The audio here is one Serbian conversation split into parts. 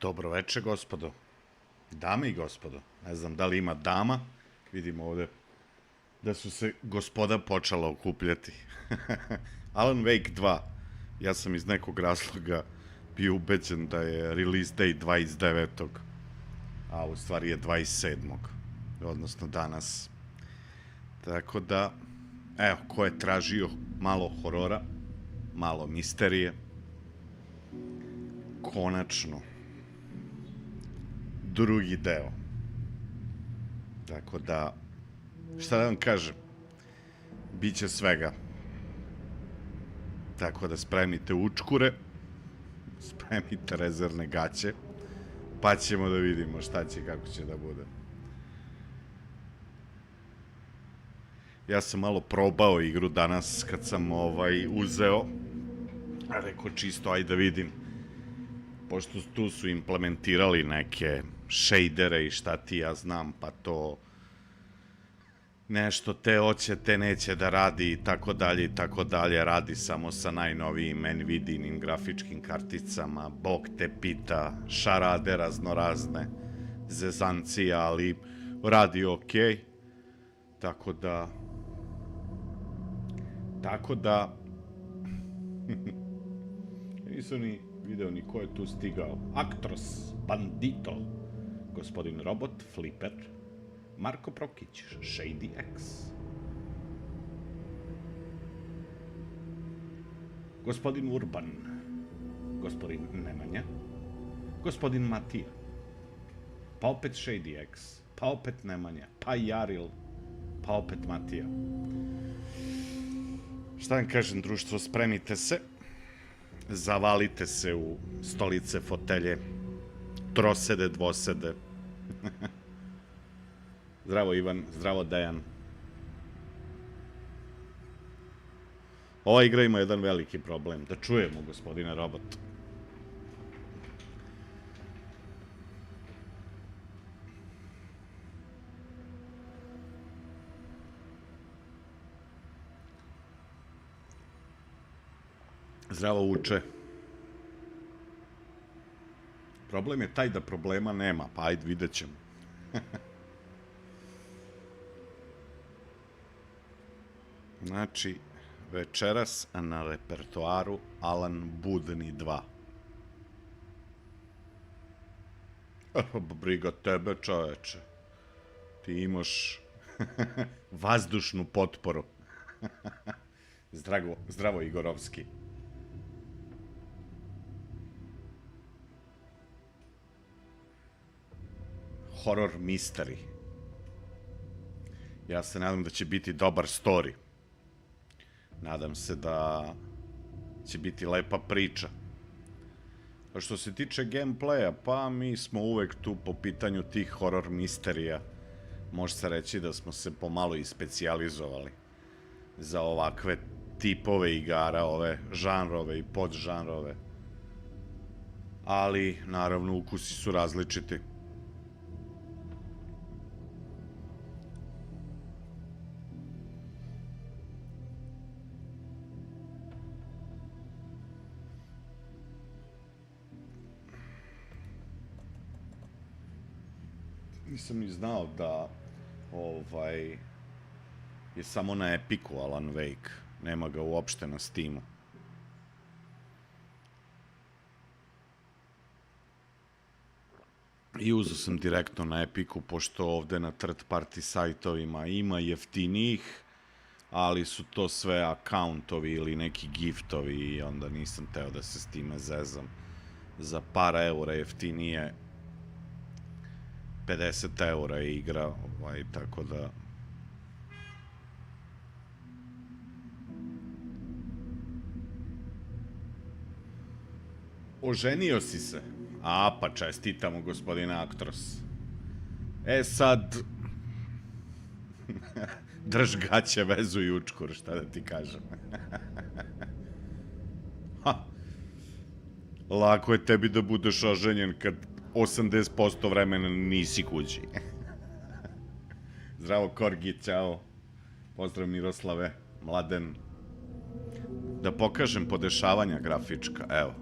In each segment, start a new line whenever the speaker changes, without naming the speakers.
Dobro veče, gospodo. Dame i gospodo. Ne znam da li ima dama. Vidimo ovde da su se gospoda počela okupljati. Alan Wake 2. Ja sam iz nekog razloga bio ubeđen da je release date 29. A u stvari je 27. Odnosno danas. Tako da, evo, ko je tražio malo horora, malo misterije, konačno drugi deo. Tako da, šta da vam kažem, biće svega. Tako da spremite učkure, spremite rezervne gaće, pa ćemo da vidimo šta će, kako će da bude. Ja sam malo probao igru danas kad sam uzeo, a rekao čisto, ajde da vidim, pošto tu su implementirali neke shadere i šta ti ja znam, pa to nešto te hoće, te neće da radi i tako dalje, radi samo sa najnovijim Nvidijinim grafičkim karticama, bog te pita, šarade raznorazne, zezancija, ali radi okej. Tako da, nisam ni video ni ko je tu stigao. Aktros, Bandito, gospodin Robot, Flipper, Marko Prokić, Shady X, gospodin Urban, gospodin Nemanja, gospodin Matija, pa opet Shady X, pa opet Nemanja, pa Jaril, pa opet Matija. Šta vam kažem, društvo, spremite se, zavalite se u stolice, fotelje, trosede, dvosede. Zdravo Ivan, zdravo Dejan. Ova igra ima jedan veliki problem, da čujemo, gospodine Robot. Zdravo Uče. Problem je taj da problema nema, pa ajde vidjet ćemo. Znači, večeras na repertoaru Alan Budni 2. Briga tebe, čoveče. Ti imaš vazdušnu potporu. Zdravo Igorovski. Horror mystery. Ja se nadam da će biti dobar story. Nadam se da će biti lepa priča. A što se tiče gameplaya, pa mi smo uvek tu po pitanju tih horror misterija. Može se reći da smo se pomalo i specijalizovali za ovakve tipove igara, ove žanrove i podžanrove. Ali, naravno, ukusi su različiti. Nisam ni znao da je samo na Epiku Alan Wake. Nema ga uopšte na Steamu. I uzeo sam direktno na Epiku, pošto ovde na third party sajtovima ima jeftinijih, ali su to sve accountovi ili neki giftovi i onda nisam teo da se s time zezam. Za par eura jeftinije 50 eura je igra, tako da... Oženio si se? A, pa čestitamo, gospodine Aktros. E sad... Drž gaće, vezu i učkur, šta da ti kažem. Lako je tebi da budeš oženjen kad 80% vremena nisi kući. Zdravo Korgi, ćao. Pozdrav Miroslave, Mladen. Da pokažem podešavanja grafička, evo.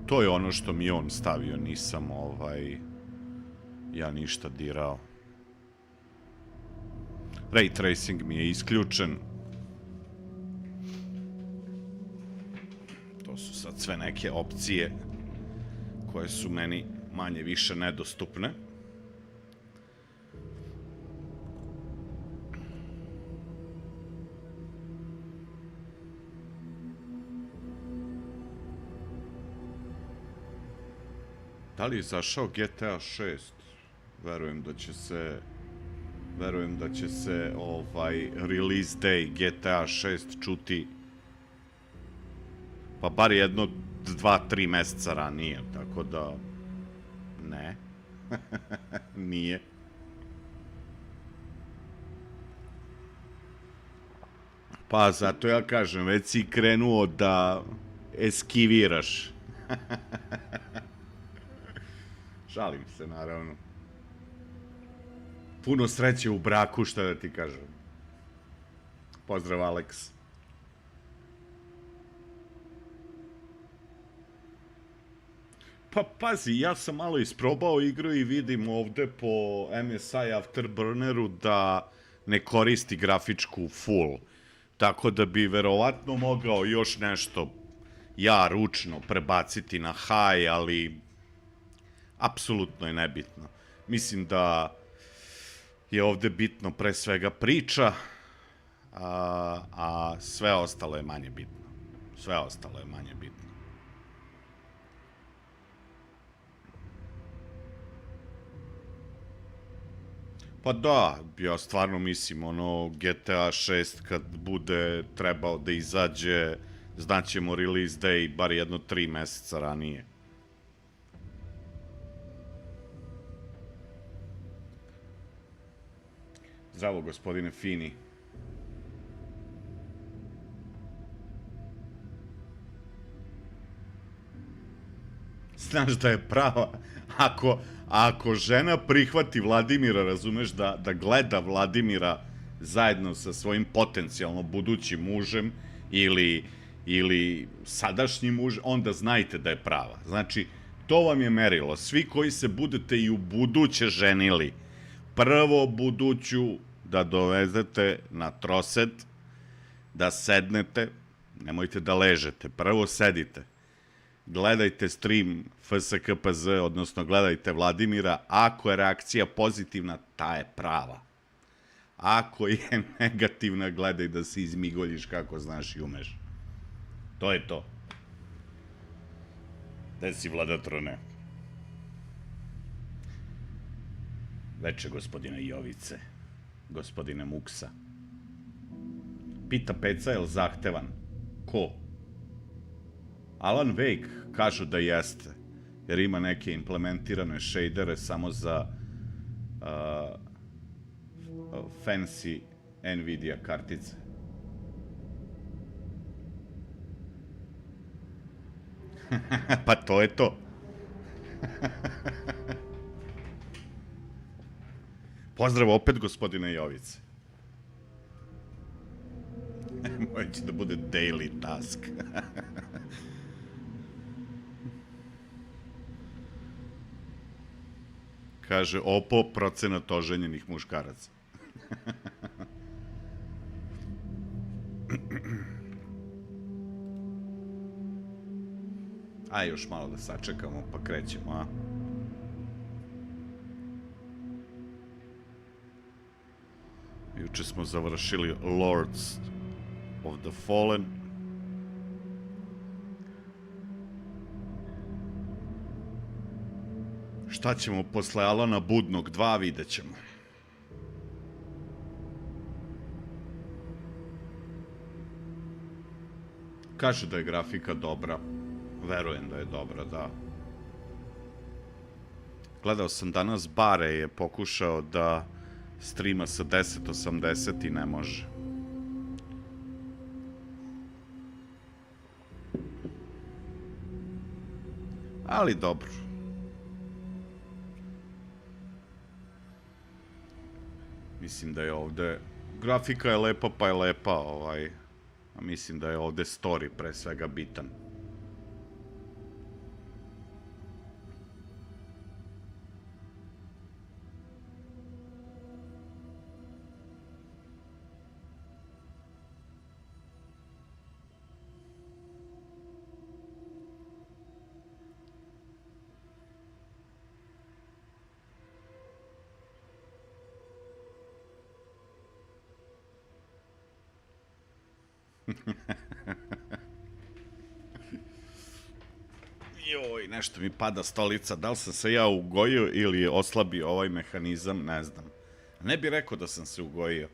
To je ono što mi je on stavio, nisam ja ništa dirao. Ray tracing mi je isključen. To su sad sve neke opcije koje su meni manje više nedostupne. Da li je izašao GTA 6? Verujem da će se release day GTA 6 čuti pa bar jedno 2-3 meseca ranije, tako da ne. Nije. Pa zato ja kažem, već si krenuo da eskiviraš. Šalim se, naravno. Puno sreće u braku, šta da ti kažem. Pozdrav, Alex. Pa pazi, ja sam malo isprobao igru i vidim ovde po MSI Afterburneru da ne koristi grafičku full. Tako da bi verovatno mogao još nešto ja ručno prebaciti na high, ali apsolutno je nebitno. Mislim da je ovde bitno pre svega priča, a sve ostalo je manje bitno. Sve ostalo je manje bitno. Pa da, ja stvarno mislim, GTA 6 kad bude trebao da izađe, znaćemo release day bar jedno 3 meseca ranije. Zdravo, gospodine Fini. Znaš da je prava, ako žena prihvati Vladimira, razumeš, da gleda Vladimira zajedno sa svojim potencijalno budućim mužem ili sadašnjim mužem, onda znajte da je prava. Znači, to vam je merilo. Svi koji se budete i u buduće ženili, prvo buduću da dovezete na trosed, da sednete, nemojte da ležete, prvo sedite. Gledajte stream FskpZ, odnosno gledajte Vladimira, ako je reakcija pozitivna, ta je prava. Ako je negativna, gledaj da se izmigoljiš kako znaš i umeš. To je to. Gde si, Vladatrone? Veče, gospodine Jovice. Gospodine Muksa. Pita Peca, je li zahtevan? Ko? Alan Wake kažu da jeste, jer ima neke implementirane shadere samo za fancy Nvidia kartice. Pa to je to. Pozdrav opet, gospodine Jovice. Moje će da bude daily task. Kaže, Opo, procenat oženjenih muškaraca. Aj, još malo da sačekamo, pa krećemo, a? Juče smo završili Lords of the Fallen. Šta ćemo posle Alana Budnog 2, vidjet ćemo. Kaže da je grafika dobra. Verujem da je dobra, da. Gledao sam danas, Bare je pokušao da strima sa 1080 i ne može. Ali dobro. Mislim da je ovde... Grafika je lepa, pa je lepa, a mislim da je ovde story pre svega bitan. Joj, nešto mi pada stolica. Da li sam se ja ugojio ili oslabio ovaj mehanizam, ne znam. Ne bih rekao da sam se ugojio.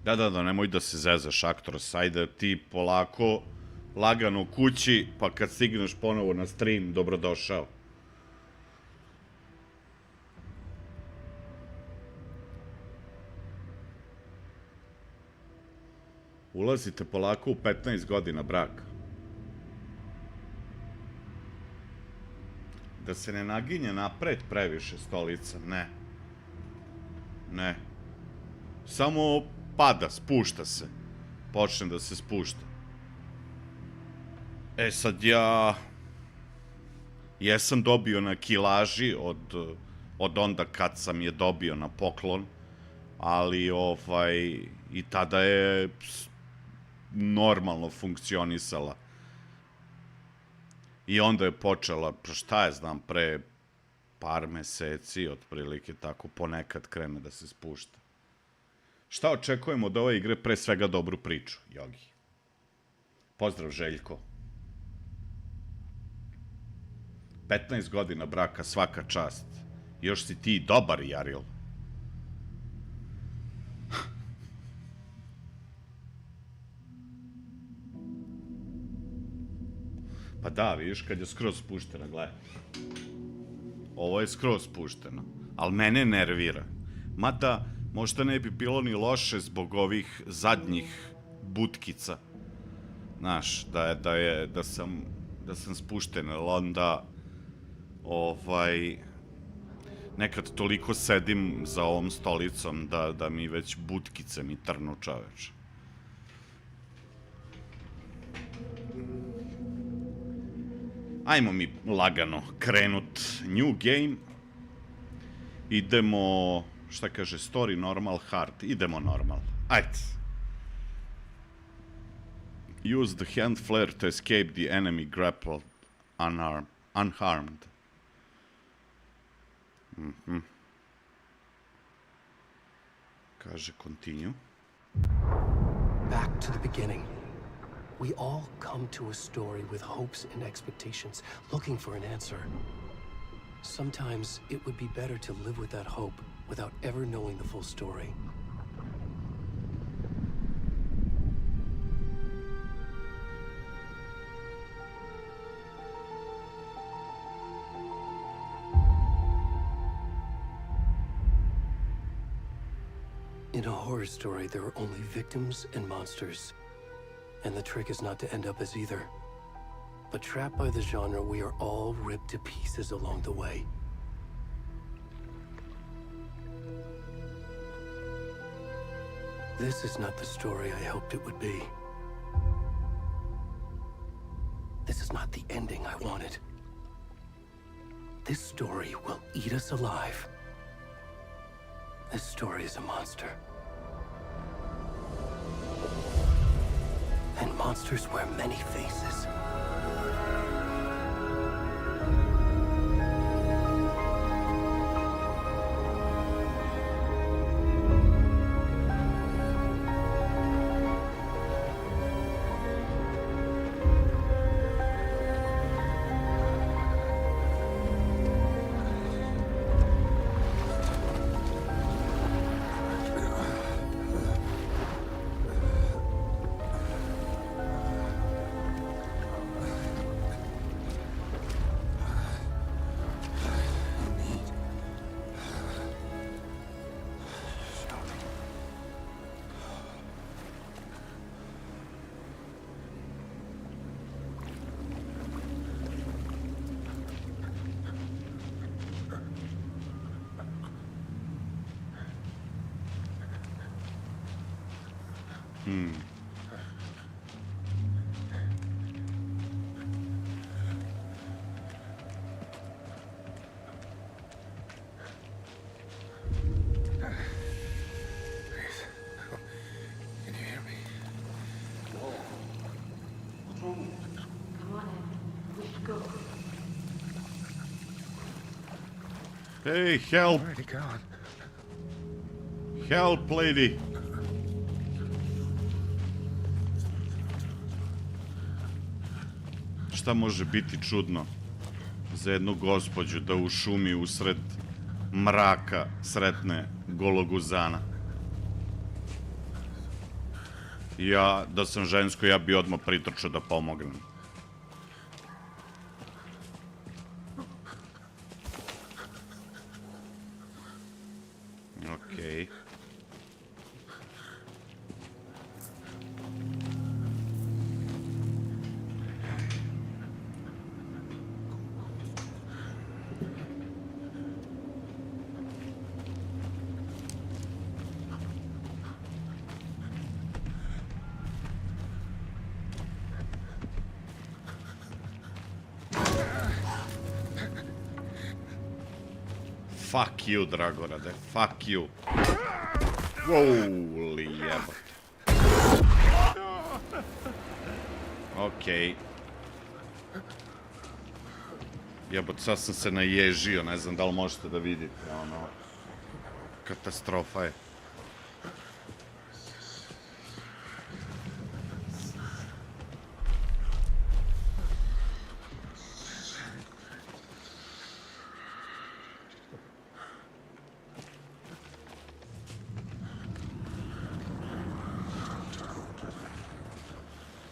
Da, nemoj da se zezaš, Aktros, ajde ti polako, lagano kući, pa kad stigneš ponovo na stream, dobrodošao. Ulazite polako u 15 godina braka. Da se ne naginje napred previše stolica, ne. Ne. Samo pada, spušta se. Počne da se spušta. E sad ja... Jesam dobio na kilaži od onda kad sam je dobio na poklon, ali i tada je normalno funkcionisala. I onda je počela, šta je znam, pre par meseci, otprilike tako, ponekad krene da se spušta. Šta očekujemo od ove igre? Pre svega dobru priču, Jogi. Pozdrav, Željko. 15 godina braka, svaka čast. Još si ti dobar, Jaril. Pa da, vidiš, kad je skroz spuštena, gledaj. Ovo je skroz spušteno, ali mene nervira. Mada, možda ne bi bilo ni loše zbog ovih zadnjih butkica. Znaš, da sam spušten, ali onda, nekad toliko sedim za ovom stolicom da mi već butkice mi trnu, čoveče. Ajmo mi lagano krenut new game. Idemo, šta kaže, story, normal, hard. Idemo normal. Ajde. Use the hand flare to escape the enemy grappled unharmed. Kaže continue.
Back to the beginning. We all come to a story with hopes and expectations, looking for an answer. Sometimes it would be better to live with that hope without ever knowing the full story. In a horror story, there are only victims and monsters. And the trick is not to end up as either. But trapped by the genre, we are all ripped to pieces along the way. This is not the story I hoped it would be. This is not the ending I wanted. This story will eat us alive. This story is a monster. And monsters wear many faces.
What's wrong?
Hey, help! Help, lady! Šta može biti čudno za jednu gospođu da u šumi usred mraka sretne gologuzana? Ja, da sam žensko, ja bi odmah pritrčao da pomognem. Okej. Fuck you, Dragorade, fuck you. Holy jebot. Okej. Jebot, sad sam se naježio, ne znam da li možete da vidite, ono... Katastrofa je.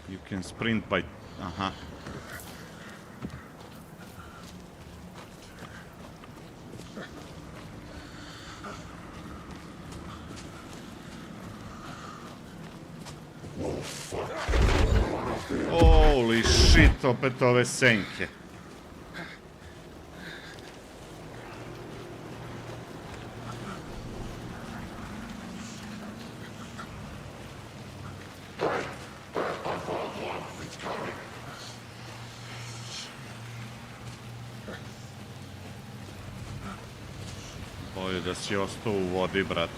You can sprint by... Aha. Holy shit, opet ove senke. Bolje da si ostao u vodi, brat.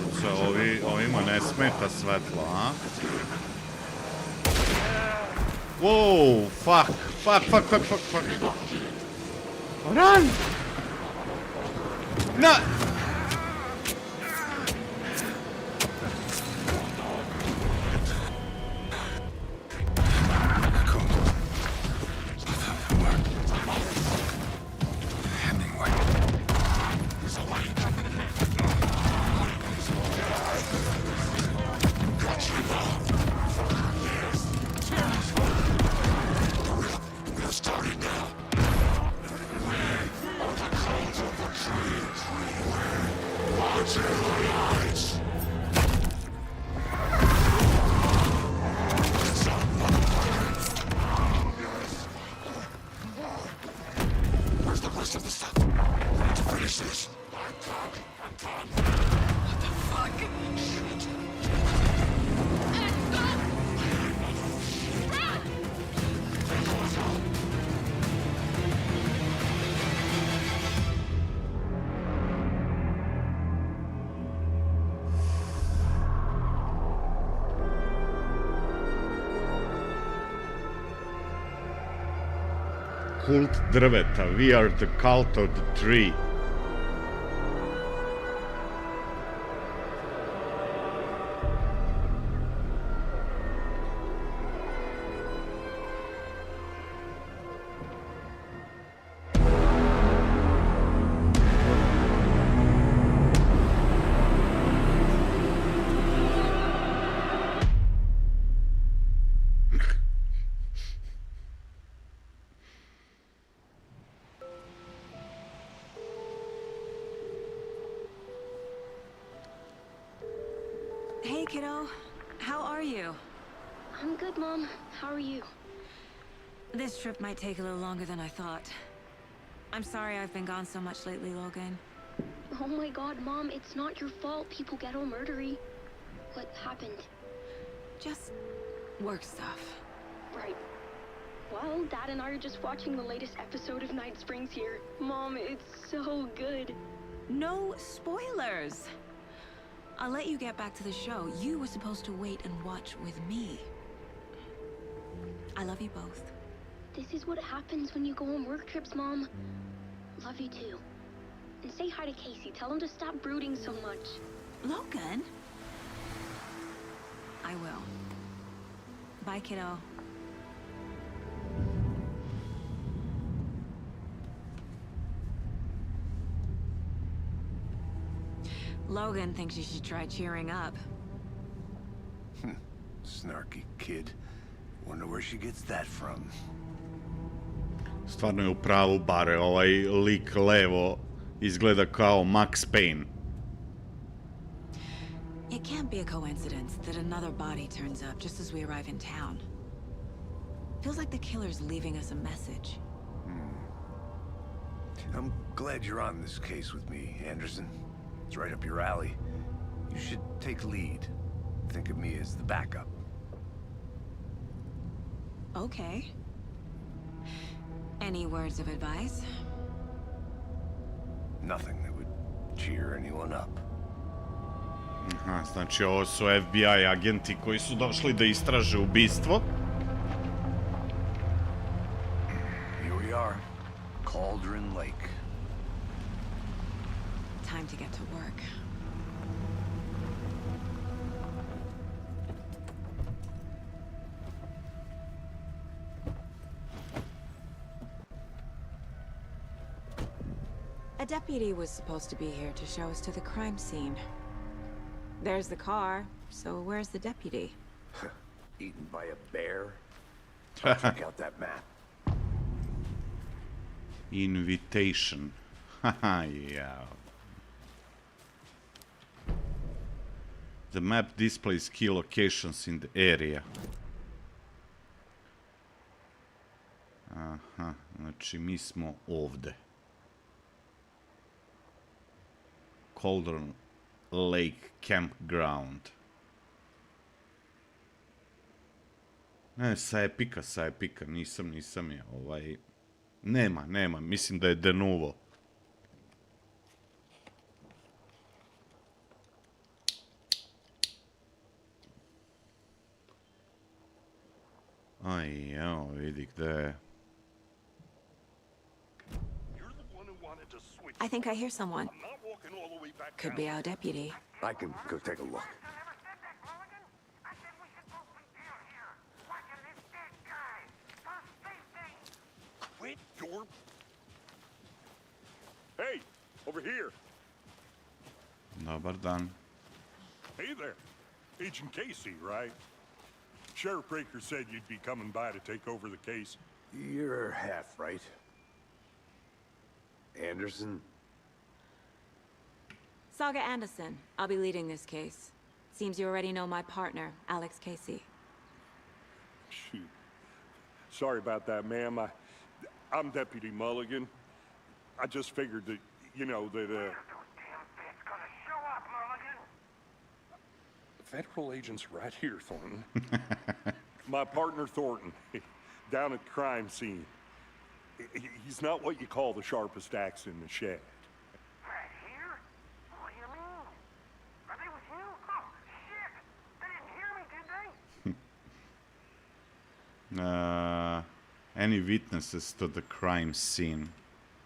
Kurca, ovima ne smeta svetlo, a? Wow, fuck. Run! No! Kult drveta. We are the cult of the tree.
Hey, kiddo. How are you?
I'm good, Mom. How are you?
This trip might take a little longer than I thought. I'm sorry I've been gone so much lately, Logan.
Oh my god, Mom, it's not your fault people get all murdery. What happened?
Just work stuff.
Right. Well, Dad and I are just watching the latest episode of Night Springs here. Mom, it's so good.
No spoilers. I'll let you get back to the show. You were supposed to wait and watch with me. I love you both.
This is what happens when you go on work trips, Mom. Love you too. And say hi to Casey. Tell him to stop brooding so much.
Logan? I will. Bye, kiddo. Logan thinks you should try cheering up.
Snarky kid. Wonder where she gets that from.
Stvarno je u pravu, bare, ovaj lik levo izgleda kao Max Payne.
It can't be a coincidence that another body turns up just as we arrive in town. Feels like the killer's leaving us a message.
I'm glad you're on this case with me, Anderson. It's right up your alley. You should take lead. Think of me as the backup.
Okay. Any words of advice?
Nothing that would cheer anyone up.
Aha, znači ovo su FBI agenti koji su došli da istraže ubistvo.
Here we are. Cauldron Lake.
Time to get to work. A deputy was supposed to be here to show us to the crime scene. There's the car, so where's the deputy?
Eaten by a bear? I'll check out that map.
Invitation. Haha, yeah. The map displays key locations in the area. Aha, znači mi smo ovde. Cauldron Lake Campground. Ne, sa Epika, nisam je, nema, mislim da je de novo. Aj, evo, vidi gde je.
I think I hear someone. Could be our deputy.
I can go take a look.
Quit your... Hey, over here.
Dobar dan.
Hey there. Agent Casey, right? Sheriff Breaker said you'd be coming by to take over the case.
You're half right. Anderson?
Saga Anderson. I'll be leading this case. Seems you already know my partner, Alex Casey.
Shoot. Sorry about that, ma'am. I'm Deputy Mulligan. I just figured that, you know, that, Federal agent's right here, Thornton. My partner, Thornton, down at the crime scene. He's not what you call the sharpest axe in the shed.
Right here? What do you mean? Are they with you? Oh, shit! They didn't hear me, did they?
Any witnesses to the crime scene?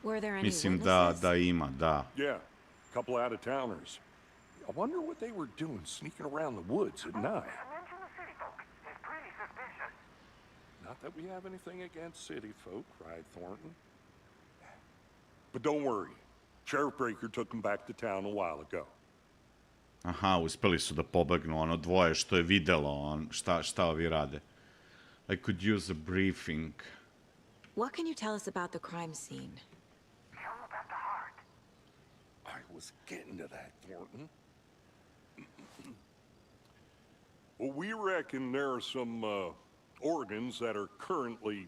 Were there any
Mislim
witnesses?
da ima, da.
Yeah, a couple out-of-towners. I wonder what they were doing sneaking around the woods at night.
Mention the city folk. It's pretty suspicious.
Not that we have anything against city folk, cried Thornton. But don't worry. Sheriff Breaker took them back to town a while ago.
Aha, uspeli su da pobegnu ono dvoje što je videlo šta ovi rade. I could use a briefing.
What can you tell us about the crime scene?
Tell them about the heart.
I was getting to that, Thornton. Well, we reckon there are some organs that are currently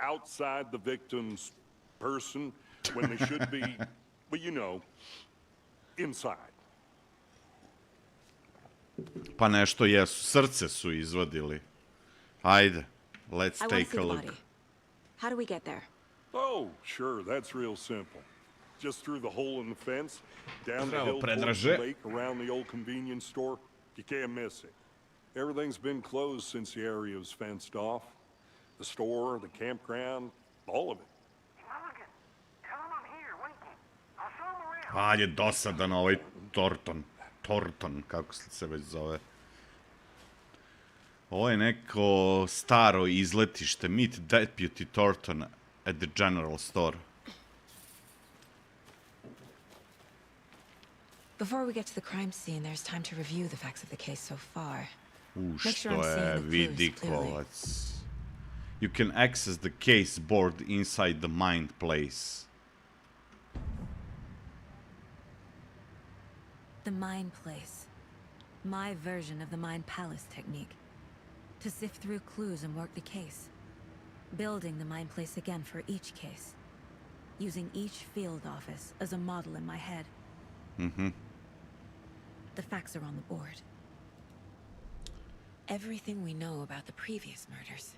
outside the victim's person when they should be, well, you know, inside.
Pa nešto jesu, srce su izvadili. Ajde, let's
I want to
take
see
a
the
look.
body. How do we get there?
Oh, sure, that's real simple. just through the hole in the fence, down the
Bravo,
hill towards
Predraže.
the lake around the old convenience store. You can't miss it. Everything's been closed since the area was fenced off. The store, the campground, all of it.
Mulligan, tell him I'm here, waiting. I'll show him around.
Je dosadan ovaj Thornton, kako se već zove. Ovo je neko staro izletište. Meet Deputy Thornton at the general store.
Before we get to the crime scene, there's time to review the facts of the case so far. Make sure I'm
Što
seeing
je
the clues clearly.
vidikovac. You can access the case board inside the mind place.
The Mind Place. My version of the Mind Palace technique. To sift through clues and work the case. Building the Mind Place again for each case. Using each field office as a model in my head. The facts are on the board. Everything we know about the previous murders.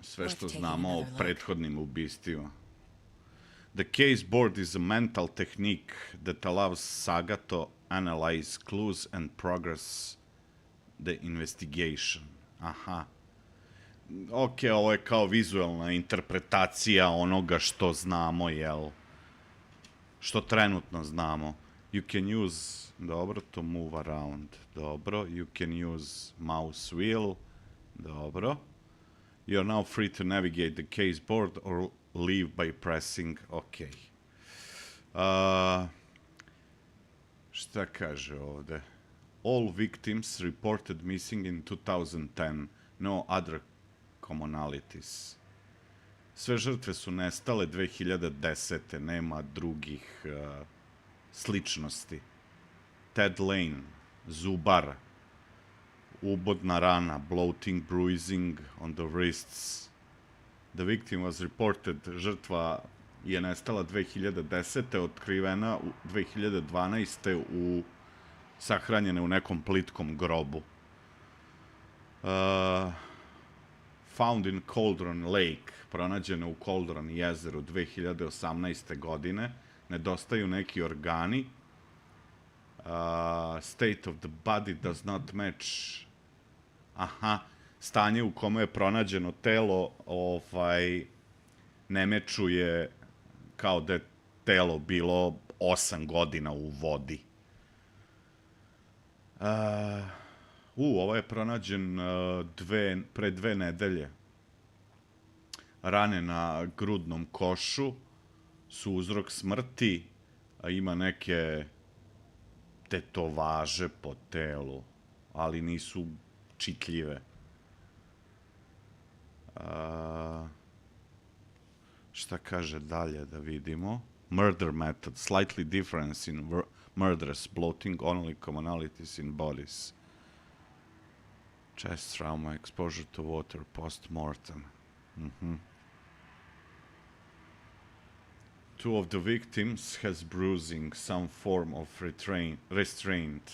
Sve što znamo o prethodnim ubistvima. The case board is a mental technique that allows Saga to analyze clues and progress the investigation. Aha. Ok, ovo je kao vizualna interpretacija onoga što znamo, jel? Što trenutno znamo. You can use, dobro, to move around, dobro. You can use mouse wheel, dobro. You are now free to navigate the case board or leave by pressing OK. Šta kaže ovde? All victims reported missing in 2010. No other commonalities. Sve žrtve su nestale 2010. Nema drugih sličnosti. Ted Lane, zubar, ubodna rana, bloating, bruising on the wrists. The victim was reported, žrtva je nestala 2010. Otkrivena u 2012. Sahranjena u nekom plitkom grobu. Found in Cauldron Lake, pronađena u Cauldron jezeru 2018. godine. Nedostaju neki organi. State of the body does not match. Aha, stanje u kome je pronađeno telo ne mečuje kao da je telo bilo 8 godina u vodi. Ovo je pronađen pre 2 nedelje. Rane na grudnom košu su uzrok smrti, a ima neke tetovaže po telu, ali nisu čitljive. Šta kaže dalje da vidimo? Murder method, slightly difference in murders, bloating, only commonalities in bodies. Chest trauma, exposure to water, post-mortem. Two of the victims has bruising, some form of restraint.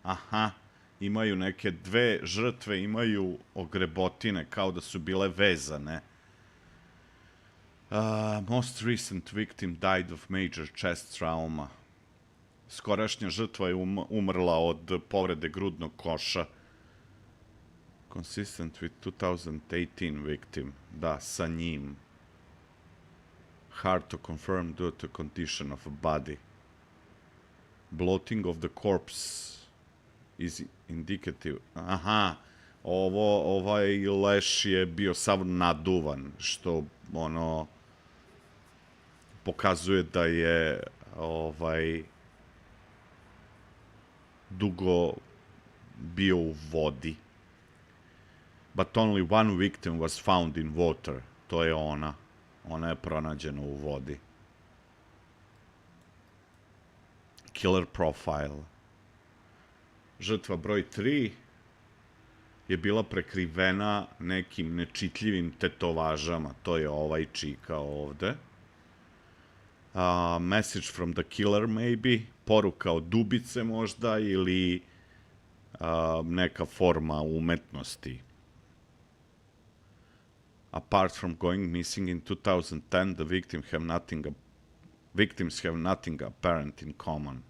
Aha, imaju neke 2 žrtve, imaju ogrebotine, kao da su bile vezane. Most recent victim died of major chest trauma. Skorašnja žrtva je umrla od povrede grudnog koša. Consistent with 2018 victim. Da, sa njim. Hard to confirm due to condition of a body. Bloating of the corpse is indicative. Aha, ovaj leš je bio sav naduvan, što pokazuje da je dugo bio u vodi. But only one victim was found in water. To je ona. Ona je pronađena u vodi. Killer profile. Žrtva broj 3 je bila prekrivena nekim nečitljivim tetovažama. To je ovaj čika ovde. Message from the killer maybe. Poruka od ubice možda ili neka forma umetnosti. Apart from going missing in 2010, the victim have nothing Victims have nothing apparent in common.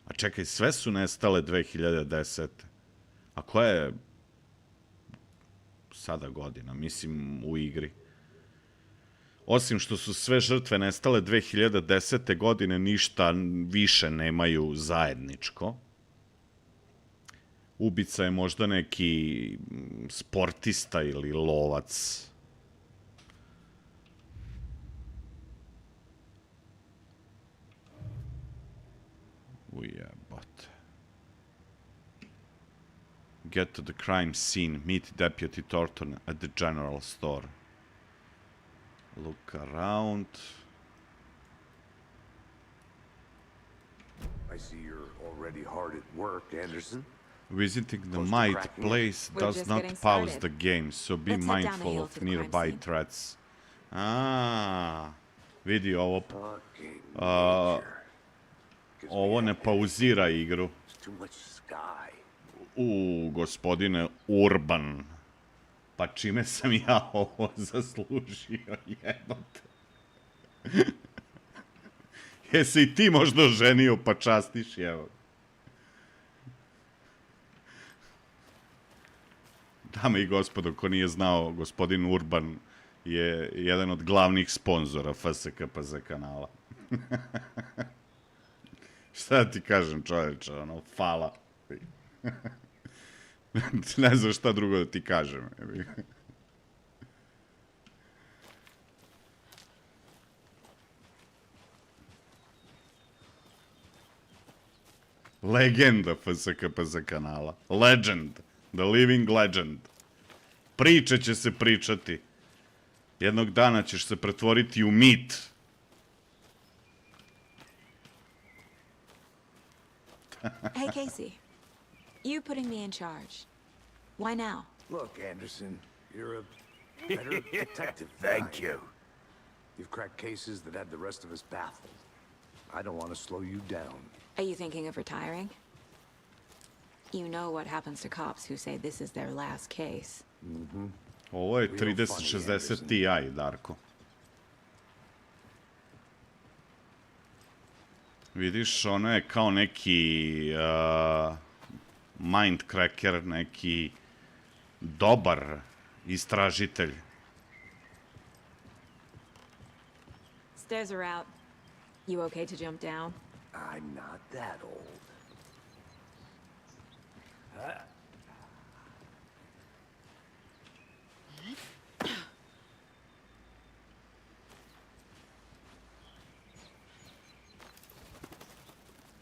A čekaj, sve su nestale 2010. A koja je sada godina, mislim, u igri? Osim što su sve žrtve nestale 2010. godine, ništa više nemaju zajedničko. Ubica je možda neki sportista ili lovac. Ujebote. Get to the crime scene. Meet Deputy Thornton at the general store. Look around.
I see you're already hard at work, Anderson.
Visiting the
Close to
Might
cracking it.
place
We're
does
just
not
getting
pause
started.
the game, so be
Let's head down the
mindful
hill
of
to the crime
nearby
scene.
threats. Vidi ovo.
Fucking nature. Gives me
Ovo ne
a-
pauzira igru.
It's too much sky.
Gospodine Urban. Pa čime sam ja ovo zaslužio, jebote? Jesi i ti možda ženio pa častiš, evo. Dame i gospodo, ko nije znao, gospodin Urban je jedan od glavnih sponzora FskpZ kanala. Šta da ti kažem, čoveče, ono, fala. Ne znam šta drugo da ti kažem. Legenda FskpZ kanala. Legend. The living legend. Priče će se pričati. Jednog dana ćeš se pretvoriti u mit.
Hey, Casey. You putting me in charge. Why now?
Look, Anderson, you're a better detective. Thank you. You've cracked cases that had the rest of us baffled. I don't want to slow you down.
Are you thinking of retiring? You know what happens to cops who say this is their last case.
Ovo je 3060 Ti, Darko. Vidiš, ono je kao neki mindcracker, neki dobar istražitelj.
Stairs are out. You okay to jump down?
I'm not that old.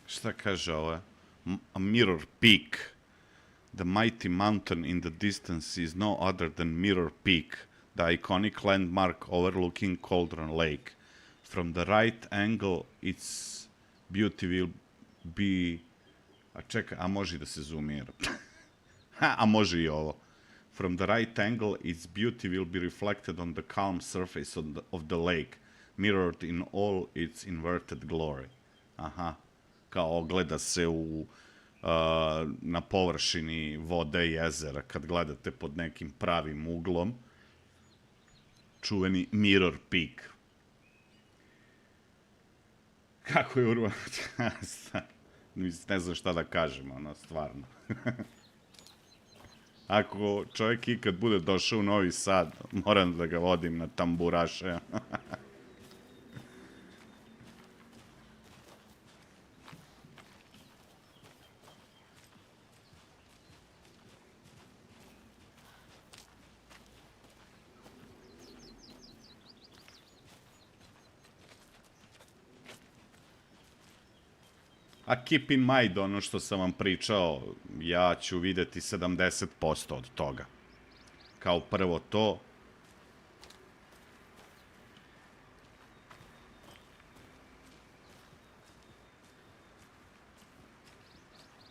Šta kaže ovo? A mirror peak. The mighty mountain in the distance is no other than Mirror Peak, the iconic landmark overlooking Cauldron Lake. From the right angle, its beauty will be... A čekaj, a može i da se zoomira. A može i ovo. From the right angle, its beauty will be reflected on the calm surface of the lake, mirrored in all its inverted glory. Aha. Kao ogleda se na površini vode i jezera, kad gledate pod nekim pravim uglom. Čuveni Mirror Peak. Kako je urban? Ne znam šta da kažem, ono, stvarno. Ako čovjek ikad bude došao u Novi Sad, moram da ga vodim na tamburaše. A keep in mind, ono što sam vam pričao, ja ću videti 70% od toga. Kao prvo to.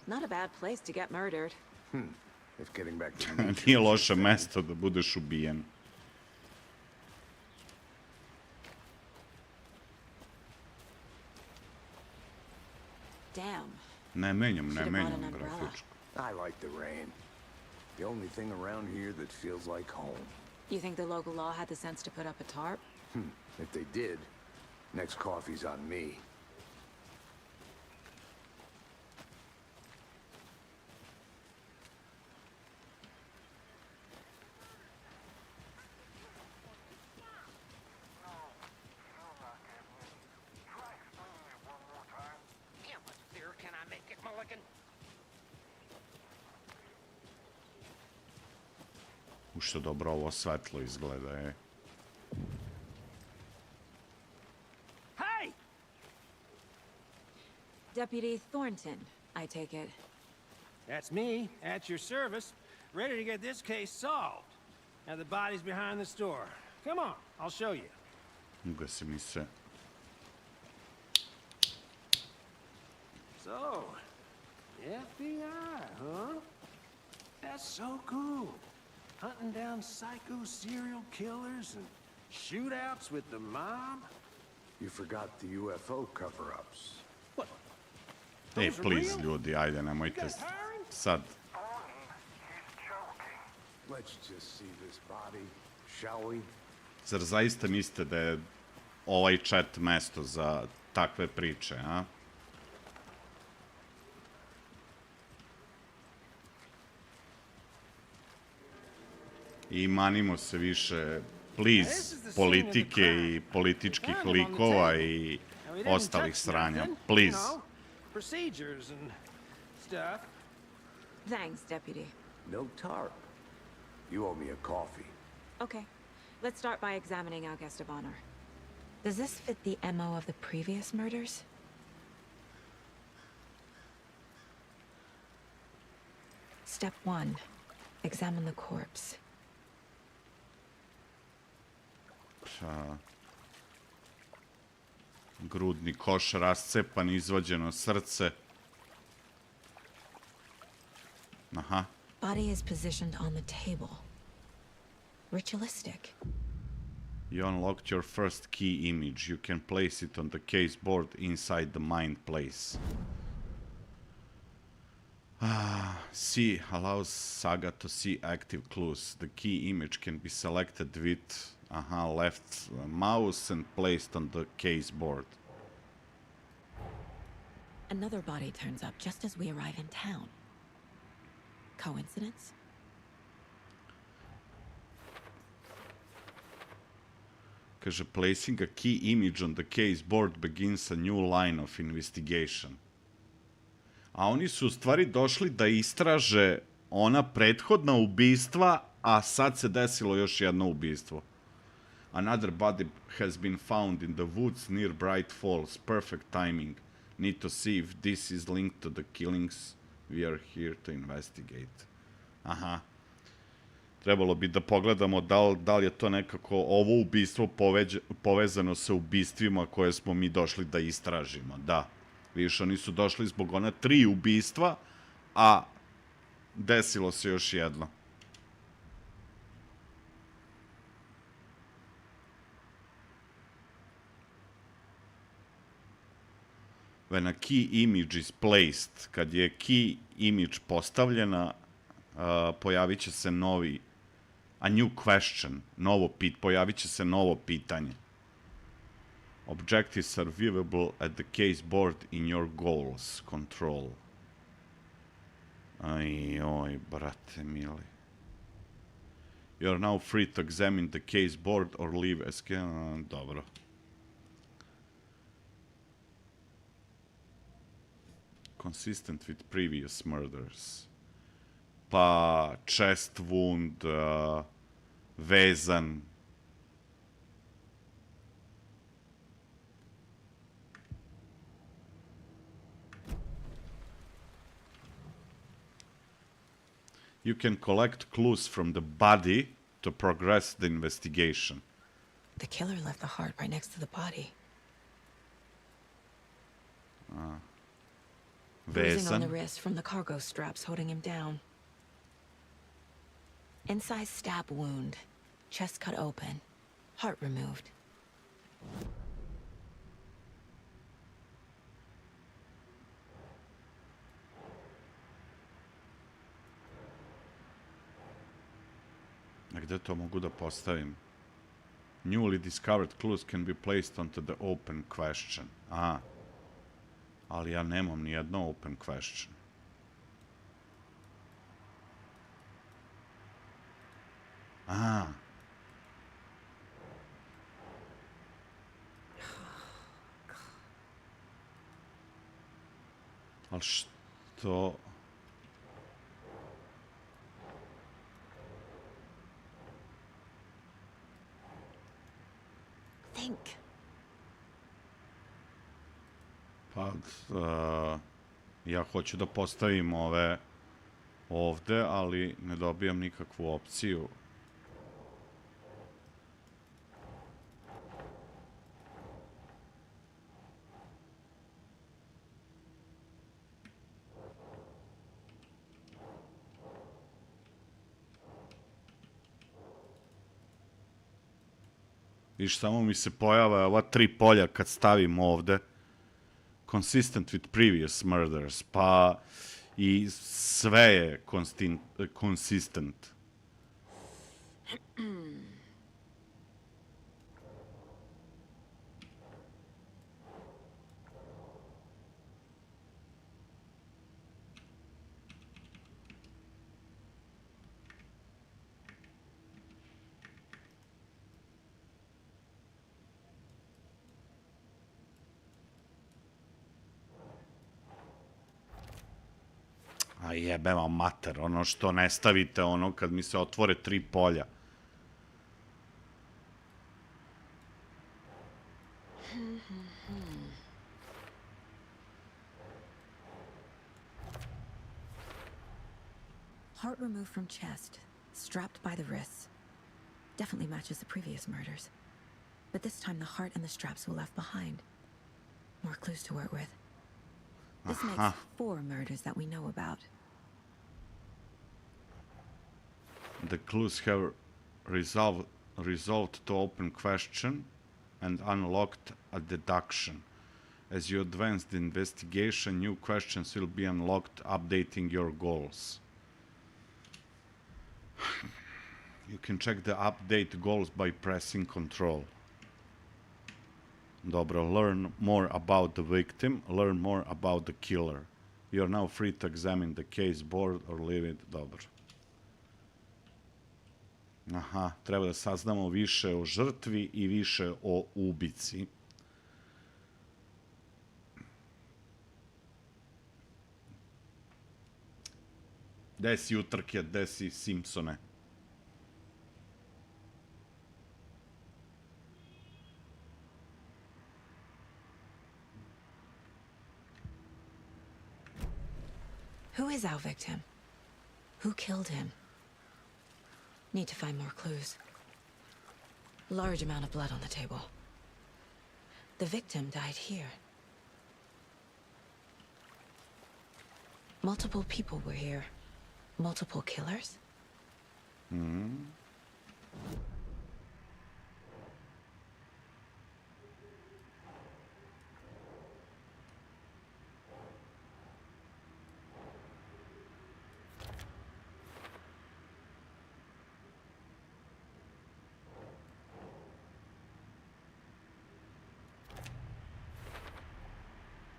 Not a bad place to get murdered.
If getting back to nature
Nije
is
loše
your thing.
mesto da budeš ubijen.
Damn.
Ne menjam
Should've brought an umbrella.
grafičku.
I like the rain. The only thing around here that feels like home.
You think the local law had the sense to put up a tarp?
If they did, next coffee's on me.
Što dobro ovo svetlo izgleda,
Hey!
Deputy Thornton, I take it.
That's me, at your service, ready to get this case solved. Now the body's behind the store. Come on, I'll show you.
Ugasi mi se.
So, FBI, huh? That's so cool. Hunting down psycho serial killers and shootouts with the mob?
You forgot the UFO cover-ups.
What?
Ej,
Those are
please,
real?
ljudi, ajde, nemojte sad.
Let's just see this body, shall we?
Zar zaista mislite da je ovaj chat mesto za takve priče, a? I manimo se više, please, politike i političkih likova i ostalih sranja, please.
Procedures and stuff.
Thanks, Deputy.
No tarp. You owe me a coffee.
Okay, let's start by examining our guest of honor. Does this fit the MO of the previous murders? Step 1. Examine the corpse.
Grudni koš rascepan, izvađeno srce. Aha.
Body is positioned on the table. Ritualistic.
You unlocked your first key image. You can place it on the case board inside the mind place. C allows Saga to see active clues. The key image can be selected with left mouse and placed on the case board.
Another body turns up just as we arrive in town. Coincidence?
Kaže, placing a key image on the case board begins a new line of investigation. A oni su u stvari došli da istraže ona prethodna ubistva, a sad se desilo još jedno ubistvo. Another body has been found in the woods near Bright Falls. Perfect timing. Need to see if this is linked to the killings. We are here to investigate. Aha. Trebalo bi da pogledamo da li je to nekako ovo ubistvo povezano sa ubistvima koje smo mi došli da istražimo. Da. Vidiš, oni su došli zbog ona 3 ubistva, a desilo se još jedno. When a key image is placed, kad je key image postavljena, pojavit će se novi, a new question, pojavit će se novo pitanje. Objectives are viewable at the case board in your goals control. Oj, brate mili. You are now free to examine the case board or leave dobro. Consistent with previous murders. Pa, chest wound, vezan. You can collect clues from the body to progress the investigation.
The killer left the heart right next to the body. Bruising on the wrist from the cargo straps holding him down. Inside stab wound. Chest cut open. Heart removed.
A gde to mogu da postavim? Newly discovered clues can be placed onto the open question. A. Ali ja nemam ni jedno open question. A. Ali što...
Think.
Pa, ja hoću da postavim ove ovde, ali ne dobijam nikakvu opciju. Viš, samo mi se pojave ova 3 polja kad stavim ovde. Consistent with previous murders. Pa i sve je consistent. A jebe vam mater, ono što ne stavite, ono kad mi se otvore 3 polja.
Heart removed from chest, strapped by the wrists. Definitely matches the previous murders. But this time the heart and the straps were left behind. More clues to work with. This makes 4 murders that we know about.
The clues have resolved to open question and unlocked a deduction. As you advance the investigation, new questions will be unlocked, updating your goals. You can check the update goals by pressing Control. Dobro, learn more about the victim, learn more about the killer. You are now free to examine the case board or leave it. Dobro. Aha, treba da saznamo više o žrtvi i više o ubici. Gde si utrke, gde si Simpsone?
Who is our victim? Who killed him? Need to find more clues. Large amount of blood on the table. The victim died here. Multiple people were here. Multiple killers?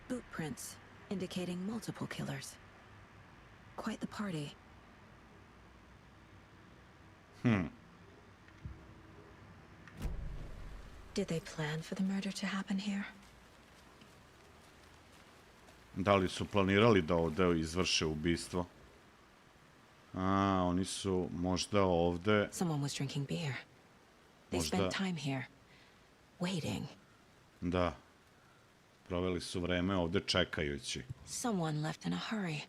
Boot prints indicating multiple killers. Quite the party. Did they plan for the murder to happen here?
Da li su planirali da ovde izvrše ubistvo? A, oni su možda ovde...
Someone was drinking beer. They spent time here, waiting.
Da. Proveli su vreme ovde čekajući.
Someone left in a hurry.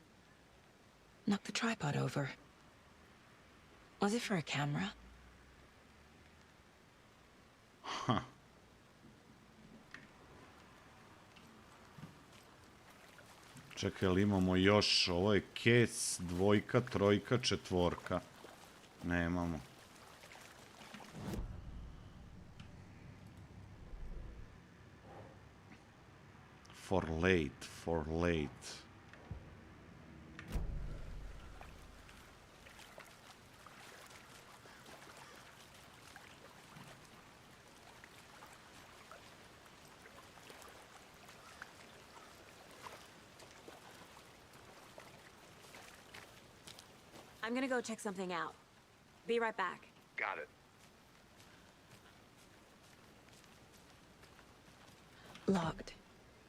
Knocked the tripod over. Was it for a camera?
Ha. Čekaj, ali imamo još, ovo je kec, 2, 3, 4. Nemamo. For late.
I'm gonna go check something out. Be right back.
Got it.
Locked.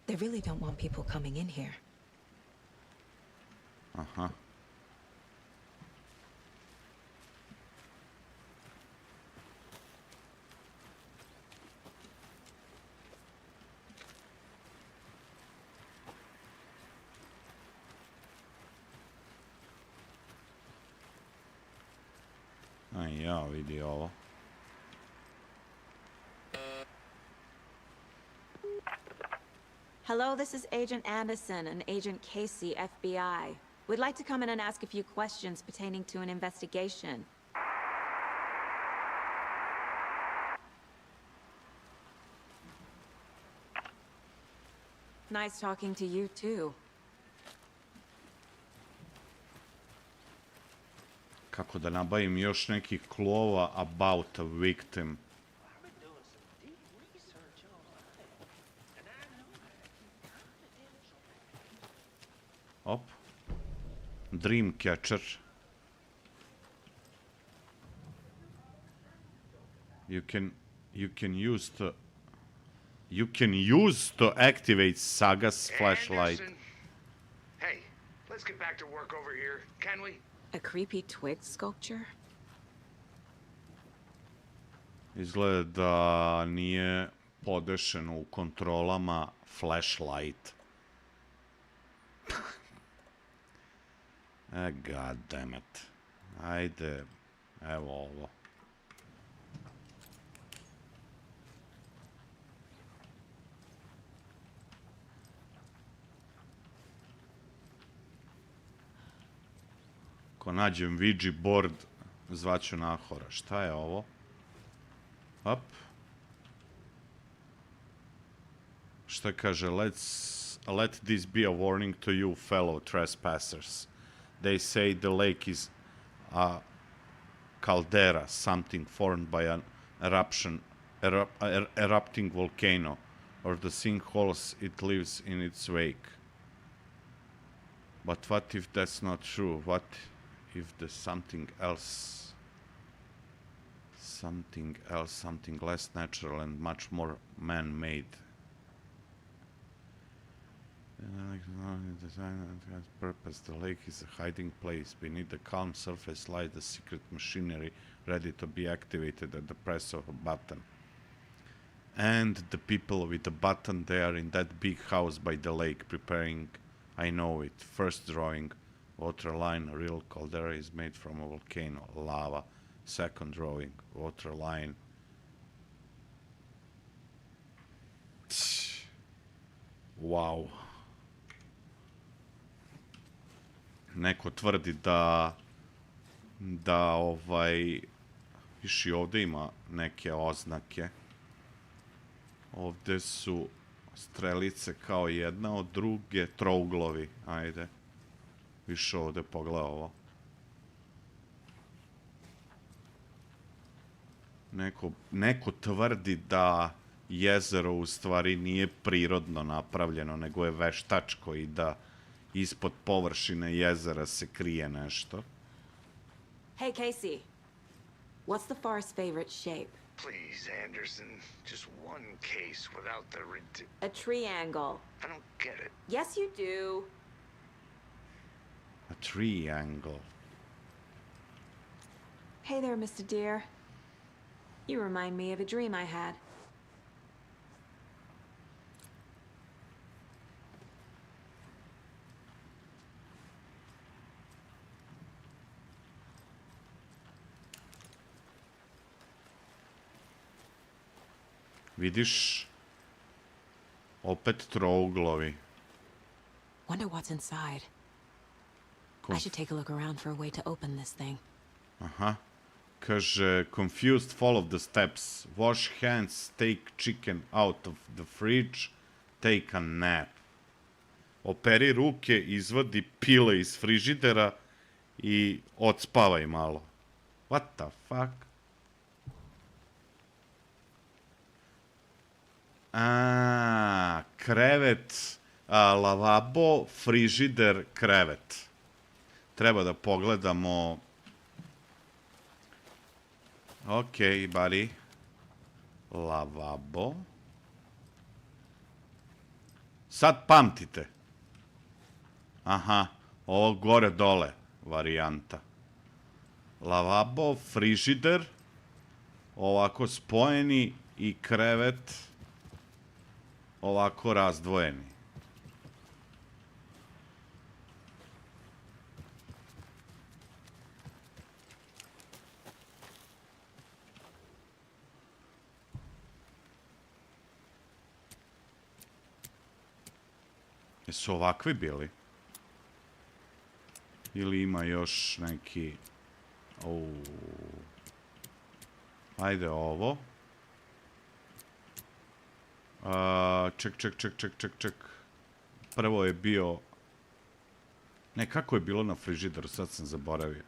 They really don't want people coming in here.
Aha. Aj ja, vidi ovo.
Hello, this is Agent Anderson and Agent Casey, FBI. We'd like to come in and ask a few questions pertaining to an investigation. Nice talking to you, too.
Kako da nabavim još nekih klova about a victim.
I've been doing some deep research online, and I know that confidential.
Op. Dream catcher. You can use to activate Saga's flashlight.
Anderson. Hey, let's get back to work over here, can we?
A creepy twig sculpture?
Izgleda da nije podešeno u kontrolama flashlight. God damn it. Ajde, evo ovo. Ako nađem Ouija board, zvaću Nahora. Šta je ovo? Up. Šta kaže? Let this be a warning to you, fellow trespassers. They say the lake is a caldera, something formed by an erupting volcano, or the sinkholes it leaves in its wake. But what if that's not true? What if there's something else? Something else, something less natural and much more man-made. Design has purpose. The lake is a hiding place. Beneath the calm surface lies the secret machinery ready to be activated at the press of a button. And the people with the button, they are in that big house by the lake preparing, I know it. First drawing, water line, a real caldera is made from a volcano, lava. Second drawing, water line. Wow. Neko tvrdi da viš i ovde ima neke oznake. Ovde su strelice kao jedna od druge, trouglovi. Ajde. Više ovde, pogledaj ovo. Neko tvrdi da jezero u stvari nije prirodno napravljeno, nego je veštačko i da ispod površine jezera se krije nešto.
Hey, Casey. What's the forest's favorite shape?
Please, Anderson, just one case without the
A triangle.
I don't get it.
Yes, you do.
A triangle.
Hey there, Mr. Deer. You remind me of a dream I had.
Vidiš? Opet trouglovi.
Wonder what's inside. I should take a look around for a way to open this thing.
Aha. Kaže, confused, follow the steps. Wash hands, take chicken out of the fridge, take a nap. Operi ruke, izvadi pile iz frižidera i odspavaj malo. What the fuck? Krevet, lavabo, frižider, krevet. Treba da pogledamo Okej, buddy. Lavabo. Sad pamtite. Aha, ovo gore dole varijanta. Lavabo, frižider, ovako spojeni i krevet ovako razdvojeni. Jesu ovakvi bili? Ili ima još neki... Ajde ovo. Ček. Prvo je bio... Ne, kako je bilo na frižideru? Sad sam zaboravio.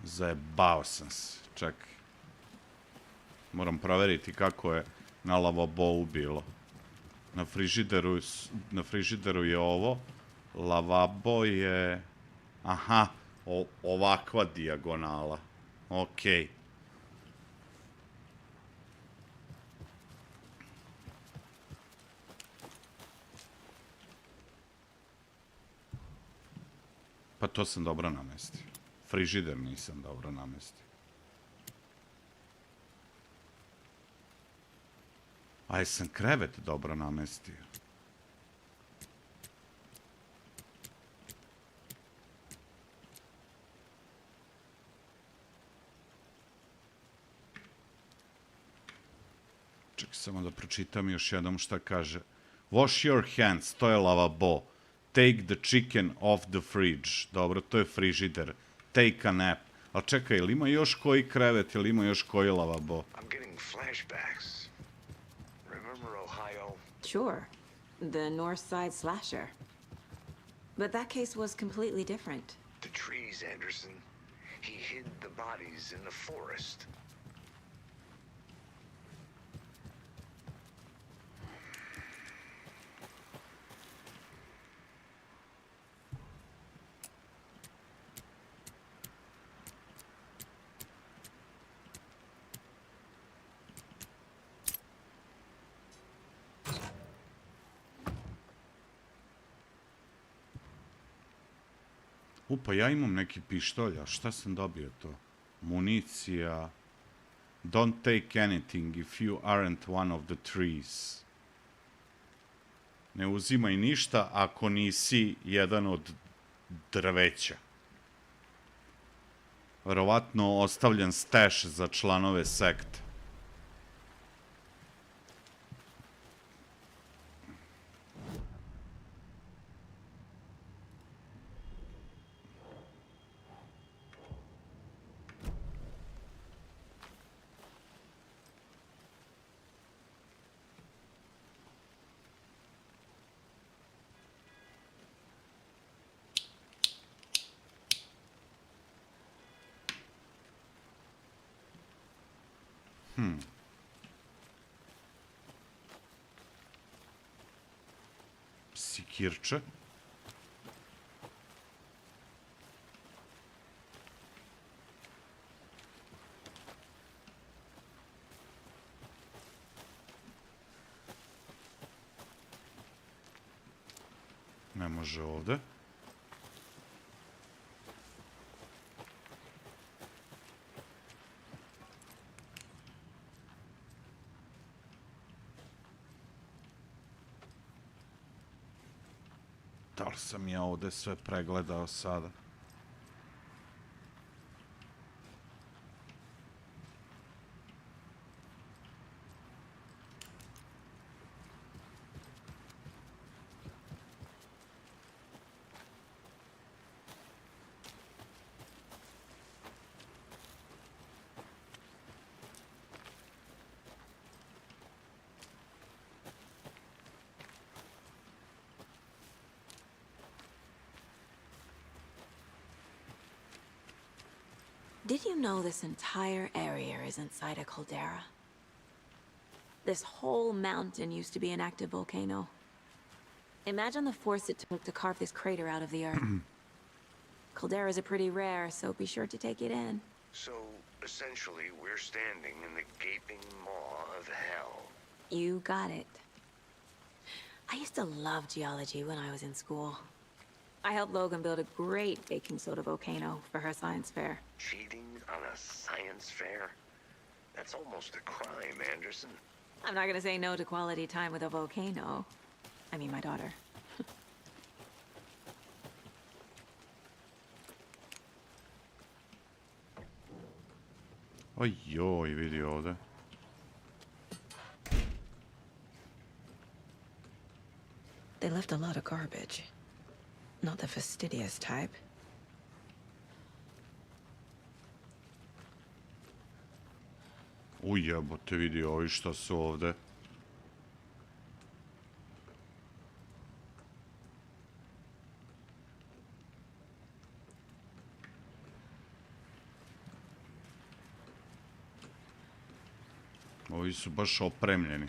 Zajebao sam se. Čekaj. Moram proveriti kako je na lavabou bilo. Na frižideru je ovo. Lavabo je... Aha, ovakva dijagonala. Okej. Pa to sam dobro namestio. Frižider nisam dobro namestio. A jesam krevet dobro namestio? Čekaj samo da pročitam još jednom šta kaže. Wash your hands, to je lavabo. Take the chicken off the fridge. Dobro, to je frižider. Take a nap. Ali čekaj, ili ima još koji krevet, ili ima još koji lavabo?
I'm getting flashbacks. Remember Ohio?
Sure. The North Side slasher. But that case was completely different.
The trees, Anderson. He hid the bodies in the forest.
Pa ja imam neki pištolj, a šta sam dobio to? Municija. Don't take anything if you aren't one of the trees. Ne uzimaj ništa ako nisi jedan od drveća. Verovatno ostavljen stash za članove sekte. Sikirče. Ne može ovde. Da li sam ja ovde sve pregledao sada?
Did you know this entire area is inside a caldera? This whole mountain used to be an active volcano. Imagine the force it took to carve this crater out of the earth. Calderas are pretty rare, so be sure to take it in.
So, essentially, we're standing in the gaping maw of hell.
You got it. I used to love geology when I was in school. I helped Logan build a great baking soda volcano for her science fair.
Cheating on a science fair? That's almost a crime, Anderson.
I'm not gonna say no to quality time with a volcano. I mean, my daughter.
Oj, joj, vidi ovde.
They left a lot of garbage. Not the fastidious type.
Jebote, vidi ovi šta su ovde. Ovi su baš opremljeni.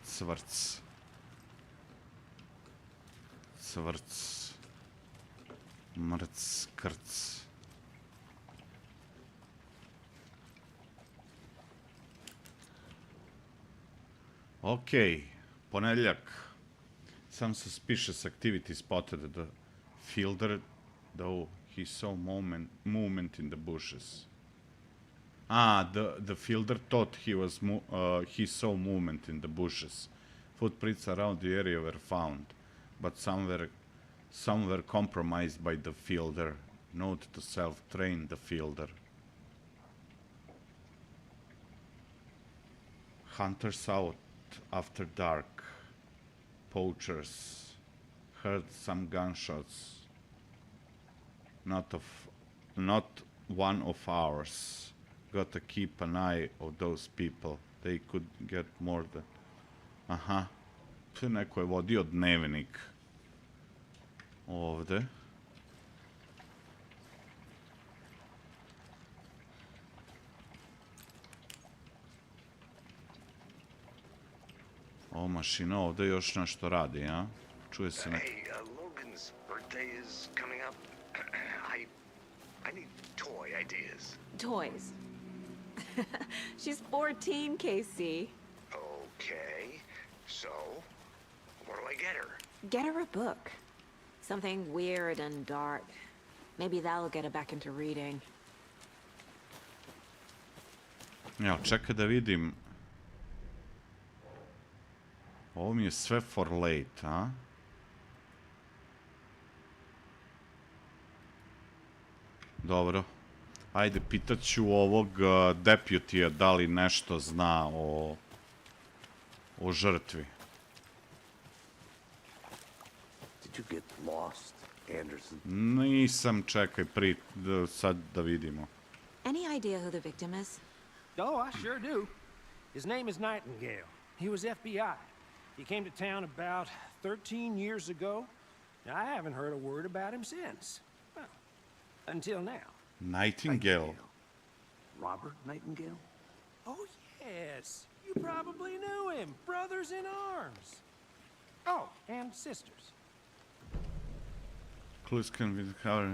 Cvrc. Cvrc. Mrc, krc. Okay, ponedjeljak. Some suspicious activity spotted at the fielder, though he saw movement in the bushes. The fielder thought he saw movement in the bushes. Footprints around the area were found, but some were compromised by the fielder. Note to self: train the fielder. Hunters out after dark. Poachers heard some gunshots. Not one of ours. Gotta keep an eye on those people. They could get more than... Aha. Tu neko je vodio dnevnik. Ovde. Ovo mašina ovde još nešto radi, ja? Čuje se neko...
Hey, Logan's birthday is coming up. I need toy ideas.
Toys. She's 14, Casey.
Okay, so what do I get her?
Get her a book. Something weird and dark. Maybe that'll get her back into reading.
Evo, čekaj da vidim. Ovo mi je sve for late, a? Dobro. Ajde, pitaću ovog deputija da li nešto zna o žrtvi.
Did you get lost, Anderson?
Nisam, čekaj, sad da vidimo.
Any idea who the victim is?
Oh, I sure do. His name is Nightingale. He was FBI. He came to town about 13 years ago. I haven't heard a word about him since. Well, until now.
Nightingale.
Robert Nightingale?
Oh, yes. You probably knew him. Brothers in arms. Oh, and sisters.
Clues can be discovered.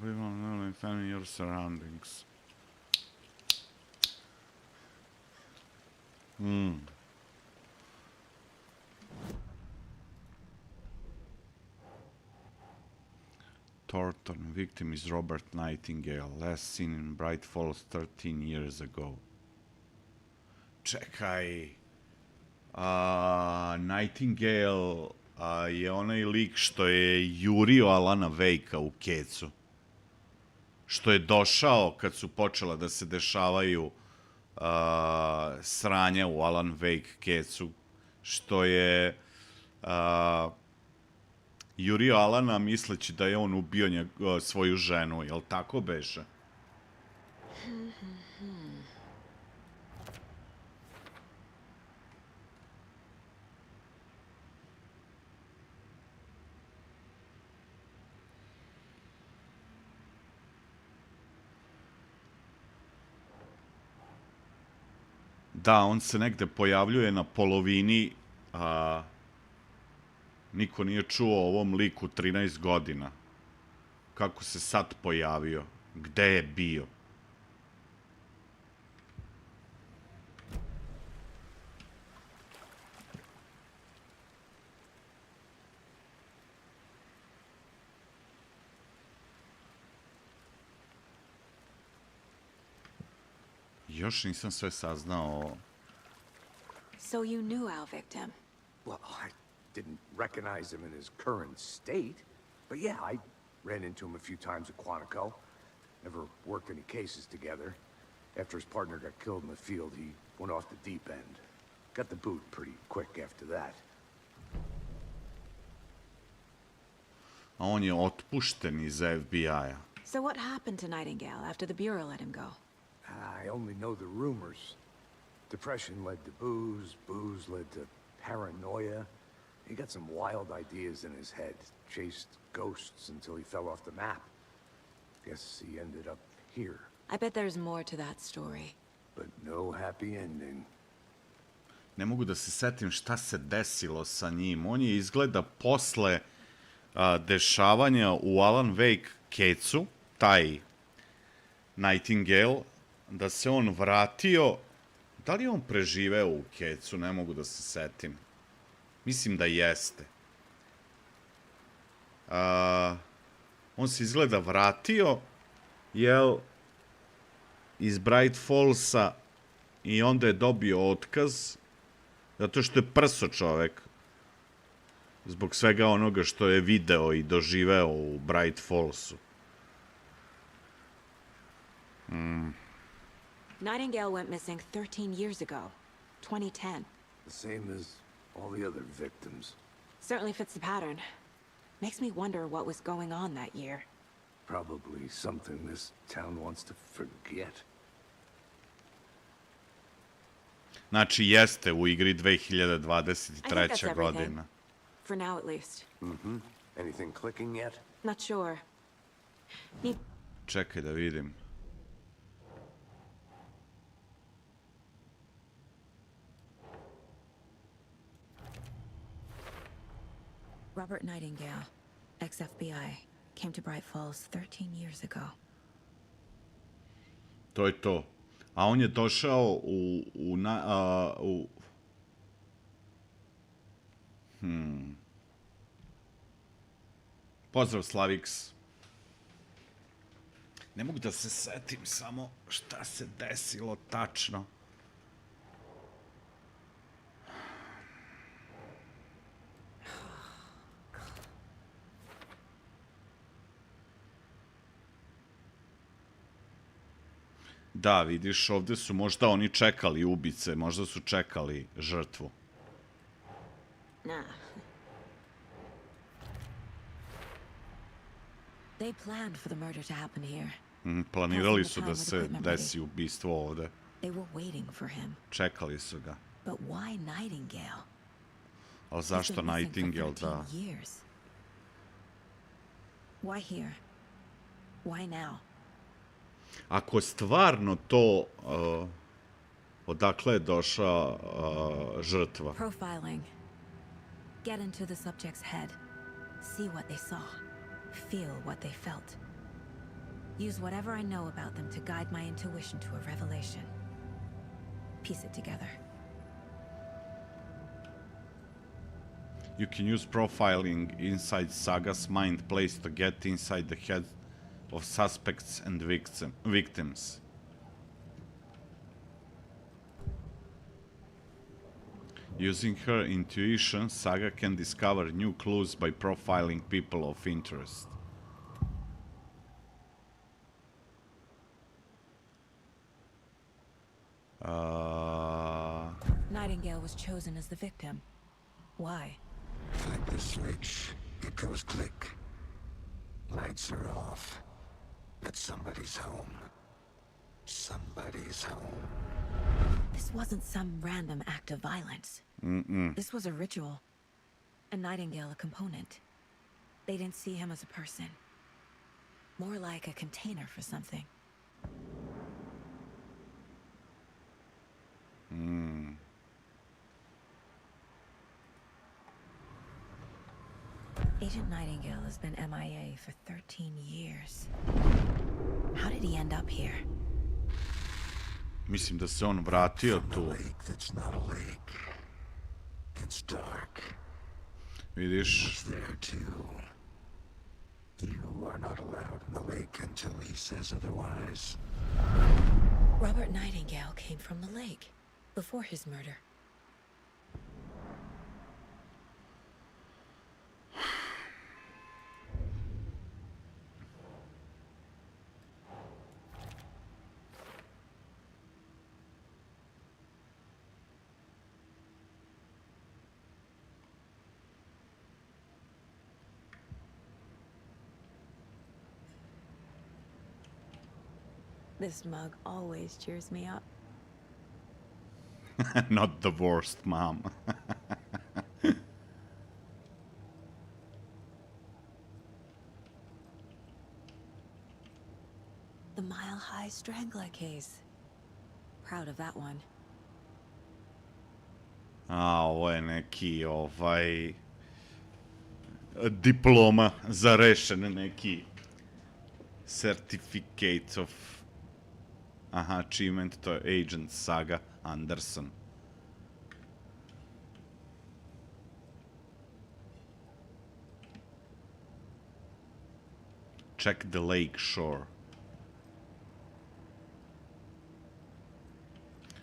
People examine your surroundings. Thornton, victim is Robert Nightingale, last seen in Bright Falls 13 years ago. Čekaj, Nightingale je onaj lik što je jurio Alana Wakea u kecu. Što je došao kad su počela da se dešavaju sranja u Alan Wake kecu. Što je jurio Alana misleći da je on ubio svoju ženu, jel tako beše? Da, on se negde pojavljuje na polovini, a niko nije čuo o ovom liku 13 godina. Kako se sad pojavio? Gde je bio? Još nisam sve saznao.
So you knew our victim?
Well, I didn't recognize him in his current state, but yeah, I ran into him a few times at Quantico. Never worked any cases together. After his partner got killed in the field, he went off the deep end. Got the boot pretty quick after that.
A on je otpušten iz FBI-a.
So what happened to Nightingale after the Bureau let him go?
I only know the rumors. Depression led to booze, booze led to paranoia. He got some wild ideas in his head, chased ghosts until he fell off the map. Guess he ended up here.
I bet there's more to that story.
But no happy ending.
Ne mogu da se setim šta se desilo sa njim. On je izgleda posle dešavanja u Alan Wake kecu, taj Nightingale, da se on vratio. Da li je on preživeo u kecu? Ne mogu da se setim. Mislim da jeste. On se izgleda vratio, jel, iz Bright Fallsa i onda je dobio otkaz, zato što je prso čovek. Zbog svega onoga što je video i doživeo u Bright Fallsu.
Nightingale went missing 13 years ago, 2010.
The same as all the other victims.
Certainly fits the pattern. Makes me wonder what was going on that year.
Probably something this town wants to forget.
Znači, jeste u igri 2023. godina.
For now, at least.
Anything clicking yet?
Not sure.
Čekaj da vidim.
Robert Nightingale, ex-FBI, came to Bright Falls 13 years ago.
To je to. A on je došao Pozdrav, Slaviks. Ne mogu da se setim samo šta se desilo tačno. Da, vidiš, ovde su možda oni čekali ubice, možda su čekali žrtvu.
Nah.
They planned for the murder to happen here.
Planirali su da se desi ubistvo ovde.
They were waiting for him.
Čekali su ga.
But why Nightingale?
Ali zašto Nightingale, da?
Why here? Why now?
Ako stvarno to odakle je došla žrtva.
Profiling. Get into the subject's head. See what they saw. Feel what they felt. Use whatever I know about them to guide my intuition to a revelation. Piece it together.
You can use profiling inside Saga's mind place to get inside the head of suspects and victims. Using her intuition, Saga can discover new clues by profiling people of interest.
Nightingale was chosen as the victim. Why?
Flip the switch, it goes click. Lights are off. But somebody's home. Somebody's home.
This wasn't some random act of violence. This was a ritual. And Nightingale a component. They didn't see him as a person. More like a container for something. Agent Nightingale has been MIA for 13 years. How did he end up here?
Mislim da se on vratio tu.
That's not a lake. It's dark.
Vidiš?
He's there too. You are not allowed in the lake until he says otherwise.
Robert Nightingale came from the lake before his murder. This mug always cheers me up.
Not the worst, mom.
The Mile High Strangler case. Proud of that one.
A, ovo je neki, diploma za rešen, neki certificate of... Aha, achievement, to je Agent Saga Anderson. Check the lake shore.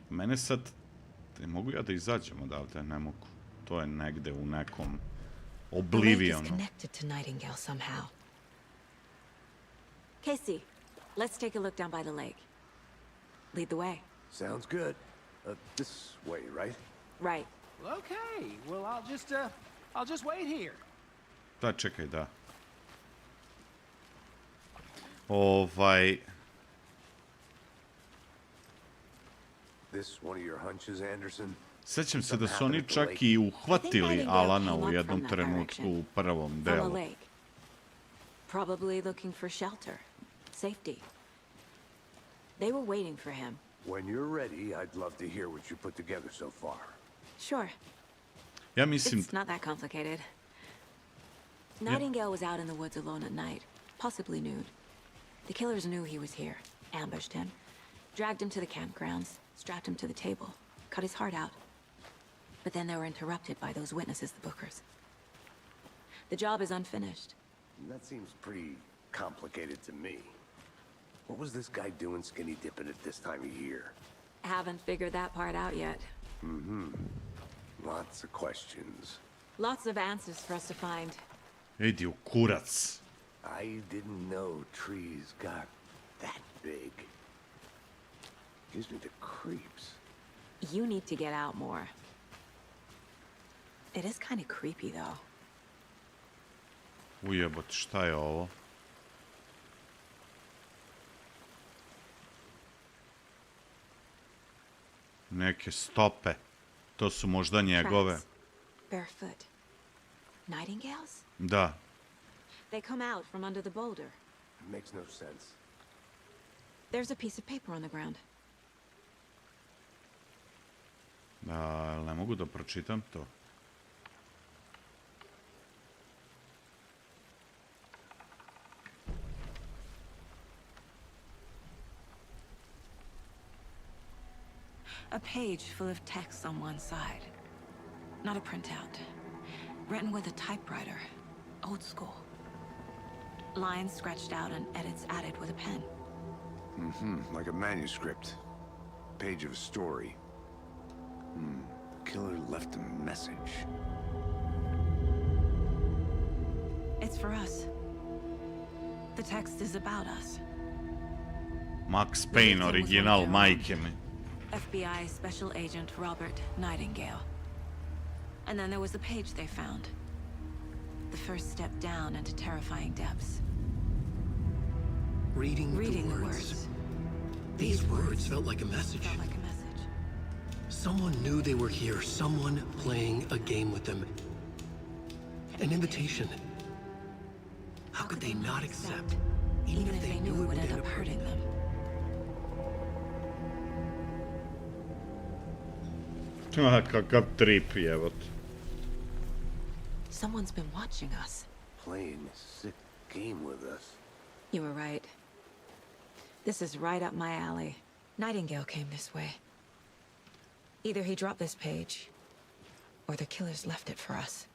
Mene sad... Mogu ja da izađem odavde? Ne mogu. To je negde u nekom oblivionu.
The lake is connected to Nightingale somehow. Casey, let's take a look down by the lake. Lead the way.
Sounds good. This way, right?
Right.
Okay, well, I'll just wait here.
Da, čekaj, da.
This one of your hunches, Anderson?
Sećam se da su oni čak i uhvatili Alana u jednom trenutku u prvom delu.
From a lake. Probably looking for shelter, safety. They were waiting for him.
When you're ready, I'd love to hear what you put together so far.
Sure.
Ja mislim...
It's not that complicated. Nightingale was out in the woods alone at night, possibly nude. The killers knew he was here, ambushed him, dragged him to the campgrounds, strapped him to the table, cut his heart out. But then they were interrupted by those witnesses, the Bookers. The job is unfinished.
That seems pretty complicated to me. What was this guy doing skinny dipping at this time of year?
Haven't figured that part out yet.
Lots of questions.
Lots of answers for us to find.
Idi u kurac.
I didn't know trees got that big. Gives me the creeps.
You need to get out more. It is kind of creepy, though.
Ujebot, šta je ovo? Neke stope. To su možda njegove.
Tracks. Barefoot. Nightingales?
Da.
They come out from under the boulder.
It makes no sense.
There's a piece of paper on the ground.
Da, ne mogu da pročitam to.
A page full of text on one side. Not a printout. Written with a typewriter. Old school. Lines scratched out and edits added with a pen.
Like a manuscript. Page of a story. Killer left a message.
It's for us. The text is about us.
Max Payne, original, majke mi.
FBI Special Agent Robert Nightingale. And then there was the page they found. The first step down into terrifying depths.
Reading
the
the words. These words felt like a message.
Felt like a message.
Someone knew they were here, someone playing a game with them. An invitation. How could they not accept, even if they knew it would end up hurting them?
Kakav trip, jebot.
Someone's been watching us.
playing a sick game with us.
You were right. This is right up my alley. Nightingale came this way. Either he dropped this page, or the killers left it for us.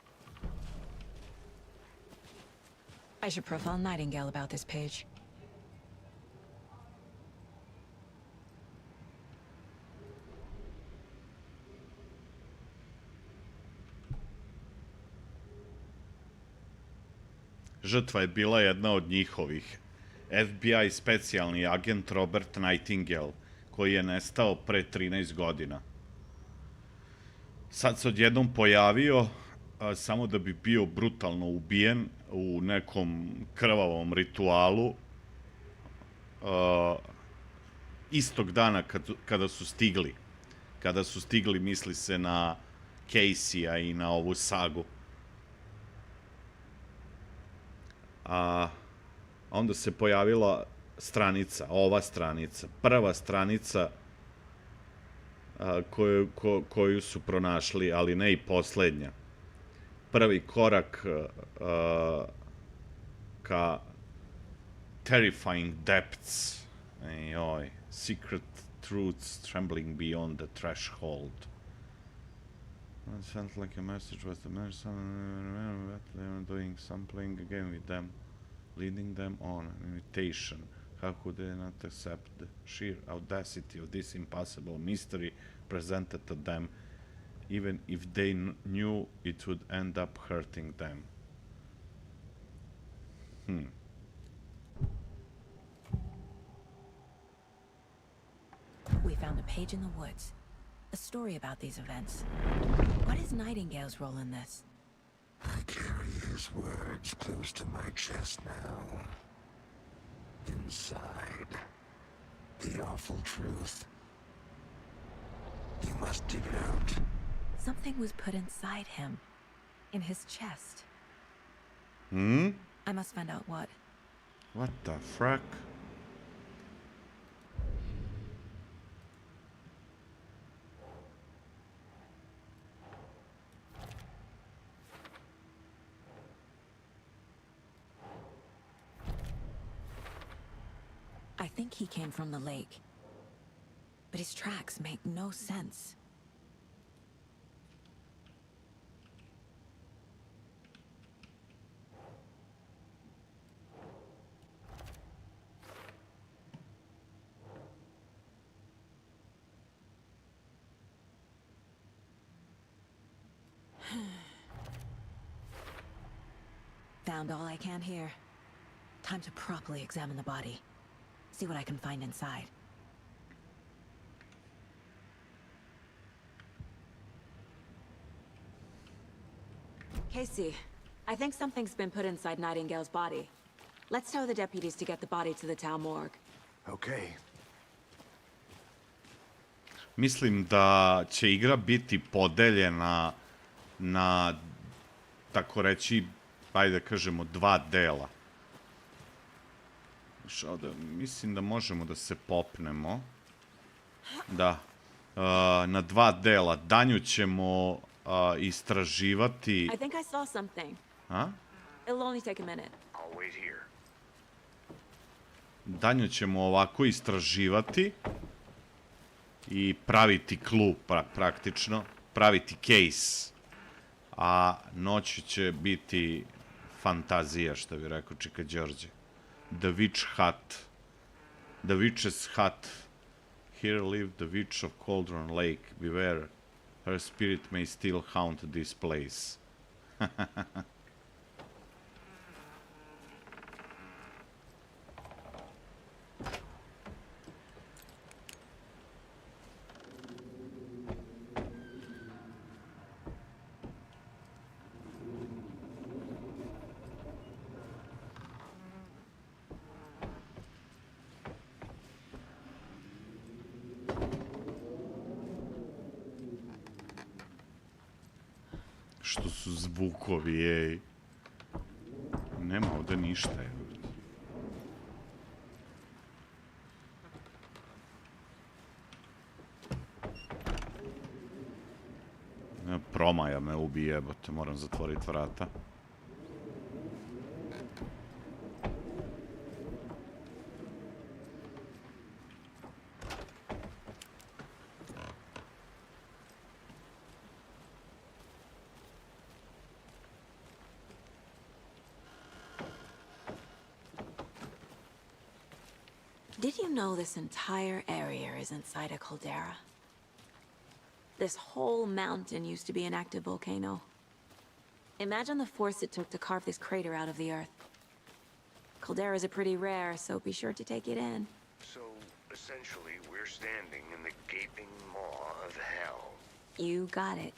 I should profile Nightingale about this page.
Žrtva je bila jedna od njihovih. FBI specijalni agent Robert Nightingale, koji je nestao pre 13 godina. Sad se odjednom pojavio samo da bi bio brutalno ubijen u nekom krvavom ritualu istog dana kada su stigli. Kada su stigli, misli se na Casey-a i na ovu sagu. A onda se pojavila stranica, ova stranica, prva stranica koju su pronašli, ali ne i poslednja. Prvi korak ka terrifying depths. Joj, secret truths trembling beyond the threshold. It felt like a message was the message. They were doing some playing a game with them, leading them on an invitation. How could they not accept the sheer audacity of this impossible mystery presented to them, even if they knew it would end up hurting them?
We found a page in the woods. A story about these events. What is Nightingale's role in this?
I carry his words close to my chest now. Inside, the awful truth. You must dig it out.
Something was put inside him. In his chest. I must find out what.
What the frack?
I think he came from the lake. But his tracks make no sense. Found all I can here. Time to properly examine the body. See what I can find inside.
Casey, I think something's been put inside Nightingale's body. Let's tell the deputies to get the body to the town morgue.
Okay.
Mislim da će igra biti podeljena na, tako reći, ajde da kažemo, dva dela. Mislim da možemo da se popnemo. Da. Na dva dela. Danju ćemo istraživati...
I think I saw something.
A?
It'll only take a minute.
I'll wait here.
Danju ćemo ovako istraživati i praviti klub, praktično. Praviti case. A noći će biti fantazija, što bi rekao Čika Đorđe. The Witch Hut. The Witch's Hut. Here lived the Witch of Cauldron Lake. Beware, her spirit may still haunt this place. Što su zvukovi, ej. Nema ovde ništa, je. Promaja me ubije, jebote, moram zatvoriti vrata.
Did you know this entire area is inside a caldera? This whole mountain used to be an active volcano. Imagine the force it took to carve this crater out of the earth. Calderas are pretty rare, so be sure to take it in.
So, essentially, we're standing in the gaping maw of hell.
You got it.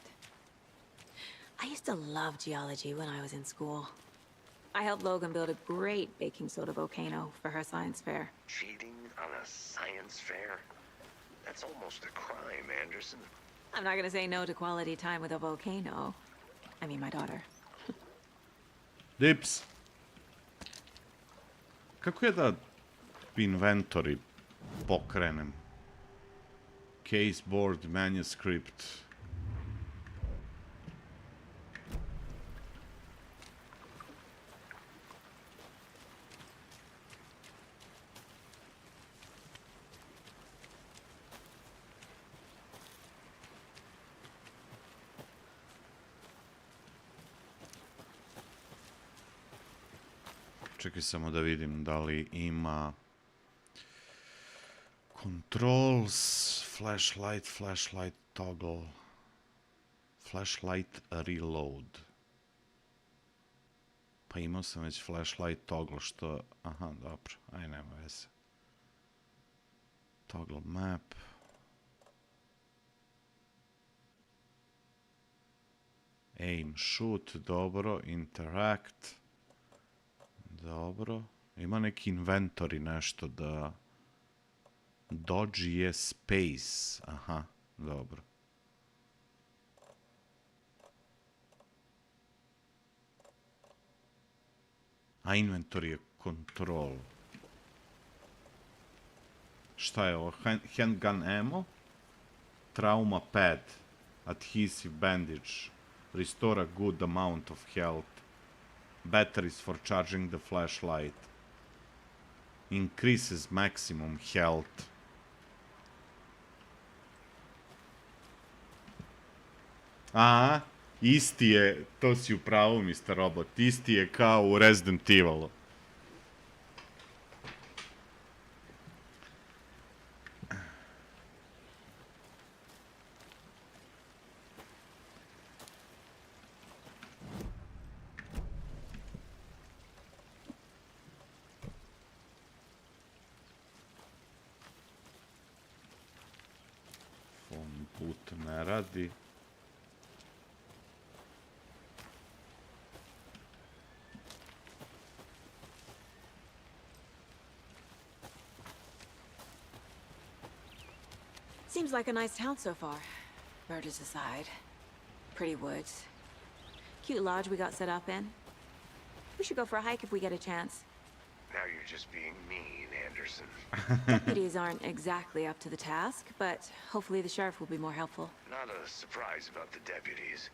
I used to love geology when I was in school. I helped Logan build a great baking soda volcano for her science fair.
Cheating on a science fair? That's almost a crime, Anderson.
I'm not gonna say no to quality time with a volcano. I mean, my daughter.
Dips. Kako je da inventory pokrenem? Case board, manuscript. Čekaj samo da vidim da li ima controls, flashlight toggle, flashlight reload. Pa imao sam već flashlight toggle što... Aha, dobro, aj nema veze. Toggle map. Aim, shoot, dobro, interact. Dobro. Ima neki inventory nešto da... Dodge je space. Aha, dobro. A inventory je control. Šta je ovo? Handgun ammo? Trauma pad. Adhesive bandage. Restore a good amount of health. Batteries for charging the flashlight. Increases maximum health. Aha, isti je, to si u pravu, Mr. Robot, isti je kao u Resident Evilu. Phone boot ne radi.
Seems like a nice town so far. Murders aside. Pretty woods. Cute lodge we got set up in. We should go for a hike if we get a chance.
Now you're just being mean, Anderson.
Deputies aren't exactly up to the task, but hopefully the sheriff will be more helpful.
Not a surprise about the deputies.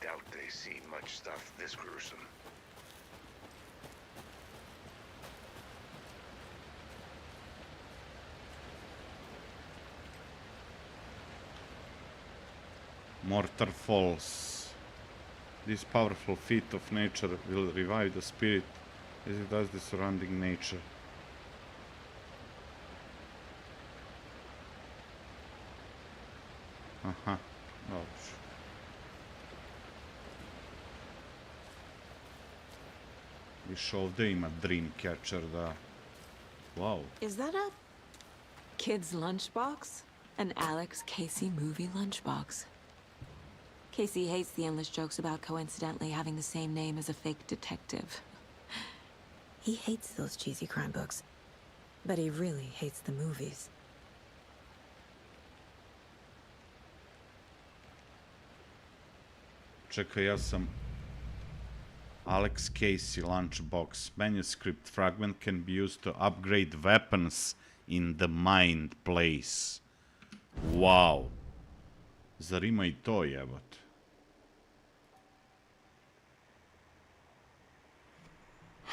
Doubt they see much stuff this gruesome.
Mortar Falls. This powerful feat of nature will revive the spirit as it does the surrounding nature. Aha, dobro. Više ovdje ima Dreamcatcher, da... Wow.
Is that a kid's lunchbox? An Alex Casey movie lunchbox. Casey hates the endless jokes about coincidentally having the same name as a fake detective. He hates those cheesy crime books, but he really hates the movies.
Čekaj, ja sam... Alex Casey lunchbox. Manuscript fragment can be used to upgrade weapons in the mind place. Wow. Zar ima i to, jebote?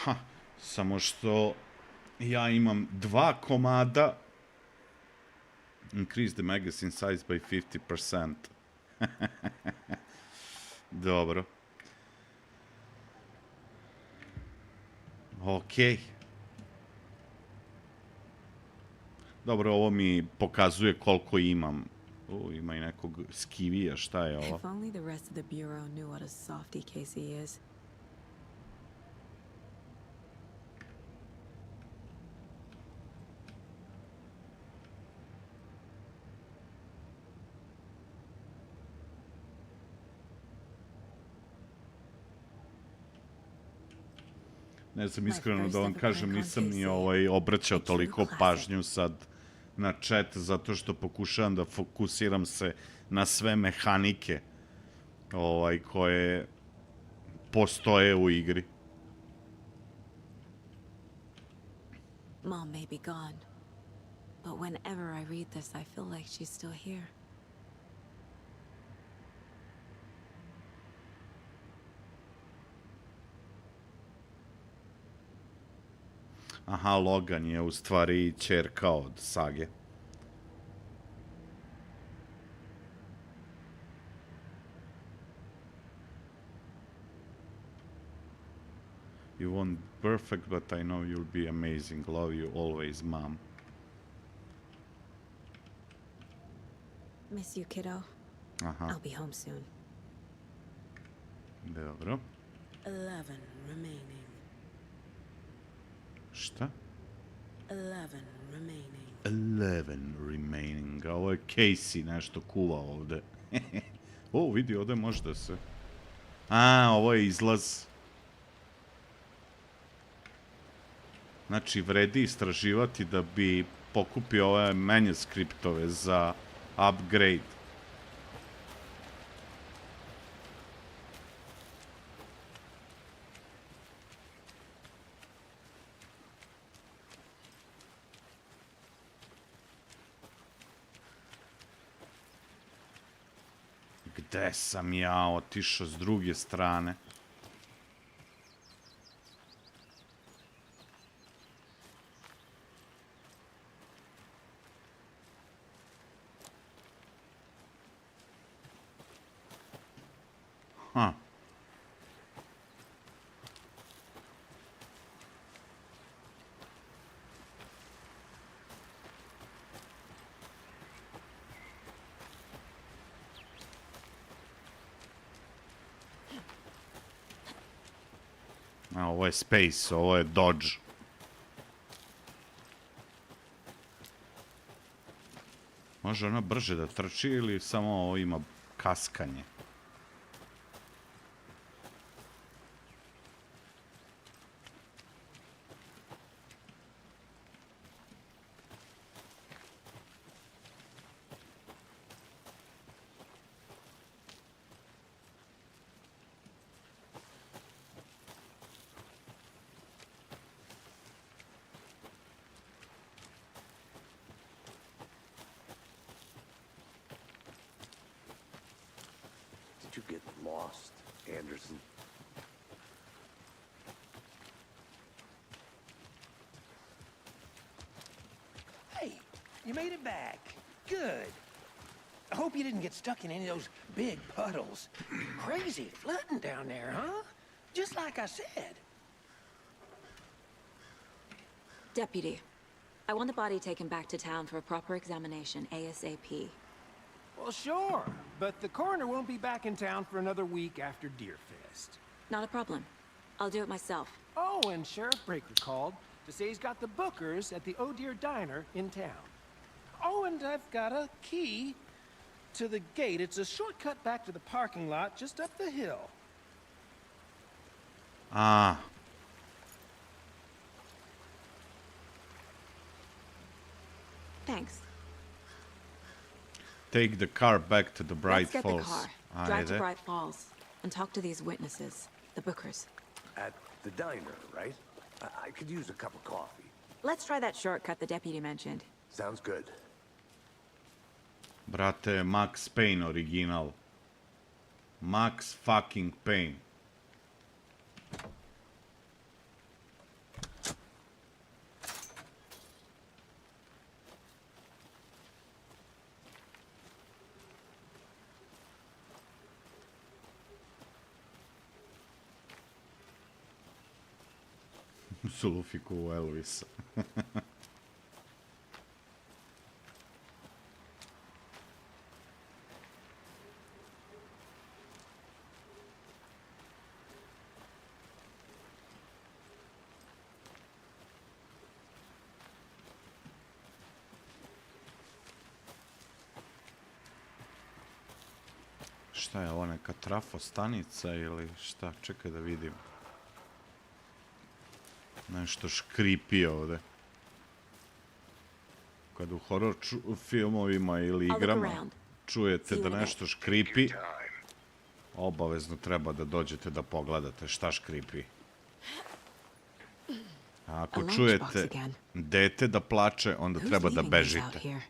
Ha, samo što ja imam 2 komada. Increase the magazine size by 50%. Dobro. Okej. Dobro, ovo mi pokazuje koliko imam. Ima i nekog skivija, šta je ovo?
If only the rest of the bureau knew what a softie Casey is.
Ne znam, iskreno da vam kažem, nisam ni obraćao toliko pažnju sad na chat, zato što pokušavam da fokusiram se na sve mehanike koje postoje u igri.
Mom may be gone, but whenever I read this, I feel like she's still here.
Aha, Logan je u stvari ćerka od Sage. You won't be perfect, but I know you'll be amazing. Love you always, Mom.
Miss you, kiddo.
Aha,
I'll be home soon.
dobro.
11 remaining.
Šta?
11 remaining.
11 remaining. A ovo je Casey nešto kuva ovde. O, vidi, ovde može da se... A, ovo je izlaz. Znači, vredi istraživati da bi pokupio ove manuskriptove za upgrade. Gde sam ja otišao s druge strane? Ha. A, ovo je space, ovo je dodge. Može ona brže da trči ili samo ovo ima kaskanje?
Did you get lost, Anderson?
Hey, you made it back. Good. I hope you didn't get stuck in any of those big puddles. Crazy flooding down there, huh? Just like I said.
Deputy, I want the body taken back to town for a proper examination, ASAP.
Well, sure, but the coroner won't be back in town for another week after Deerfest.
Not a problem. I'll do it myself.
Oh, and Sheriff Breaker called to say he's got the bookers at the Oh Dear Diner in town. Oh, and I've got a key to the gate. It's a shortcut back to the parking lot just up the hill.
Ah.
Thanks.
Take the car back to the Bright
Let's get
Falls.
the car, drive to
Ajde.
Bright Falls, and talk to these witnesses, the bookers.
At the diner, right? I could use a cup of coffee.
Let's try that shortcut the deputy mentioned.
Sounds good.
Brate, Max Payne original. Max fucking Payne. Sulufiku u Elvisa. Šta je ovo, neka trafostanica ili šta? Čekaj da vidim. Nešto škripi ovde. Kad u horor filmovima ili igrama čujete da nešto škripi, obavezno treba da dođete da pogledate šta škripi. A ako čujete dete da plače, onda treba da bežite.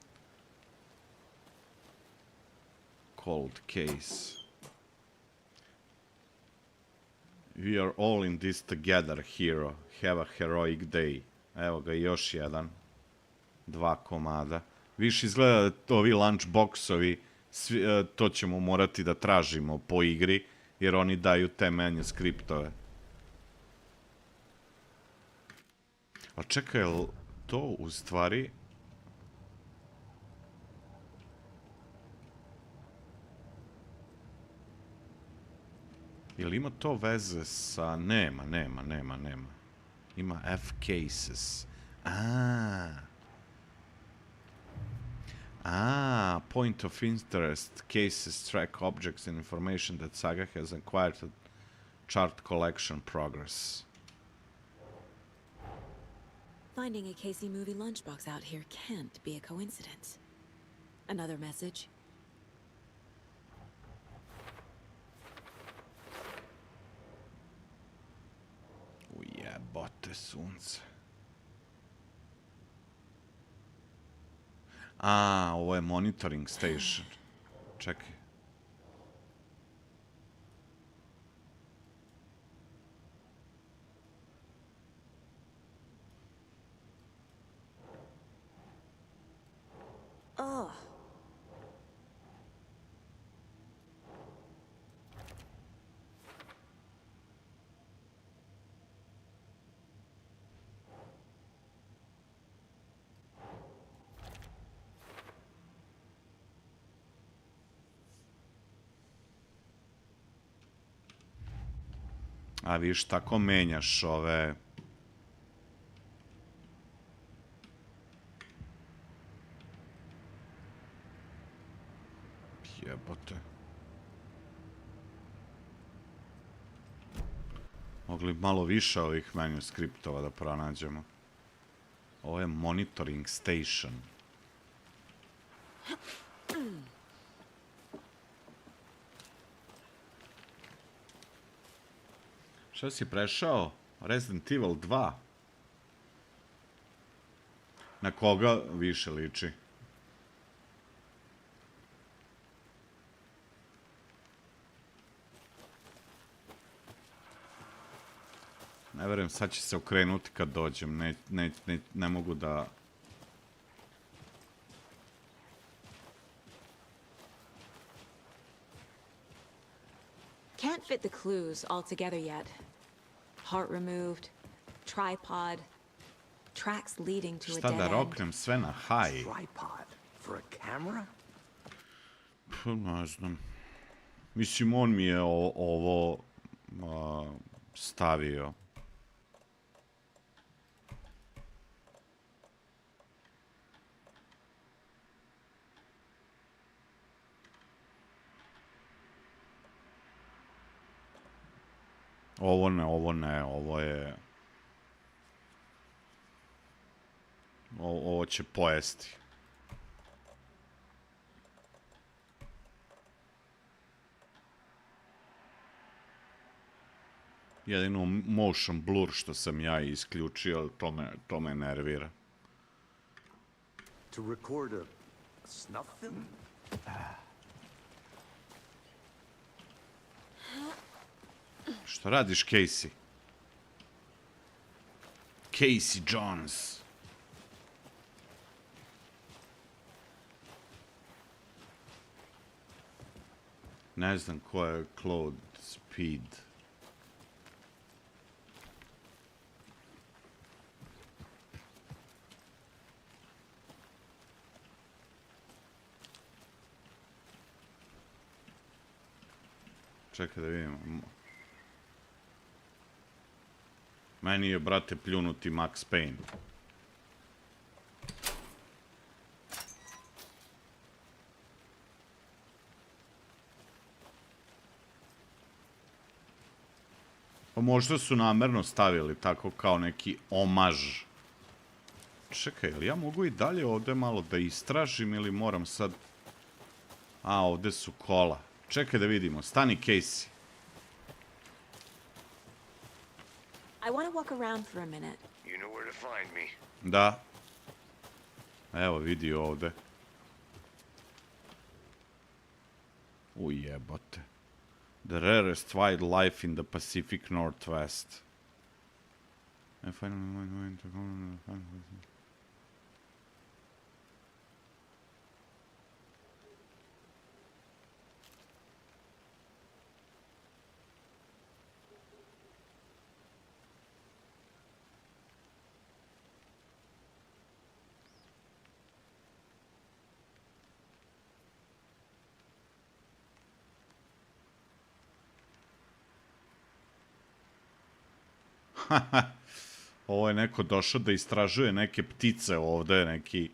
Cold case. We are all in this together, hero. Have a heroic day. Evo ga, još jedan. 2 komada. Više izgleda da ovi lunchboxovi, to ćemo morati da tražimo po igri, jer oni daju te manuskriptove. A čekaj, je to u stvari... Ili ima to veze sa... Nema. Ima FskpZ. Point of interest. Cases track objects and information that Saga has acquired to chart collection progress.
Finding a Casey movie lunchbox out here can't be a coincidence. Another message.
Ujebote sunce. Ovo je monitoring station. Čekaj. A viš, tako menjaš ove... Jebote. Mogli malo više ovih manuskriptova da pronađemo. Ovo je monitoring station. Šta si prešao? Resident Evil 2. Na koga više liči? Ne verujem, sad će se okrenuti kad dođem. Ne mogu da...
Can't fit the clues all together yet. Heart removed, tripod, tracks leading to a dead
Šta da
end.
roknem sve na high?
Tripod for a camera?
Ne znam. Mislim, on mi je ovo stavio. Ovo ne, ovo je... Ovo će pojesti. Jedino motion blur što sam ja isključio, to me nervira.
To record a snuff film?
Šta radiš, Casey? Casey Jones. Ne znam ko je Claude Speed. Čekaj da vidimo. Meni je, brate, pljunuti Max Payne. Pa možda su namerno stavili tako kao neki omaž. Čekaj, ili ja mogu i dalje ovde malo da istražim ili moram sad... A, ovde su kola. Čekaj da vidimo. Stani, Casey.
I want to walk around for a minute.
You know where to find me.
Da. Evo, vidi ovde. Ujebote. The rarest wildlife in the Pacific Northwest. I finally went to go... Ovo je neko došao da istražuje neke ptice ovde, neki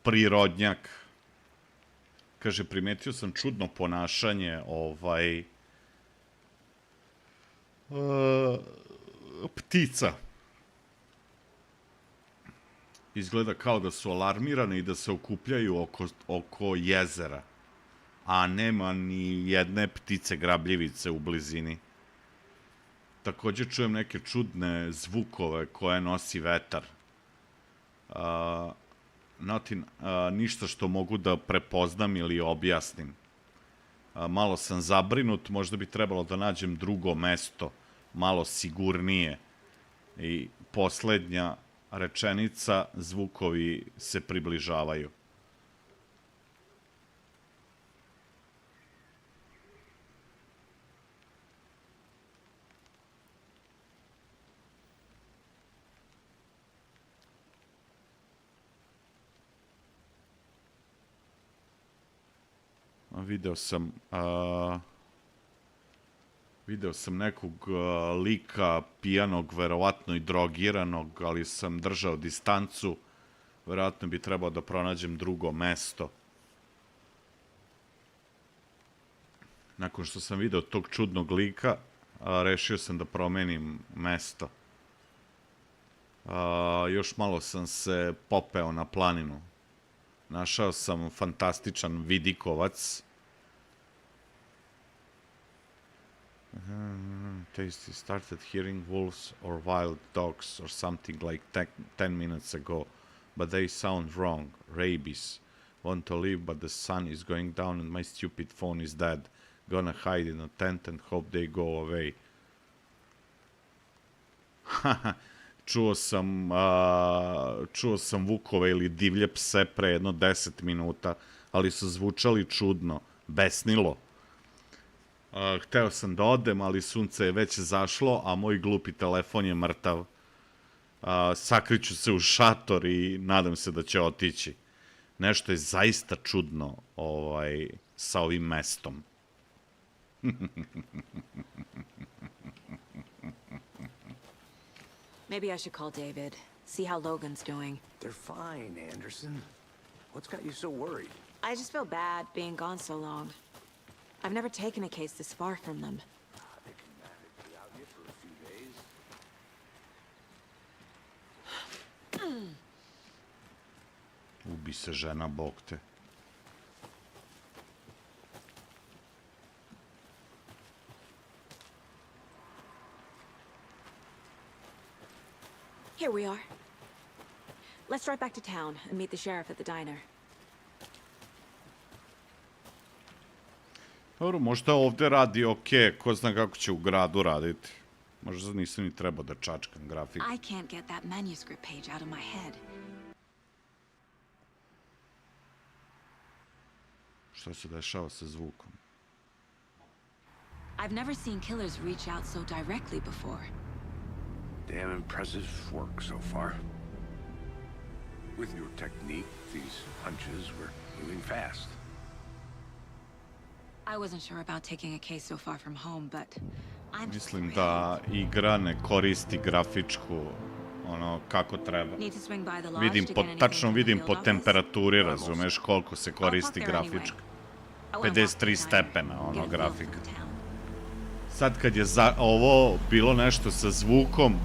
prirodnjak. Kaže, primetio sam čudno ponašanje, ptica. Izgleda kao da su alarmirane i da se okupljaju oko jezera. A nema ni jedne ptice grabljivice u blizini. Takođe čujem neke čudne zvukove koje nosi vetar. Ništa što mogu da prepoznam ili objasnim. Malo sam zabrinut, možda bi trebalo da nađem drugo mesto, malo sigurnije. I poslednja rečenica, zvukovi se približavaju. Video sam nekog lika pijanog, verovatno i drogiranog, ali sam držao distancu. Verovatno bi trebao da pronađem drugo mesto. Nakon što sam video tog čudnog lika, rešio sam da promenim mesto. Još malo sam se popeo na planinu. Našao sam fantastičan vidikovac. Tasty started hearing wolves or wild dogs or something like 10 minutes ago, but they sound wrong. Rabies. Want to leave, but the sun is going down and my stupid phone is dead. Gonna hide in a tent and hope they go away. Čuo sam vukove ili divlje pse pre jedno 10 minuta, ali su zvučali čudno, besnilo. Hteo sam da odem, ali sunce je već zašlo, a moj glupi telefon je mrtav. Sakriću se u šator i nadam se da će otići. Nešto je zaista čudno sa ovim mestom.
Maybe I should call David, see how Logan's doing.
They're fine, Anderson. What's got you so worried?
I just feel bad being gone so long. I've never taken a case this far from them.
They can manage to be out here for a few days.
Ubi se žena, bog te.
Here we are. Let's drive back to town and meet the sheriff at the diner.
Dobro, možda ovde radi okej, ko zna kako će u gradu raditi. Možda nisam ni trebao da čačkam grafik.
I can't get that manuscript page out of my head.
Šta se dešava sa zvukom?
I've never seen killers reach out so directly before.
Damn impressive work so far. With your technique, these hunches were moving fast.
I wasn't sure about taking a case so far from home, but I'm
Mislim da igra ne koristi grafičku kako treba. Tačno vidim po temperaturi, razumeš, koliko se koristi grafička. 53 stepena, grafika. Sad kad je ovo bilo nešto sa zvukom,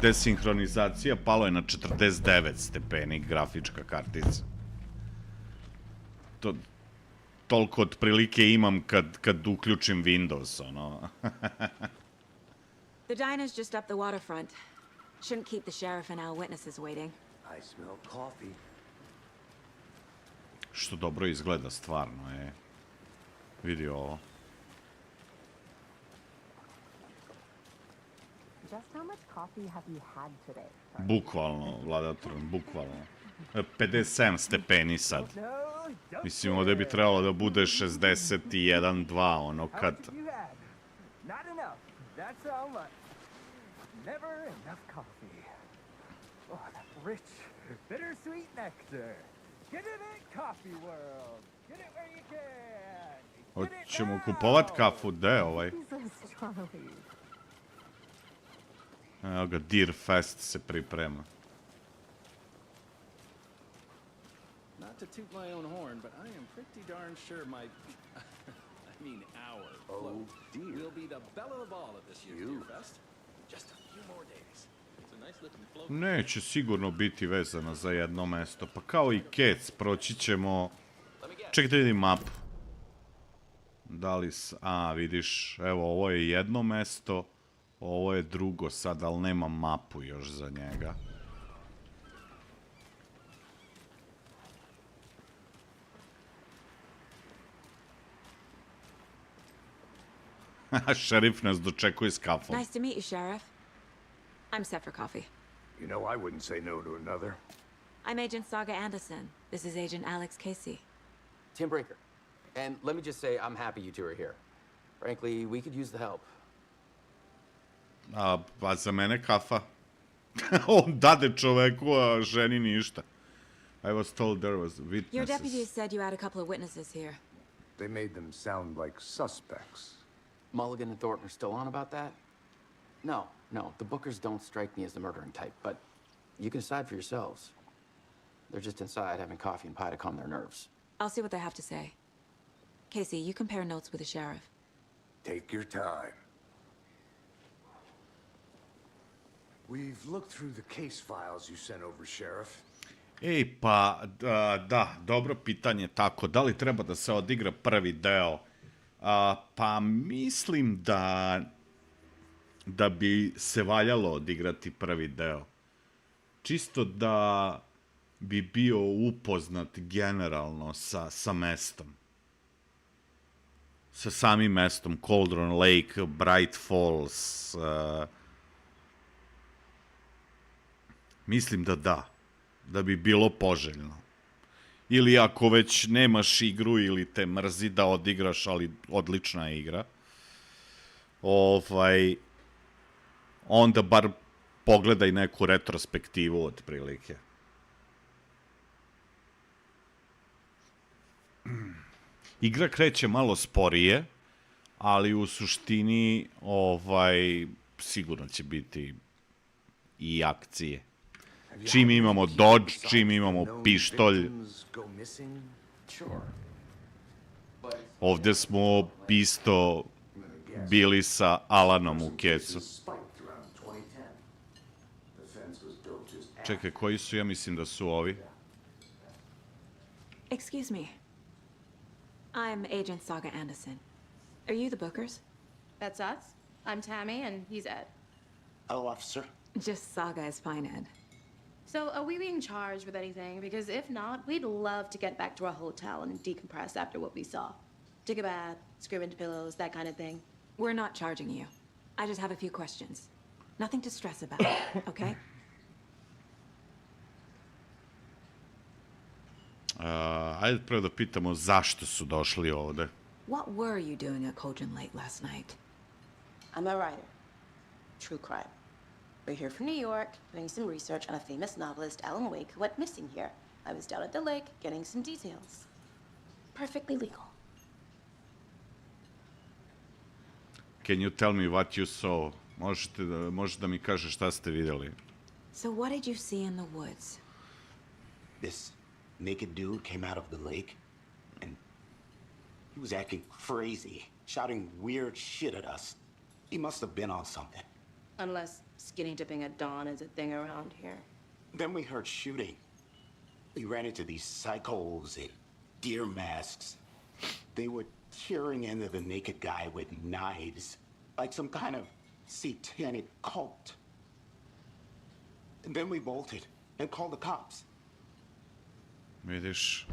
desinhronizacija, palo je na 49 stepeni grafička kartica. Toliko otprilike imam kad uključim Windows, ono.
The diner's just up the waterfront. Shouldn't keep the sheriff and our witnesses waiting.
I smell coffee.
Što dobro izgleda, stvarno je. Vidi ovo. Bukvalno, vladator, bukvalno. 57 stepeni sad. Mislim, ovdje bi trebalo da bude 61-2, ono kad... Hoćemo kupovat kafu, gde je ovaj? Evo ga, Deer Fest se priprema.
Not to toot my own horn, but I am pretty darn sure my... I mean our float will be the belle of the ball at this year's Deer Fest. Just a few more days. It's a nice looking float.
Neće sigurno biti vezano za jedno mesto. Pa kao i Kec, proći ćemo... Ček da vidim mapu. Da li... A, vidiš, evo, ovo je jedno mesto, ovo je drugo sad, ali nema mapu još za njega. Šerif nas dočekuje s kafom.
Nice to meet you, Sheriff. I'm set for coffee.
You know, I wouldn't say no to another.
I'm Agent Saga Anderson. This is Agent Alex Casey.
Tim Brinker. And let me just say, I'm happy you two are here. Frankly, we could use the help.
Pa za mene kafa. On dade čoveku, a ženi ništa. I was told there was witnesses.
Your deputy said you had a couple of witnesses here.
They made them sound like suspects.
Mulligan and Thornton are still on about that? No, the Bookers don't strike me as the murdering type, but you can decide for yourselves. They're just inside having coffee and pie to calm their nerves.
I'll see what they have to say. Casey, you compare notes with the sheriff.
Take your time. We've looked through the case files you sent over, Sheriff.
Ej, pa, da, dobro pitanje tako. Da li treba da se odigra prvi deo? Pa mislim da bi se valjalo odigrati prvi deo. Čisto da bi bio upoznat generalno sa mestom. Sa samim mestom. Cauldron Lake, Bright Falls. Mislim da bi bilo poželjno. Ili ako već nemaš igru ili te mrzi da odigraš, ali odlična je igra, onda bar pogledaj neku retrospektivu otprilike. Igra kreće malo sporije, ali u suštini sigurno će biti i akcije. Čim imamo dodge, čim imamo pištolj. Ovdje smo isto bili sa Alanom u kecu. Čekaj, koji su? Ja mislim da su ovi.
Excuse me. I'm Agent Saga Anderson. Are you the Bookers?
That's us. I'm Tammy, and he's Ed.
Hello, officer.
Just Saga is fine, Ed.
So, are we being charged with anything? Because if not, we'd love to get back to our hotel and decompress after what we saw. Take a bath, scream into pillows, that kind of thing.
We're not charging you. I just have a few questions. Nothing to stress about, okay?
Ajde prvo da pitamo zašto su došli ovde.
What were you doing at Cauldron Lake last night?
I'm a writer. True crime. We're here from New York, doing some research on a famous novelist, Alan Wake, who went missing here. I was down at the lake, getting some details. Perfectly legal.
Can you tell me what you saw? Možeš da mi kažeš šta ste vidjeli?
So what did you see in the woods?
This naked dude came out of the lake, and he was acting crazy. shouting weird shit at us. He must have been on something.
Unless skinny dipping at dawn is a thing around here.
Then we heard shooting. We ran into these psychos in deer masks. They were tearing into the naked guy with knives, like some kind of satanic cult. And then we bolted and called the cops.
Vidiš.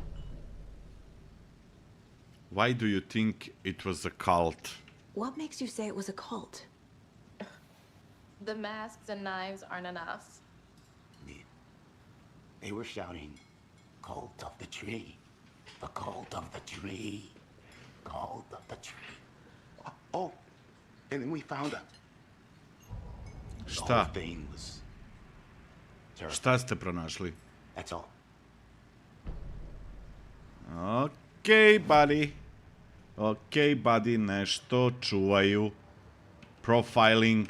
Why do you think it was a cult?
What makes you say it was a cult?
The masks and knives aren't enough.
They were shouting, "Cult of the tree, the cult of the tree, cult of the tree." Oh, and then we found out. The
Šta?
whole thing was terrible.
Šta ste pronašli?
That's all.
Okej, buddy. Okej, buddy, nešto čuvaju. Profiling.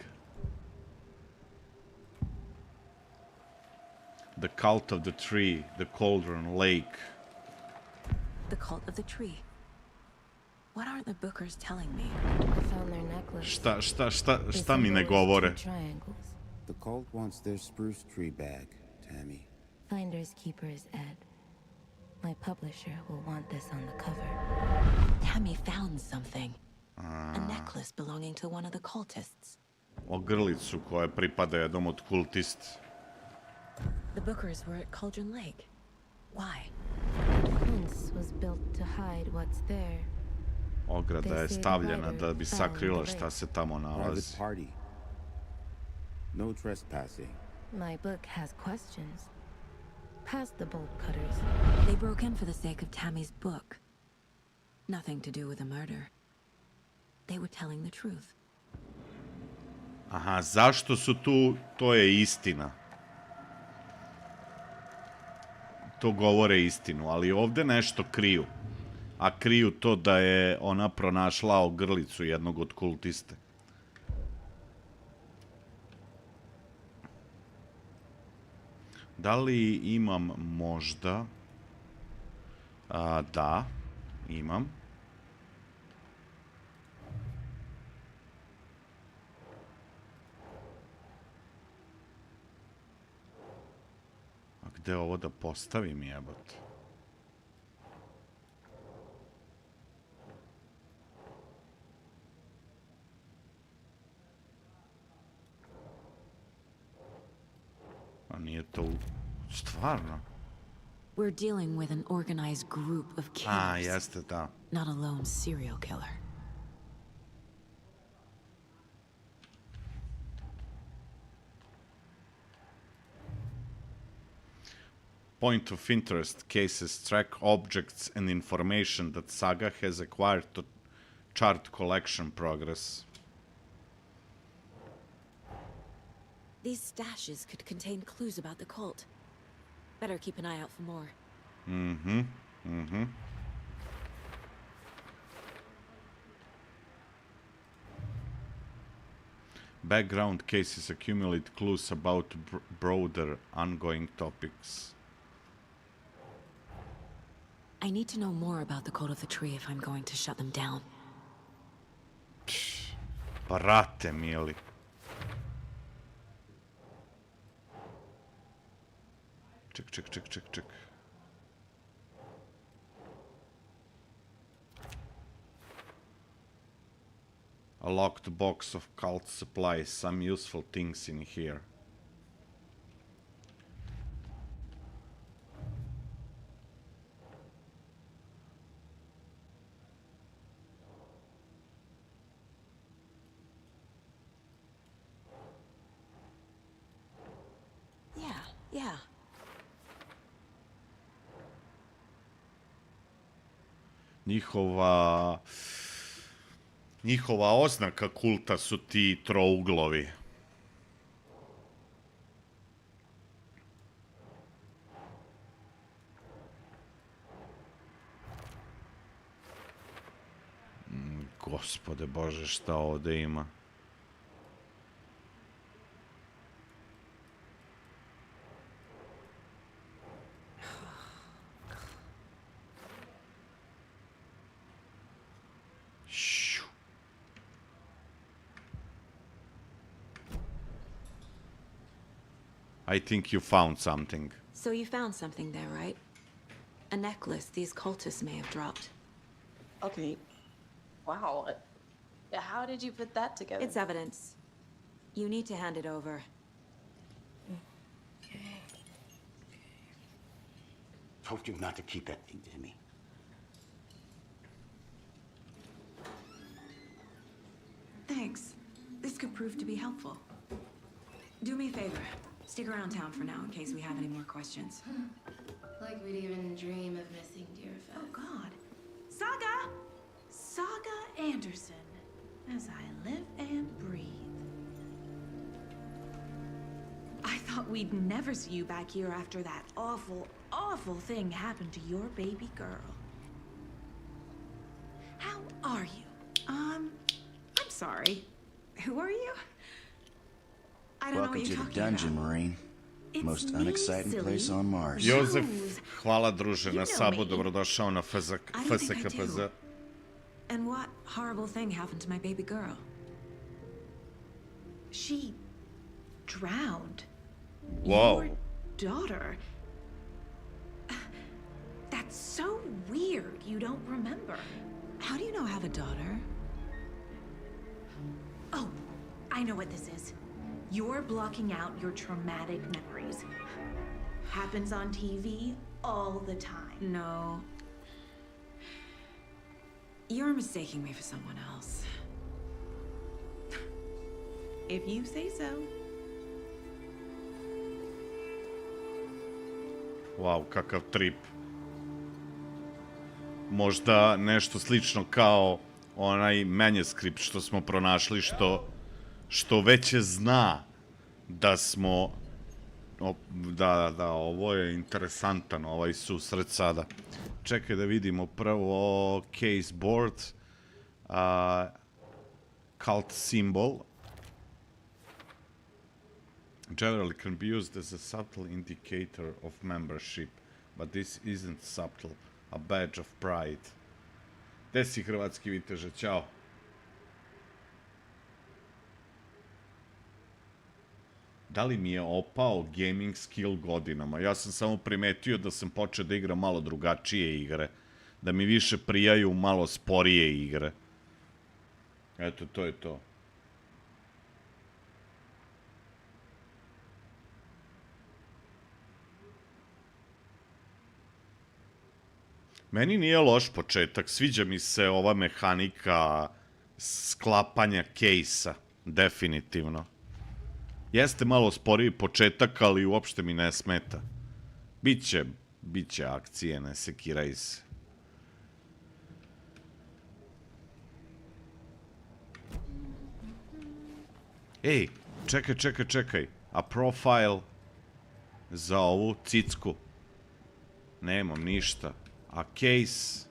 The cult of the tree, the cauldron lake.
The cult of the tree. What aren't the bookers telling me?
I found their necklace.
Šta mi ne govore?
Triangles.
The cult wants their spruce tree bag, Tammy.
Finders keepers, Ed. My publisher will want this on the cover.
Tammy found something. A necklace belonging to one of the cultists.
Ogrlicu koja pripada jednom od kultista.
The bookers were at Cauldron Lake. Why?
The fence was built to hide what's there.
Ograda je stavljena da bi sakrila šta se tamo nalazi.
Private party. No trespassing.
My book has questions. Past the bolt cutters.
They broke in for the sake of Tammy's book. Nothing to do with a murder. They were telling the truth.
Aha, zašto su tu? To je istina. To govore istinu, ali ovde nešto kriju. A kriju to da je ona pronašla ogrlicu jednog od kultiste. Da li imam možda... da, imam. A gde ovo da postavim, jebote? A nije to stvarno?
We're dealing with an organized group of killers.
Jeste, da.
Not a lone serial killer.
Point of interest cases track objects and information that Saga has acquired to chart collection progress.
These stashes could contain clues about the cult. Better keep an eye out for more.
Background cases accumulate clues about broader ongoing topics.
I need to know more about the cult of the tree if I'm going to shut them down.
Brate mili. Ček. A locked box of cult supplies, some useful things in here.
Yeah.
Njihova oznaka kulta su ti trouglovi. Gospode Bože, šta ovde ima? I think you found something.
So you found something there, right? A necklace these cultists may have dropped.
Okay. Wow. How did you put that together?
It's evidence. You need to hand it over.
Told you not to keep that thing to me.
Thanks. This could prove to be helpful. Do me a favor. Stick around town for now in case we have any more questions.
Like we'd even dream of missing dear Fez.
Oh, God. Saga Anderson. As I live and breathe. I thought we'd never see you back here after that awful thing happened to your baby girl. How are you? I'm sorry. Who are you? I don't know
Welcome
what
to
you're
the
talking
dungeon,
about.
Marine. Most
me,
unexciting
silly.
place on Mars.
Jozef, hvala druže na
You know
sabu,
me.
dobrodošao na
I don't think I
FskpZ.
do. And what horrible thing happened to my baby girl?
She drowned.
Whoa.
Your daughter. That's so weird. You don't remember.
How do you know I have a daughter?
Oh, I know what this is. You're blocking out your traumatic memories. Happens on TV all the time.
No. You're mistaking me for someone else.
If you say so.
Wow, kakav trip. Možda nešto slično kao onaj manuscript što smo pronašli, što već zna da smo... Da, ovo je interesantan ovaj susret sada. Čekaj da vidimo prvo case board, cult symbol. Generally can be used as a subtle indicator of membership, but this isn't subtle, a badge of pride. Gde si, hrvatski viteže? Ćao. Da li mi je opao gaming skill godinama? Ja sam samo primetio da sam počeo da igram malo drugačije igre. Da mi više prijaju malo sporije igre. Eto, to je to. Meni nije loš početak, sviđa mi se ova mehanika sklapanja kejsa, definitivno. Jeste malo sporiji početak, ali uopšte mi ne smeta. Biće akcije, ne sekiraj se. Ej, čekaj. A profile za ovu cicku? Nemam ništa. A case...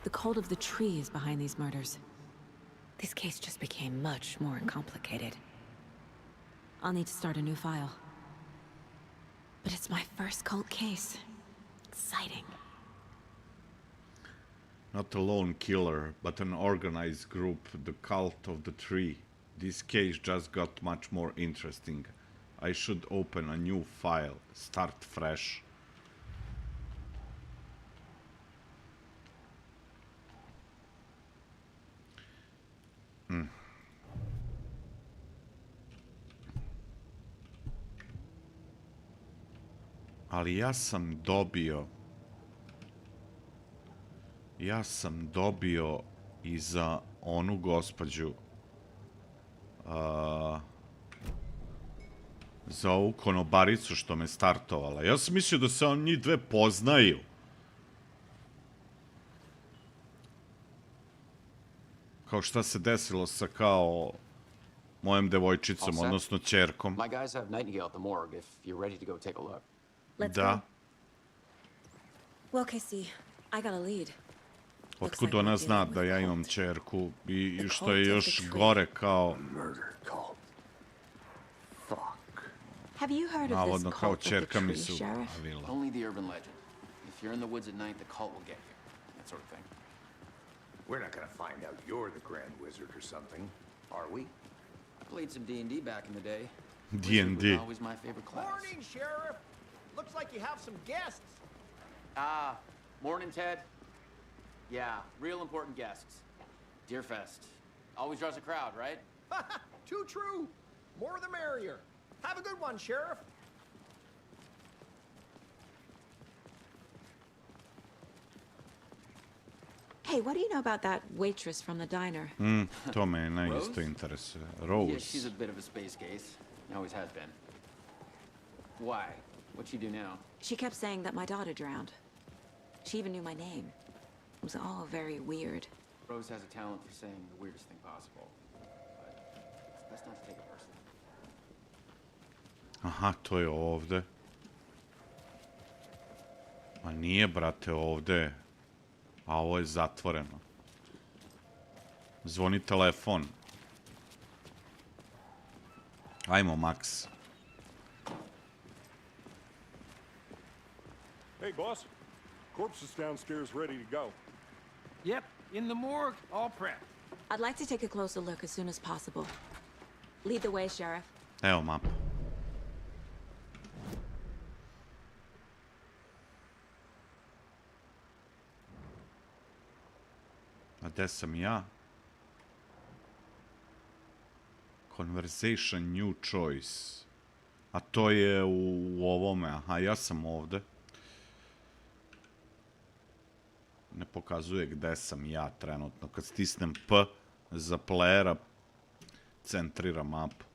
The cult of the tree is behind these murders. This case just became much more complicated. I'll need to start a new file. But it's my first cult case. Exciting.
Not a lone killer, but an organized group, the cult of the tree. This case just got much more interesting. I should open a new file, start fresh. Ali ja sam dobio i za onu gospođu, za ovu konobaricu što me startovala. Ja sam mislio da se njih dve poznaju. Kao šta se desilo sa kao mojom devojčicom, odnosno ćerkom.
My guys have Nightingale at the morgue if you're ready to go take a look.
Da.
Well, Casey, I got a lead.
Otkud ona zna da ja imam ćerku i što je još gore kao...
Have you heard of this
Navodno kao
cult of the
čerka mi
tree,
se
Sheriff?
udavila.
Only the urban legend. If you're in the woods at night, the cult will get you. That sort of thing.
We're not gonna find out you're the Grand Wizard or something, are we?
I played some D&D back in the day.
D&D.
Wizard was always my favorite class.
Morning, Sheriff. Looks like you have some guests.
Ah, morning, Ted. Yeah, real important guests. Deerfest. Always draws a crowd, right?
Too true. More the merrier. Have a good one, Sheriff.
Hey, what do you know about that waitress from the diner?
To me isto interesuje. Rose.
Yeah, she's a bit of a space case. Always has been. Why? What'd she do now?
She kept saying that my daughter drowned. She even knew my name. It was all very weird.
Rose has a talent for saying the weirdest thing possible. But it's best not to take it personally.
Aha, to je ovde. A nije, brate, ovde. A ovo je zatvoreno. Zvoni telefon. Ajmo, Max.
Hey, boss. Corpse is downstairs ready to go.
Yep, in the morgue, all prepped.
I'd like to take a closer look as soon as possible. Lead the way, Sheriff.
Evo mapa. A gde sam ja? Conversation new choice. A to je u ovome. Aha, ja sam ovde. Ne pokazuje gde sam ja trenutno. Kad stisnem P za playera, centrira mapu.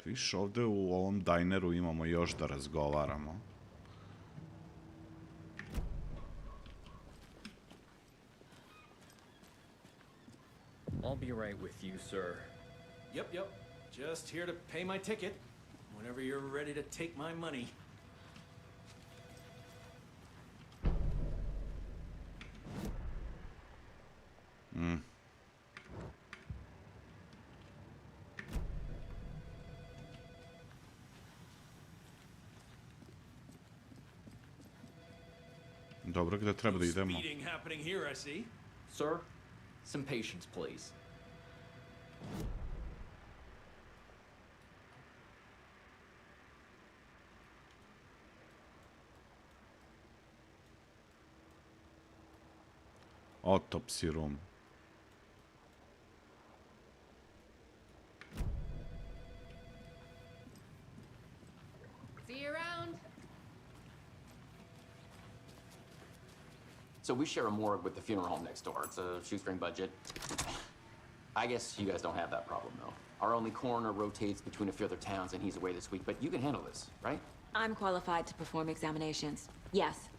Viš, ovde u ovom dineru imamo još da razgovaramo.
I'll be right with you, sir.
Yep. Just here to pay my ticket. Whenever you're ready to take my money.
Dobro, gde treba da idemo?
Speeding happening here, I see.
Sir, some patience, please.
Autopsy room.
See you around.
So we share a morgue with the funeral home next door. It's a shoestring budget. I guess you guys don't have that problem, though. Our only coroner rotates between a few other towns, and he's away this week, but you can handle this, right?
I'm qualified to perform examinations. Yes.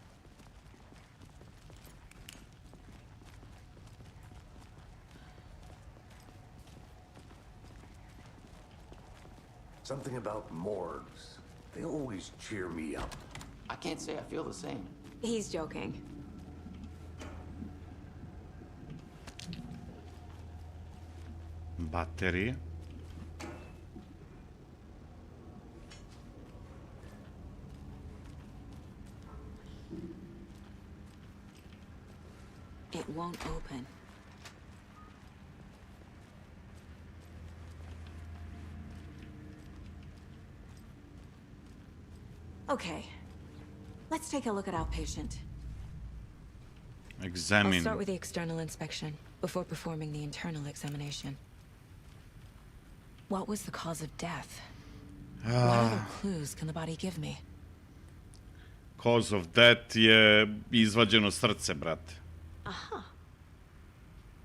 Something about morgues. They always cheer me up.
I can't say I feel the same.
He's joking.
Baterije.
It won't open. Okay. Let's take a look at our patient.
Examine.
I'll start with the external inspection before performing the internal examination. What was the cause of death? What other clues can the body give me?
Cause of death je izvađeno srce, brate.
Aha.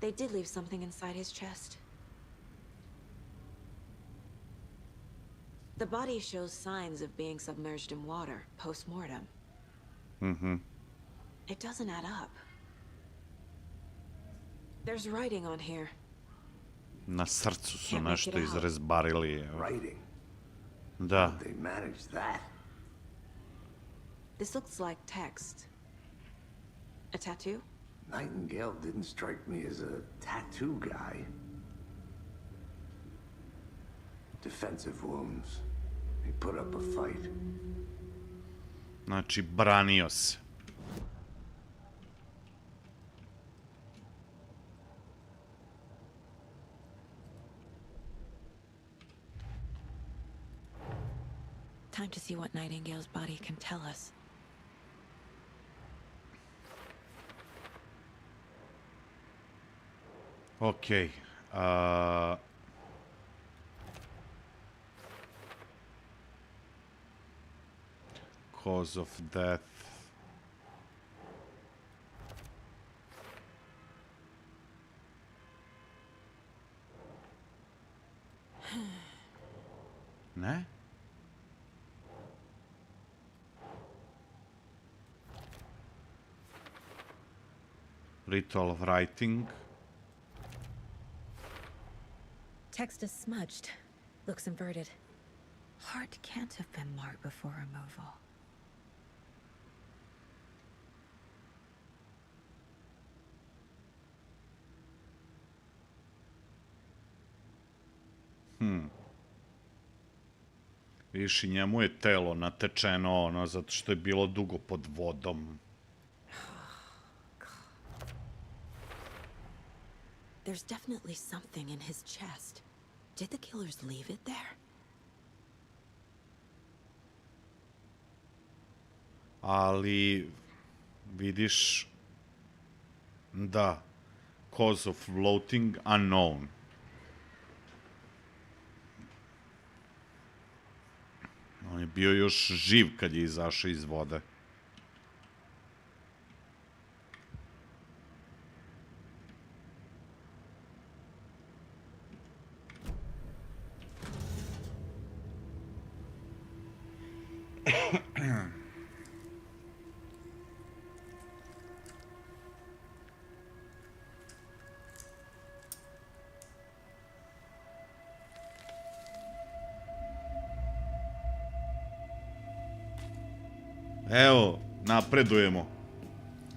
They did leave something inside his chest. The body shows signs of being submerged in water post-mortem. It doesn't add up. There's writing on here.
Na srcu su
Can't make
nešto
it out.
izrezbarili.
Writing.
Da.
They managed that.
This looks like text. A tattoo?
Nightingale didn't strike me as a tattoo guy. Defensive wounds. He put up a fight.
Znači, branio se.
Time to see what Nightingale's body can tell us.
Okay. Cause of death. Ne? Ritual of writing.
Text is smudged. Looks inverted. Heart can't have been marked before removal.
Viš, i njemu je telo natečeno, ono, zato što je bilo dugo pod vodom.
There's definitely something in his chest. Did the killers leave it there?
Ali, vidiš, da, cause of floating unknown. On je bio još živ kad je izašao iz vode. Evo, napredujemo.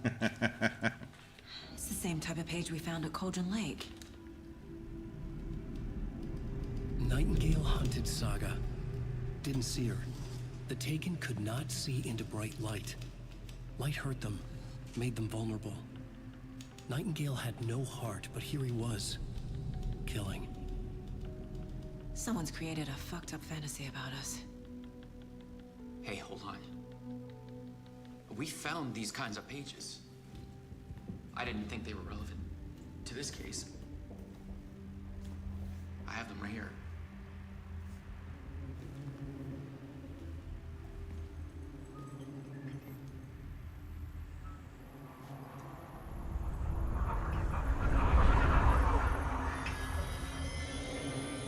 It's the same type of page we found at Cauldron Lake.
Nightingale hunted Saga. Didn't see her. The Taken could not see into bright light. Light hurt them, made them vulnerable. Nightingale had no heart, but here he was, killing.
Someone's created a fucked up fantasy about us.
Hey, hold on. We found these kinds of pages. I didn't think they were relevant to this case. I have them right here.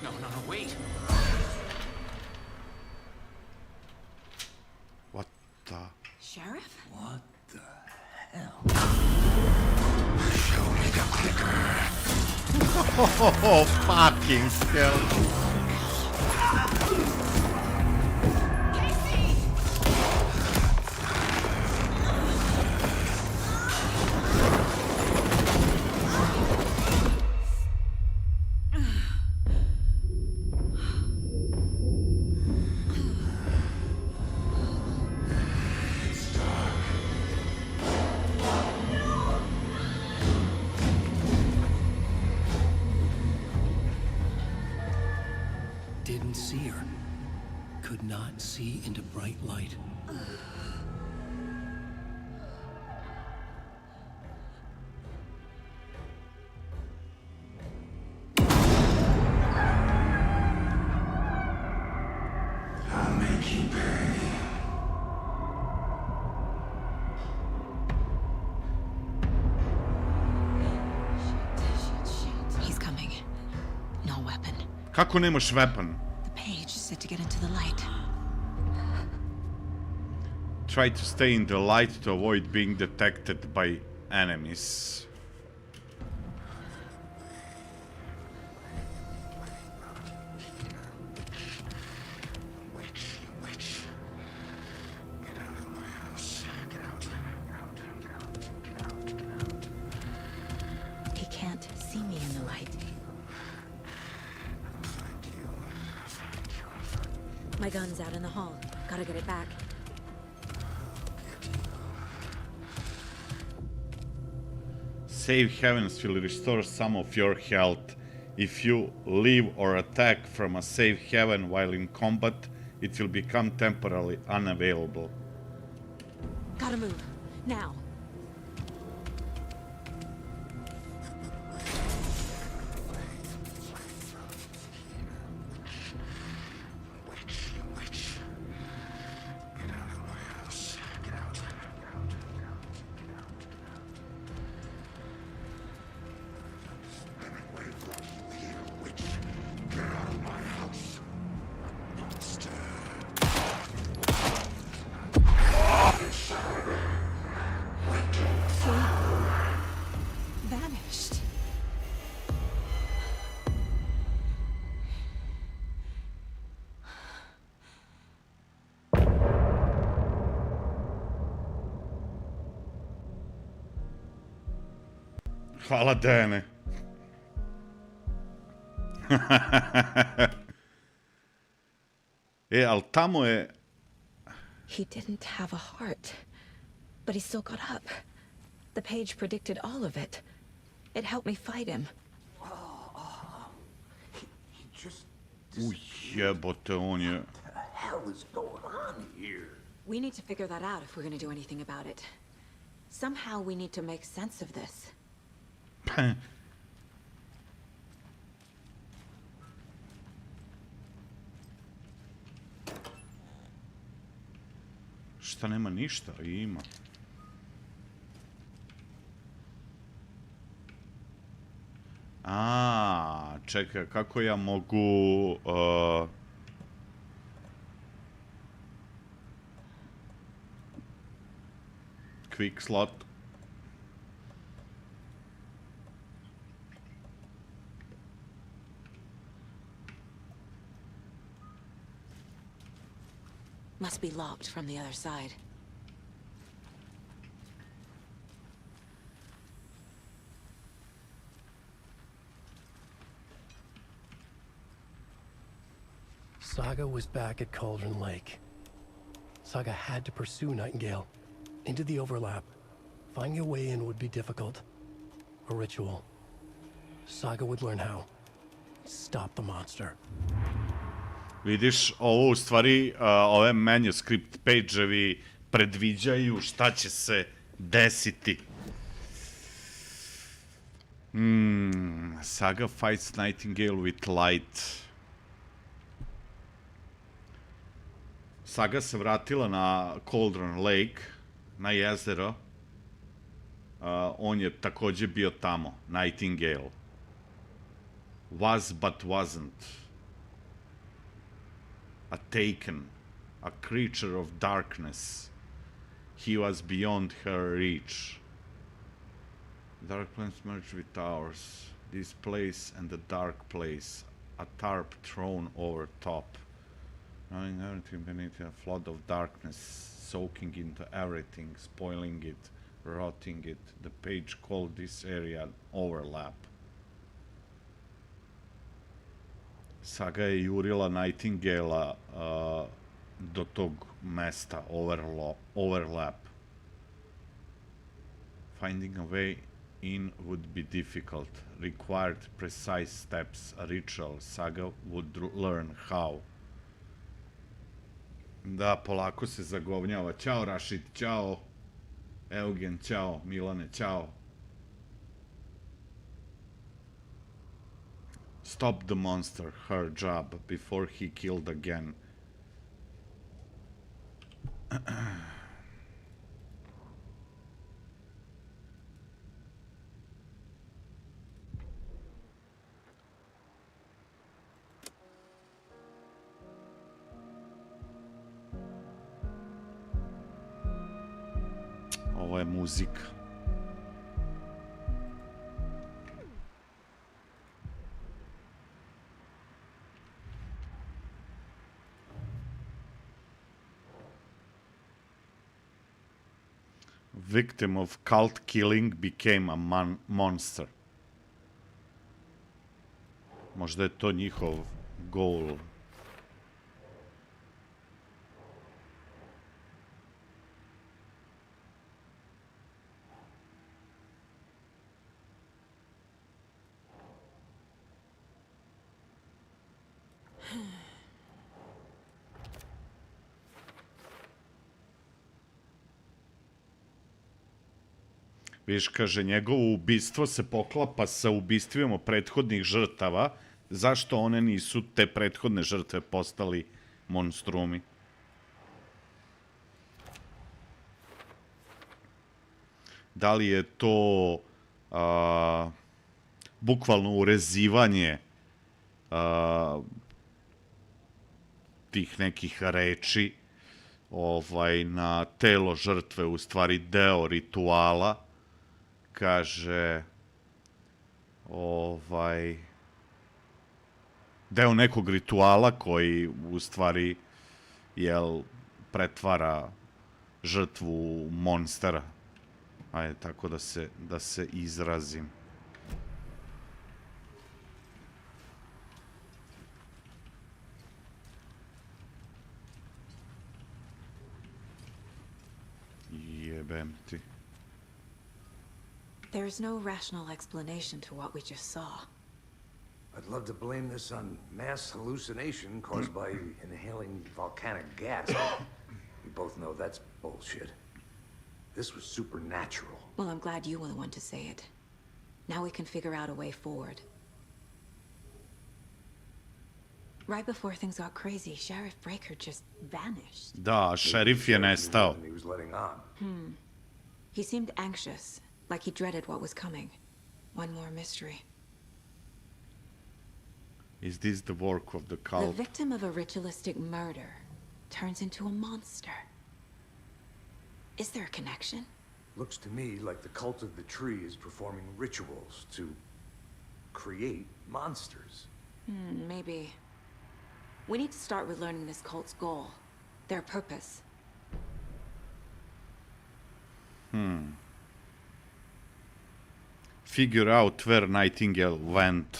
No, wait.
What the?
Sheriff?
What the hell?
Show me the clicker.
Oh, fucking hell.
Didn't see her. Could not see into bright light.
I'll make you pay.
He's coming. No weapon.
Kako nemaš weapon?
The page said to get into the light.
Try to stay in the light to avoid being detected by enemies.
Get out of my house. Get out.
He can't see me in the light. My gun's out in the hall. Gotta get it back.
Save heavens will restore some of your health. If you leave or attack from a safe haven while in combat, it will become temporarily unavailable.
Gotta move. Now.
Vanished.
Hvala, Dene. Ali tamo je...
He didn't have a heart, but he still got up. The page predicted all of it. It helped me fight him.
Jebote, on je...
What the hell is going on here?
We need to figure that out if we're going to do anything about it. Somehow we need to make sense of this.
Šta, nema ništa? Ima. A, čekaj, kako ja mogu... quick slot.
Must be locked from the other side.
Saga was back at Cauldron Lake. Saga had to pursue Nightingale into the overlap. Finding a way in would be difficult. A ritual. Saga would learn how. Stop the monster.
Vidiš, ovo u stvari, ove manuscript page-evi predviđaju šta će se desiti. Saga fights Nightingale with light. Saga se vratila na Cauldron Lake, na jezero. On je takođe bio tamo, Nightingale. Was but wasn't. A taken, a creature of darkness. He was beyond her reach. Dark planets merge with ours. This place and the dark place. A tarp thrown over top. Knowing everything beneath a flood of darkness, soaking into everything, spoiling it, rotting it. The page called this area overlap. Saga je jurila Nightingale do tog mesta, overlap. Finding a way in would be difficult, required precise steps, a ritual. Saga would learn how. Da, polako se zagovnjava. Ćao, Rašid, ćao. Eugen, ćao. Milane, ćao. Stop the monster, her job, before he killed again. Ovo je muzika. Victim of cult killing became a monster. Možda je to njihov goal. Viš, kaže, njegovo ubistvo se poklapa sa ubistvima prethodnih žrtava. Zašto one nisu te prethodne žrtve postali monstrumi? Da li je to bukvalno urezivanje tih nekih reči na telo žrtve, u stvari deo rituala, kaže, deo nekog rituala koji u stvari, pretvara žrtvu u monstera. Ajde, tako da se izrazim. Jebem ti.
There's no rational explanation to what we just saw.
I'd love to blame this on mass hallucination caused by inhaling volcanic gas. We both know that's bullshit. This was supernatural.
Well, I'm glad you were the one to say it. Now we can figure out a way forward. Right before things got crazy, Sheriff Breaker just vanished.
Da, šerif je nestao.
He was letting on.
He seemed anxious, like he dreaded what was coming. One more mystery.
Is this the work of the
The
cult?
victim of a ritualistic murder turns into a monster. Is there a connection?
Looks to me like the cult of the tree is performing rituals to create monsters.
Maybe. We need to start with learning this cult's goal, their purpose.
Figure out where Nightingale went.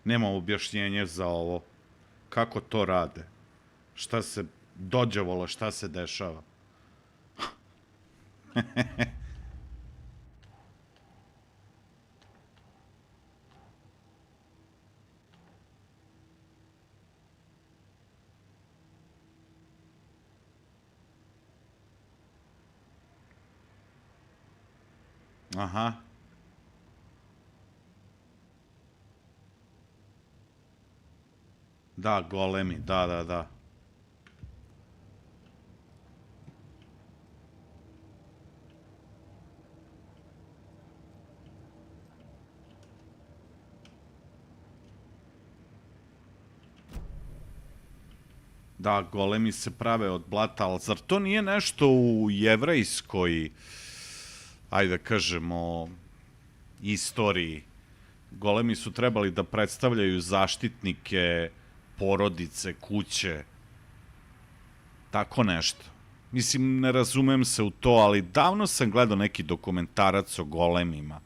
Nema objašnjenja za ovo. Kako to rade? Šta se dođevalo, šta se dešava? Aha. Da, golemi, da. Da, golemi se prave od blata, ali zar to nije nešto u jevrejskoj, ajde da kažemo, istoriji? Golemi su trebali da predstavljaju zaštitnike porodice, kuće, tako nešto. Mislim, ne razumem se u to, ali davno sam gledao neki dokumentarac o golemima.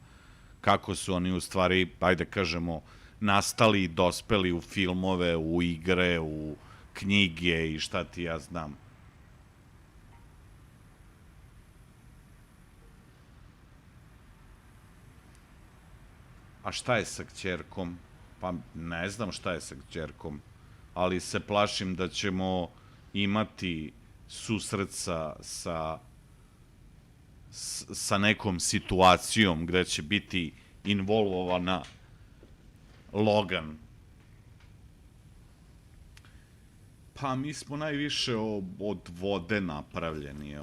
Kako su oni u stvari, ajde kažemo, nastali i dospeli u filmove, u igre, u knjige i šta ti ja znam. A šta je sa kćerkom? Pa ne znam šta je sa kćerkom, ali se plašim da ćemo imati susret sa nekom situacijom gde će biti involvovana Logan. Pa mi smo najviše od vode napravljeni,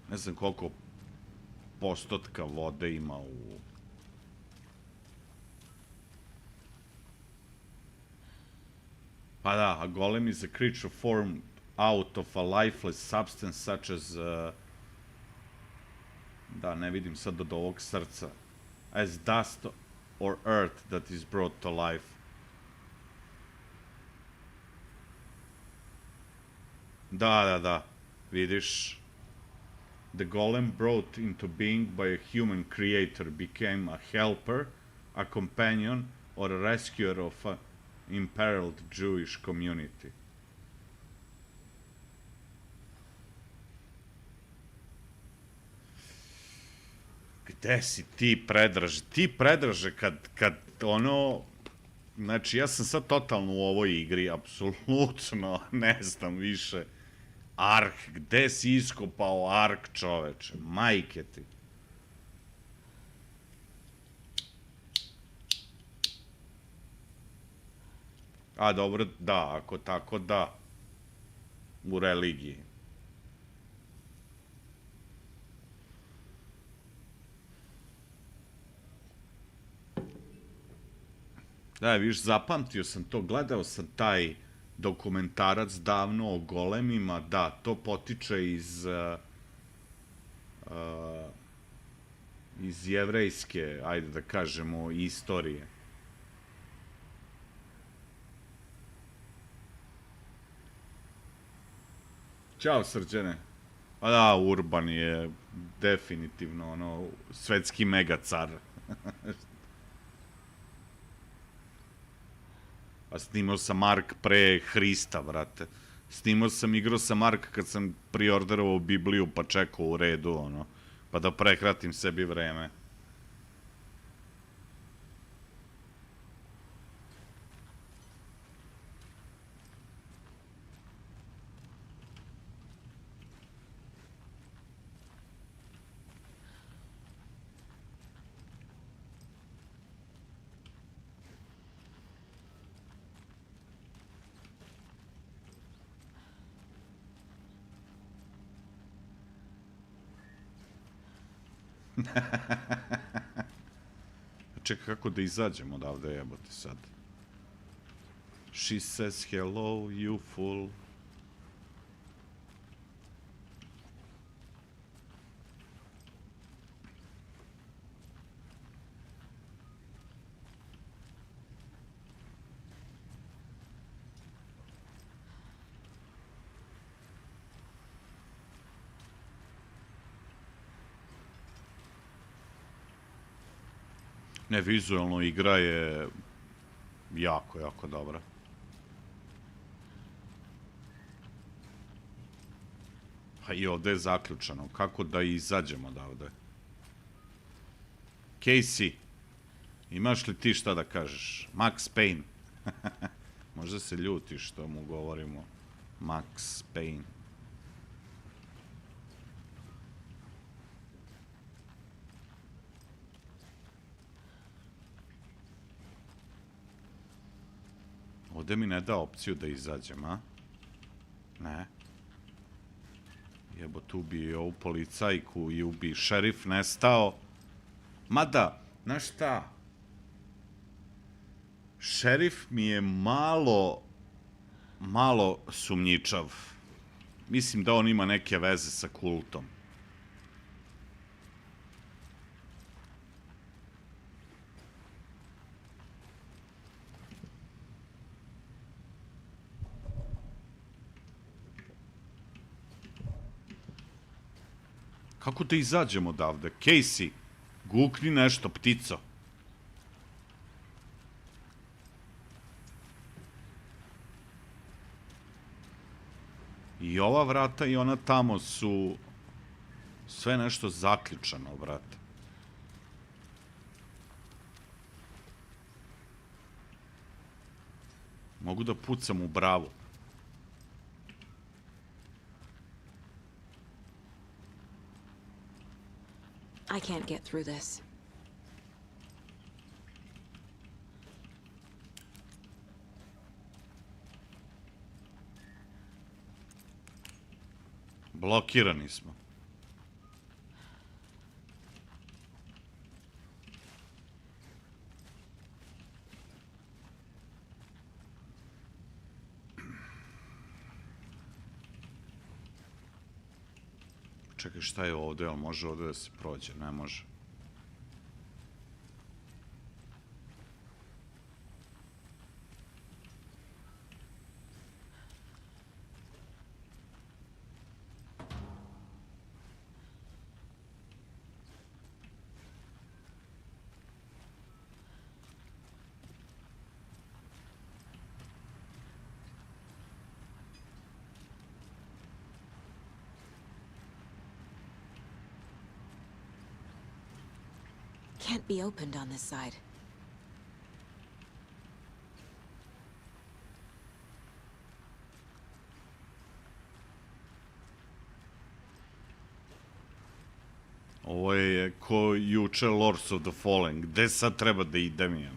ne znam koliko postotka vode ima u... Pa da, a golem is a creature formed out of a lifeless substance such as... Da, ne vidim sad od ovog srca. As dust or earth that is brought to life. Da, vidiš... The golem brought into being by a human creator became a helper, a companion, or a rescuer of an imperiled Jewish community. Gde si ti, Predraže? Ti, Predraže, kad ono... Znači, ja sam sad totalno u ovoj igri, apsolutno, ne znam više. Ark, gde si iskopao Ark, čoveče? Majke ti. A, dobro, da, ako tako, da. U religiji. Da, viš, zapamtio sam to, gledao sam taj dokumentarac davno o golemima, da, to potiče iz jevrejske, ajde da kažemo, istorije. Ćao, Srđane. A da, Urban je definitivno, ono, svetski megacar. A snimao sam Mark pre Hrista, brate. Snimao sam, igrao sam Mark kad sam priorderovao Bibliju, pa čekao u redu, ono. Pa da prekratim sebi vreme. Čekaj, kako da izađemo odavde, jebote sad. She says hello, you fool. Ne, vizualno igra je jako, jako dobra. A i ovde je zaključano. Kako da izađemo odavde? Casey, imaš li ti šta da kažeš? Max Payne. Možda se ljuti što mu govorimo Max Payne. Ovde mi ne da opciju da izađem, a? Ne. Jebote, ubi ovu policajku i ubi šerif nestao. Mada, znaš šta? Šerif mi je malo sumnjičav. Mislim da on ima neke veze sa kultom. Kako da izađemo odavde? Casey, gukni nešto, ptico. I ova vrata i ona tamo su sve nešto zaključano, brate. Mogu da pucam u bravu.
I can't get through this.
Blokirani smo. Čekaj, šta je ovde? Jel može ovde da se prođe? Ne može.
can't be opened on this side.
Ovo je ko juče Lords of the Fallen. Gde sad treba da idem je?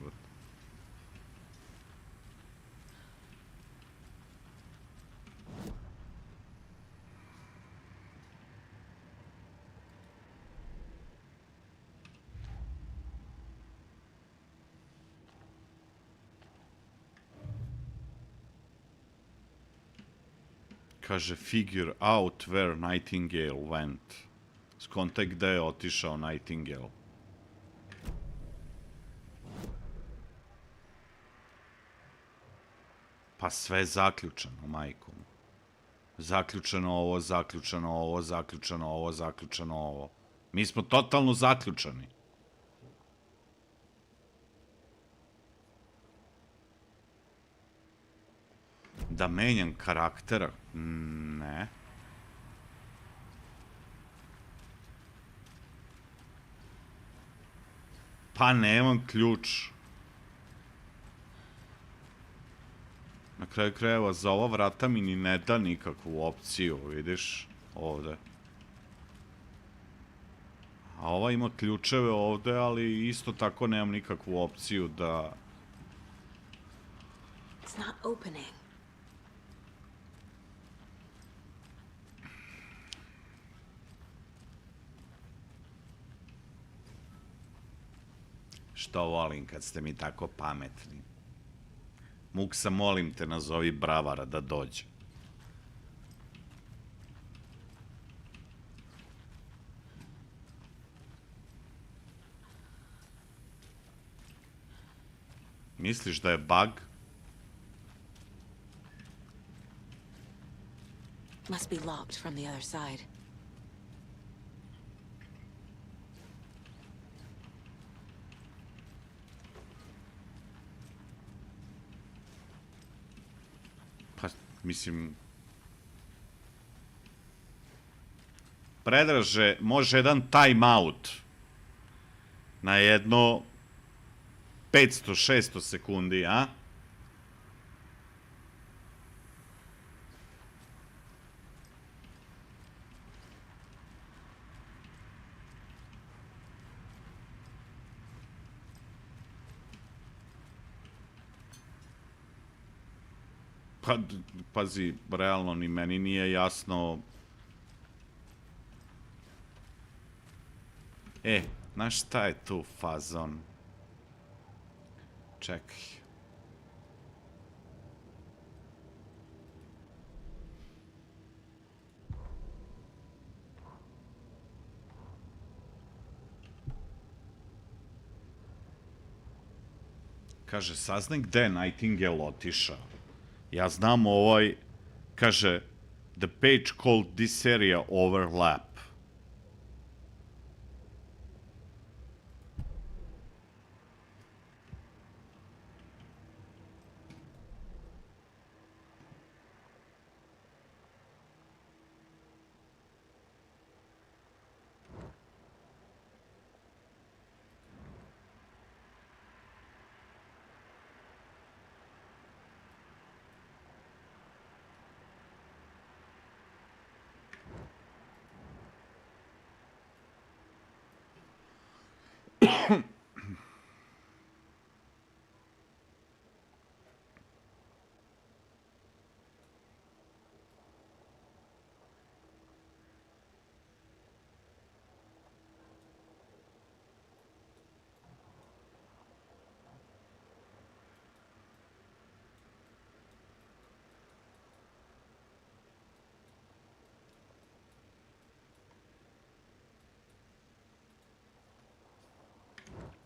Kaže, figure out where Nightingale went. Skontaj gde je otišao Nightingale. Pa sve je zaključeno, majkom. Zaključeno ovo, zaključeno ovo, zaključeno ovo, zaključeno ovo. Mi smo totalno zaključani. Da menjam karaktera? Ne. Pa nemam ključ. Na kraju krajeva, za ova vrata mi ni ne da nikakvu opciju, vidiš, ovde. A ova ima ključeve ovde, ali isto tako nemam nikakvu opciju da...
It's not opening.
Što volim kad ste mi tako pametni. Muksa, molim te, nazovi bravara da dođe. Misliš da je bug?
Must be locked from the other side.
Pa, mislim... Predraže, može jedan time out na jedno 500-600 sekundi, a? Pa, pazi, realno ni meni nije jasno. Znaš šta je tu fazon? Čekaj. Kaže, saznaj gde je Nightingale otišao. Ja znam ovaj, kaže, the page called this area overlap.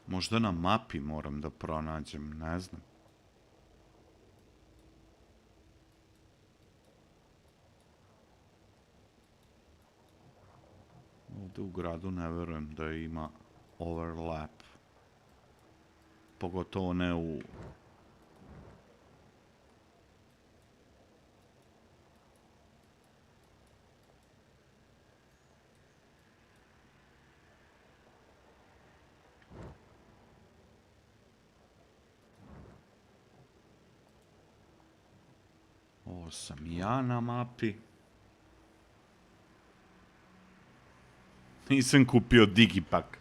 Možda na mapi moram da pronađem, ne znam. Ovde u gradu ne verujem da ima overlap. Pogotovo ne u... Ovo sam ja na mapi. Nisam kupio digipak.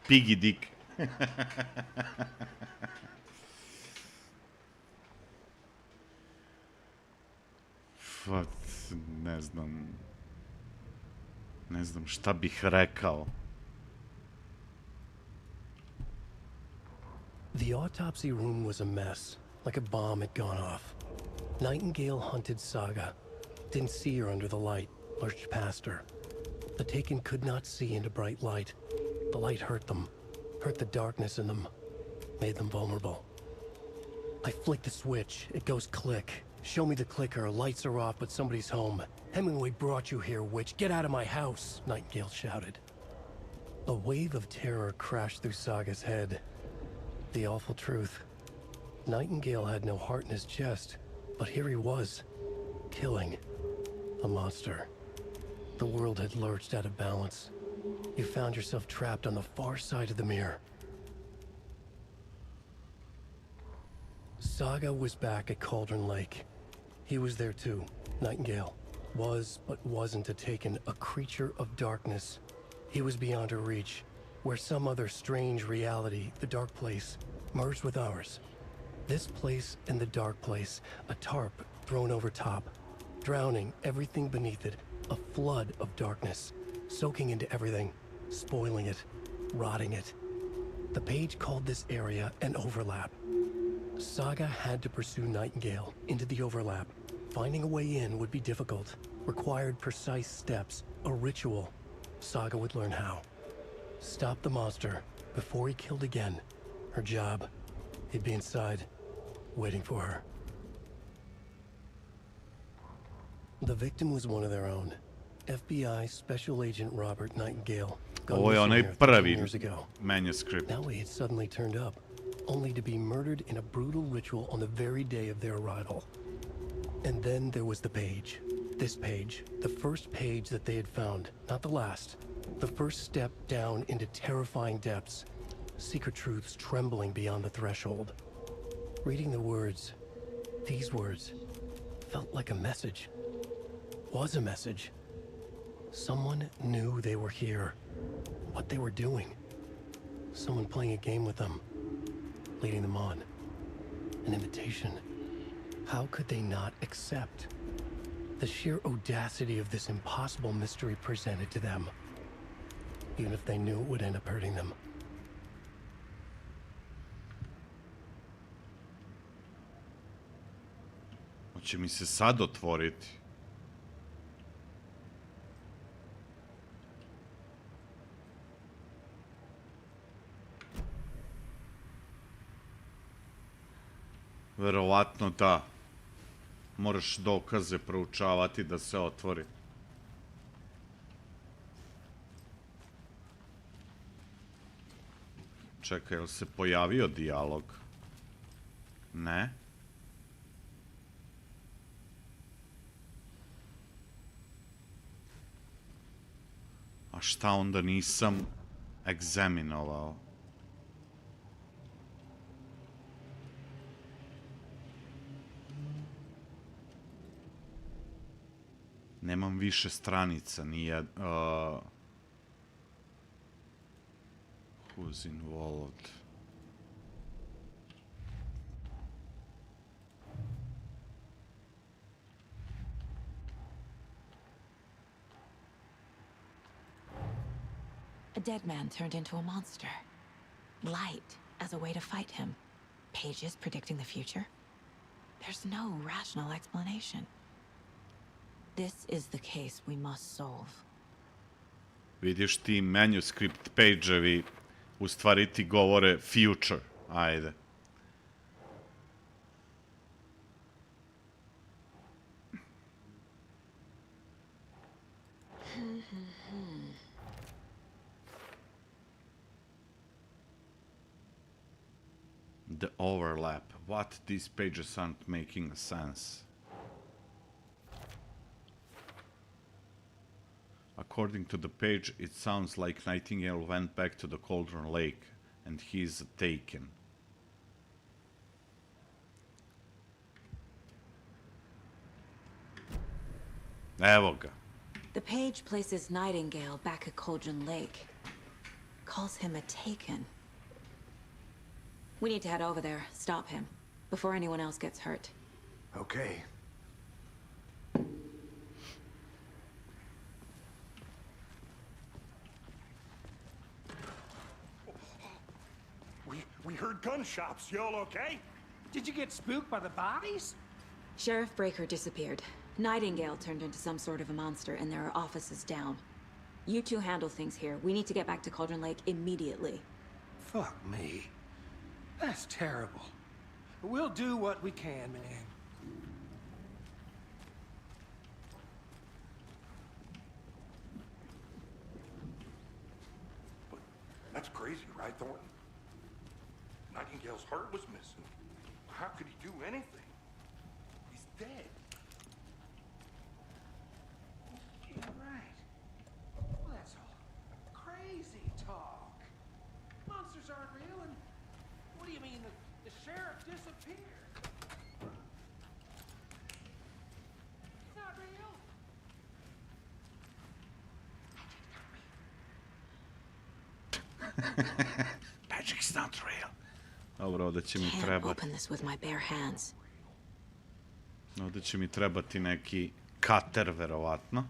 Piggy Dick. Ne znam. Ne znam šta bih rekao.
The autopsy room was a mess, like a bomb had gone off. Nightingale hunted Saga. Didn't see her under the light, lurched past her. The Taken could not see into bright light. The light hurt them, hurt the darkness in them, made them vulnerable. I flick the switch, it goes click. Show me the clicker, lights are off, but somebody's home. Hemingway brought you here, witch. Get out of my house, Nightingale shouted. A wave of terror crashed through Saga's head. The awful truth. Nightingale had no heart in his chest, but here he was, killing a monster. The world had lurched out of balance. You found yourself trapped on the far side of the mirror. Saga was back at Cauldron Lake. He was there too, Nightingale. Was, but wasn't a Taken, a creature of darkness. He was beyond her reach, where some other strange reality, the dark place, merged with ours. This place and the dark place, a tarp thrown over top, drowning everything beneath it, a flood of darkness, soaking into everything, spoiling it, rotting it. The page called this area an overlap. Saga had to pursue Nightingale into the overlap. Finding a way in would be difficult, required precise steps, a ritual. Saga would learn how. Stop the monster before he killed again. Her job, he'd be inside, waiting for her. The victim was one of their own. FBI Special Agent Robert Nightingale.
Ovo je onaj prvi manuscript.
Now he had suddenly turned up, only to be murdered in a brutal ritual on the very day of their arrival. And then there was the page. This page, the first page that they had found, not the last. The first step down into terrifying depths. Secret truths trembling beyond the threshold. Reading the words, these words, felt like a message. Was a message. Someone knew they were here. What they were doing. Someone playing a game with them. Leading them on. An invitation. How could they not accept? The sheer audacity of this impossible mystery presented to them. Even if they knew it would end up hurting them.
Hoće mi se sad otvoriti. Verovatno da. Moraš dokaze proučavati da se otvori. Čekaj, jel se pojavio dijalog? Ne. A šta onda nisam egzaminovao? Nemam više stranica, nije... Who's involved?
A dead man turned into a monster. Light as a way to fight him. Pages predicting the future. There's no rational explanation. This is the case we must solve.
Vidiš ti manuscript page-evi u stvari ti govore future. Ajde. The overlap. What? These pages aren't making sense. According to the page, it sounds like Nightingale went back to the Cauldron Lake, and he's taken. Evo ga.
The page places Nightingale back at Cauldron Lake. Calls him a taken. We need to head over there, stop him, before anyone else gets hurt.
Okay.
We heard gunshots. Y'all okay?
Did you get spooked by the bodies?
Sheriff Breaker disappeared. Nightingale turned into some sort of a monster, and there are offices down. You two handle things here. We need to get back to Cauldron Lake immediately.
Fuck me. That's terrible. We'll do what we can, man.
But that's crazy, right, Thornton? Nightingale's heart was missing. How could he do anything? He's dead.
Yeah, right. Well, that's all crazy talk. Monsters aren't real, and what do you mean the sheriff disappeared? It's not real.
Magic's not real. Dobro, ovdje će mi
Can't
trebati...
open this with my bare hands.
Ovdje će mi trebati neki kater, verovatno.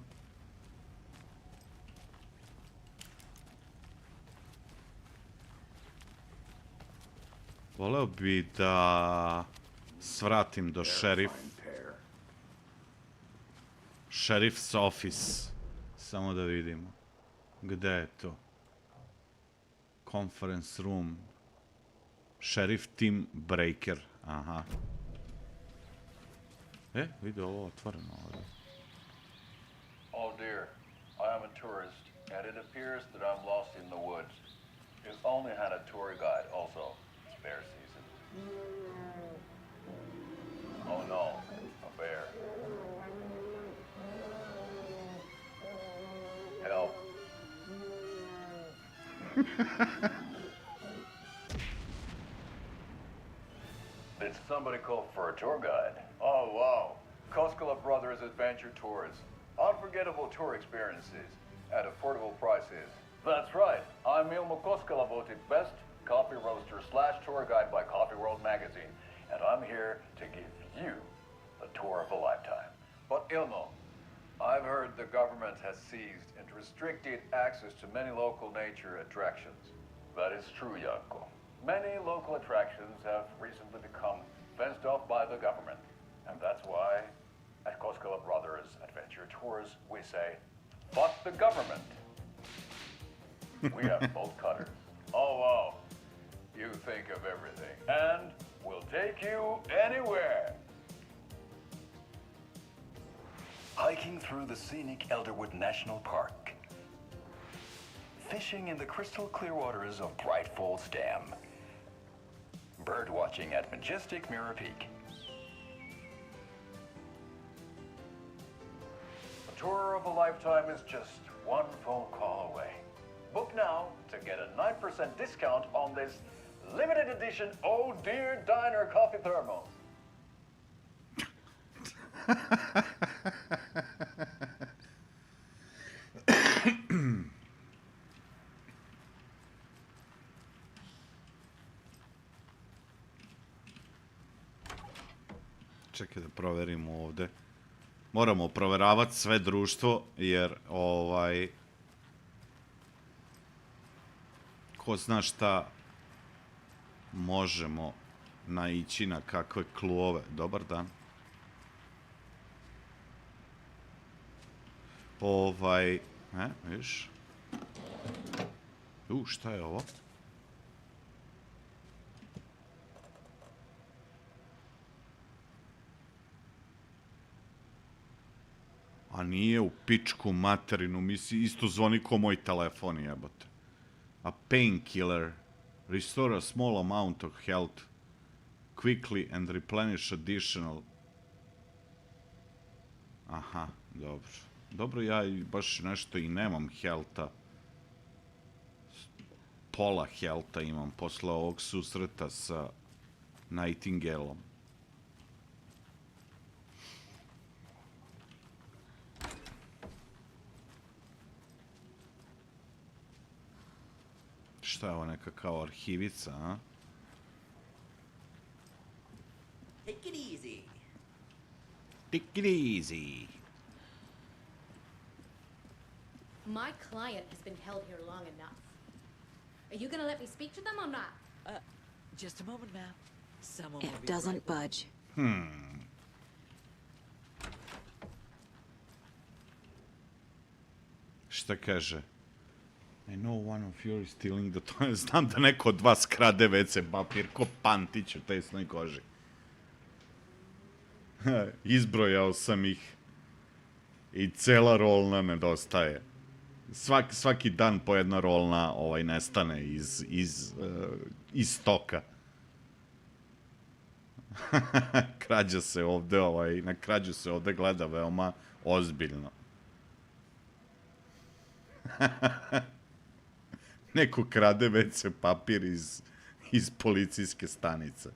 Voleo bi da svratim do Sheriff's office. Samo da vidimo. Gde je to? Conference room. Sheriff Team Breaker. Aha. Vidi ovo otvoreno ovdje.
Oh dear, I am a tourist, and it appears that I'm lost in the woods. You've only had a tour guide also. It's bear season. Oh no, a bear. Help. Did somebody call for a tour guide? Oh, wow. Koskela Brothers Adventure Tours. Unforgettable tour experiences at affordable prices. That's right. I'm Ilmo Koskela, voted best coffee roaster / tour guide by Coffee World magazine. And I'm here to give you the tour of a lifetime. But Ilmo, I've heard the government has seized and restricted access to many local nature attractions. That is true, Janko. Many local attractions have recently become fenced off by the government. And that's why, at Koskela Brothers Adventure Tours, we say, fuck the government. We have bolt cutters. Oh, wow. You think of everything. And we'll take you anywhere. Hiking through the scenic Elderwood National Park. Fishing in the crystal clear waters of Bright Falls Dam. Bird watching at majestic Mirror Peak. A tour of a lifetime is just one phone call away. Book now to get a 9% discount on this limited edition Oh Dear Diner coffee thermos.
Čekaj da proverimo ovde. Moramo proveravati sve društvo, jer ko zna šta možemo naići na kakve kluove. Dobar dan. Viš? Šta je ovo? A nije u pičku materinu, misli, isto zvoni ko moj telefon, jebote. A painkiller. Restore a small amount of health. Quickly and replenish additional. Aha, dobro. Dobro, ja baš nešto i nemam healtha. Pola healtha imam posle ovog susreta sa Nightingaleom. Šta je ovo, neka kao arhivica, a?
Take it easy.
Take it easy.
My client has been held here long enough. Are you gonna let me speak to them or not?
Just a moment, ma'am. Someone will
It
be
doesn't
right with
budge.
Šta kaže? I know one of you is stealing the toilet. Znam da neko od vas krade WC papir ko Pantić u tesnoj koži. Izbrojao sam ih. I cela rolna nedostaje. Svaki dan po jedna rolna nestane iz toka. Krađa se ovde, na krađu se ovde gleda veoma ozbiljno. Neko krade WC papir iz policijske stanice.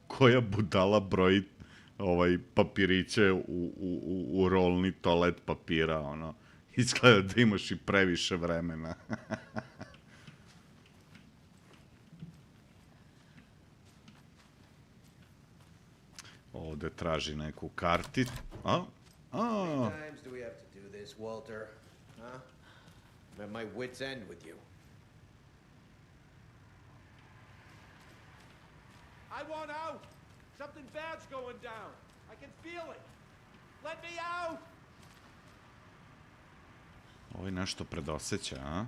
Koja budala broji papiriće u rolni toalet papira, ono. Izgleda da imaš i previše vremena. Ovde traži neku karticu.
How many times do we have to do this, Walter? Huh? I'm at my wit's end with you.
I want out! Something bad's going down. I can feel it. Let me out!
Ovo je nešto predoseća, a?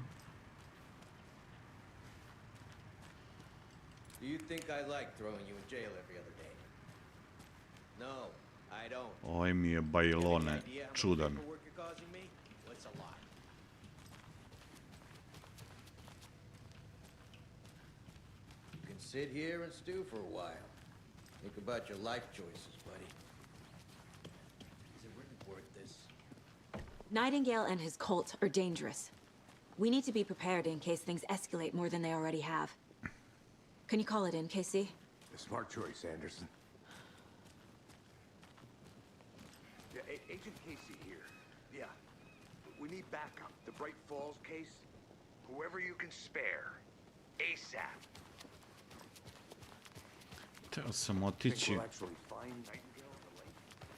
Do you think I like throwing you in jail every other day? No, I don't.
Ovo mi je bajlone čudan.
Paperwork you're causing me? Well, it's a lot. You can sit here and stew for a while. Think about your life choices, buddy. Is it really worth this?
Nightingale and his cult are dangerous. We need to be prepared in case things escalate more than they already have. Can you call it in, Casey?
A smart choice, Anderson. Yeah, Agent Casey here. Yeah. We need backup. The Bright Falls case. Whoever you can spare. ASAP.
Teo sam otići.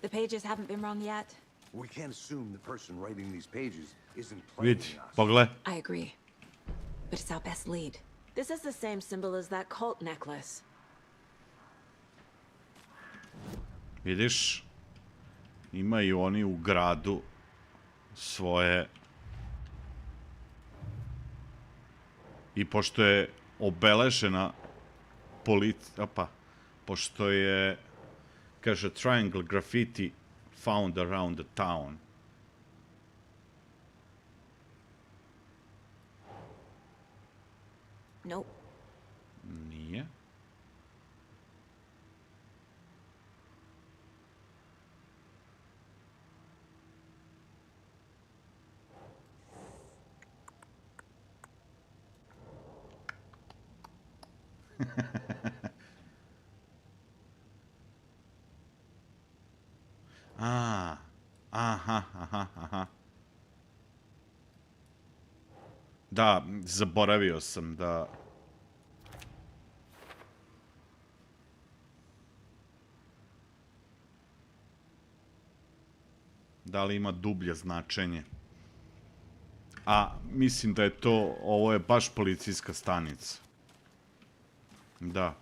The pages haven't been wrong yet?
We can't assume the person writing these pages isn't
Vidi,
playing us.
pogle.
I agree. But it's our best lead. This is the same symbol as that cult necklace.
Vidiš? Imaju oni u gradu svoje... I pošto je obeležena pošto je, kaže, triangle graffiti found around the town.
Nope.
Nije. Aha. Da, zaboravio sam da... Da li ima dublje značenje? A, mislim da je to... Ovo je baš policijska stanica. Da.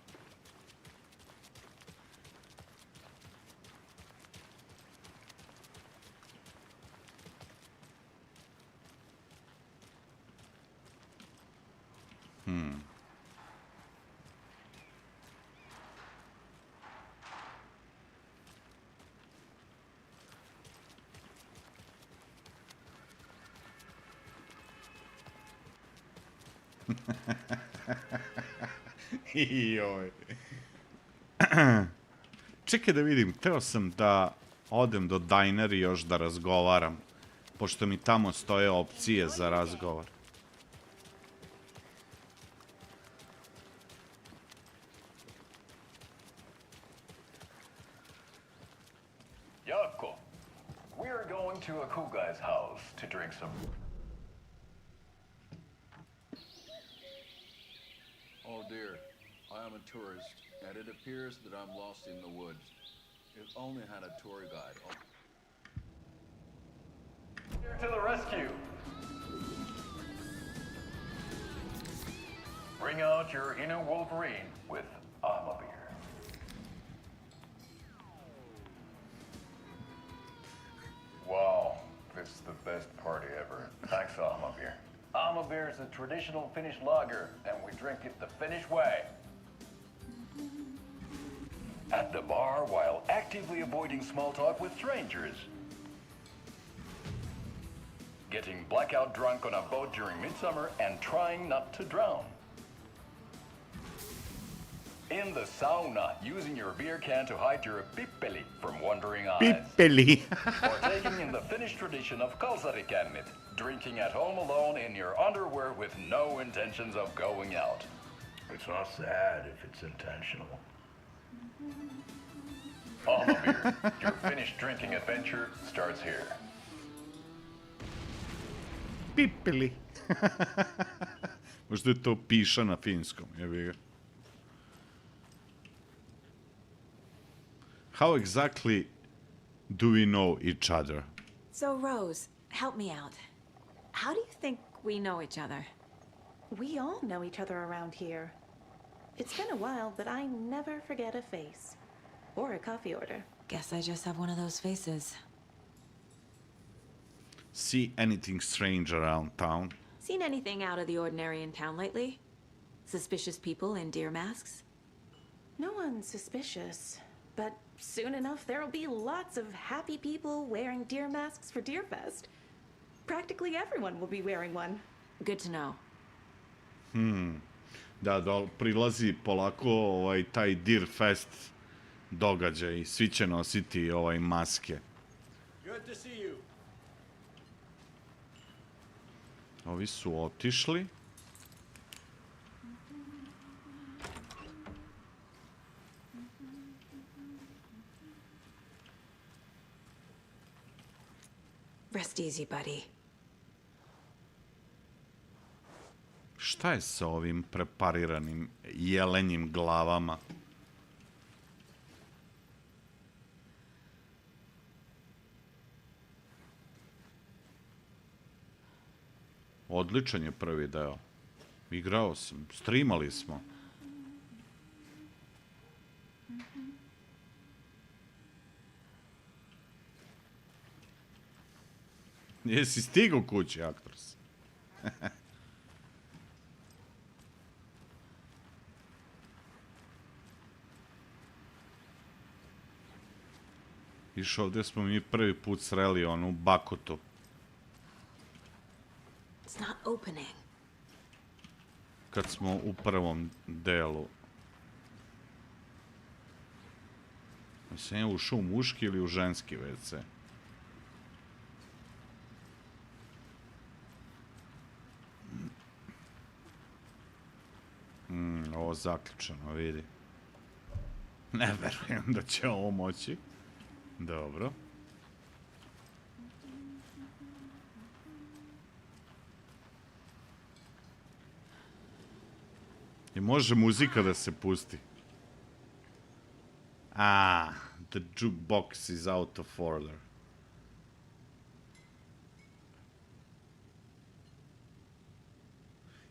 Joj. Čekaj da vidim, teo sam da odem do diner i još da razgovaram, pošto mi tamo stoje opcije za razgovor.
going to a cool guy's house to drink some...
Oh dear, I am a tourist, and it appears that I'm lost in the woods. If only had a tour guide.
Here to the rescue! Bring out your inner Wolverine with beer. Wow, this is the best party ever. Thanks, beer. Beer is a traditional Finnish lager, and we drink it the Finnish way. At the bar while actively avoiding small talk with strangers. Getting blackout drunk on a boat during midsummer and trying not to drown. In the sauna, using your beer can to hide your pippeli from wandering eyes.
Pippeli.
Partaking in the Finnish tradition of kalsarikännit, drinking at home alone in your underwear with no intentions of going out.
It's not sad if it's intentional.
Beer, your Finnish drinking adventure starts here.
Pippeli. Možda je to piša na finskom, jebi ga. How exactly do we know each other?
So, Rose, help me out. How do you think we know each other?
We all know each other around here. It's been a while, but I never forget a face. Or a coffee order.
Guess I just have one of those faces.
See anything strange around town?
Seen anything out of the ordinary in town lately? Suspicious people in deer masks?
No one's suspicious. But soon enough, there'll be lots of happy people wearing deer masks for Deerfest. Practically everyone will be wearing one.
Good to know.
Da prilazi polako taj Deerfest događaj. Svi će nositi maske.
Good to see you.
Ovi su otišli.
Rest easy, buddy.
Šta je sa ovim prepariranim jelenjim glavama? Odličan je prvi deo. Igrao sam, streamali smo. Jesi stigao kući, Aktors? Iš ovdje smo mi prvi put sreli onu bakotu.
It's not opening.
Kad smo u prvom delu. Mislim, je ušao u muški ili u ženski WC? Ovo zaključeno, vidi. Ne verujem da će ovo moći. Dobro. I može muzika da se pusti. The jukebox is out of order.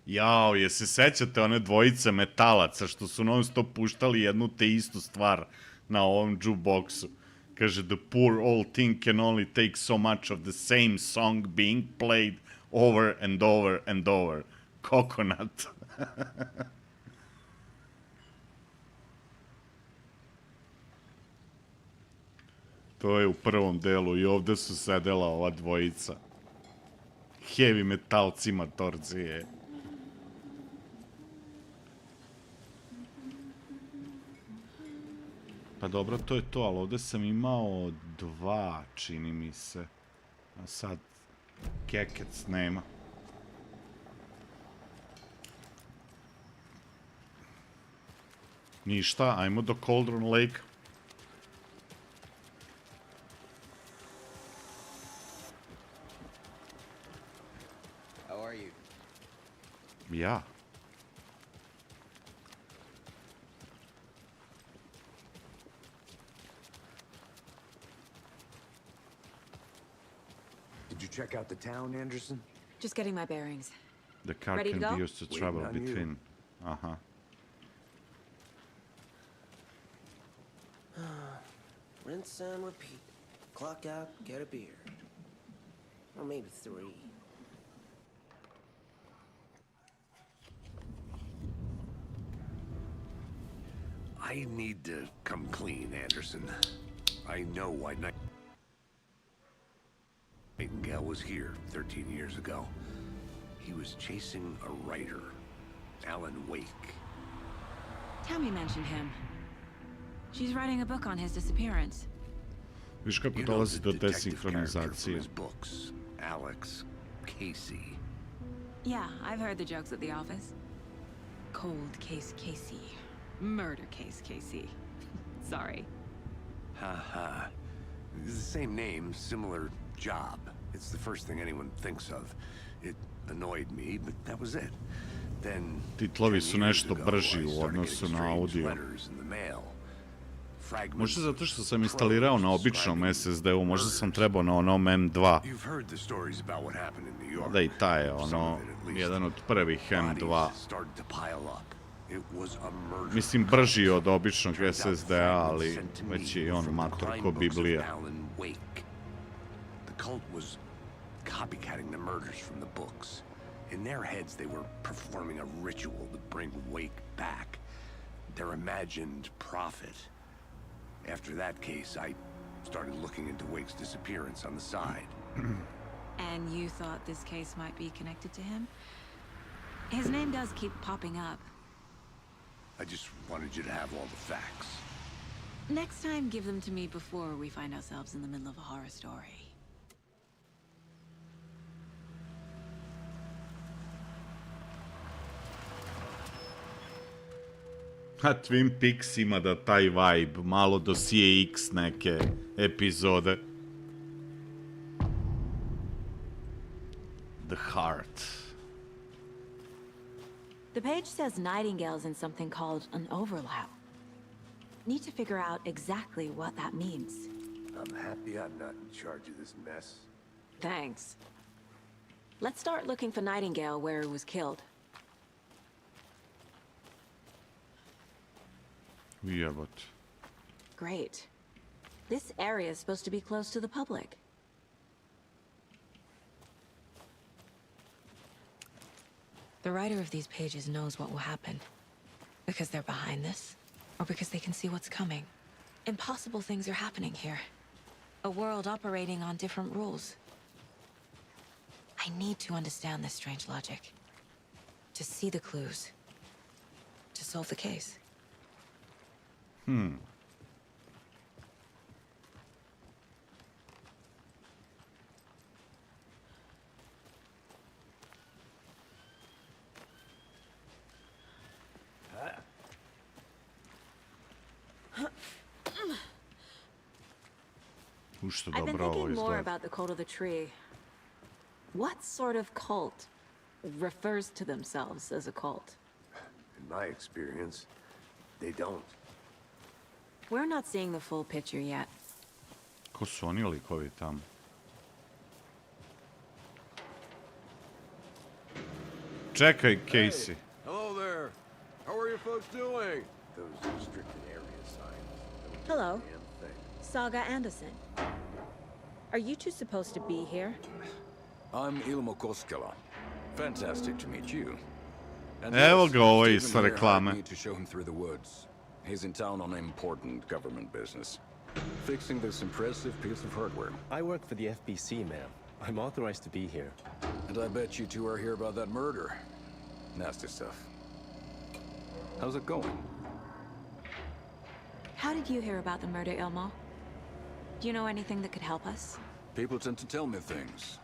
Jao, je se sećate one dvojice metalaca što su non stop puštali jednu te istu stvar na ovom jukeboxu? Kaže, the poor old thing can only take so much of the same song being played over and over and over. Coconut. To je u prvom delu i ovde su sedela ova dvojica. Heavy metalcima torzije. Pa dobro, to je to, ali ovde sam imao 2, čini mi se. A sad kekec nema. Ništa, ajmo do Cauldron Lake. Ja.
Did you check out the town, Anderson?
Just getting my bearings.
The car
Ready to
can
go?
be used to
Waiting
travel
on you.
between. Uh-huh.
Rinse and repeat. Clock out, get a beer. Or maybe 3.
I need to come clean, Anderson. I know why Nightingale was here 13 years ago. He was chasing a writer, Alan Wake.
Tammy mentioned him. She's writing a book on his disappearance.
Viš kako
You know
dolazi
the
do
detective character from
desinkronizacije.
his books, Alex Casey.
Yeah, I've heard the jokes at the office. Cold case Casey. Murder case Casey. Sorry.
Ha. It's the same name, similar job. It's the first thing anyone thinks of. It annoyed me, but that was it. Then,
Titlovi
10
su
years
nešto
ago,
brži
I
u
started
odnosu
getting
na
strange
audio.
letters in the mail. Fragments
Možda zato što sam
of
instalirao na
prose
običnom
describing
SSD-u, možda sam trebao na onom M2.
You've heard the stories about what happened in New York.
Da i taj je
Some
ono,
of it, at least.
jedan od prvih M2.
Bodies started to pile up. It was a murder.
Mislim, brži od običnog
Turns out
SSD-a, ali
fragments sent to me
već je i on
from the
mator
crime
ko
books of
Biblija.
Alan Wake. The cult was copycatting the murders from the books. In their heads, they were performing a ritual to bring Wake back. Their imagined prophet. After that case, I started looking into Wake's disappearance on the side.
And you thought this case might be connected to him? His name does keep popping up.
I just wanted you to have all the facts.
Next time, give them to me before we find ourselves in the middle of a horror story.
A Twin Peaks ima da taj vibe, malo dosije X neke epizode. The Heart.
The page says Nightingale's in something called an overlap. Need to figure out exactly what that means.
I'm happy I'm not in charge of this mess.
Thanks. Let's start looking for Nightingale where he was killed.
Ujebot.
Great. This area is supposed to be close to the public. The writer of these pages knows what will happen. Because they're behind this, or because they can see what's coming. Impossible things are happening here. A world operating on different rules. I need to understand this strange logic. To see the clues. To solve the case.
Ušto
I've been
dobro ovo
thinking more
izgleda.
about the cult of the tree. What sort of cult refers to themselves as a cult?
In my experience, they don't.
We're not seeing the full picture yet.
Ko su oni likovi tamo? Čekaj, Casey.
Hello there. How are you folks doing?
Those restricted area signs.
Hello. Saga Anderson. Are you two supposed to be here?
I'm Ilmo Koskela. Fantastic to meet you. And
Evo
yes,
ga ovaj
Stephen
sa
here hired
reklame.
me to show him through the woods. He's in town on important government business. Fixing this impressive piece of hardware.
I work for the FskpZ, ma'am. I'm authorized to be here.
And I bet you two are here about that murder. Nasty stuff. How's it going?
How did you hear about the murder, Ilmo? Do you know anything that could help us?
People tend to tell me things.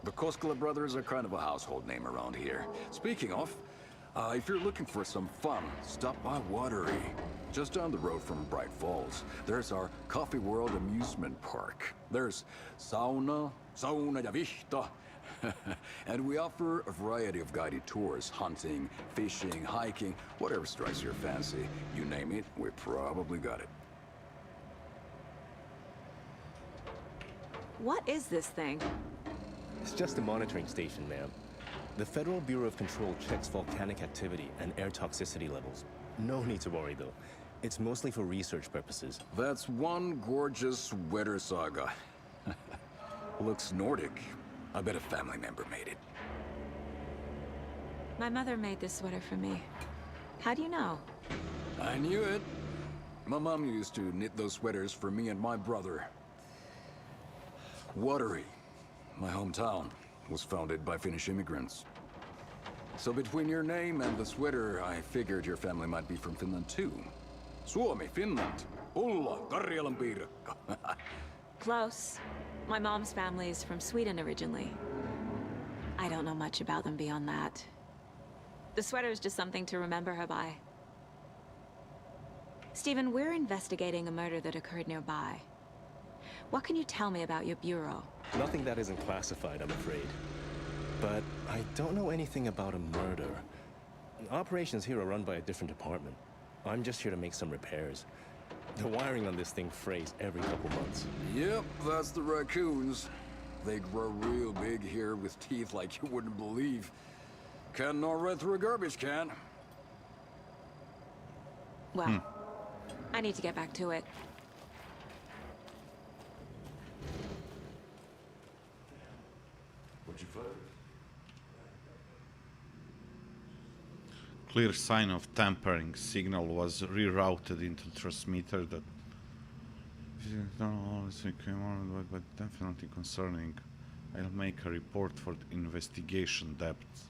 The Koskela brothers are kind of a household name around here. Speaking of, if you're looking for some fun, stop by Watery. Just down the road from Bright Falls, there's our Coffee World amusement park. There's sauna ja vihta, And we offer a variety of guided tours, hunting, fishing, hiking, whatever strikes your fancy. You name it, we probably got it.
What is this thing?
It's just a monitoring station, ma'am. The Federal Bureau of Control checks volcanic activity and air toxicity levels. No need to worry, though. It's mostly for research purposes.
That's one gorgeous weather saga. Looks Nordic. I bet a family member made it.
My mother made this sweater for me. How do you know?
I knew it. My mom used to knit those sweaters for me and my brother. Watery, my hometown, was founded by Finnish immigrants. So between your name and the sweater, I figured your family might be from Finland too. Suomi, Finland. Ulla, Karjalan piirakka.
Close. My mom's family is from Sweden originally. I don't know much about them beyond that. The sweater is just something to remember her by. Stephen, we're investigating a murder that occurred nearby. What can you tell me about your bureau?
Nothing that isn't classified, I'm afraid. But I don't know anything about a murder. Operations here are run by a different department. I'm just here to make some repairs. The wiring on this thing frays every couple months.
Yep, that's the raccoons. They grow real big here with teeth like you wouldn't believe. Can't gnaw right through a garbage can.
Well, I need to get back to it.
What'd you find?
Clear sign of tampering. Signal was rerouted into transmitter that but definitely concerning. I'll make a report for investigation depth.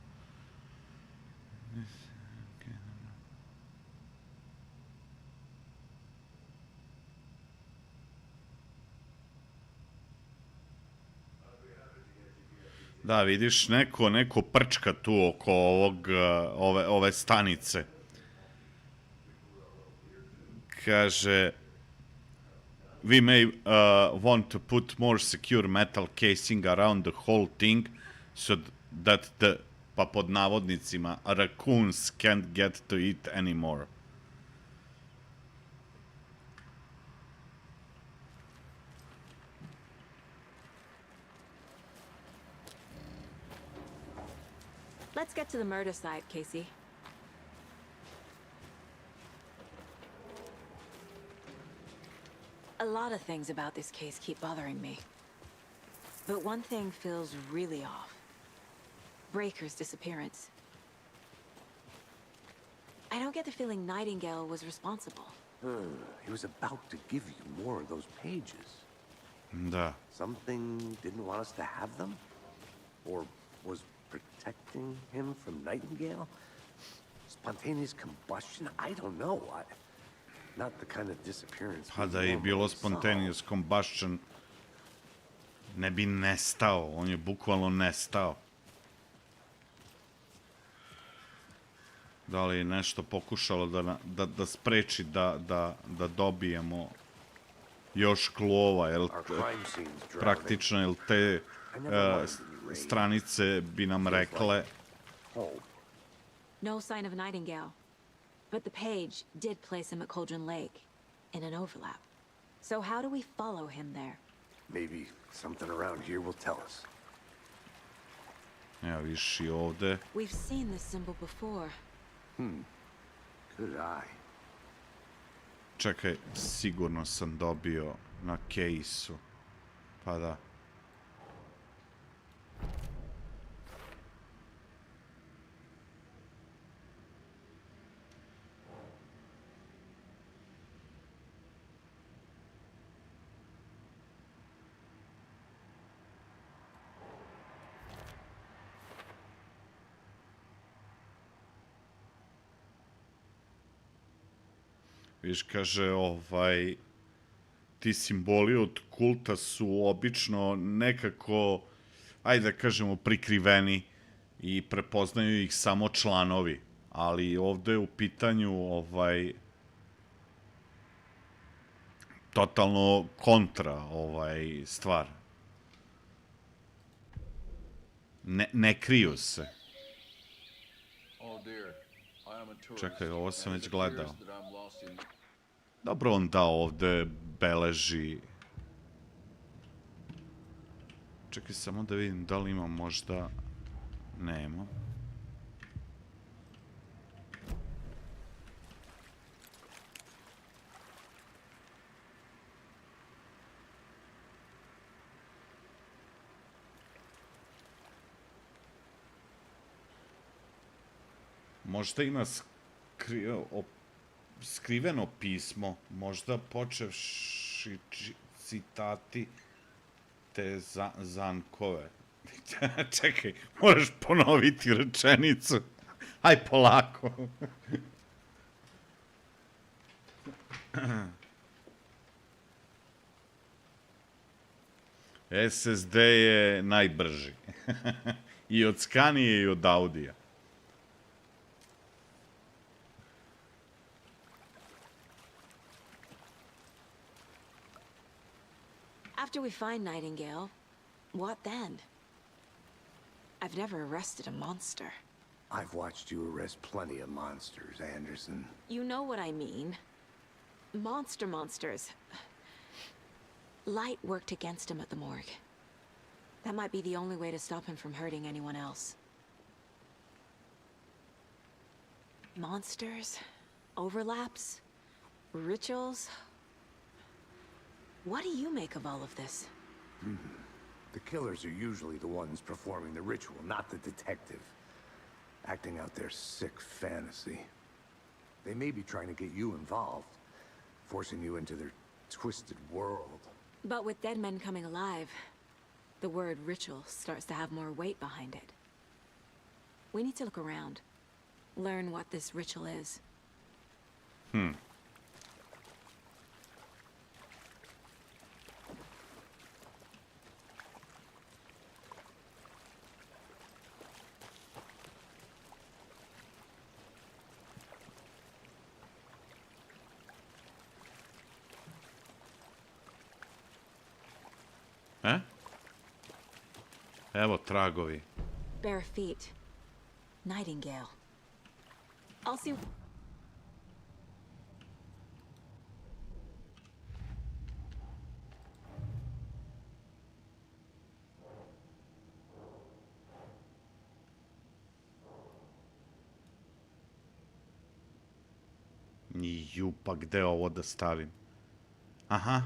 Da, vidiš, neko prčka tu oko ove stanice. Kaže, we may want to put more secure metal casing around the whole thing so that the, pa pod navodnicima, raccoons can't get to it anymore.
Let's get to the murder site, Casey. A lot of things about this case keep bothering me. But one thing feels really off. Breaker's disappearance. I don't get the feeling Nightingale was responsible.
He was about to give you more of those pages.
Da.
Something didn't want us to have them? Or was protecting him from Nightingale? Spontaneous combustion? I don't know. Not the kind of disappearance.
Pa da je bilo spontaneous combustion, ne bi nestao. On je bukvalno nestao. Da li je nešto pokušalo da spreči da dobijemo još klova, jel praktično, jel te stranice bi nam rekle.
No sign of Nightingale, but the page did place him at Cauldron Lake in an overlap. So how do we follow him there?
Maybe something around here will tell us.
Evo viš i ovde.
We've seen this symbol before.
Good eye.
Čekaj, sigurno sam dobio na kejsu. Pa da. Viš, kaže, ti simboli od kulta su obično nekako, ajde da kažemo, prikriveni i prepoznaju ih samo članovi. Ali ovde je u pitanju totalno kontra stvar. Ne kriju se.
Oh dear, I am a tourist.
Čekaj, ovo sam
and
već
it appears
gledao.
that I'm lost in-
Dobro, on da ovde beleži. Čekaj samo da vidim da li ima možda... Nema. Možda ima skriveno pismo, možda počevši citati te zankove. Čekaj, moraš ponoviti rečenicu. Aj, polako. SSD je najbrži. I od Scanije i od Audija.
After we find Nightingale, what then? I've never arrested a monster.
I've watched you arrest plenty of monsters, Anderson.
You know what I mean. Monsters. Light worked against him at the morgue. That might be the only way to stop him from hurting anyone else. Monsters? Overlaps? Rituals? What do you make of all of this?
The killers are usually the ones performing the ritual, not the detective. Acting out their sick fantasy. They may be trying to get you involved, forcing you into their twisted world.
But with dead men coming alive, the word ritual starts to have more weight behind it. We need to look around. Learn what this ritual is.
Evo tragovi.
Bare feet. Nightingale. I'll see...
Ju, pa gde ovo da stavim? Aha.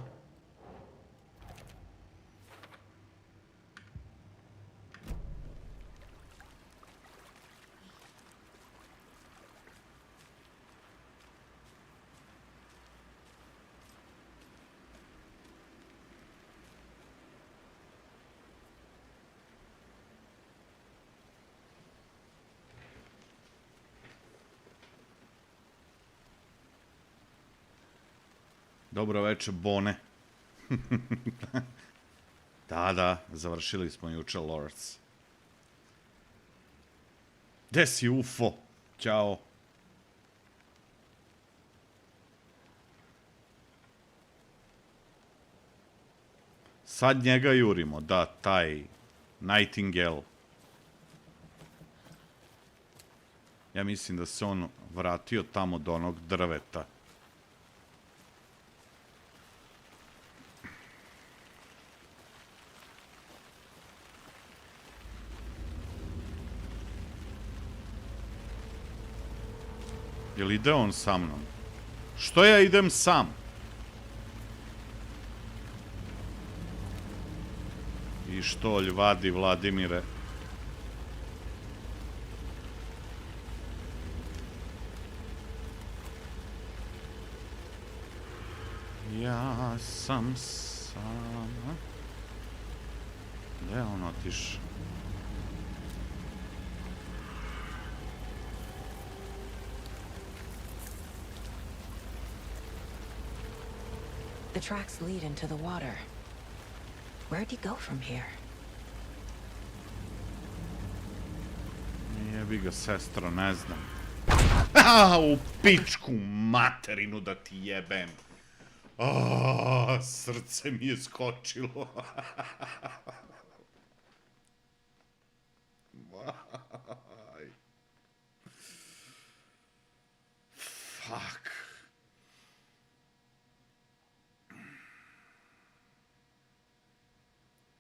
Dobro večer, Bone. Da, završili smo juče Lords. Gde si, UFO? Ćao. Sad njega jurimo, da, taj Nightingale. Ja mislim da se on vratio tamo do onog drveta. Jel ide on sa mnom? Što ja idem sam? I što, Ljvadi Vladimire? Ja sam sam. Gde on otiš?
The tracks lead into the water. Where'd he go from here?
Jebi ga, sestro, ne znam. U pičku materinu da ti jebem. Srce mi je skočilo.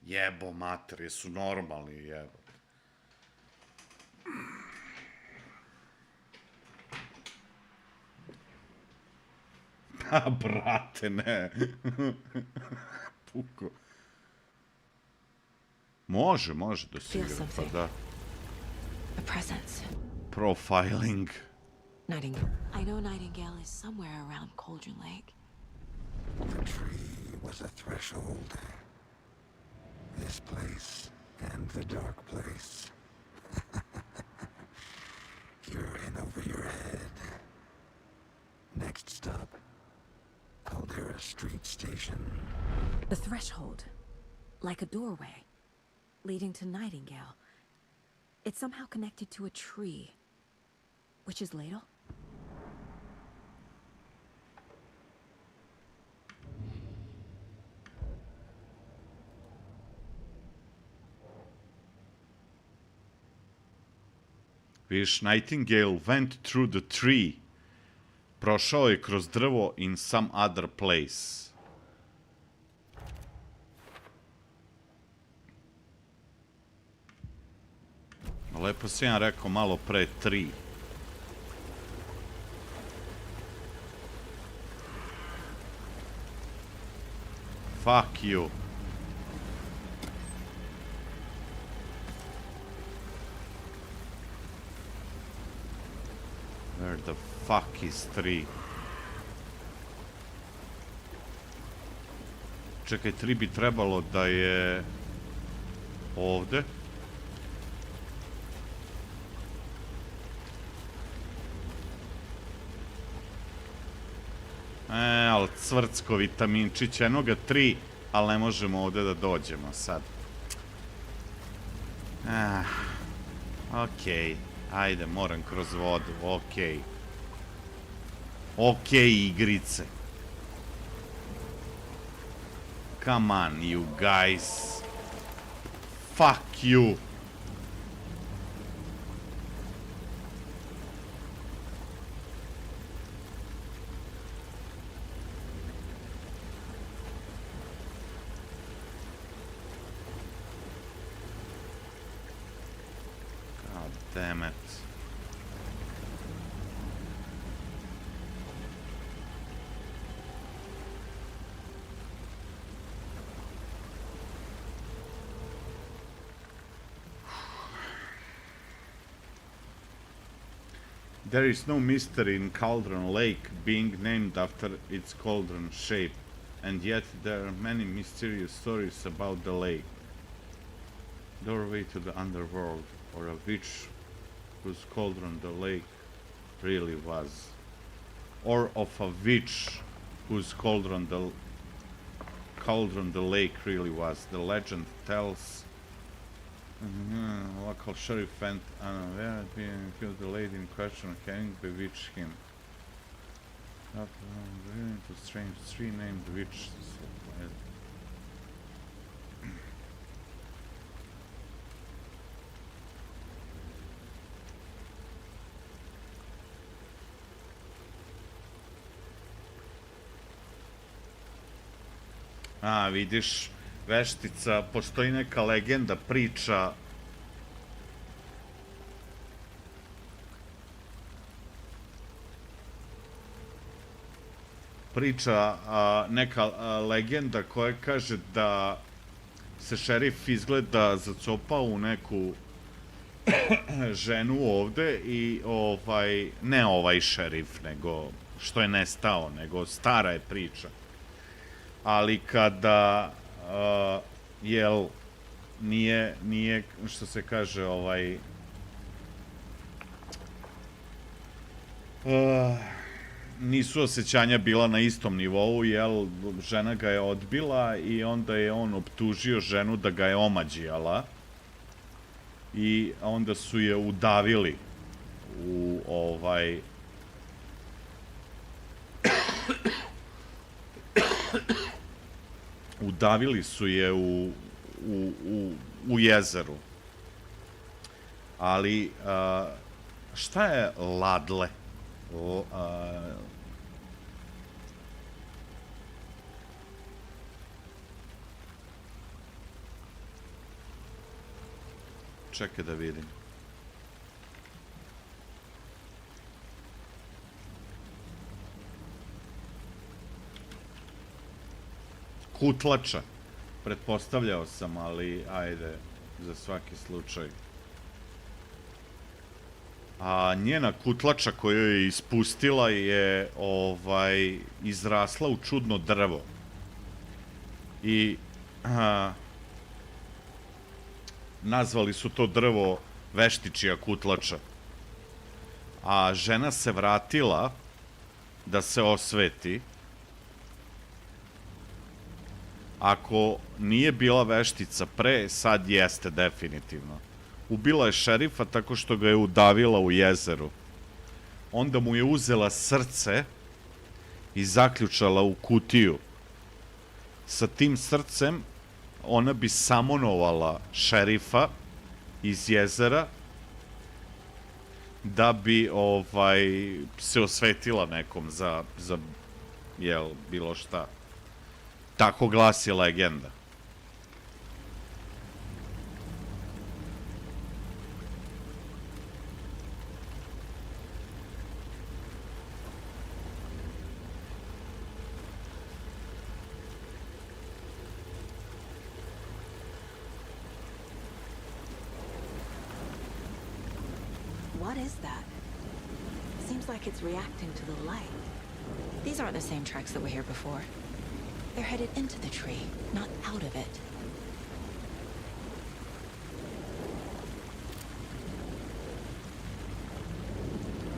Jebo mater, jesu normalni, jebo. A, brate, ne. Puko. Može da se igra, pa da.
A presence.
Profiling.
Nightingale. I know Nightingale is somewhere around Cauldron Lake.
The tree was a threshold. This place and the dark place. You're in over your head. Next stop, Caldera Street Station.
The threshold. Like a doorway. Leading to Nightingale. It's somehow connected to a tree. Witch's ladle?
Vidiš, Nightingale went through the tree. Prošao je kroz drvo in some other place. Lepo si ja rekao malo pre 3. Fuck you. Where the fuck is 3? Čekaj, 3 bi trebalo da je ovde. Ali cvrcko vitaminčić, eno ga 3, ali ne možemo ovde da dođemo sad. Okej, ajde, moram kroz vodu, okej. Okej, igrice. Come on, you guys. Fuck you. God damn it. There is no mystery in Cauldron Lake being named after its cauldron shape, and yet there are many mysterious stories about the lake. Doorway to the underworld, or a witch whose cauldron the lake really was. Or of a witch whose cauldron the lake really was. The legend tells local sheriff went unaware being killed the lady in question, having bewitched him. To strange tree named witch. Vidiš, veštica, postoji neka legenda, priča. Neka legenda koja kaže da se šerif izgleda zacopao u neku ženu ovde i ne ovaj šerif, nego što je nestao, nego stara je priča. Ali kada jel nije što se kaže nisu osjećanja bila na istom nivou, jel žena ga je odbila i onda je on optužio ženu da ga je omađijala i onda su je udavili u udavili su je u jezeru. Ali šta je ladle? Čekaj da vidim. Kutlača. Pretpostavljao sam, ali ajde, za svaki slučaj. A njena kutlača koju je ispustila je izrasla u čudno drvo. I nazvali su to drvo veštičija kutlača. A žena se vratila da se osveti. Ako nije bila veštica pre, sad jeste definitivno. Ubila je šerifa tako što ga je udavila u jezeru. Onda mu je uzela srce i zaključala u kutiju. Sa tim srcem ona bi samonovala šerifa iz jezera da bi se osvetila nekom za bilo šta. Tako glasi legenda.
What is that? Seems like it's reacting to the light. These aren't the same tracks that were here before. They're headed into the tree, not out of it.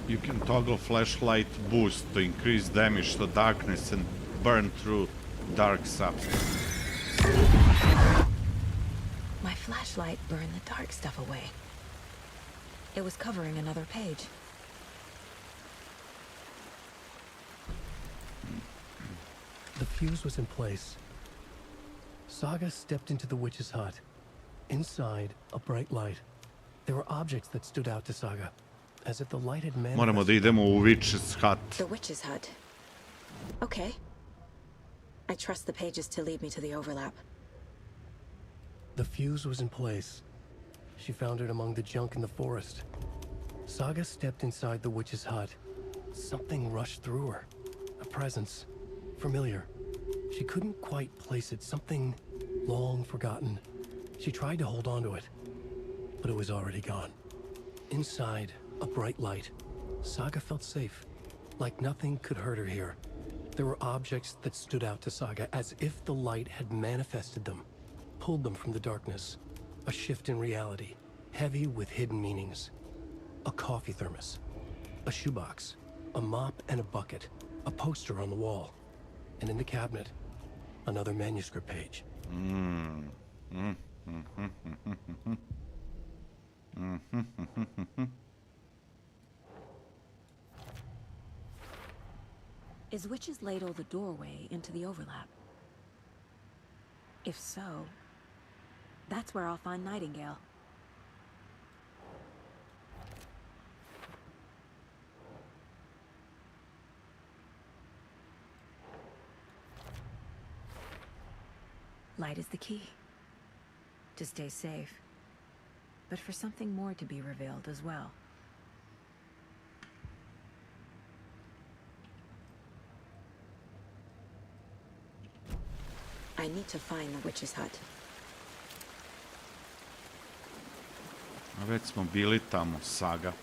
You can toggle flashlight boost to increase damage to darkness and burn through dark substance.
My flashlight burned the dark stuff away. It was covering another page.
The fuse was in place. Saga stepped into the witch's hut. Inside, a bright light. There were objects that stood out to Saga, as if the light had manifested.
Moramo da idemo u witch's hut.
The witch's hut. Okay. I trust the pages to lead me to the overlap.
The fuse was in place. She found it among the junk in the forest. Saga stepped inside the witch's hut. Something rushed through her. A presence. Familiar. She couldn't quite place it. Something long forgotten. She tried to hold on to it, but it was already gone. Inside, a bright light. Saga felt safe, like nothing could hurt her here. There were objects that stood out to Saga as if the light had manifested them, pulled them from the darkness. A shift in reality, heavy with hidden meanings. A coffee thermos, a shoebox, a mop and a bucket, a poster on the wall. And in the cabinet, another manuscript page.
Is Witch's Ladle the doorway into the overlap? If so, that's where I'll find Nightingale. Light is the key. To stay safe. But for something more to be revealed as well. I need to find the witch's hut.
A već smo bili tamo, Saga.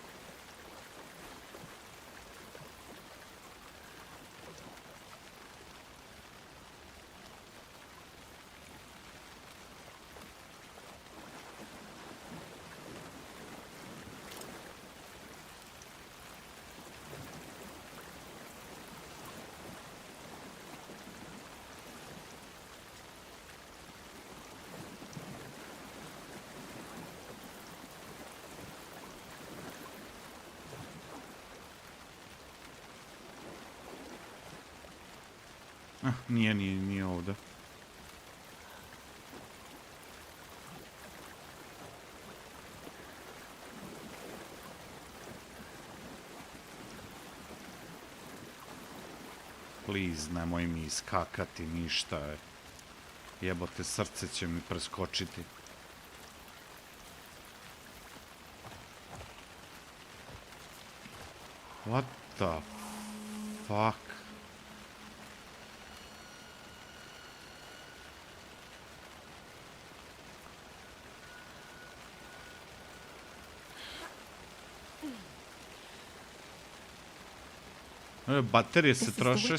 Nije ovde. Please, nemoj mi iskakati ništa. Jebote, srce će mi preskočiti. What the fuck? Baterije se troše.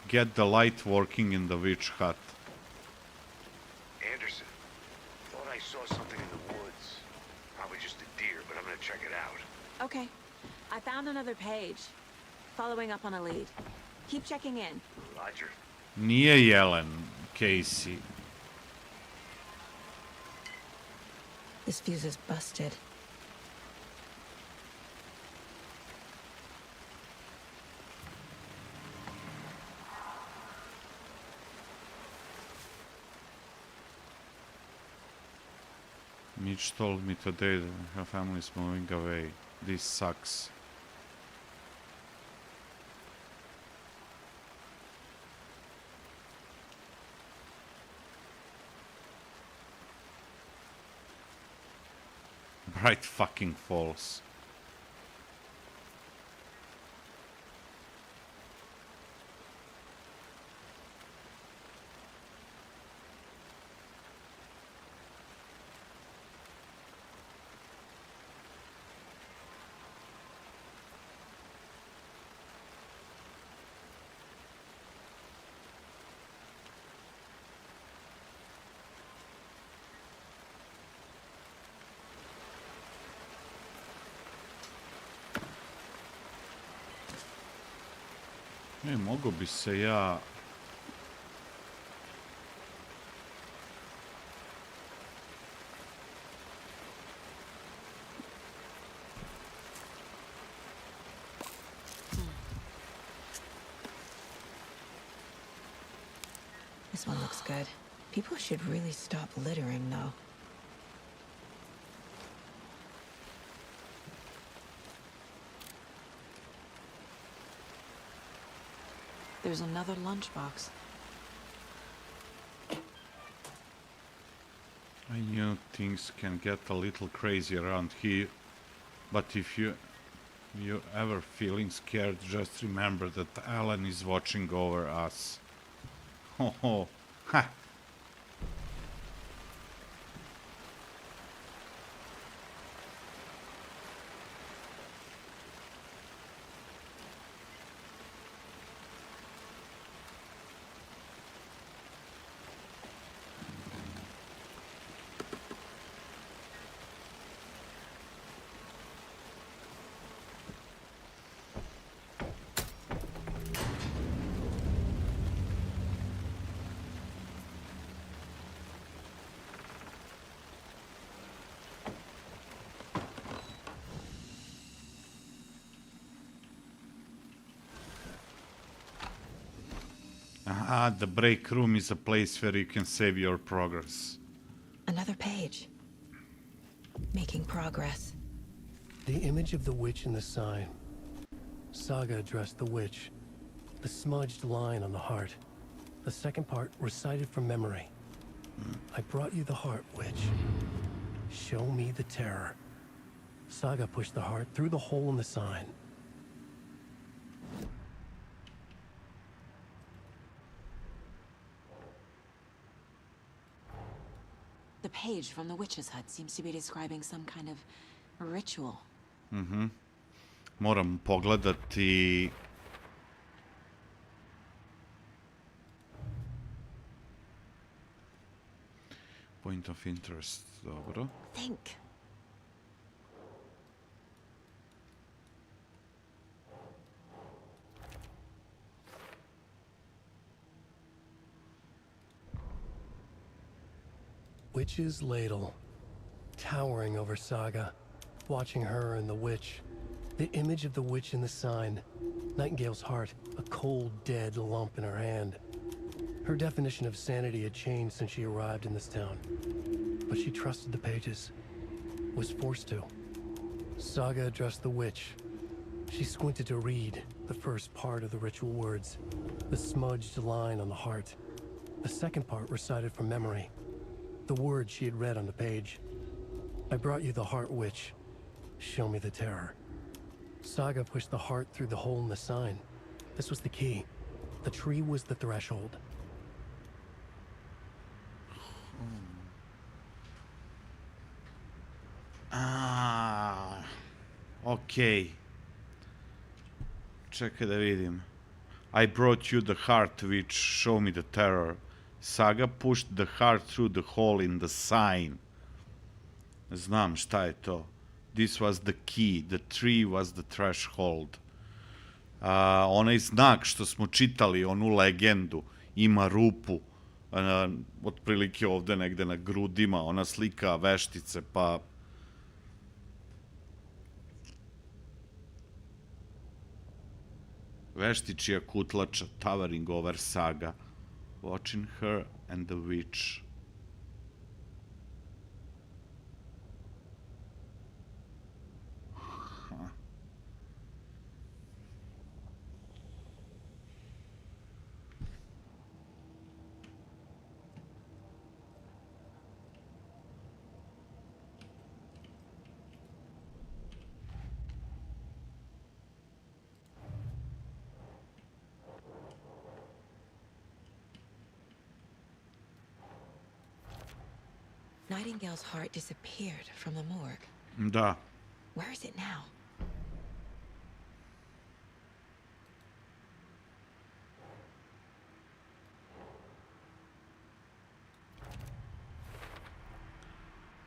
Get the light working in the witch hut.
Anderson, thought I saw something in the woods. Probably just a deer, but I'm gonna check it out.
Okay. I found another page. Following up on a lead. Keep checking in.
Roger.
Nije jelen, Casey.
This fuse is busted.
Mitch told me today that her family is moving away. This sucks. Bright fucking falls. Mogu bi se ja...
This one looks good. People should really stop littering, though. There's another lunchbox.
I knew things can get a little crazy around here, but if you ever feeling scared, just remember that Alan is watching over us. Ho ho, ha! Ah, the break room is a place where you can save your progress.
Another page. Making progress.
The image of the witch in the sign. Saga addressed the witch. The smudged line on the heart. The second part recited from memory. I brought you the heart, witch. Show me the terror. Saga pushed the heart through the hole in the sign.
The page from the witch's hut seems to be describing some kind of ritual.
Moram pogledati... Point of interest, dobro.
Think.
Witch's ladle, towering over Saga, watching her and the witch. The image of the witch in the sign. Nightingale's heart, a cold, dead lump in her hand. Her definition of sanity had changed since she arrived in this town. But she trusted the pages. Was forced to. Saga addressed the witch. She squinted to read the first part of the ritual words. The smudged line on the heart. The second part recited from memory. The words she had read on the page. I brought you the heart, witch. Show me the terror. Saga pushed the heart through the hole in the sign. This was the key. The tree was the threshold.
Okej. Čekaj da vidim. I brought you the heart which show me the terror. Saga pushed the heart through the hole in the sign. Znam šta je to. This was the key. The tree was the threshold. Onaj znak što smo čitali, onu legendu, ima rupu. Otprilike ovde negde na grudima. Ona slika veštice, pa... Veštičija kutlača, towering over Saga, watching her and the witch.
Nightingale's heart disappeared from the morgue.
Da.
Where is it now?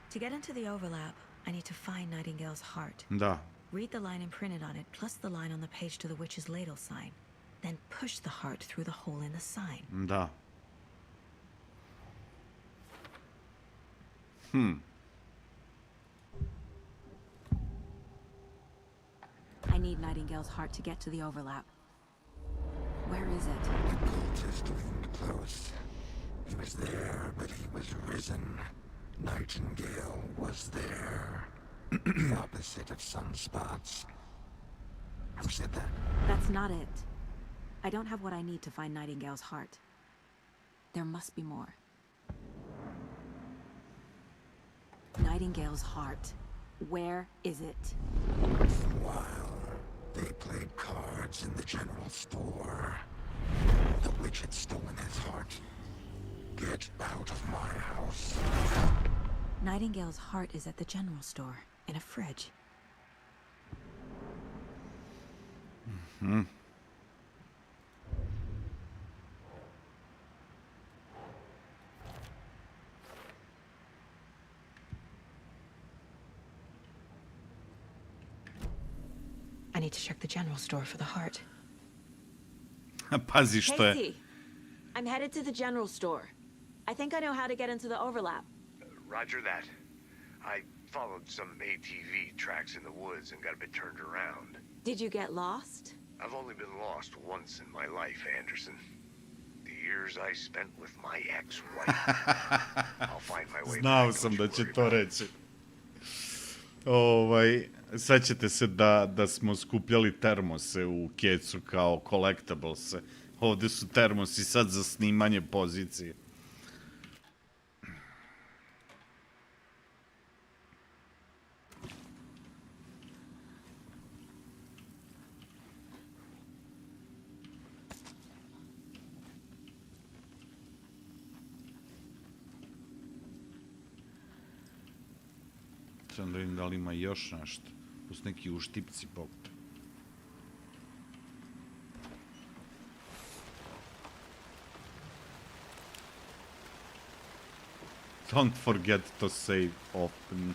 To get into the overlap, I need to find Nightingale's heart.
Da.
Read the line imprinted on it, plus the line on the page to the witch's ladle sign. Then push the heart through the hole in the sign.
Da.
I need Nightingale's heart to get to the overlap. Where is it?
The cultist leaned close. He was there, but he was risen. Nightingale was there. The opposite of sunspots. Who said that?
That's not it. I don't have what I need to find Nightingale's heart. There must be more. Nightingale's heart. Where is it?
While they played cards in the general store, the witch had stolen his heart. Get out of my house.
Nightingale's heart is at the general store, in a fridge. I need to check the general store for the heart.
Pazi što je.
Casey, I'm headed to the general store. I think I know how to get into the overlap.
Roger that. I followed some ATV tracks in the woods and got a bit turned around.
Did you get lost?
I've only been lost once in my life, Anderson. The years I spent with my ex-wife. I'll find my way
Znao
back,
sam
don't
da
you
će
worry
to
about it.
reći. Sećate se da smo skupljali termose u kecu kao collectiblese. Ovde su termosi sad za snimanje pozicije. Sam da vidim da li ima još nešto. Uz neki uštipci bogta. Don't forget to save often.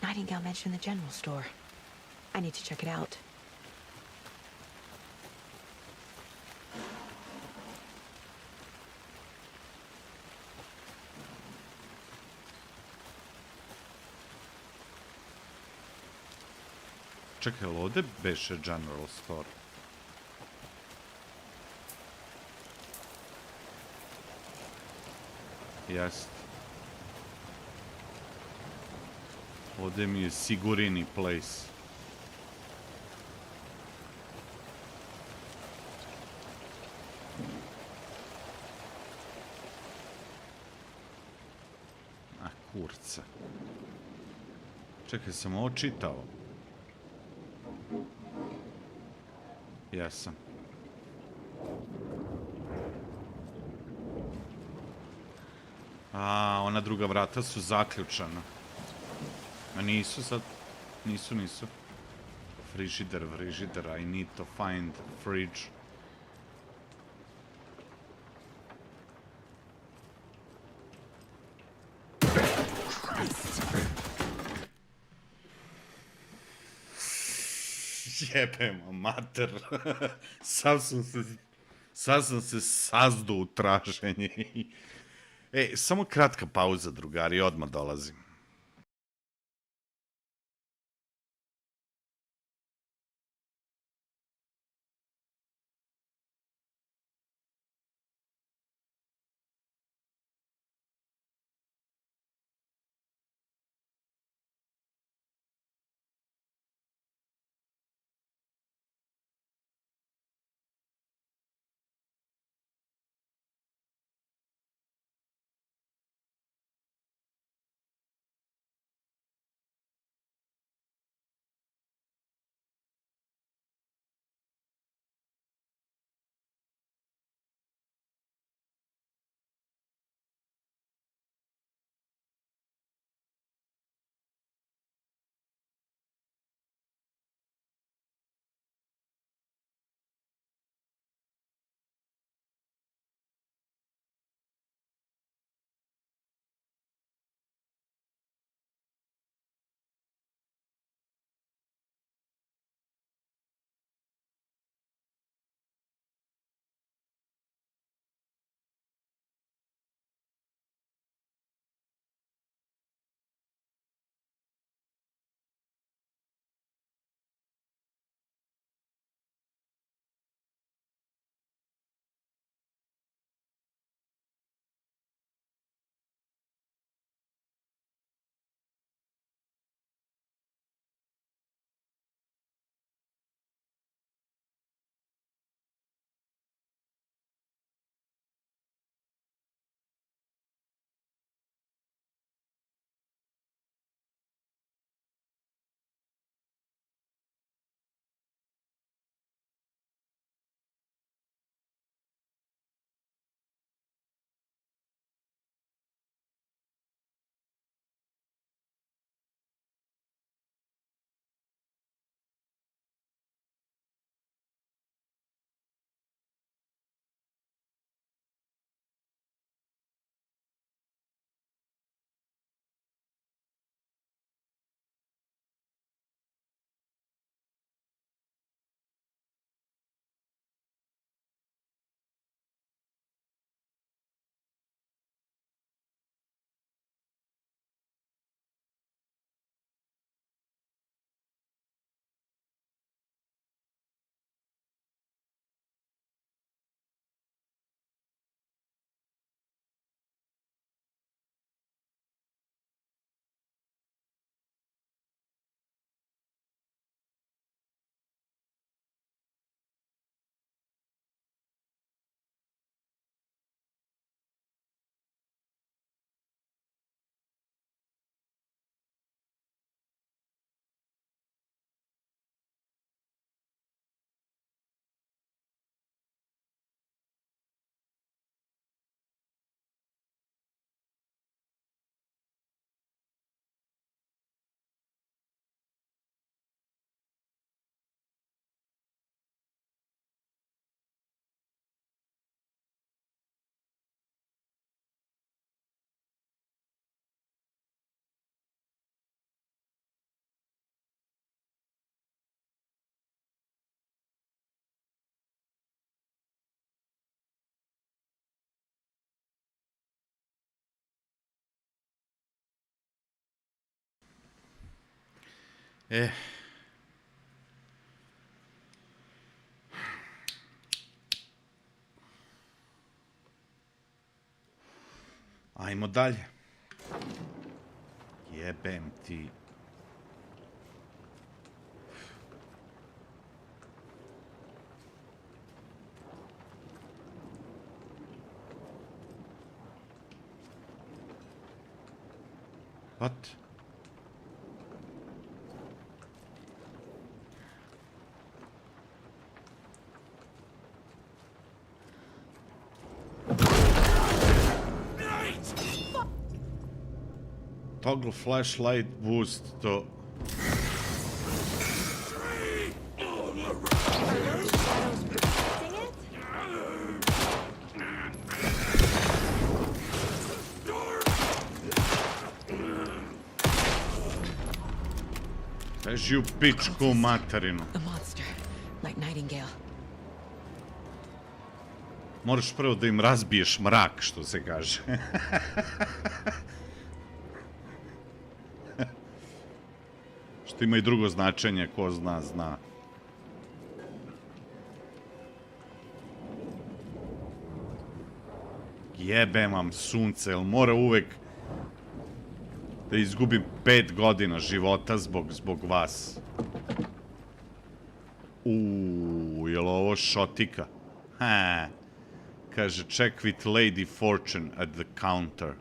Nightingale mentioned the general store. I need to check it out.
Čekaj, ali ovde beše general store? Jest. Ovde mi je Sigurini place. Kurca. Čekaj, sam ovo čitao. Jesam. A, ona druga vrata su zaključana. A nisu sad... Nisu. Frižider, I need to find fridge. Jebemo, mater. Sad sam se sazdu u traženje. Samo kratka pauza, drugari, odmah dolazim. Ajmo dalje. Jebem ti. What? Toggle flashlight boost to... Kaži u pičku materinu.
A monster, like Nightingale.
Moraš prvo da im razbiješ mrak, što se kaže. Što ima i drugo značenje, ko zna, zna. Jebem vam sunce, jel mora uvek da izgubim 5 godina života zbog vas? Jel ovo šotika? Ha. Kaže, check with Lady Fortune at the counter.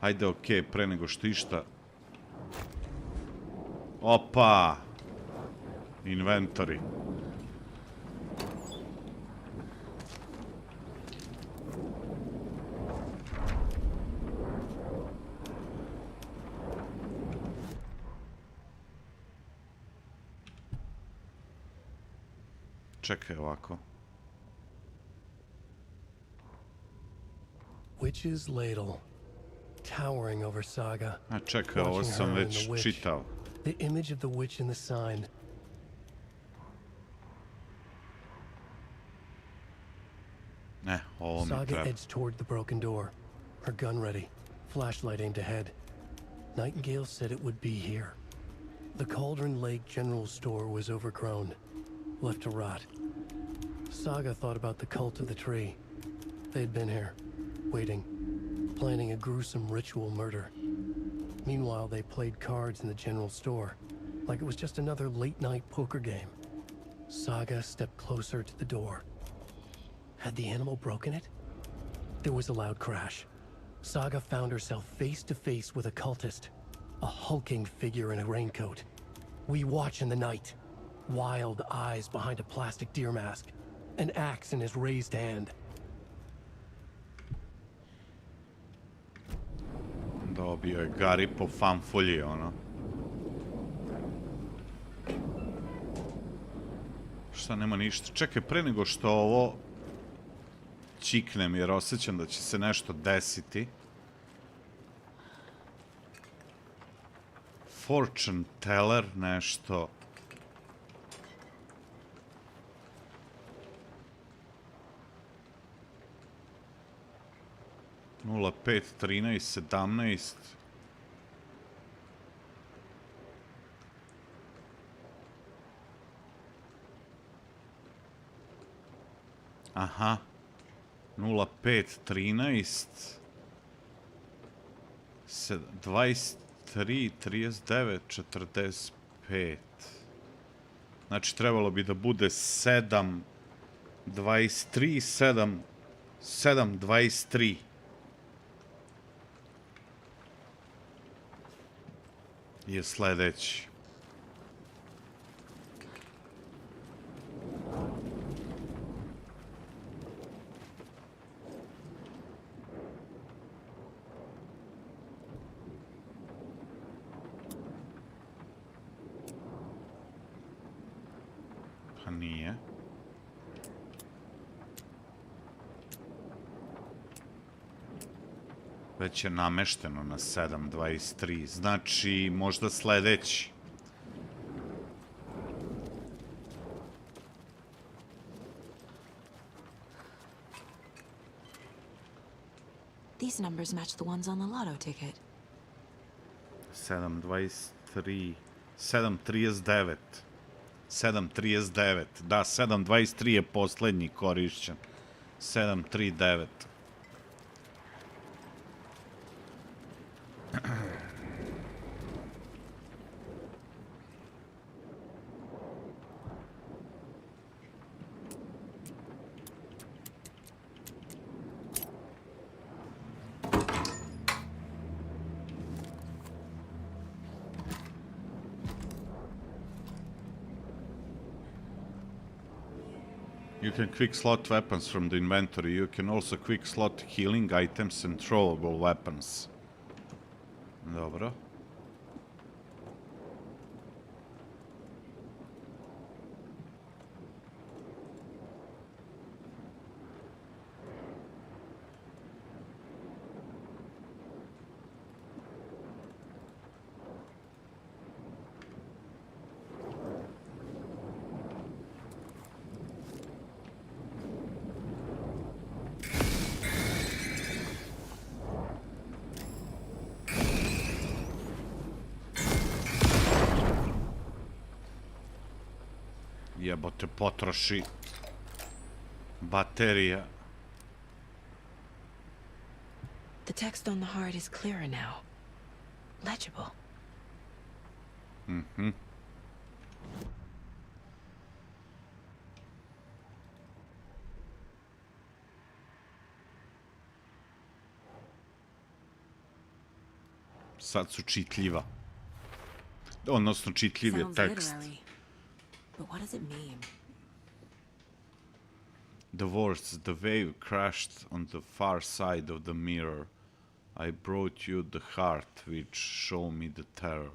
Ajde, okej, pre nego što išta. Opa! Inventory. Čekaj ovako.
Witch's ladle, towering over Saga.
A čekaj, ovo sam već čitao.
The image of the witch in the sign.
Ne, ovo mi
Saga
treba.
edged toward the broken door, her gun ready, flashlight aimed ahead. Nightingale said it would be here. The Cauldron Lake General Store was overgrown, left to rot. Saga thought about the cult of the tree. They had been here, waiting, planning a gruesome ritual murder. Meanwhile, they played cards in the general store, like it was just another late-night poker game. Saga stepped closer to the door. Had the animal broken it? There was a loud crash. Saga found herself face to face with a cultist, a hulking figure in a raincoat. We watch in the night. Wild eyes behind a plastic deer mask, an axe in his raised hand.
Dobio je Gari po fanfulji, ono. Šta, nema ništa. Čekaj, pre nego što ovo čiknem, jer osjećam da će se nešto desiti. Fortune teller, nešto... Nula, 5, 13, 17. Aha. 0, 5, 13. 23, 39, 45. Znači, trebalo bi da bude 7, 23, 7, 23. Je sledeći. Pa nije. Već je namešteno na 7.23, znači možda sledeći.
These numbers match the ones on the lotto ticket.
7.23, 7.39, 7.39, da, 7.23 je poslednji korišćen, 7.39. You can quick slot weapons from the inventory. You can also quick slot healing items and throwable weapons. Dobro. Jebote, potroši baterija.
The text on the heart is clearer now. Legible.
Mhm. Sad su čitljiva. Odnosno, čitljiv je
Sounds
tekst.
literary. But what does it mean?
The words, the wave crashed on the far side of the mirror. I brought you the heart which showed me the terror.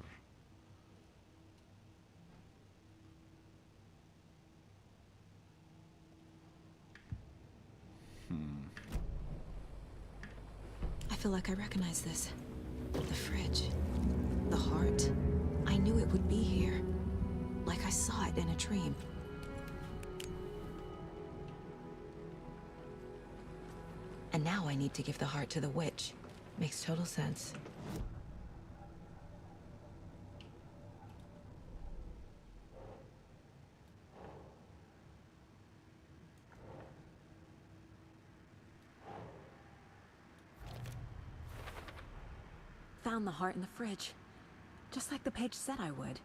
I feel like I recognize this. The fridge. The heart. I knew it would be here. Like I saw it in a dream. And now I need to give the heart to the witch. Makes total sense. Found the heart in the fridge. Just like the page said I would.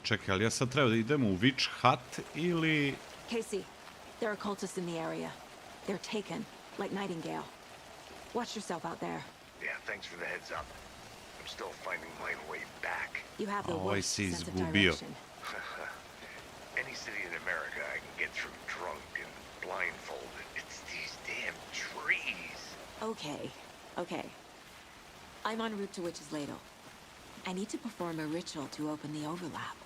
Čekaj, ali ja sad treba da idem u Witch Hut ili...
Casey, there are cultists in the area. They're taken, like Nightingale. Watch yourself out there.
Yeah, thanks for the heads up. I'm still finding my way back.
You have the
Ovaj
worst
se
sense of
izgubio.
direction.
Any city in America I can get through drunk and blindfolded. It's these damn trees.
Okay. I'm en route to Witch's Ladle. I need to perform a ritual to open the overlap.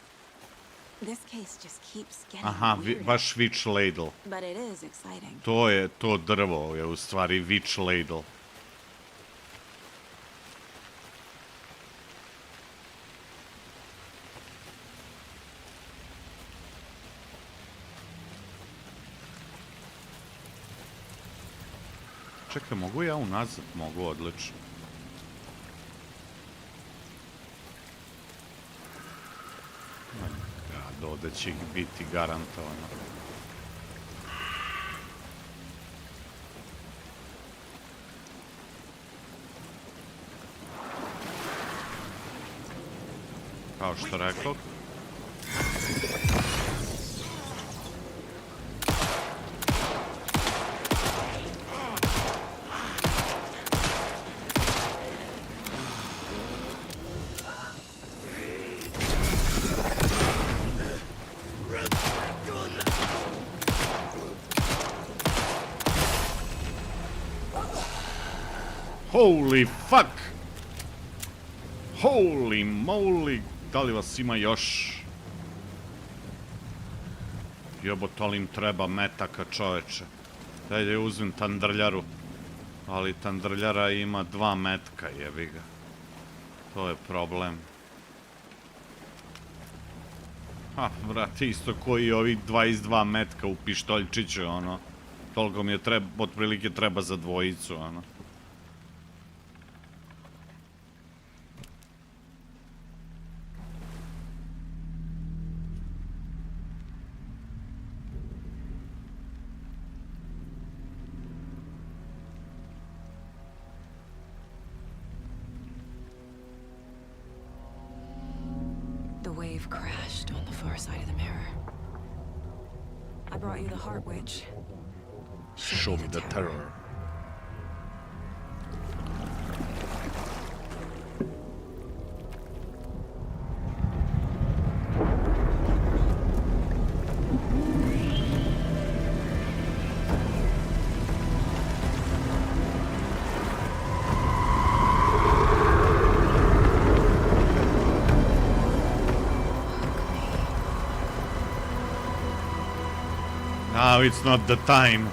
This case just keeps getting
Aha,
weirder.
baš Witch Ladle.
But it is exciting.
To drvo je u stvari Witch Ladle. Čekaj, mogu ja unazad? Mogu, odlično. Da će ih biti garantovano. Kao što rekao. Holy fuck! Holy moly! Da li vas ima još? Jebot, ali im treba metaka, čoveče. Daj da uzmem tandrljaru. Ali tandrljara ima 2 metka, jebi ga. To je problem. Ha, brate, isto koji i ovih 22 metka u pištoljčiću, ono. Toliko mi je otprilike treba za dvojicu, ono.
The wave crashed on the far side of the mirror. I brought you the heart, witch.
Show me the terror. Now it's not the time.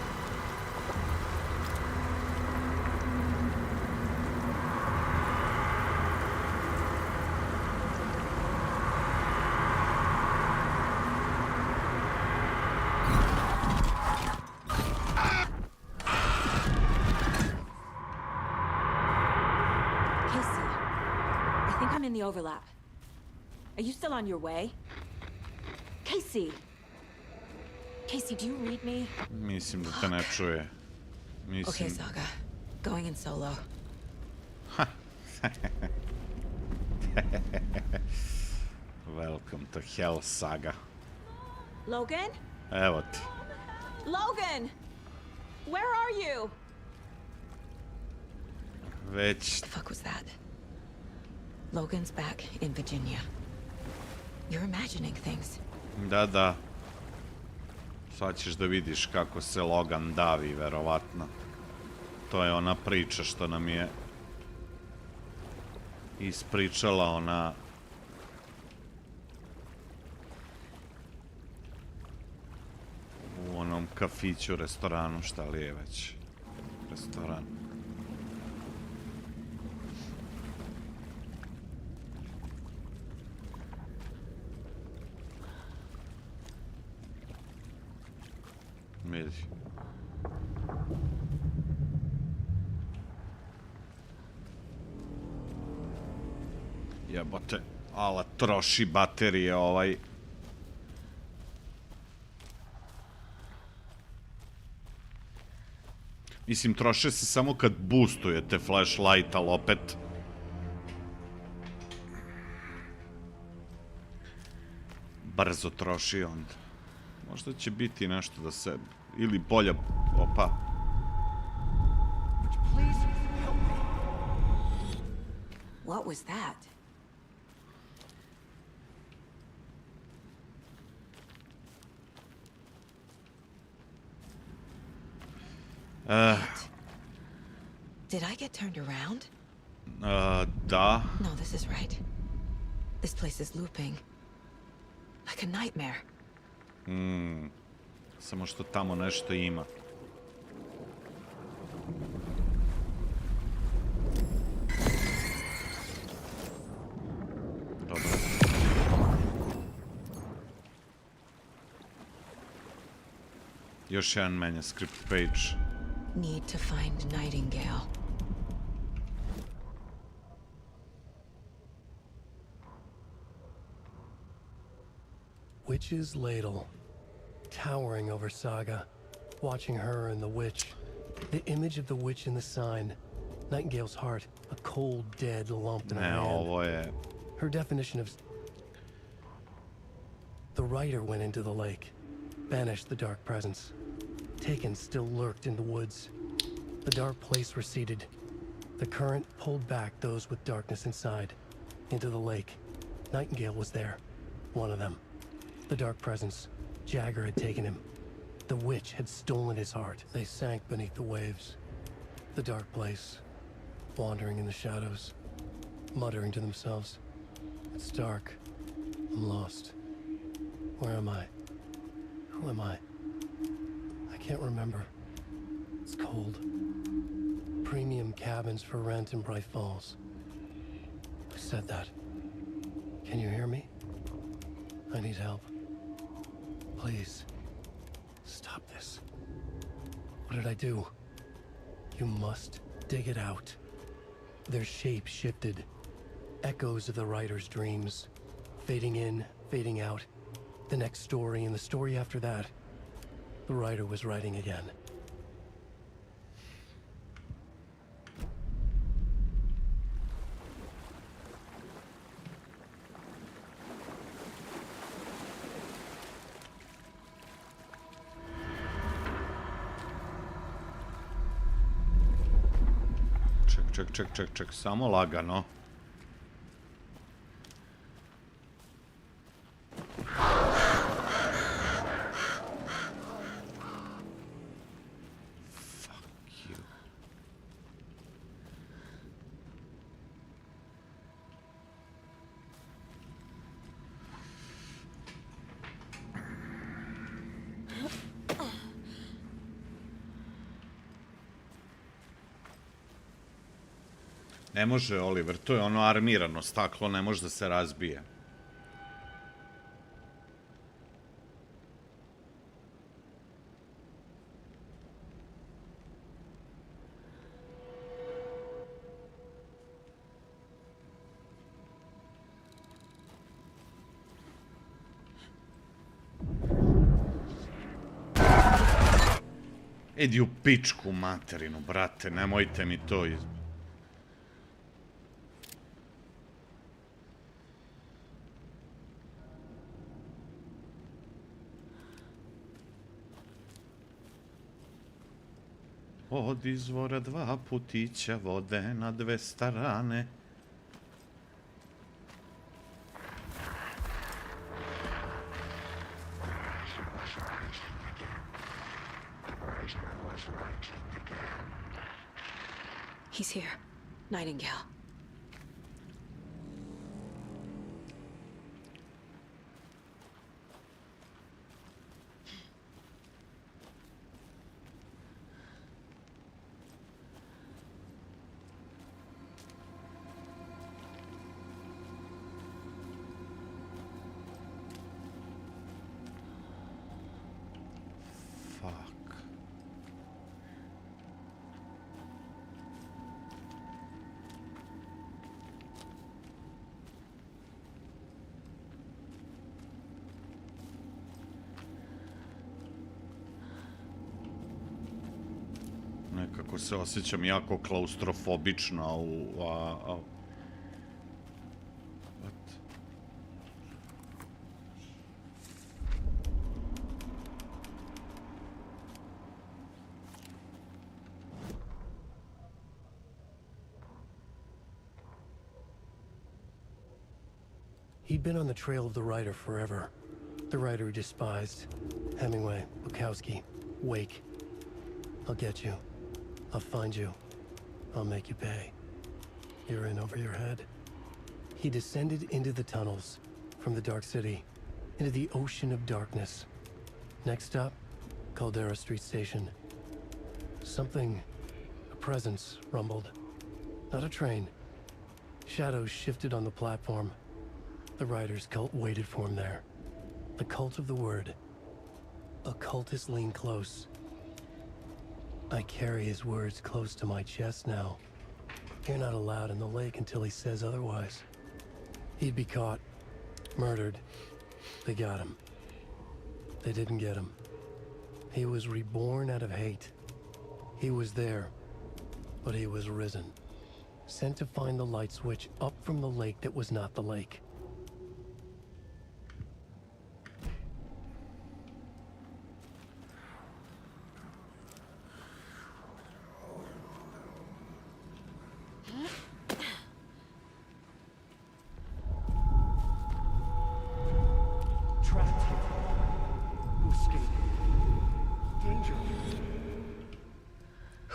The overlap. Are you still on your way? Casey! Casey, do you read me?
Mislim da te ne čuje.
Okay, Saga. Going in solo.
Welcome to hell, Saga.
Logan?
Evo ti.
Logan! Where are you?
Već...
What the fuck was that? Logan's back in Virginia. You're imagining things.
Da, da. Sad ćeš da vidiš kako se Logan davi, verovatno. To je ona priča što nam je ispričala ona... u onom kafiću, restoranu, šta li je već. Restoran. Vidi. Jebote, ala troši baterije ovaj. Mislim, troše se samo kad boostujete flashlight, ali opet... brzo troši onda. Možda će biti nešto da se... ili bolja... opa.
What was that? Did I get turned around?
Da.
No, this is right. This place is looping. Like a nightmare.
Samo što tamo nešto ima. Dobro. Još jedan manuscript page.
Need to find Nightingale.
Witch's ladle, towering over Saga, watching her and the witch. The image of the witch in the sign. Nightingale's heart, a cold, dead lump in her hand.
Ovo je...
Her definition of... The writer went into the lake, banished the dark presence. Taken still lurked in the woods. The dark place receded. The current pulled back those with darkness inside, into the lake. Nightingale was there, one of them. The dark presence, Jagger had taken him. The witch had stolen his heart. They sank beneath the waves. The dark place, wandering in the shadows, muttering to themselves. It's dark. I'm lost. Where am I? Who am I? I can't remember. It's cold. Premium cabins for rent in Bright Falls. I said that. Can you hear me? I need help. Please. Stop this. What did I do? You must dig it out. Their shape shifted. Echoes of the writer's dreams. Fading in, fading out. The next story and the story after that. The writer was writing again.
Ček, samo lagano. Ne može, Oliver, to je ono armirano staklo, ne može da se razbije. Idi u pičku materinu, brate, nemojte mi to Od izvora 2 putića vode na 2 strane.
He's here. Nightingale. Nekako se osjećam jako klaustrofobično
He'd been on the trail of the writer forever. The writer he despised. Hemingway, Bukowski, Wake. I'll get you. I'll find you. I'll make you pay. You're in over your head. He descended into the tunnels, from the Dark City, into the ocean of darkness. Next stop, Caldera Street Station. Something, a presence, rumbled. Not a train. Shadows shifted on the platform. The writer's cult waited for him there. The cult of the word. Occultists lean close. I carry his words close to my chest now. You're not allowed in the lake until he says otherwise. He'd be caught, murdered. They got him. They didn't get him. He was reborn out of hate. He was there, but he was risen. Sent to find the light switch up from the lake that was not the lake.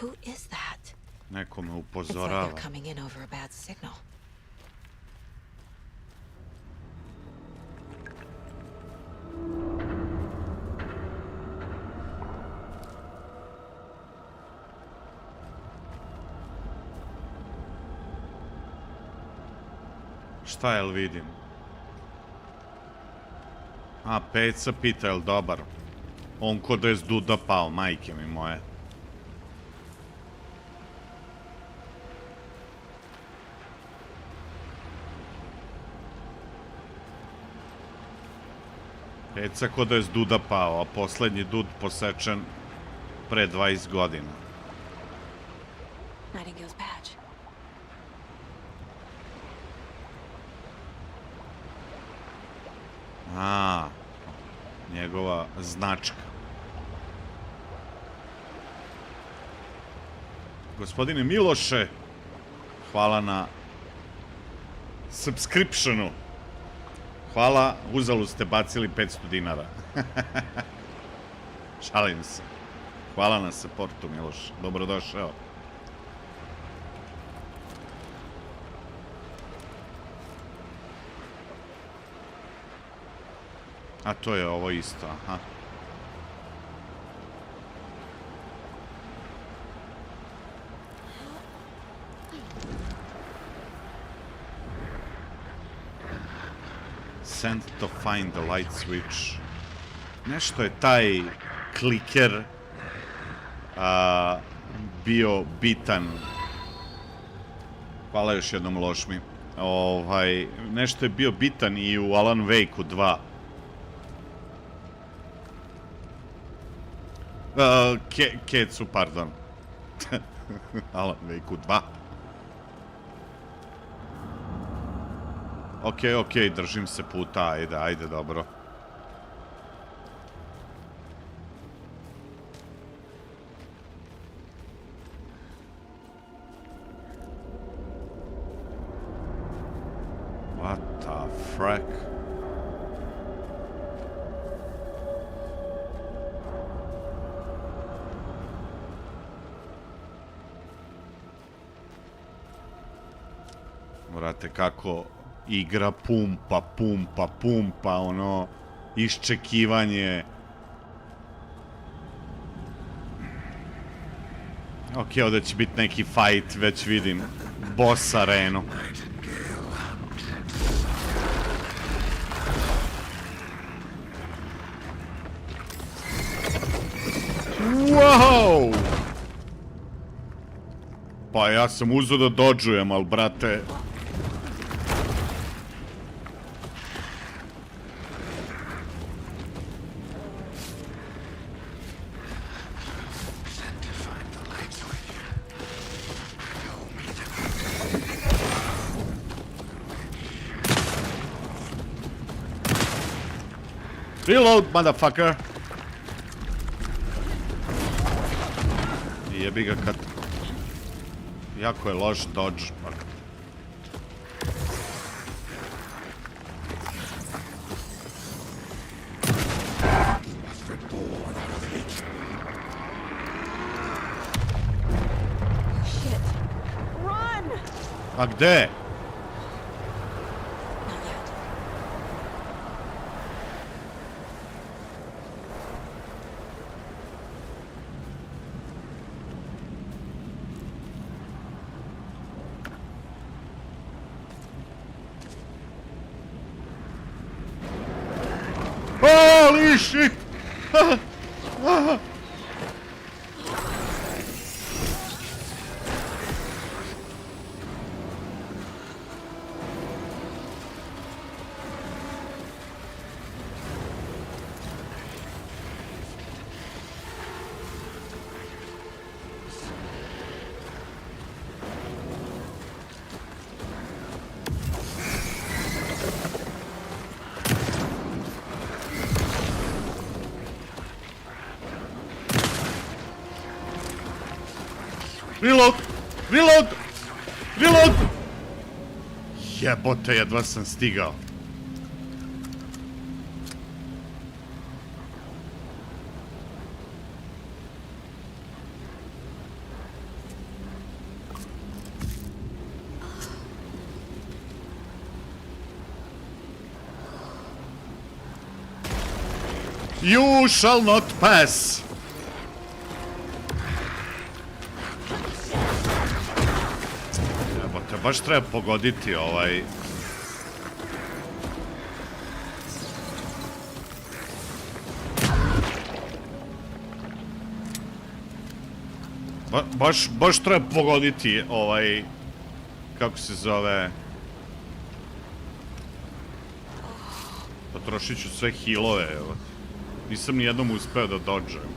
Who is that?
Neko me
It's like
upozorava.
they're coming in over a bad signal.
Šta jel vidim? A, Peca pita, jel dobar? On ko da je s duda pao, majke mi moje. Peca ko da je s duda pao, a poslednji dud posečen pre 20 godina.
Nightingale's badge.
A, njegova značka. Gospodine Miloše, Hvala na subscriptionu. Hvala, uzalud ste bacili 500 dinara. Šalim se. Hvala na supportu, Miloš. Dobrodošao. A to je ovo isto, aha. Send to find the light switch. Nešto je taj kliker bio bitan. Hvala još jednom, Lošmi. Nešto je bio bitan i u Alan Wake-u 2. Kecu, pardon. Alan Wake-u 2. Okej, držim se puta, ajde, dobro. What the frack? Morate kako igra pumpa, ono, iščekivanje. Okej, ovdje će biti neki fight, već vidim. Boss arenu. Wow! Pa ja sam uzeo da dodžujem, ali brate... Reload, motherfucker! Jebi ga kad... Jako je loš dodge. A gde? Holy shit! Reload! Reload! Reload! Jebote, jedva sam stigao. You shall not pass! Baš treba pogoditi ovaj... Baš treba pogoditi ovaj... Kako se zove... Potrošit ću sve healove, evo. Nisam nijednom uspeo da dodžem.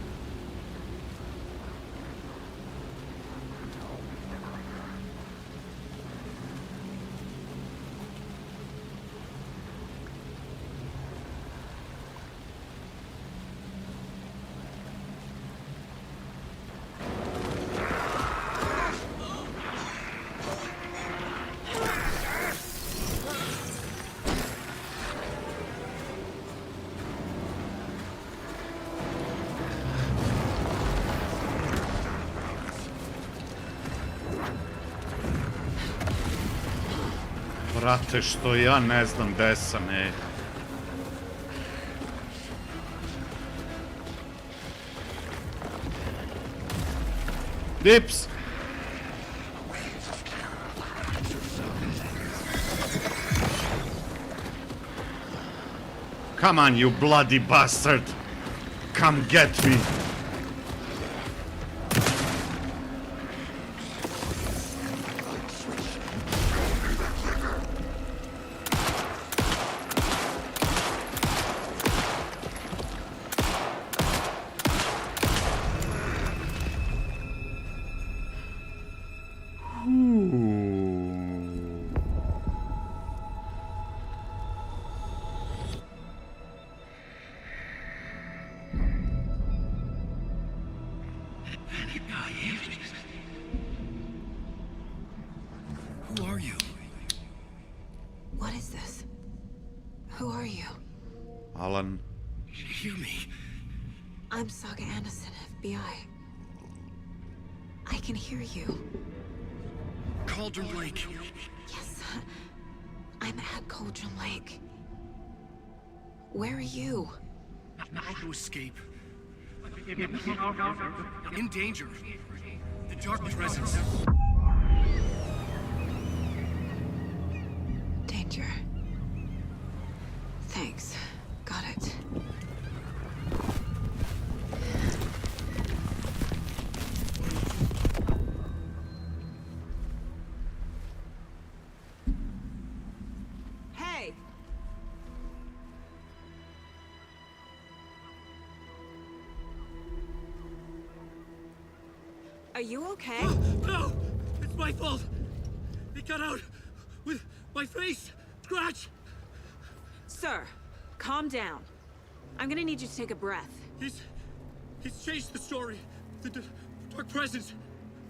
Brate, što ja ne znam gde sam, Dips! Come on, you bloody bastard! Come get me!
Who are you?
What is this? Who are you?
Alan.
Hear me.
I'm Saga Anderson, FBI. I can hear you.
Cauldron Lake.
Yes, I'm at Cauldron Lake. Where are you?
Not to escape. In danger. The dark presence.
Danger. Thanks. Got it. Hey! Are you okay?
No! It's my fault! They got out with my face! Scratch!
Sir, calm down. I'm gonna need you to take a breath.
He's changed the story. The dark presence.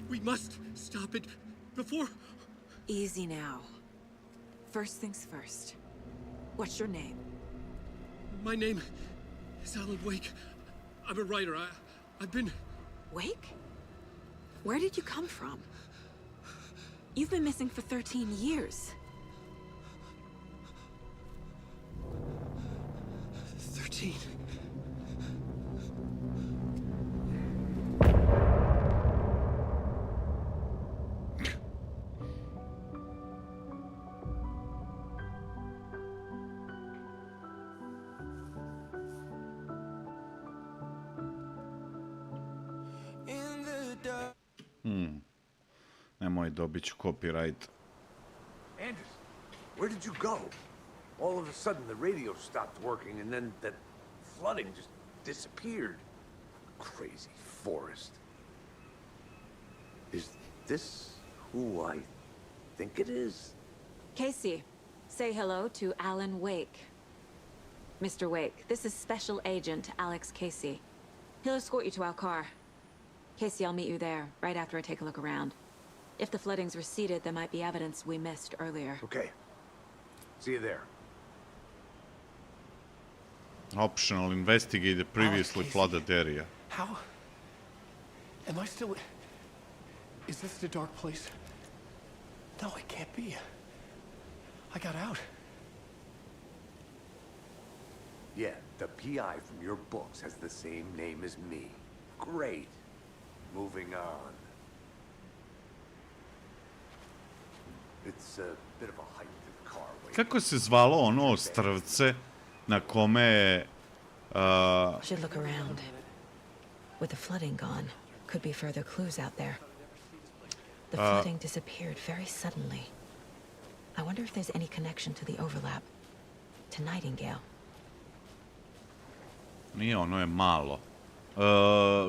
We must stop it before...
Easy now. First things first. What's your name?
My name is Alan Wake. I'm a writer. I've been...
Wake? Where did you come from? You've been missing for 13 years.
13.
Nemoj, dobit ću copyright.
Anders, where did you go? All of a sudden the radio stopped working and then that flooding just disappeared. Crazy forest. Is this who I think it is?
Casey, say hello to Alan Wake. Mr. Wake, this is Special Agent Alex Casey. He'll escort you to our car. Casey, I'll meet you there, right after I take a look around. If the flooding's receded, there might be evidence we missed earlier.
Okay. See you there.
Optional, investigate the previously flooded area.
How? Am I still... Is this the dark place? No, it can't be. I got out.
Yeah, the PI from your books has the same name as me. Great. Moving on. It's a bit of a hike to the car.
Kako se zvalo ono strvce na kome...
Should look around. With the flooding gone, could be further clues out there. The flooding disappeared very suddenly. I wonder if there's any connection to the overlap. To Nightingale.
Nije, ono je malo.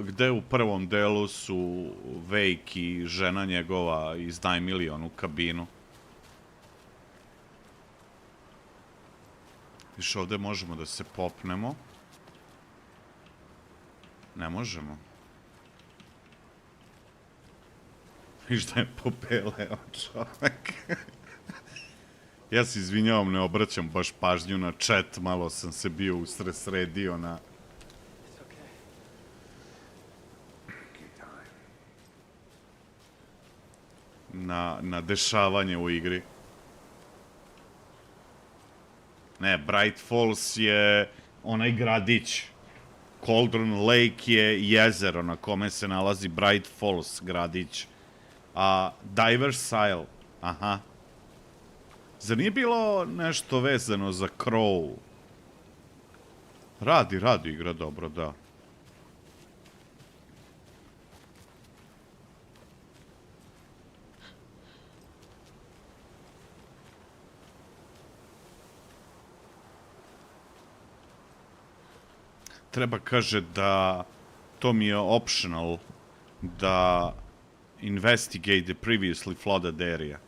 Gde u prvom delu su Wake i žena njegova iznajmili onu kabinu. Viš ovde možemo da se popnemo. Ne možemo. Viš da je popeleo čovek. Ja se izvinjavam, ne obraćam baš pažnju na chat, malo sam se bio usredsredio na dešavanje u igri. Ne, Bright Falls je onaj gradić. Cauldron Lake je jezero na kome se nalazi Bright Falls gradić. A Diver's Isle, aha. Zar nije bilo nešto vezano za Crow? Radi igra dobro, da. Treba kaže da to mi je optional da investigate the previously flooded area.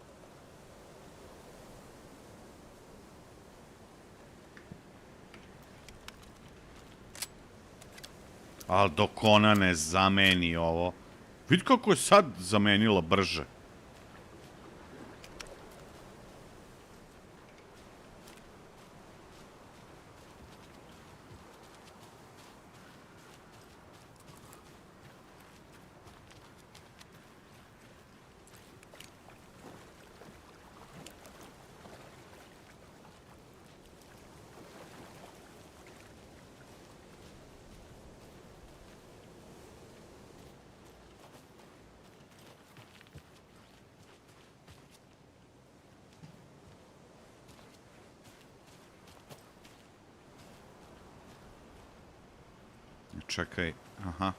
Ali dok ona ne zameni ovo. Vidi kako je sad zamenila brže. Čekaj, aha.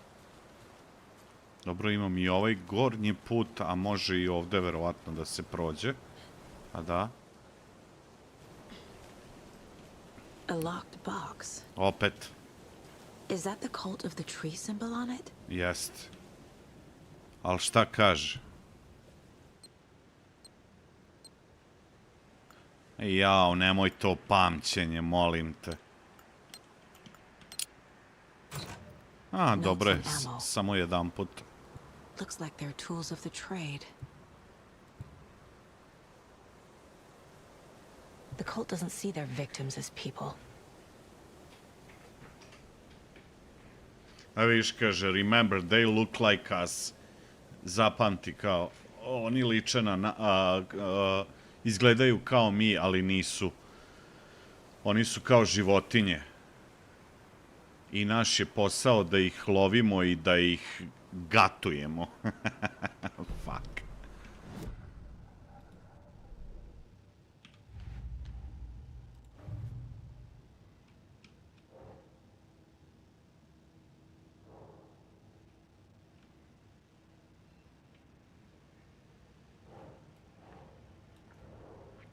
Dobro, imam i ovaj gornji put, a može i ovde verovatno da se prođe. A da.
A locked box.
Opet.
Is that the cult of the tree symbol on it?
Jest. Ali šta kaže? Jao, nemoj to pamćenje, molim te. A, dobro je, samo jedan put.
Looks like they're tools of the trade. The cult doesn't see their victims as people.
A viš kaže, remember, they look like us. Zapamti kao, oni liče na, izgledaju kao mi, ali nisu. Oni su kao životinje. I naš je posao da ih lovimo i da ih gatujemo. Fuck.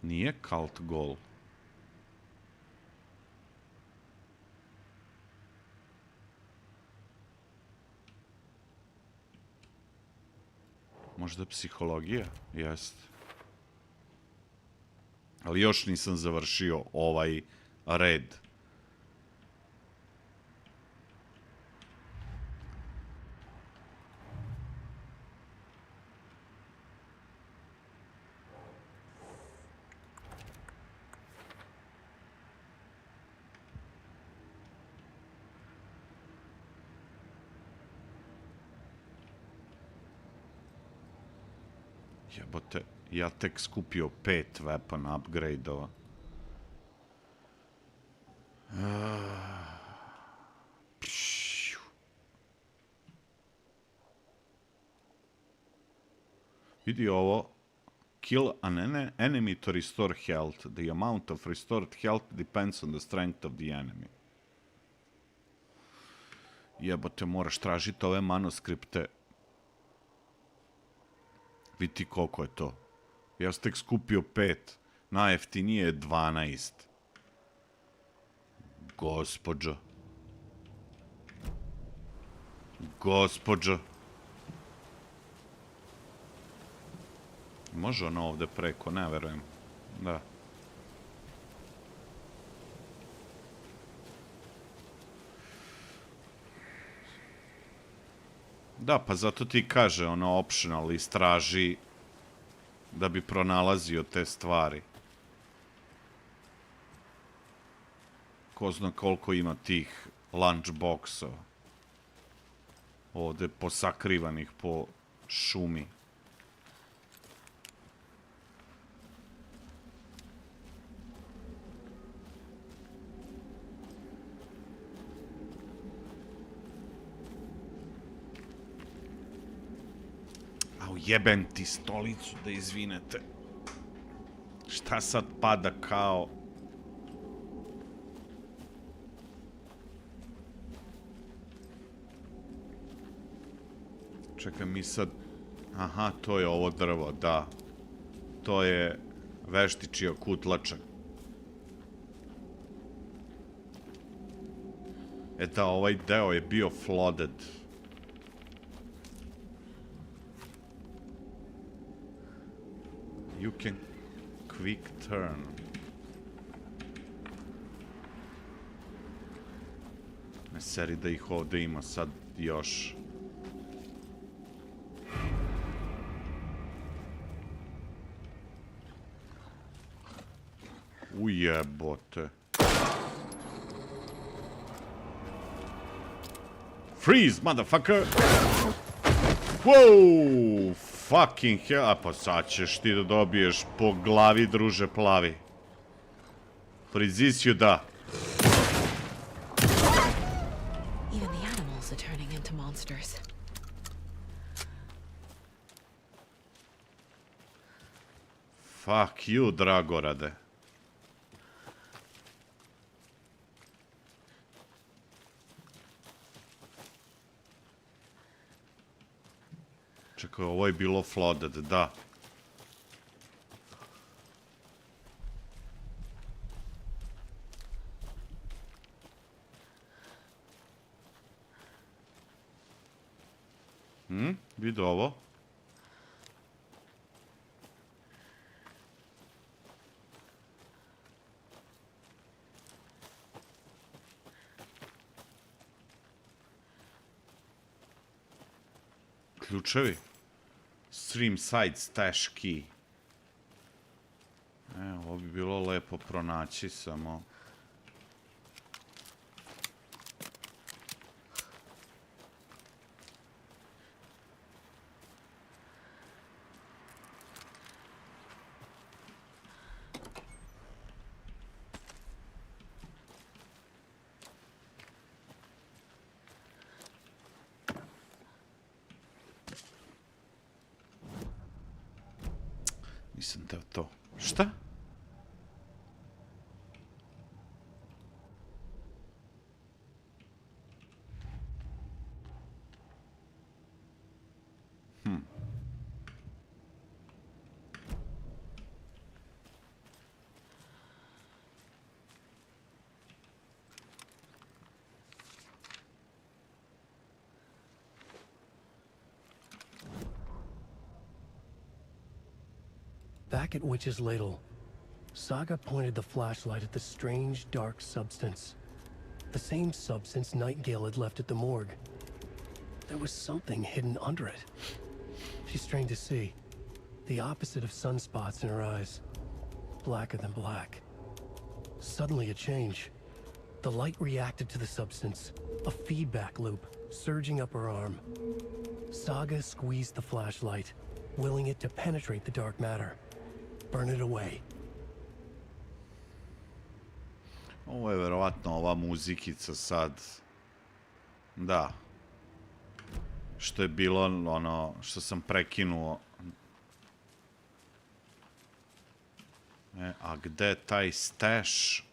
Nije cult goal. Možda psihologija? Jest. Ali još nisam završio ovaj red. Jebote, ja tek skupio 5 weapon upgrade-ova. Vidi ovo. Kill an enemy to restore health. The amount of restored health depends on the strength of the enemy. Jebote, moraš tražiti ove manuskripte. Vidi koliko je to. Ja sam tek skupio 5. Najjeftinije je 12. Gospođo. Gospođo. Može ono ovde preko, ne verujem. Da. Da, pa zato ti kaže ono optional, istraži da bi pronalazio te stvari. Ko zna koliko ima tih lunchboxova. Ovde posakrivanih po šumi. Jebem ti stolicu, da izvinete. Šta sad pada kao... Čekaj, mi sad... Aha, to je ovo drvo, da. To je veštičio kutlačak. E da, ovaj deo je bio flooded. You can quick turn. Ne seri da ih ovde ima sad još. Ujebote. Freeze, motherfucker! Wow! Fucking hell! A pa sad ćeš ti da dobiješ po glavi, druže plavi. Prizisju da.
Even the animals are turning into monsters.
Fuck you, Dragorade. Čekaj, ovo je bilo flooded, da. Vidi ovo. Ključevi. Stream side stash key. Ovo bi bilo lepo pronaći, samo... Nisam teo to. Šta?
Back at Witch's Ladle, Saga pointed the flashlight at the strange, dark substance. The same substance Nightingale had left at the morgue. There was something hidden under it. She strained to see. The opposite of sunspots in her eyes. Blacker than black. Suddenly a change. The light reacted to the substance. A feedback loop, surging up her arm. Saga squeezed the flashlight, willing it to penetrate the dark matter. Burn it away.
Ovo je verovatno ova muzikica sad. Da. Što je bilo ono što sam prekinuo. A gde je taj stash?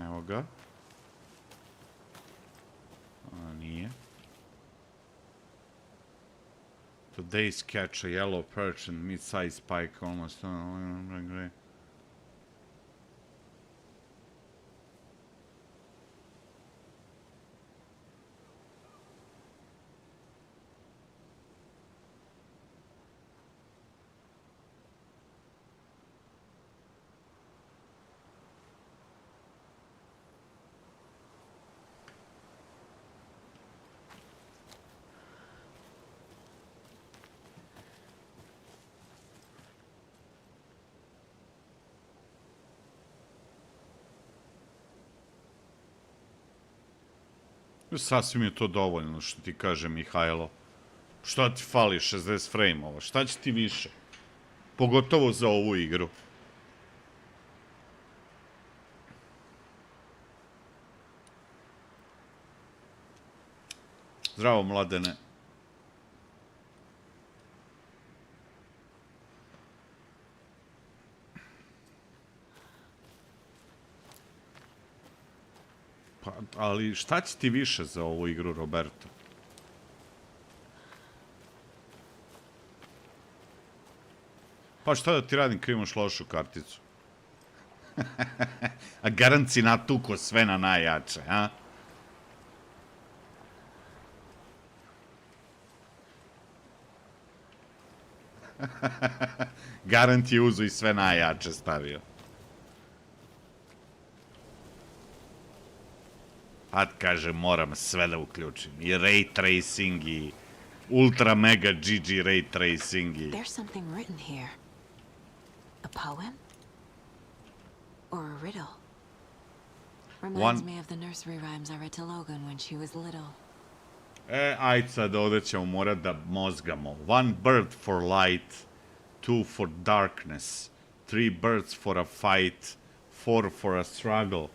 Evo ga. Nije. Today's catch a yellow perch and mid-sized pike almost. Sasvim je to dovoljno, što ti kaže Mihajlo. Šta ti fali 60 frame-ova? Šta će ti više? Pogotovo za ovu igru. Zdravo, Mladene. Pa, ali šta će ti više za ovu igru, Roberto? Pa šta da ti radim kad imaš lošu karticu? A garant si natuko sve na najjače, a? Garant je uzo i sve najjače stavio. Ad kaže, moram sve da uključim. I ray tracing i ultra mega GG ray tracing i...
There's something written here. A poem? Or a riddle? Reminds me of the nursery rhymes I read to Logan when she was little.
Ajde sad ovdje ćemo morat da mozgamo. 1 bird for light, 2 for darkness, 3 birds for a fight, 4 for a struggle,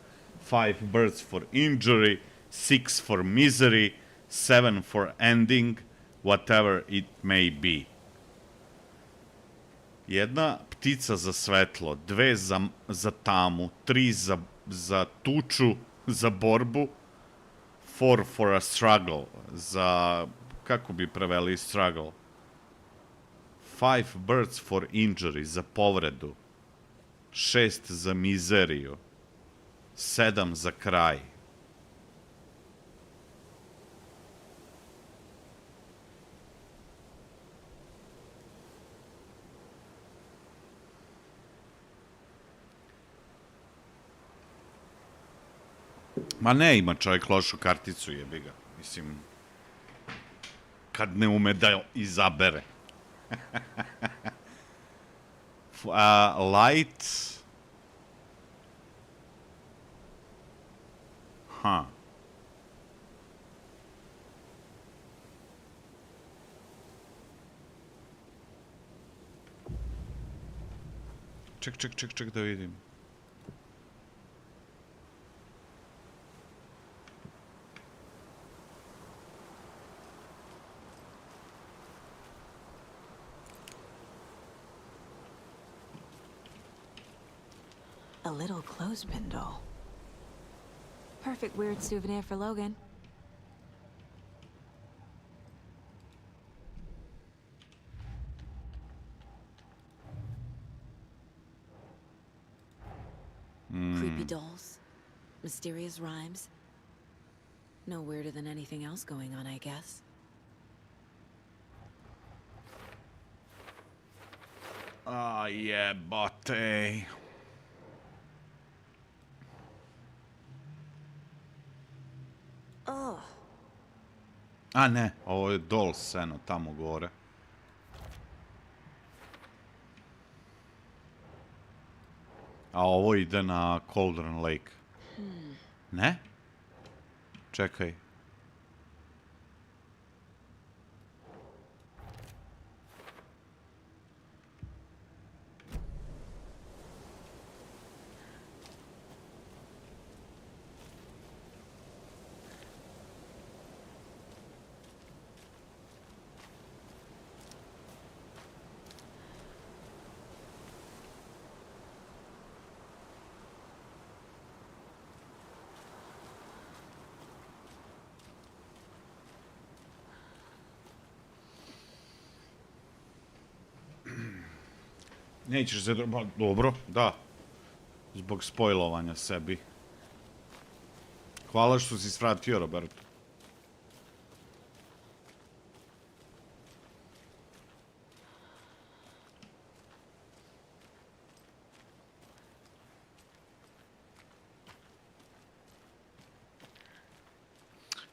5 birds for injury, 6 for misery, 7 for ending, whatever it may be. Jedna ptica za svetlo, 2 za tamu, 3 za tuču, za borbu, 4 for a struggle, za, kako bi preveli struggle? 5 birds for injury, za povredu, 6 za mizeriju, 7 za kraj. Ma ne, ima čovjek lošu karticu, jebi ga. Mislim, kad ne ume da izabere. Light. Ha. Ček da vidim.
A little clothespin doll. Perfect weird souvenir for Logan. Creepy dolls. Mysterious rhymes. No weirder than anything else going on, I guess.
Ah, jebote.
Oh.
A ne, ovo je doll seno tamo gore. A ovo ide na Cauldron Lake. Ne? Čekaj. Nećeš se... Dobro, da. Zbog spojlovanja sebi. Hvala što si svratio, Roberto.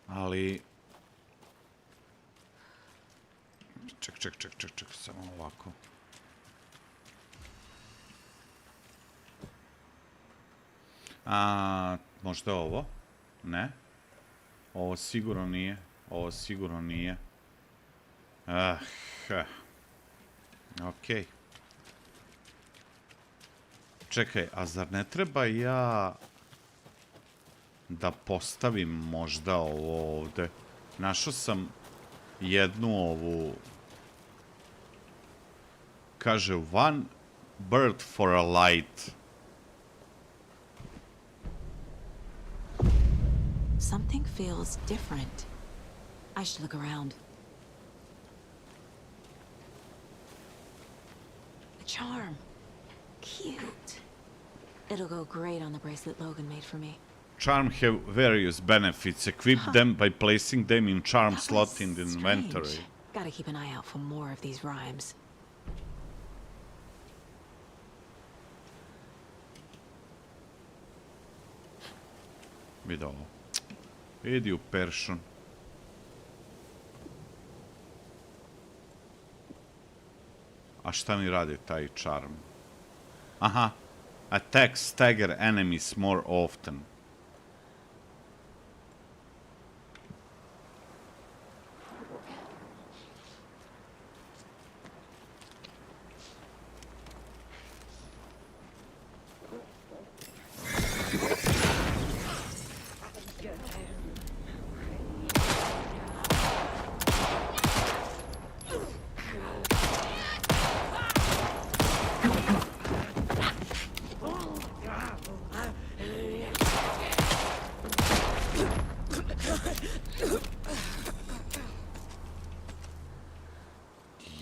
Ali... Ček, samo ovako. Možda ovo? Ne? Ovo sigurno nije. Ovo sigurno nije. Okej. Čekaj, a zar ne treba ja da postavim možda ovo ovde? Našao sam jednu ovu... Kaže, one bird for a light.
Something feels different. I should look around. A charm. Cute. It'll go great on the bracelet Logan made for me.
Charm have various benefits. Equip them by placing them in charm slot in the inventory.
Gotta keep an eye out for more of these rhymes.
Vidi ovo. Vidi u peršun. A šta mi radi taj charm? Aha. Attack stagger enemies more often.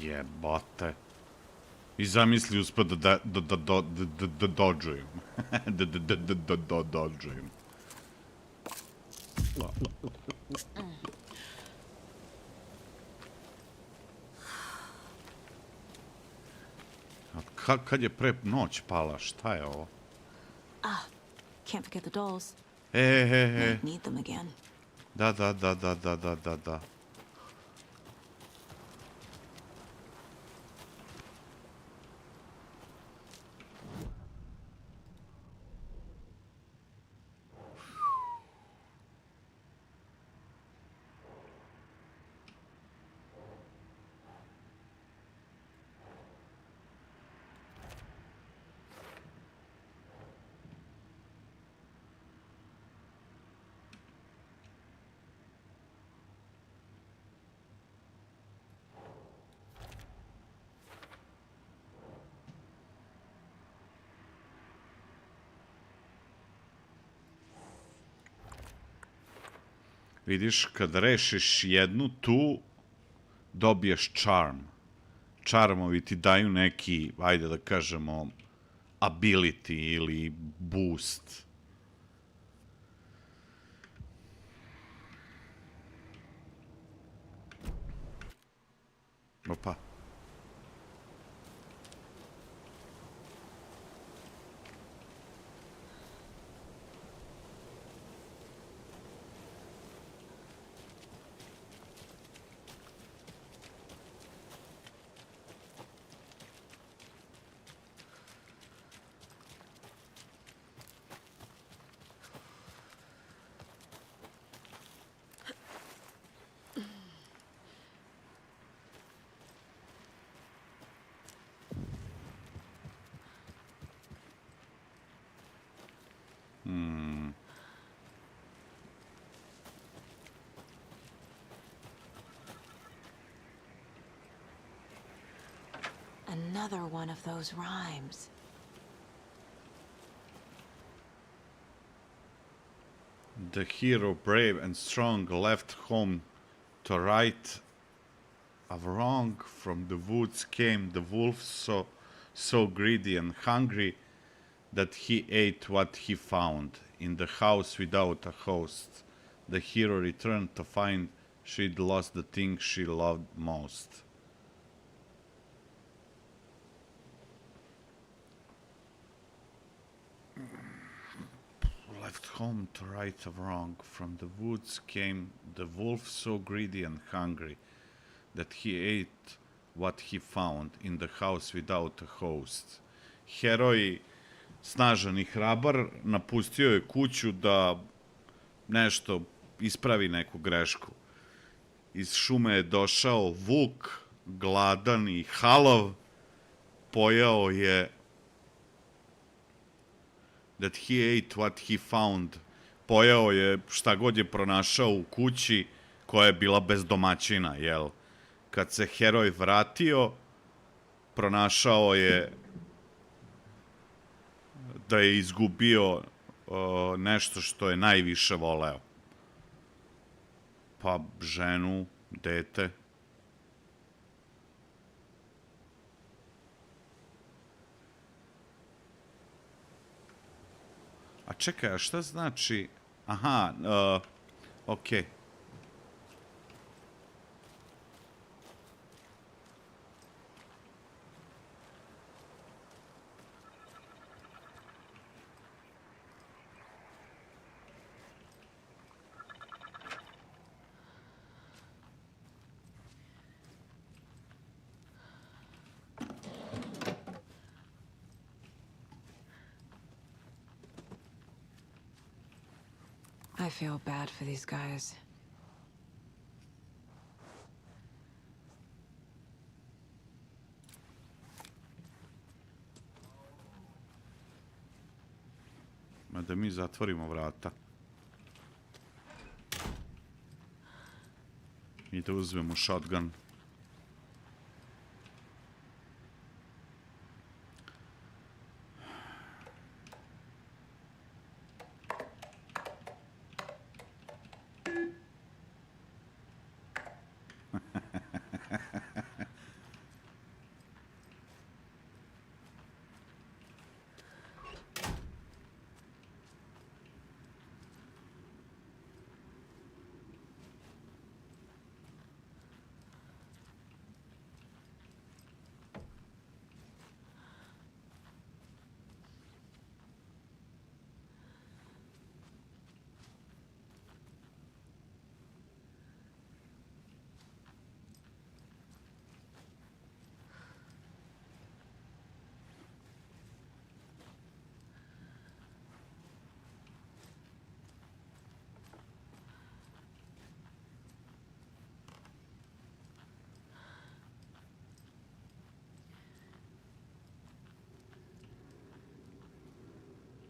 Jebate. I zamisli uspio da dođujem. Da dođujem. Kad je pre noć pala, šta je ovo?
Ah, can't forget the dolls.
Might
need them again.
Da. Vidiš, kad rešiš jednu tu, dobiješ charm. Charmovi ti daju neki, ajde da kažemo, ability ili boost. Opa.
Another one of those rhymes.
The hero, brave and strong, left home to right of wrong. From the woods came the wolf, so greedy and hungry that he ate what he found. In the house without a host, the hero returned to find she'd lost the thing she loved most. Left home to right of wrong. From the woods came the wolf, so greedy and hungry that he ate what he found in the house without a host. Heroj, snažan i hrabar, napustio je kuću da nešto ispravi neku grešku. Iz šume je došao vuk, gladan i halav, pojeo je that he ate what he found. Pojeo je šta god je pronašao u kući koja je bila bez domaćina, jel? Kad se heroj vratio, pronašao je da je izgubio nešto što je najviše voleo. Pa ženu, dete. A čekaj, a šta znači... Aha, okej.
I feel bad for these guys.
Ma da mi zatvorimo vrata. I da uzmemo shotgun.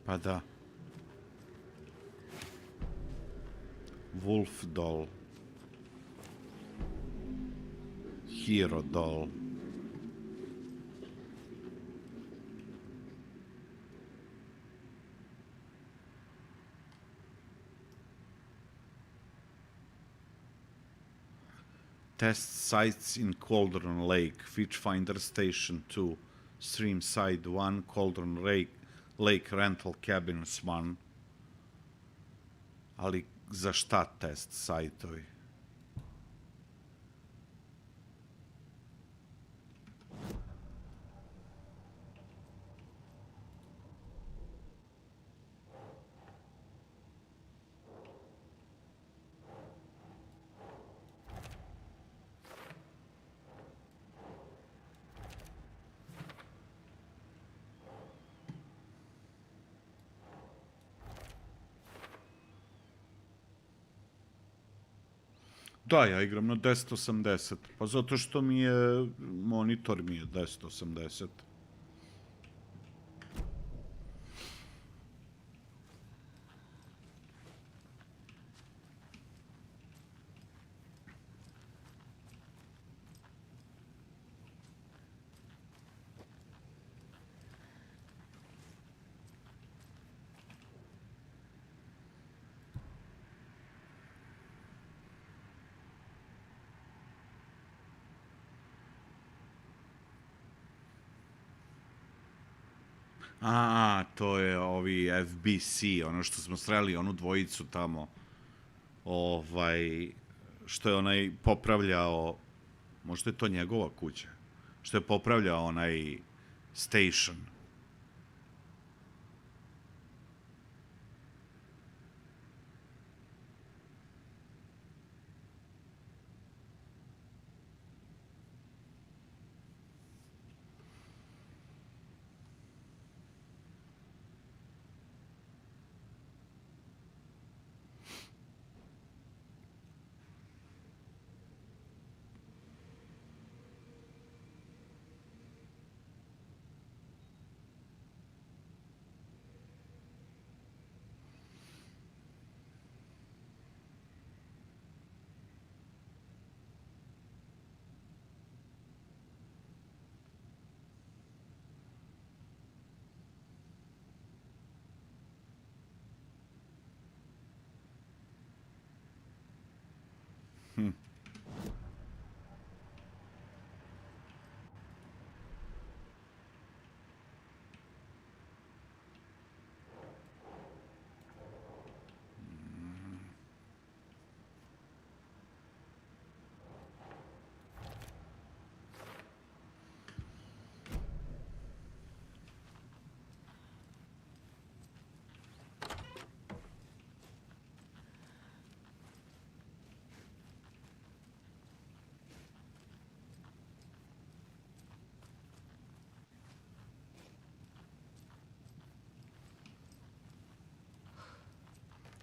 Pa da. Wolf doll. Hero doll. Test sites in Cauldron Lake, Fitchfinder Station 2, Stream Side 1, Cauldron Lake Rental Cabins 1. Ali za šta test sajtovi? Da, ja igram na 1080, pa zato što mi je, monitor mi je 1080. A, to je ovi FBC, ono što smo sreli, onu dvojicu tamo, što je onaj popravljao, možda je to njegova kuća, što je popravljao onaj station.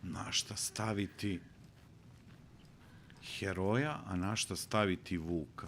Na šta staviti heroja, a na šta staviti Vuka?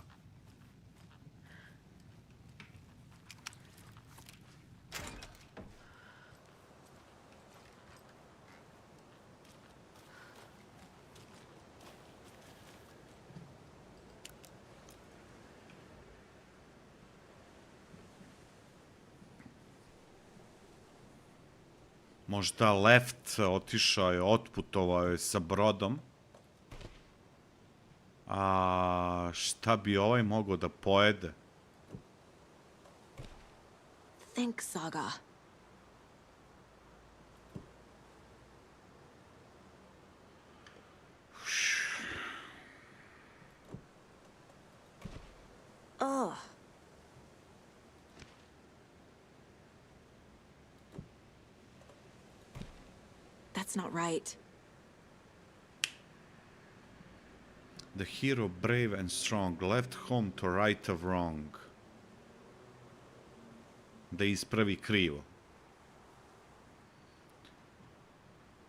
Možda Left otišao je, otputovao je sa brodom. A šta bi ovaj mogao da pojede?
Think, Saga. Oh. That's not right.
The hero, brave and strong, left home to right a wrong. Da ispravi krivo.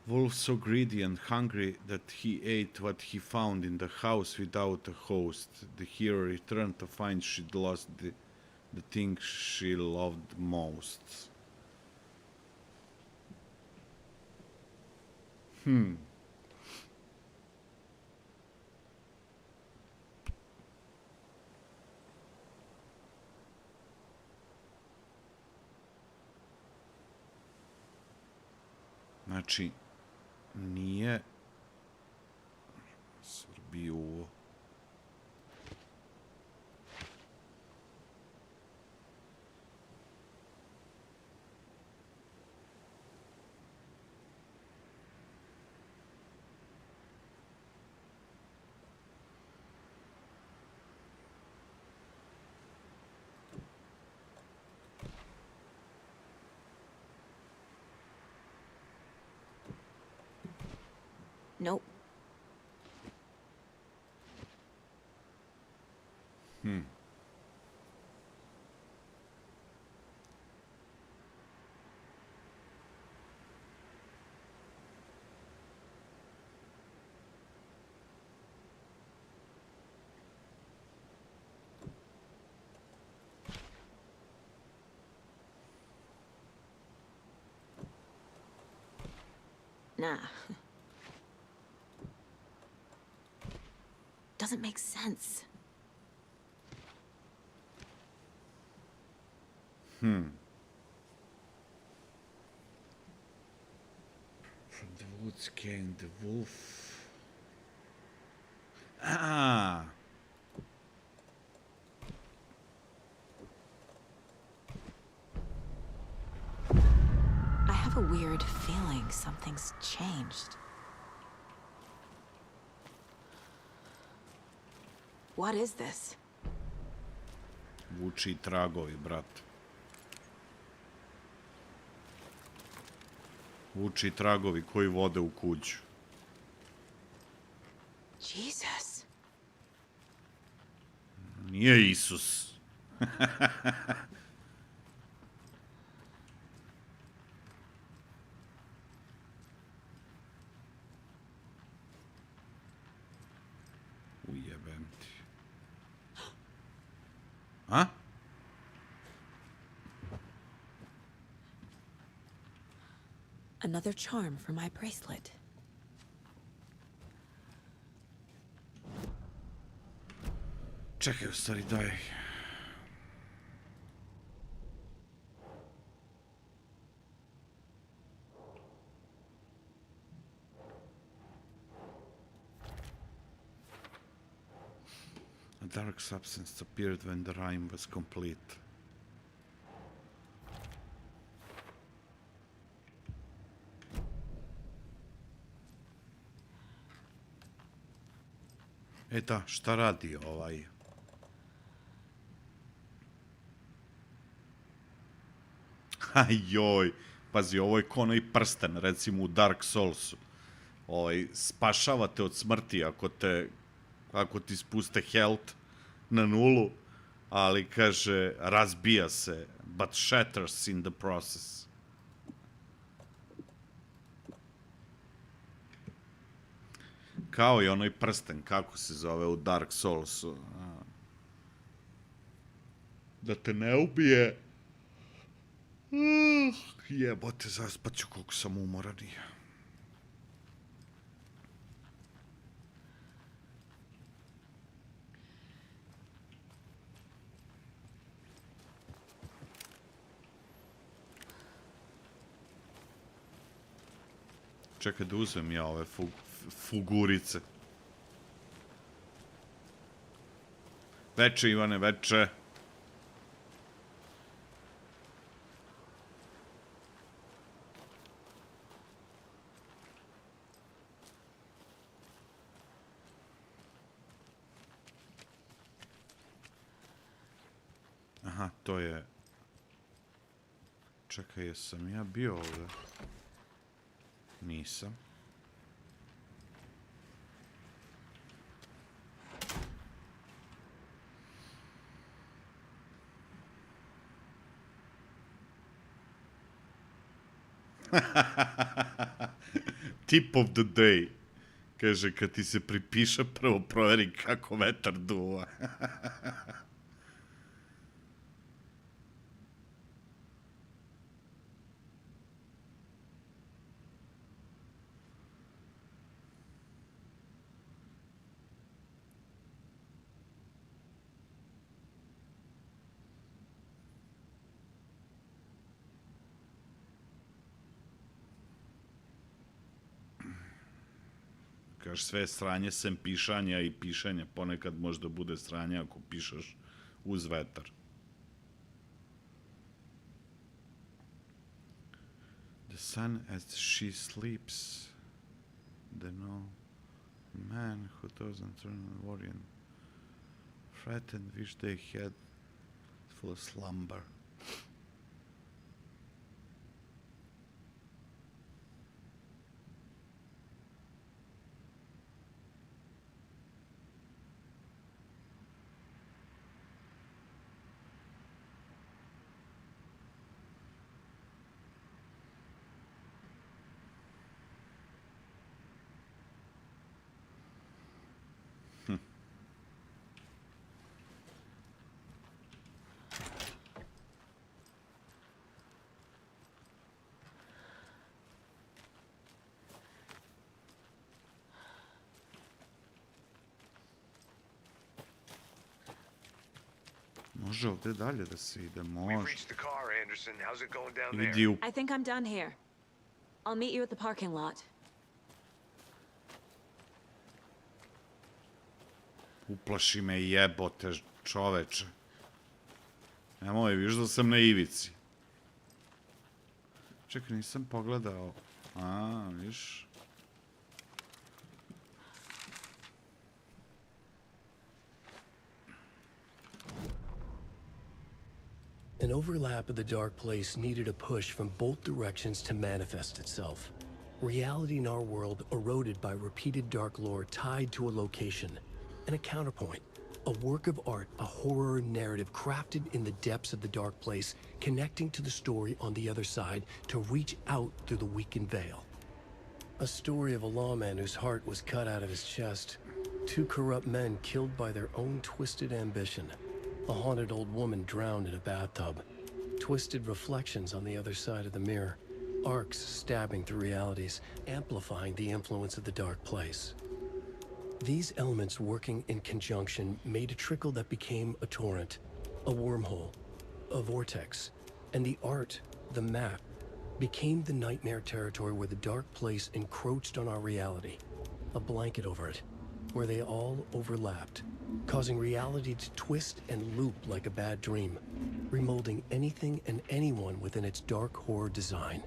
Wolf so greedy and hungry that he ate what he found in the house without a host. The hero returned to find she'd lost the thing she loved most. Znači, nije Srbiju.
Nope. Nah. Doesn't make sense.
From the woods came the wolf. Ah.
I have a weird feeling something's changed. What is this?
Vuči tragovi, brat. Vuči tragovi koji vode u kuću.
Jesus.
Nije Isus. Ujebem ti. A?
Another charm for my bracelet.
Čekaj, u stvari, daj. A dark substance appeared when the rhyme was complete. E da, šta radi ovaj? Joj, pazi, ovo je ko onaj prsten, recimo u Dark Soulsu. Spašava te od smrti ako ti spuste health na nulu, ali kaže, razbija se, but shatters in the process. Kao i onaj prsten, kako se zove u Dark Soulsu. Da te ne ubije. Jebote, zaspat ću koliko sam umoran. Čekaj da uzmem ja ove fugurice. Veče, Ivane, veče. Aha, to je... Čekaj, jesam ja bio ovde? Nisam. Tip of the day. Kaže, kad ti se pripiše, prvo proveri kako vetar duva. Kaže, sve je sranje sem pišanja i pišanja. Ponekad možda bude sranje ako pišeš uz vetar. The sun as she sleeps. The no man who doesn't turn on warrior. Frightened wish they had full slumber. Može ovde dalje da se ide, može. Idi u...
I think I'm done here. I'll meet you at the parking lot.
Uplaši me jebote, čoveče. Nemoj, viš da sam na ivici. Čekaj, nisam pogledao. A, viš...
An overlap of the dark place needed a push from both directions to manifest itself. Reality in our world eroded by repeated dark lore tied to a location. And a counterpoint. A work of art, a horror narrative crafted in the depths of the dark place, connecting to the story on the other side to reach out through the weakened veil. A story of a lawman whose heart was cut out of his chest. Two corrupt men killed by their own twisted ambition. A haunted old woman drowned in a bathtub. Twisted reflections on the other side of the mirror. Arcs stabbing through realities, amplifying the influence of the dark place. These elements working in conjunction made a trickle that became a torrent, a wormhole, a vortex, and the art, the map, became the nightmare territory where the dark place encroached on our reality. A blanket over it, where they all overlapped, causing reality to twist and loop like a bad dream, remolding anything and anyone within its dark horror design.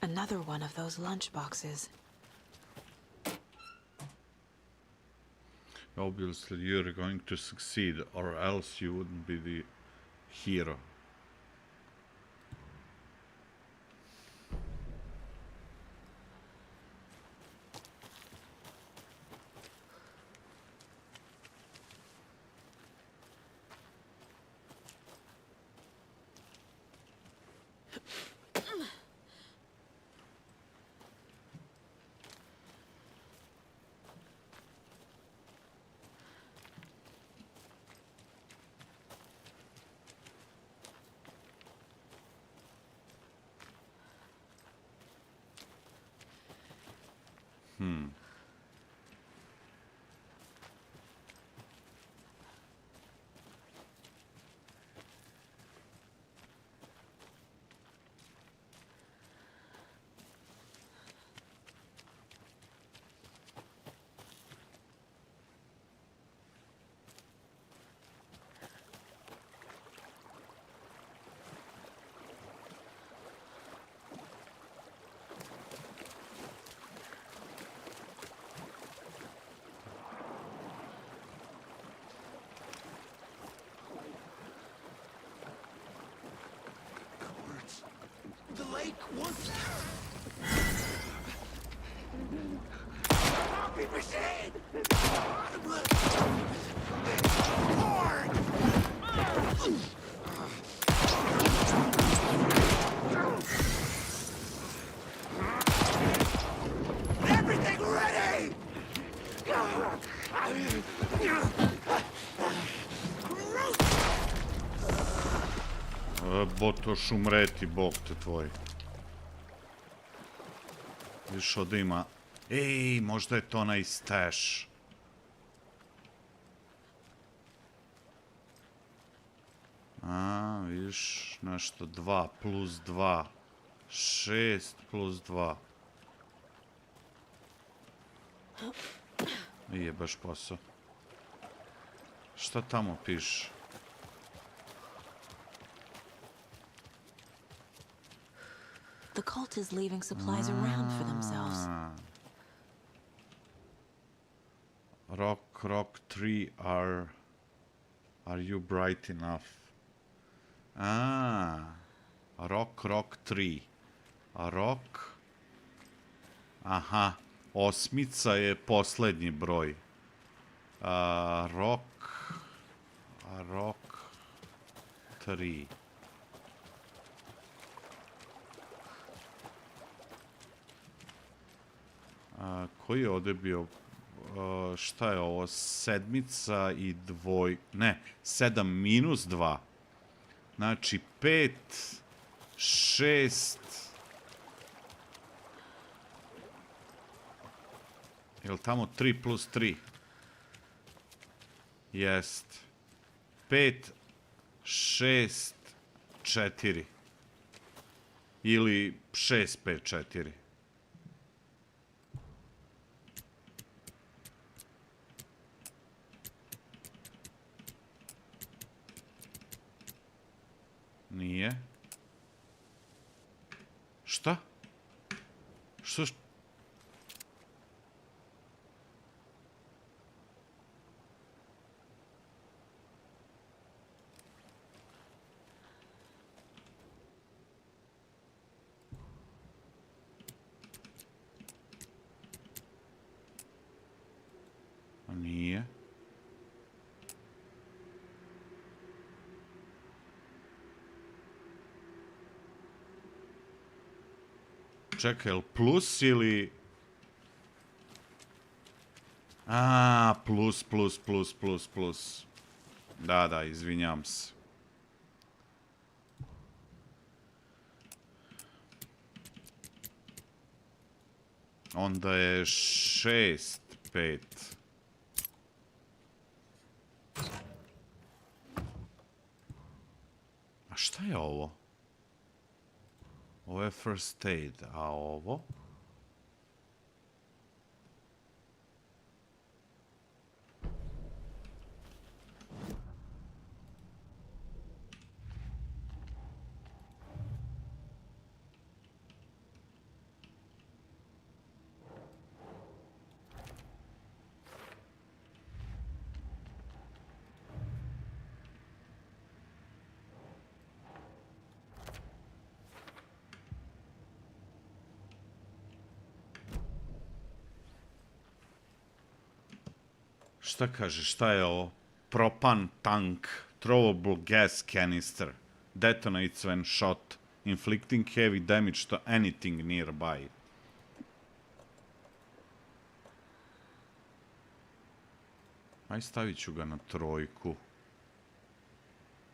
Another one of those lunchboxes.
Obviously, you're going to succeed, or else you wouldn't be the hero.
The lake was... Copy machine! Hard! Everything ready!
Botoš umreti, bog te tvoj. Viš ovdje ima... Ej, možda je to onaj stash. A, viš, nešto 2 plus 2. 6 plus 2. Nije baš posao. Šta tamo piše?
The cult is leaving supplies around for themselves.
Rock 3 are you bright enough? Rock 3. A rock... Aha, osmica je posljednji broj. Rock 3. Koji je ovdje bio? Šta je ovo? Sedmica i dvoj... Ne, 7 minus 2. Znači 5, 6... Je li tamo 3 plus 3? Jest. 5, 6, 4. Ili 6, 5, 4. Nije. Šta? Što? Nije. Čekaj, je li plus ili... plus. Da, izvinjam se. Onda je 6, 5. A šta je ovo? Ovo je first aid, a ovo? Šta kaže, šta je ovo? Propan tank, throwable gas canister, detonates when shot, inflicting heavy damage to anything nearby. Aj, stavit ću ga na 3.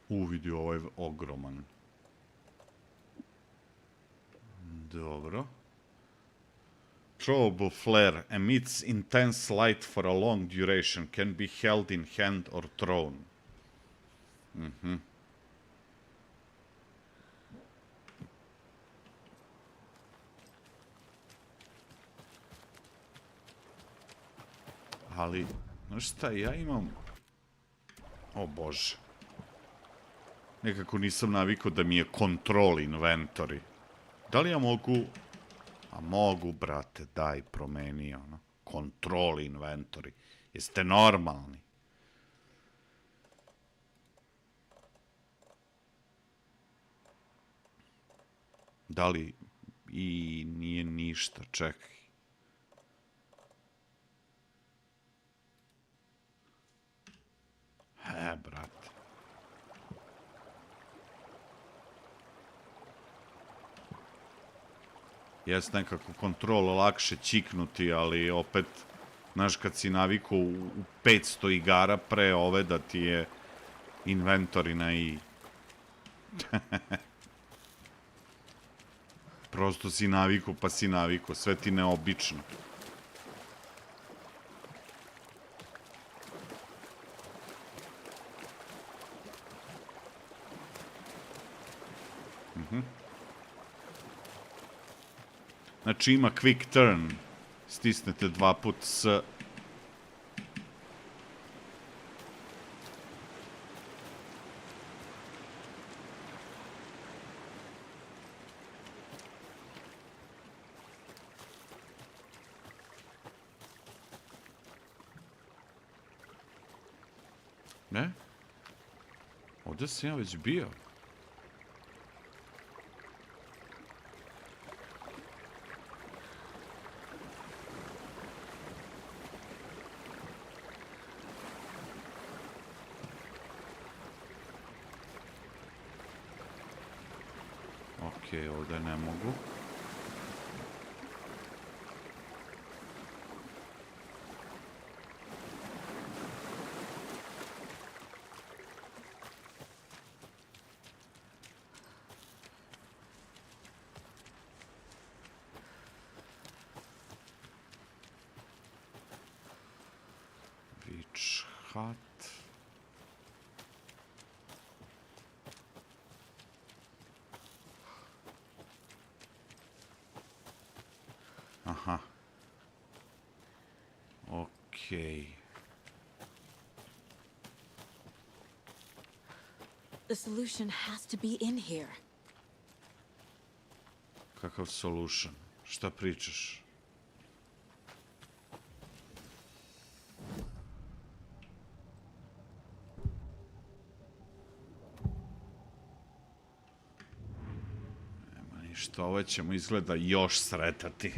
Vidi, ovo je ogroman. Dobro. Throwable flare emits intense light for a long duration, can be held in hand or thrown. Ali, znaš šta, ja imam... O Bože. Nekako nisam navikao da mi je control inventory. Da li ja mogu... A mogu, brate, daj, promeni, ono. Control inventory. Jeste normalni? Da li... I nije ništa, čekaj. Brate. Jes nekako kontrol lakše ćiknuti, ali opet, znaš, kad si naviku u 500 igara pre ove da ti je inventory na i. Prosto si naviku, pa si naviku, sve ti neobično. Znači ima quick turn, stisnete 2 put s... Ne? Ovdje sam ja već bio. Okej, ovdje ne mogu. Witch Hut. Aha. Okej.
The solution has to be in here.
Kakav solution? Šta pričaš? Nema ništa, ovo ćemo izgleda još sretati.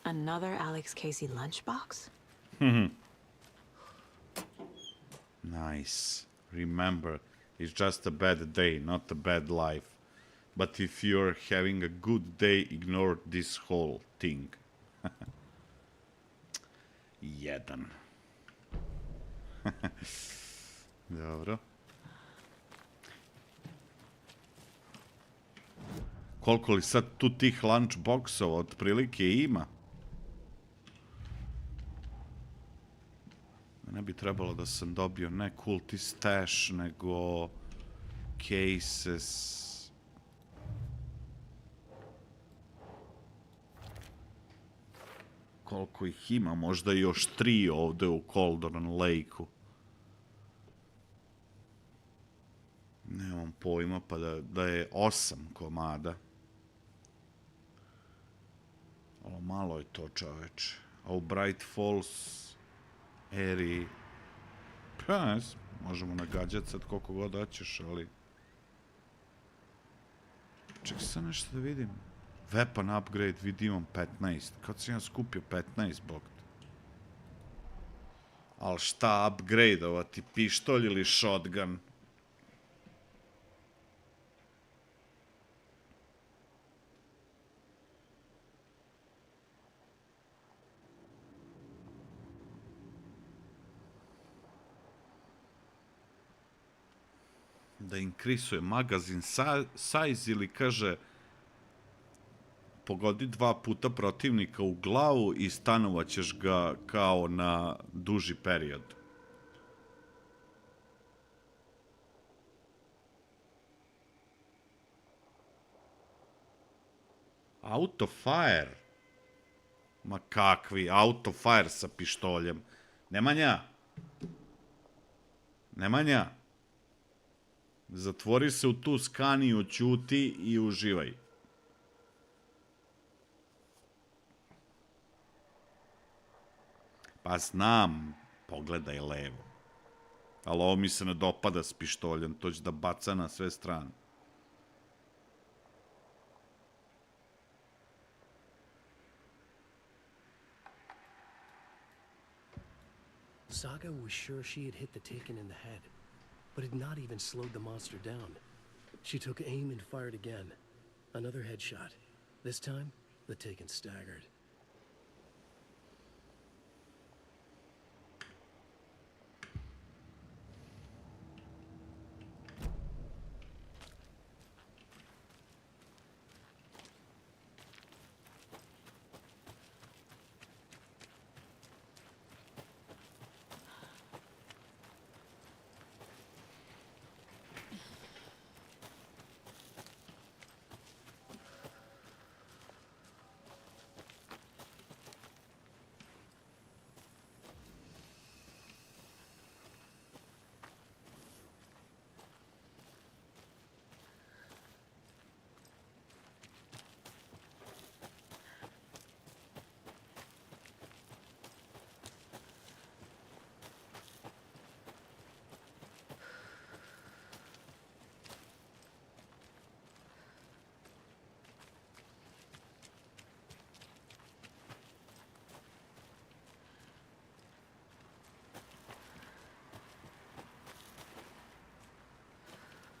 Another Alex Casey lunchbox?
Nice. Remember, it's just a bad day, not a bad life. But if you're having a good day, ignore this whole thing. Jedan. Dobro. Koliko li sad tu tih lunchboxova otprilike ima? Ne bi trebalo da sam dobio ne kulti stash, nego cases. Koliko ih ima? Možda još 3 ovde u Cauldron Lake-u. Nemam pojma, pa da je 8 komada. Ovo malo je to, čoveč. A u Bright Falls eri... Pa ne znam, možemo nagađati sad koliko god hoćeš, ali... Čekaj sad nešto da vidim. Weapon upgrade, vidi imam 15. Kad sam ja skupio 15, bog te. Ali šta upgrade-ovati, pištolj ili shotgun? Da inkrisuje magazin size ili kaže pogodi 2 puta protivnika u glavu i stanovaćeš ga kao na duži period. Autofire? Ma kakvi, autofire sa pištoljem. Nemanja! Nemanja! Zatvori se u tu skaniju, ćuti i uživaj. Pa znam, pogledaj levo. Ali ovo mi se ne dopada s pištoljem, to će da baca na sve strane.
Saga was sure she had hit the Taken in the head, but had not even slowed the monster down. She took aim and fired again. Another headshot. This time, the Taken staggered.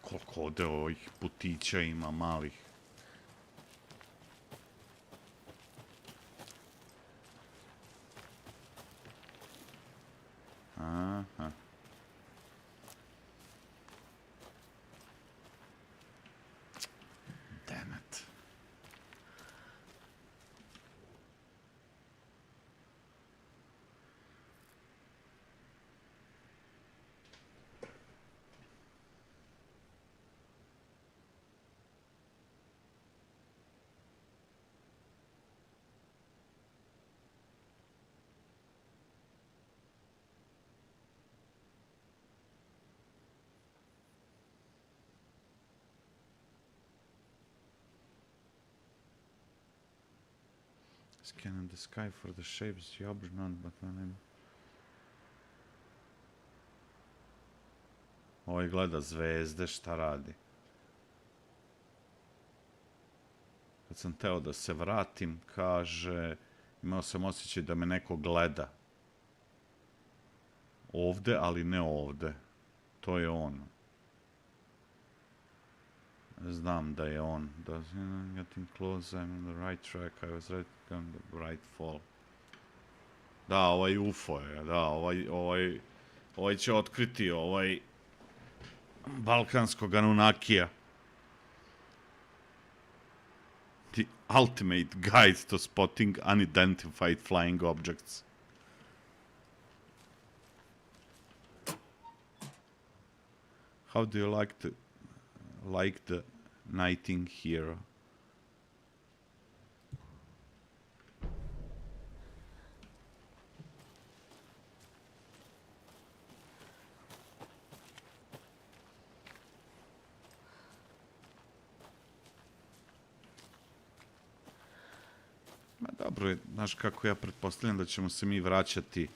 Koliko ovde ovih putića ima malih. Aha. Damn it. Scanning the sky for the shapes you observe, but when Ovaj gleda zvezde, šta radi? Kad sam teo da se vratim, kaže Imao sam osjećaj da me neko gleda. Ovde, ali ne ovde. To je on. Znam da je on. Getting close, I'm on the right track, I was right on the right fall. Da, ovaj UFO je, da, ovaj će otkriti balkanskog Anunnakija. The ultimate guide to spotting unidentified flying objects. How do you like the nighting here? Ma dobro, znaš kako ja pretpostavljam da ćemo se mi vraćati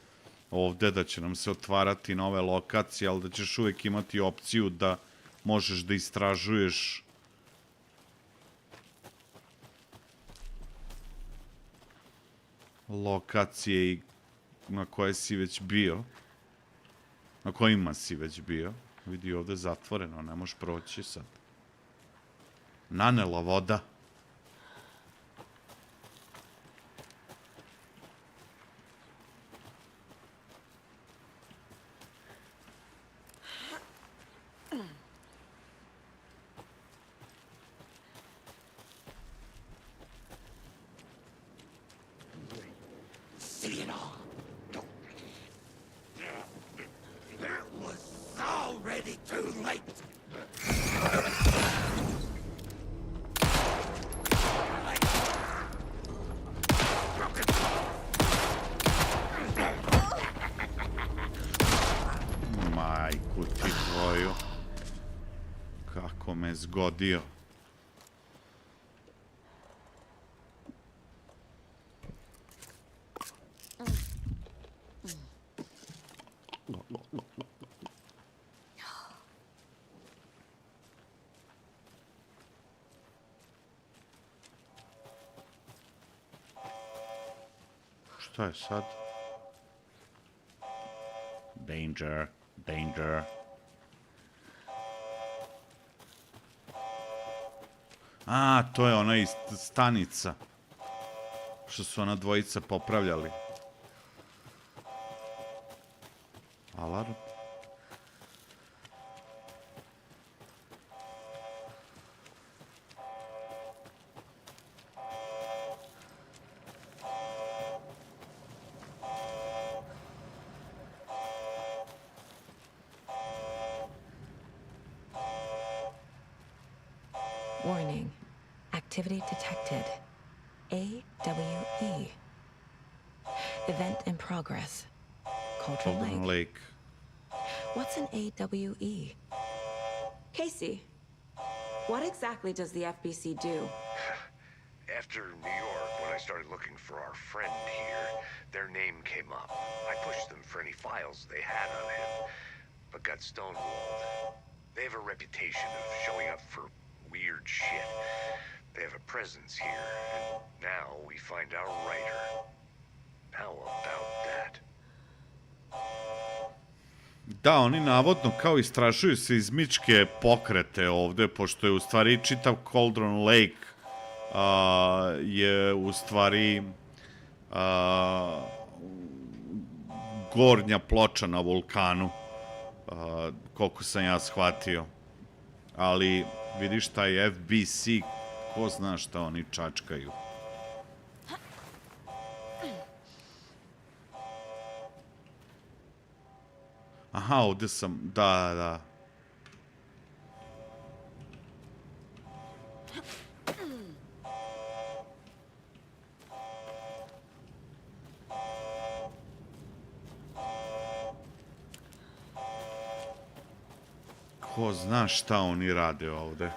ovde, da će nam se otvarati nove lokacije, ali da ćeš uvek imati opciju da možeš da istražuješ lokacije na koje si već bio, na kojima si već bio. Vidi, ovde je zatvoreno, ne možeš proći sad. Nanela voda. Majku ti tvoju. Kako me zgodio. Šta je sad? Danger, danger. A, to je ona iz stanica. Što su ona dvojica popravljali. Alarm.
Warning. Activity detected. AWE. Event in progress. Cauldron Lake. What's an AWE? Casey, what exactly does the FBC do?
After New York, when I started looking for our friend here, their name came up. I pushed them for any files they had on him, but got stonewalled. They have a reputation of showing up for weird shit. They have a presence here, and now we find our writer. How about that?
Da, oni navodno kao istražuju seizmičke pokrete ovde, pošto je u stvari čitav Cauldron Lake je u stvari gornja ploča na vulkanu, koliko sam ja shvatio. Ali vidiš taj FBC, ko zna šta oni čačkaju. Aha, ovde sam, da. Ko zna šta oni rade ovde.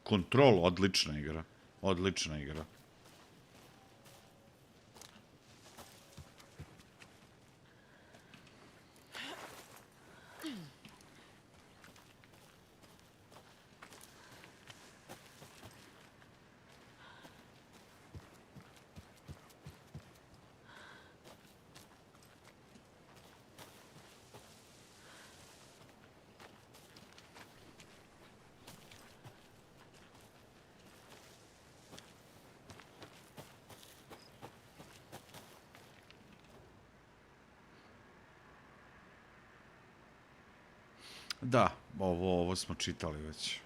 Control, odlična igra. Odlična igra. Da, ovo smo čitali već.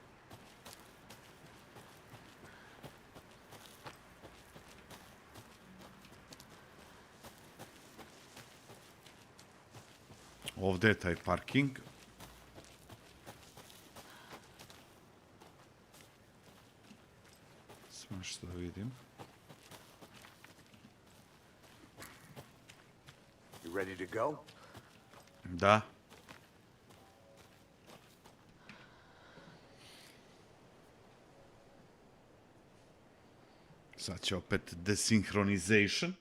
Ovdje je taj parking. Samo što da vidim.
You ready to go?
Da. Sad će opet desynchronization.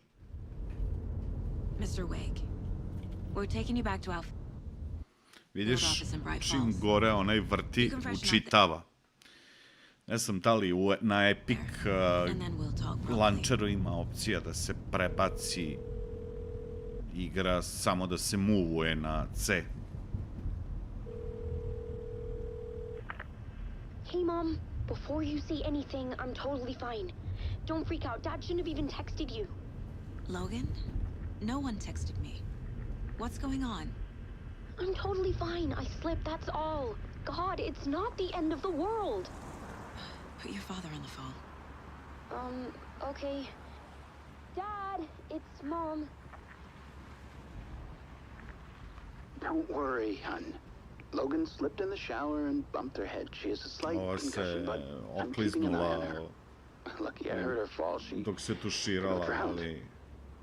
Mr. Wake, we're taking you back to Alpha.
Vidiš, čim gore onaj vrti, učitava. Ne znam da li na Epic launcheru ima opcija da se prebaci igra samo da se muvuje na C.
Hey, Mom. Before you say anything, I'm totally fine. Don't freak out. Dad shouldn't have even texted you.
Logan? No one texted me. What's going on?
I'm totally fine. I slipped, that's all. God, it's not the end of the world.
Put your father on the phone.
Okay. Dad, it's Mom.
Don't worry, hun. Logan slipped in the shower and bumped her head. She has a slight concussion, but I'm keeping an eye on her. Lucky I heard her fall. She
dok se tuširala, ali...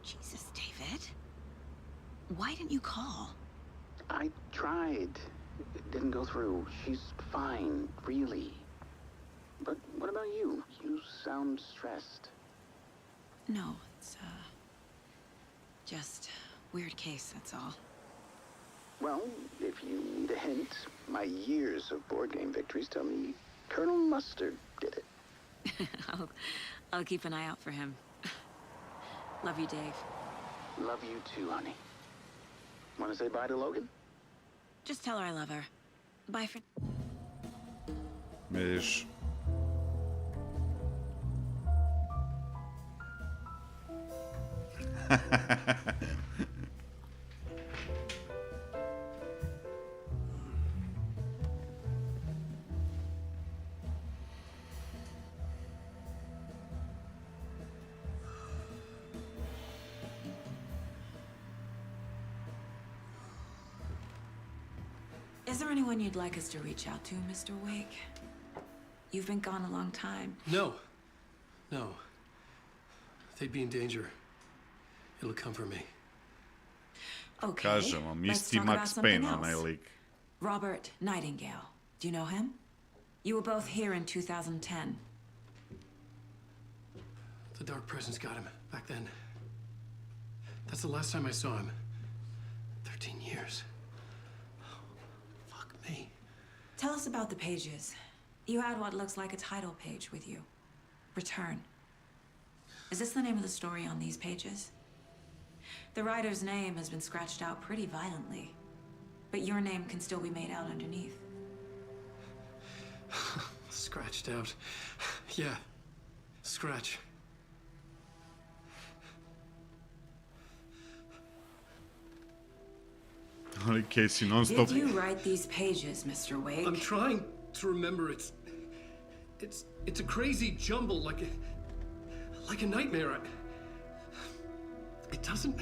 Jesus, David. Why didn't you call?
I tried. It didn't go through. She's fine, really. But what about you? You sound stressed.
No, it's, just weird case, that's all.
Well, if you need a hint, my years of board game victories tell me Colonel Mustard did it.
I'll keep an eye out for him. Love you, Dave.
Love you too, honey. Want to say bye to Logan?
Just tell her I love her. Bye for...
Vidiš.
Is there anyone you'd like us to reach out to, Mr. Wake? You've been gone a long time.
No. No. They'd be in danger. It'll come for me.
Okay.
Kažem vam,
let's
isti
talk
Max
about something
Payne, onaj
else.
lik.
Robert Nightingale. Do you know him? You were both here in 2010.
The Dark Presence got him back then. That's the last time I saw him. 13 years. Fuck me.
Tell us about the pages. You had what looks like a title page with you. Return. Is this the name of the story on these pages? The writer's name has been scratched out pretty violently, but your name can still be made out underneath.
Scratched out. Yeah. Scratch.
Ali Casey non-stop.
Did you write these pages, Mr. Wake?
I'm trying to remember. It's a crazy jumble, like a nightmare. It doesn't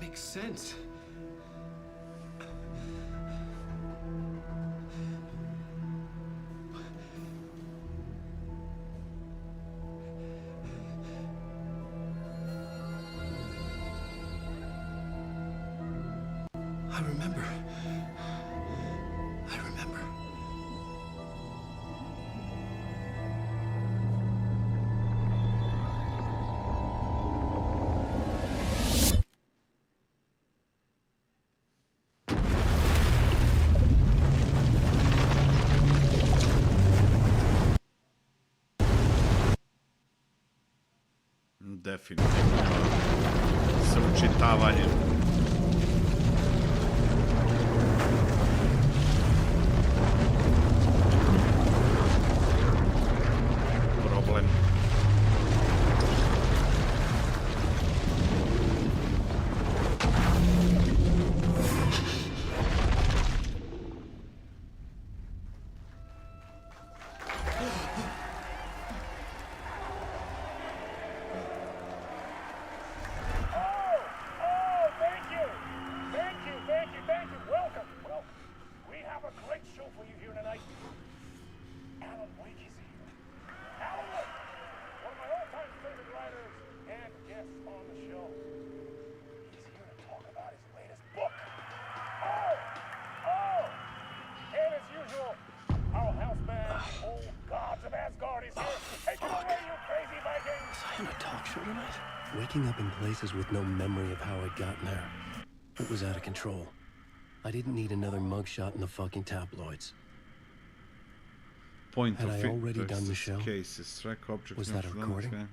make sense. I remember.
Definitivno. Sa učitavanjem. Problem.
Waking up in places with no memory of how I'd gotten there. It was out of control. I didn't need another mugshot in the fucking tabloids.
Point
Had
of
I already done the show?
Cases, track objects.
Was that a recording?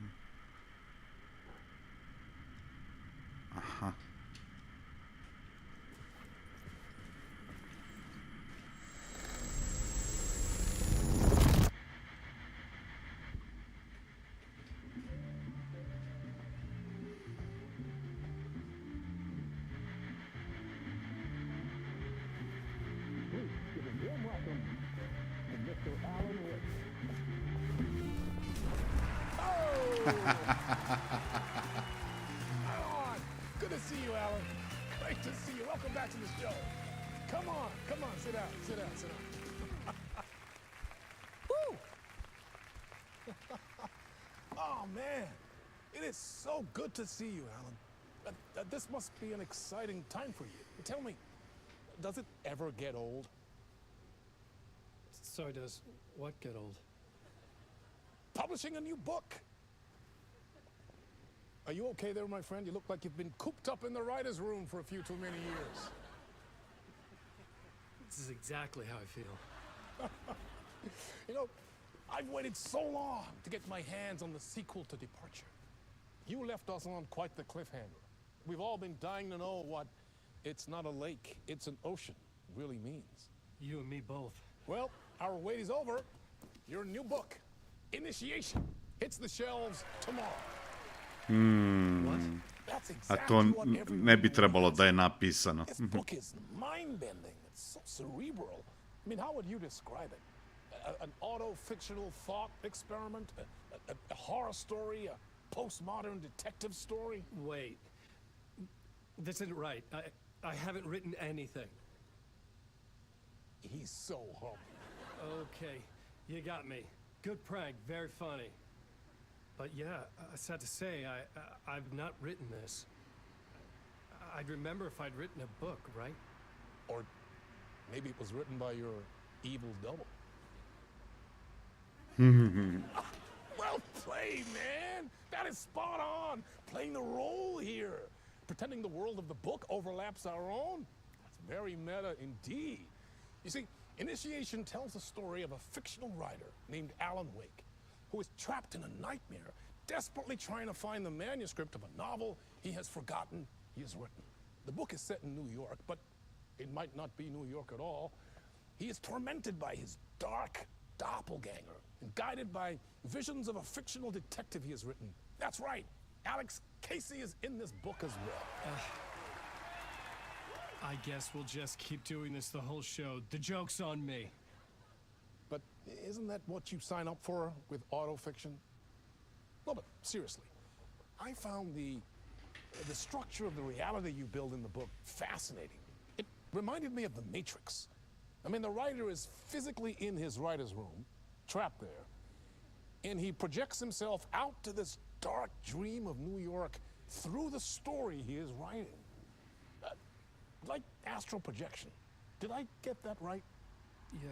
Aha.
Good to see you, Alan. Great to see you. Welcome back to the show. Come on, sit down, sit down, sit down. Woo! Oh, man. It is so good to see you, Alan. This must be an exciting time for you. Tell me, does it ever get old?
So does what get old?
Publishing a new book. Are you okay there, my friend? You look like you've been cooped up in the writer's room for a few too many years.
This is exactly how I feel.
You know, I've waited so long to get my hands on the sequel to Departure. You left us on quite the cliffhanger. We've all been dying to know what "it's not a lake, it's an ocean" really means.
You and me both.
Well, our wait is over. Your new book, Initiation, hits the shelves tomorrow.
A to ne bi trebalo da je napisano.
This book is mind-bending. It's so cerebral. I mean, how would you describe it? An auto-fictional thought experiment? A horror story? A postmodern detective story?
Wait. This isn't right. I haven't written anything.
He's so humble.
Okay, you got me. Good prank, very funny. But yeah, sad to say, I've not written this. I'd remember if I'd written a book, right?
Or maybe it was written by your evil double. Well played, man! That is spot on! Playing the role here. Pretending the world of the book overlaps our own. That's very meta indeed. You see, Initiation tells the story of a fictional writer named Alan Wake, who is trapped in a nightmare, desperately trying to find the manuscript of a novel he has forgotten he has written. The book is set in New York, but it might not be New York at all. He is tormented by his dark doppelganger and guided by visions of a fictional detective he has written. That's right, Alex Casey is in this book as well.
I guess we'll just keep doing this the whole show. The joke's on me.
But isn't that what you sign up for with autofiction? No, but seriously, I found the structure of the reality you build in the book fascinating. It reminded me of The Matrix. I mean, the writer is physically in his writer's room, trapped there, and he projects himself out to this dark dream of New York through the story he is writing. Like astral projection. Did I get that right?
Yeah,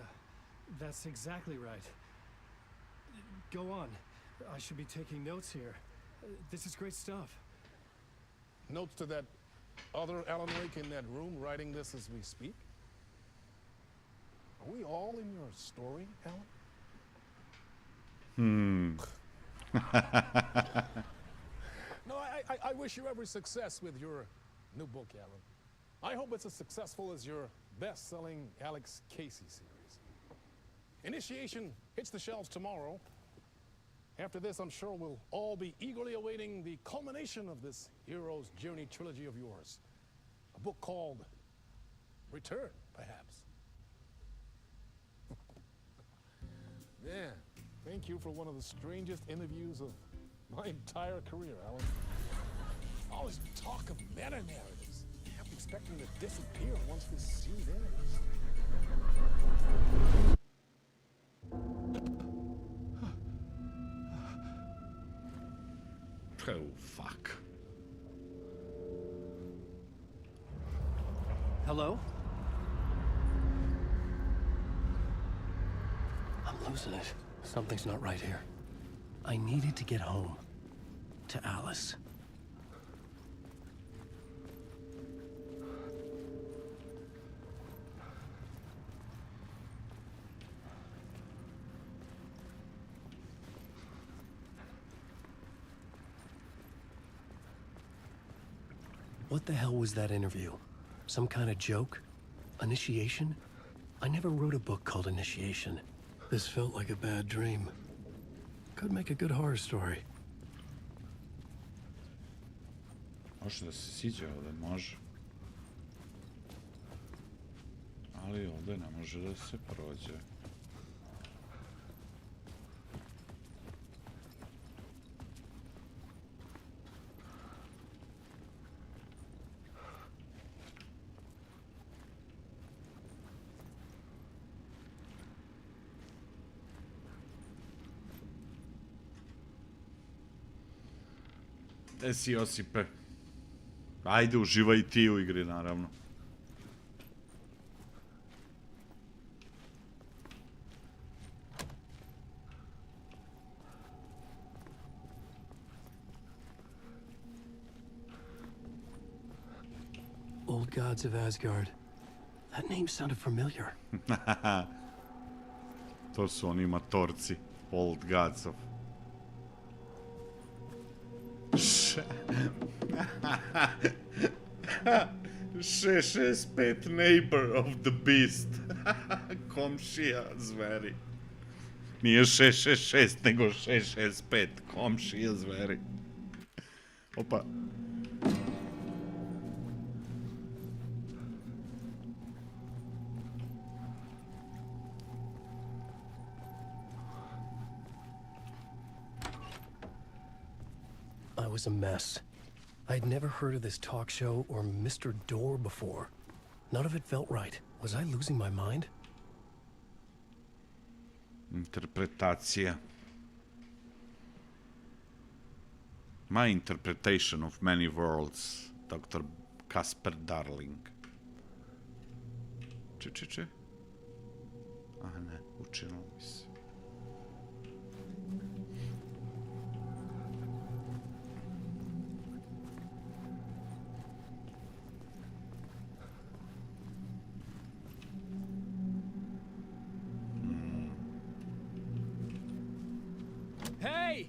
that's exactly right. Go on. I should be taking notes here. This is great stuff.
Notes to that other Alan Wake in that room writing this as we speak? Are we all in your story, Alan? No, I wish you every success with your new book, Alan. I hope it's as successful as your best-selling Alex Casey series. Initiation hits the shelves tomorrow. After this, I'm sure we'll all be eagerly awaiting the culmination of this hero's journey trilogy of yours. A book called Return, perhaps. Man, thank you for one of the strangest interviews of my entire career, Alan. All this talk of meta-narratives. I'm expecting to disappear once this scene ends.
Oh, fuck.
Hello? I'm losing it. Something's not right here. I needed to get home. To Alice. What the hell was that interview? Some kind of joke? Initiation? I never wrote a book called Initiation. This felt like a bad dream. Could make a good horror story.
Može da se siđe ovdje, može. Ali ovdje ne može da se prođe. Gde si, Josipe? Ajde, uživaj i ti u igri, naravno.
Old gods of Asgard. That name sounded familiar.
To su oni matorci. Old gods of... 665 neighbor of the beast. Komšija zveri. Nije 666, nego 665. Komšija zveri. Opa.
I was a mess. I'd never heard of this talk show or Mr. Door before. None of it felt right. Was I losing my mind?
Interpretacija. My interpretation of many worlds, Dr. Casper Darling. Če? A ne, učinilo mi se.
Hey!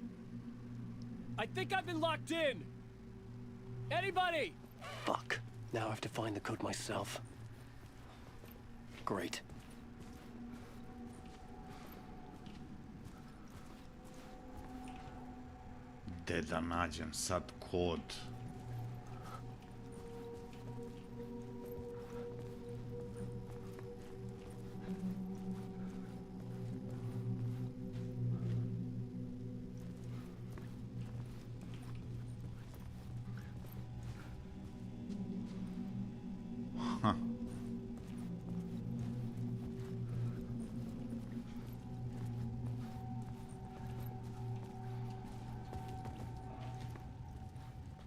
I think I've been locked in. Anybody?
Fuck. Now I have to find the code myself. Great.
Gde da nađem sad kod?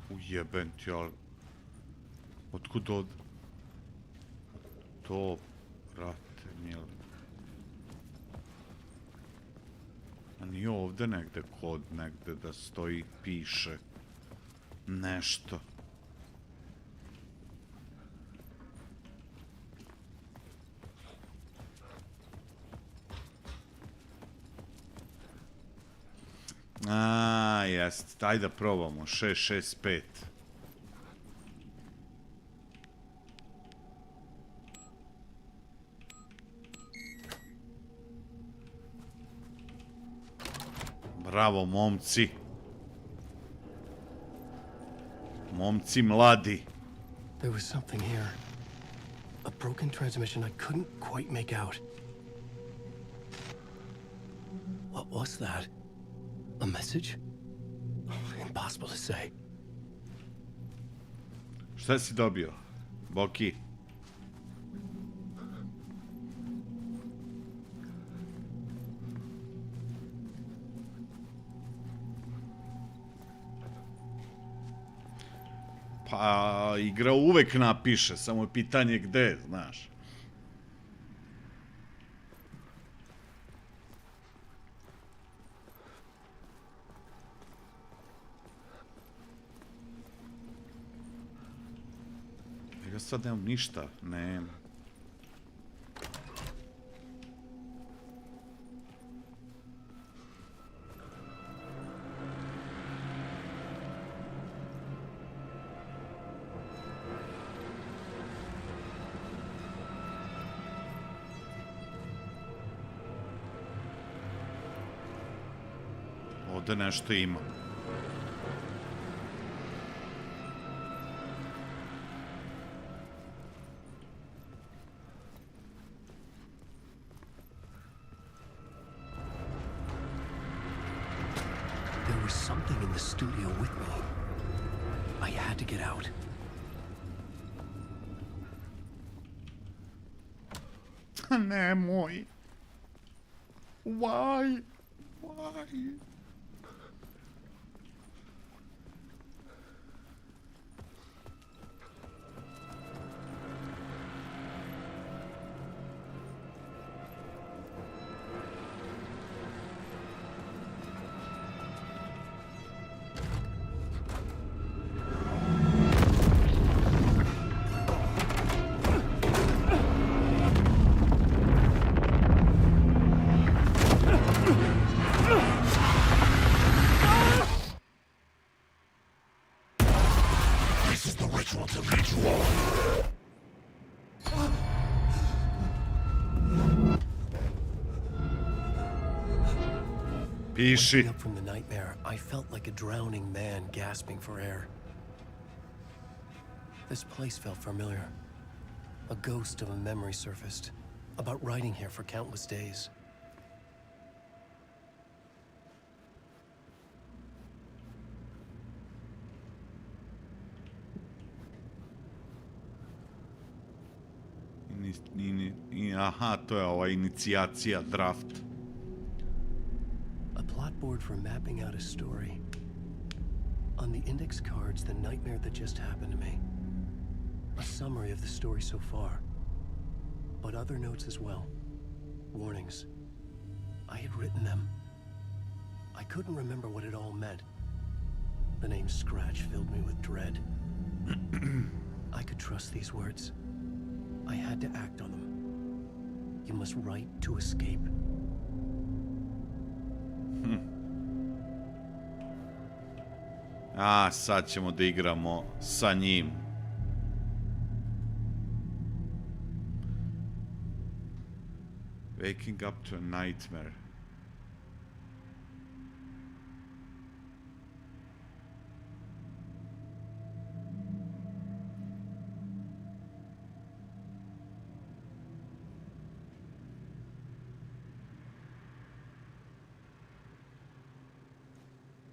Ujebem ti, ali... Otkud od... To, brate, mili. A nije ovdje negde kod, negde da stoji, piše... Nešto. A, jest. Daj da probamo. 665. Bravo, momci. Momci mladi.
There was something here. A broken transmission I couldn't quite make out. What was that? A message? Impossible to say.
Šta si dobio, Boki? Pa, igra uvek napiše, samo je pitanje gde, znaš. Ja sad nemam ništa, nemam. Ovde nešto ima.
There was something in the studio with me. I had to get out.
Nemoj. Why? Why?
Waking up from the nightmare, I felt like a drowning man gasping for air. This place felt familiar. A ghost of a memory surfaced, about riding here for countless days.
Aha, to je ova inicijacija, draft.
A plot board for mapping out a story. On the index cards, the nightmare that just happened to me. A summary of the story so far. But other notes as well. Warnings. I had written them. I couldn't remember what it all meant. The name Scratch filled me with dread. I could trust these words. I had to act on them. You must write to escape.
A, sad ćemo da igramo sa njim. Waking up to a nightmare.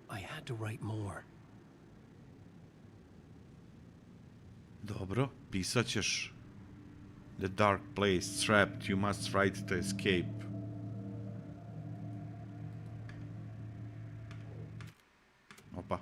I had to write more.
Dobro, pisat ćeš. The dark place, trapped, you must write to escape. Opa.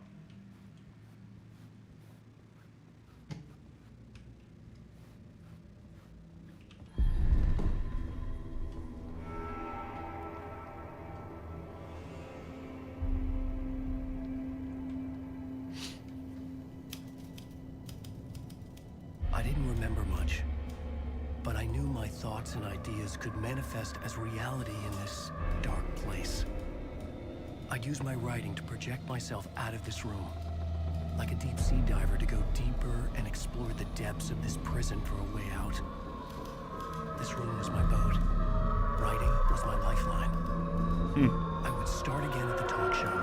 I didn't remember much, but I knew my thoughts and ideas could manifest as reality in this dark place. I'd use my writing to project myself out of this room, like a deep sea diver to go deeper and explore the depths of this prison for a way out. This room was my boat. Writing was my lifeline. I would start again at the talk show.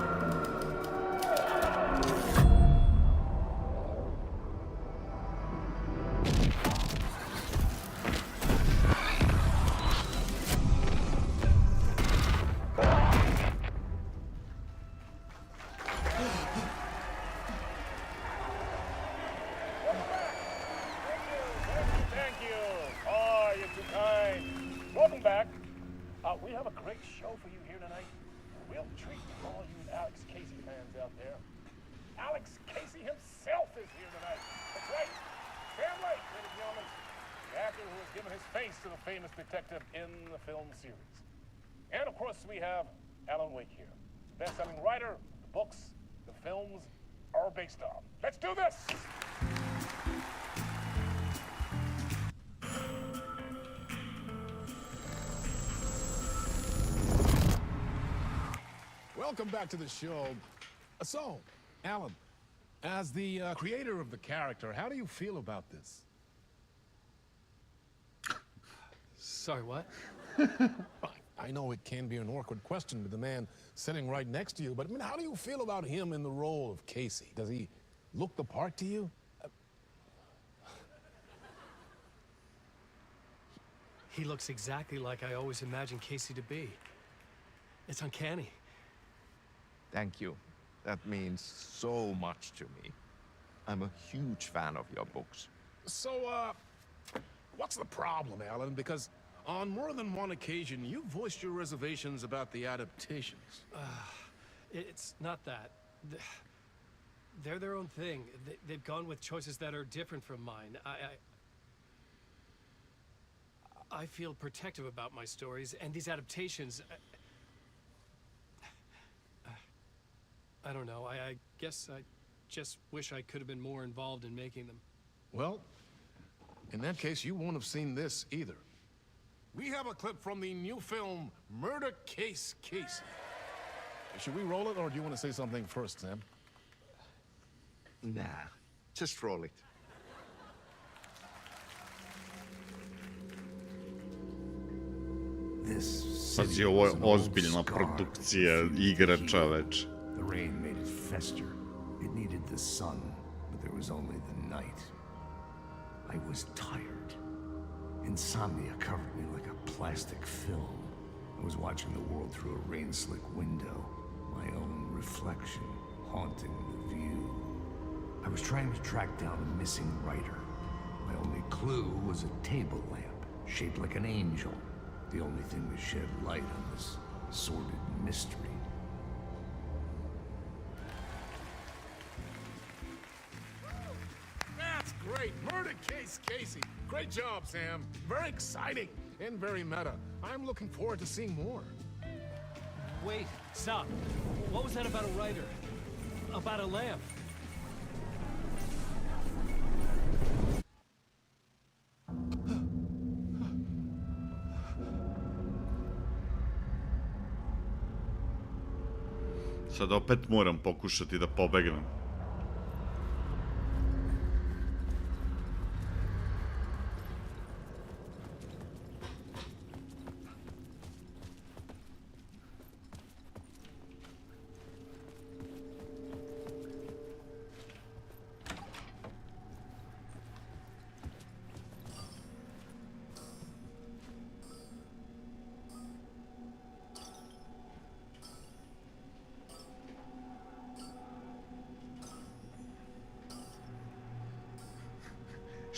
Detective in the film series. And of course we have Alan Wake here, best-selling writer, the books, the films are based on. Let's do this! Welcome back to the show. So, Alan, as the creator of the character, how do you feel about this?
Sorry, what?
I know it can be an awkward question to the man sitting right next to you, but I mean, how do you feel about him in the role of Casey? Does he look the part to you?
He looks exactly like I always imagined Casey to be. It's uncanny.
Thank you. That means so much to me. I'm a huge fan of your books.
So, what's the problem, Alan? Because on more than one occasion, you voiced your reservations about the adaptations.
It's not that. They're their own thing. They've gone with choices that are different from mine. I feel protective about my stories, and these adaptations... I don't know. I guess I just wish I could have been more involved in making them.
Well, in that case, you won't have seen this either. We have a clip from the new film, Murder Case Casey. Should we roll it, or do you want to say something first, Sam?
Nah, just roll it.
Pazi, ovo je ozbiljna produkcija igra, čoveč.
The rain made it fester. It needed the sun, but there was only the night. I was tired. Insomnia covered me like a plastic film. I was watching the world through a rain-slick window, my own reflection haunting the view. I was trying to track down a missing writer. My only clue was a table lamp, shaped like an angel. The only thing that shed light on this sordid mystery.
That's great! Murder Case Casey! Great job, Sam. Very exciting and very meta. I'm looking forward to seeing more.
Wait, stop. What was that about a writer? About a lamp?
Sad opet moram pokušati da pobegnem.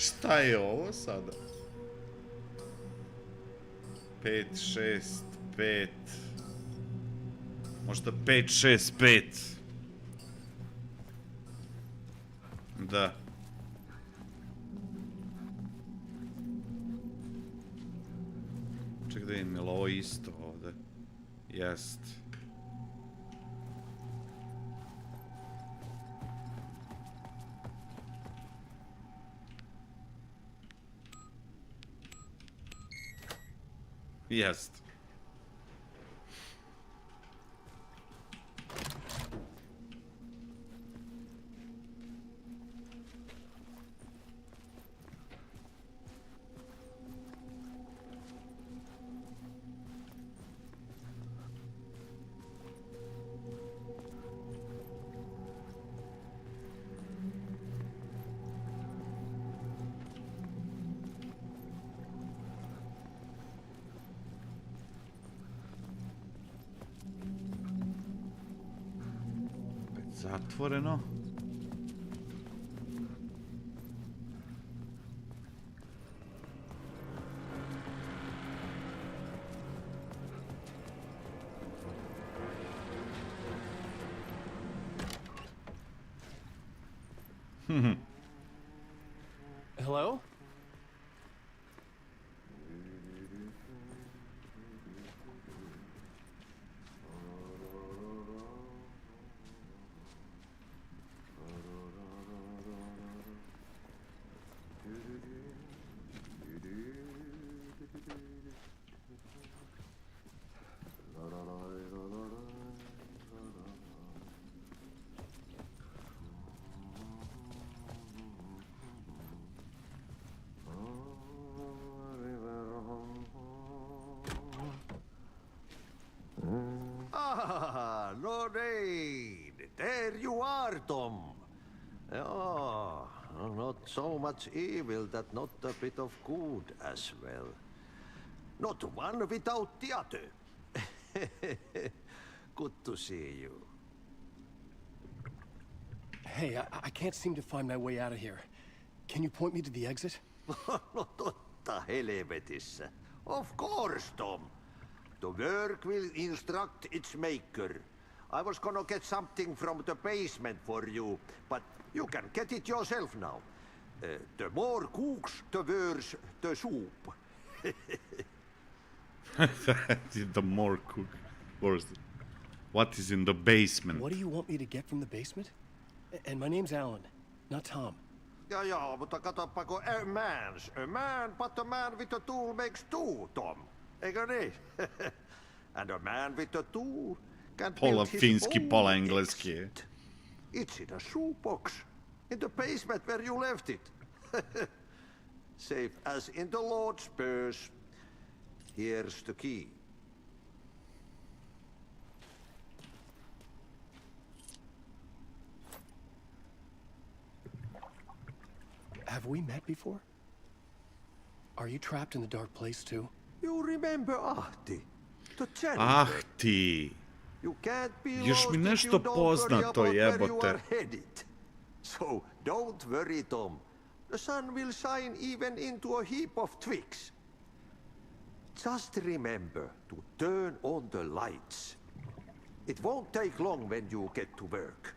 Šta je ovo sada? 5, 6, 5... Možda 5, 6, 5... Da. Ček da vidim, je li ovo isto ovde? Jest. Jest. Zatvoreno.
Hello?
so much evil that not a bit of good as well. Not one without the other. Good to see you.
Hey, I can't seem to find my way out of here. Can you point me to the exit?
No totta helvetissä. Of course, Tom. The work will instruct its maker. I was gonna get something from the basement for you, but you can get it yourself now. The more cooks, the worse the soup.
The more cook. What is in the basement?
What do you want me to get from the basement? And my name's Alan, not Tom.
Ja, mutta katsoppa, a man, but a man with a tool makes two, Tom. Eikö niin? And a man with a tool can build his
finski,
own
pola engleski.
exit. It's in a shoebox, in the basement where you left it. Safe as in the Lord's purse. Here's the key.
Have we met before? Are you trapped in the dark place too?
You remember Ahti, the janitor.
Ahti.
You can't be
Još
lost
mi
if
nešto
you don't worry
poznato,
about where you
jebote.
are headed. So don't worry, Tom. The sun will shine even into a heap of twigs. Just remember to turn on the lights. It won't take long when you get to work.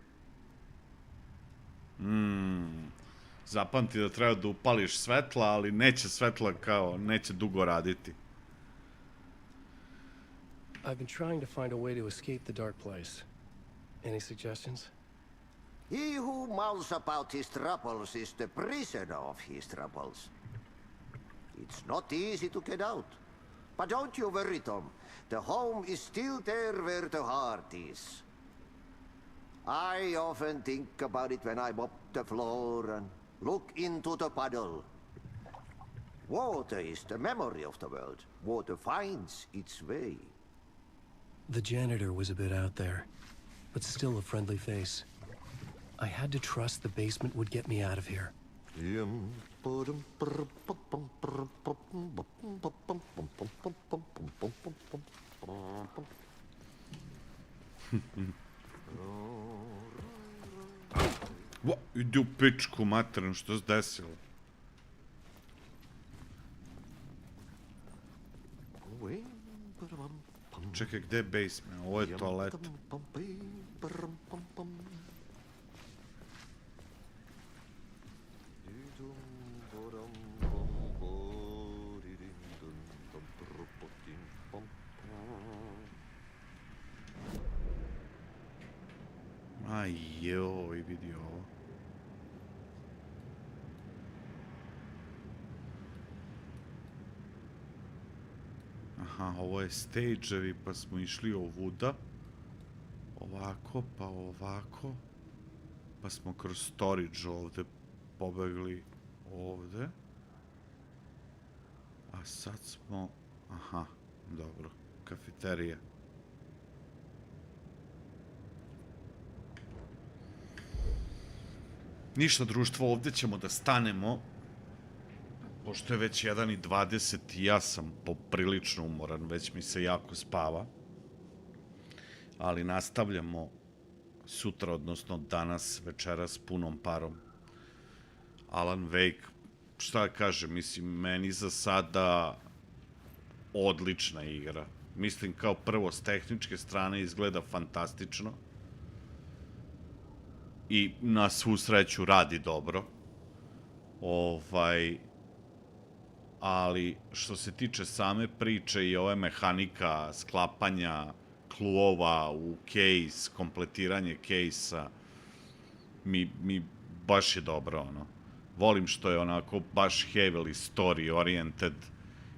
Zapamti da treba da upališ svetla, ali neće svetla neće dugo raditi.
I've been trying to find a way to escape the dark place. Any suggestions?
He who mouths about his troubles is the prisoner of his troubles. It's not easy to get out. But don't you worry, Tom. The home is still there where the heart is. I often think about it when I mop the floor and look into the puddle. Water is the memory of the world. Water finds its way.
The janitor was a bit out there, but still a friendly face. I had to trust the basement would get me out of here.
Idi u pičku materinu, što se desilo? Čekaj, gde je basement? Ovo je toalet. Aj joj, vidi ovo. Aha, ovo je stage-evi, pa smo išli ovuda. Ovako, pa ovako. Pa smo kroz storage ovde pobegli ovde. A sad smo... Aha, dobro. Kafeterija. Ništa, društvo, ovde ćemo da stanemo. Pošto je već 1:20 i ja sam poprilično umoran, već mi se jako spava. Ali nastavljamo sutra, odnosno danas, večeras, punom parom. Alan Wake, šta da kažem, mislim, meni za sada odlična igra. Mislim, kao prvo, s tehničke strane izgleda fantastično. I na svu sreću radi dobro. Ali što se tiče same priče i ove mehanika sklapanja kluova u case, kompletiranje case-a, mi baš je dobro, ono. Volim što je onako baš heavily story oriented.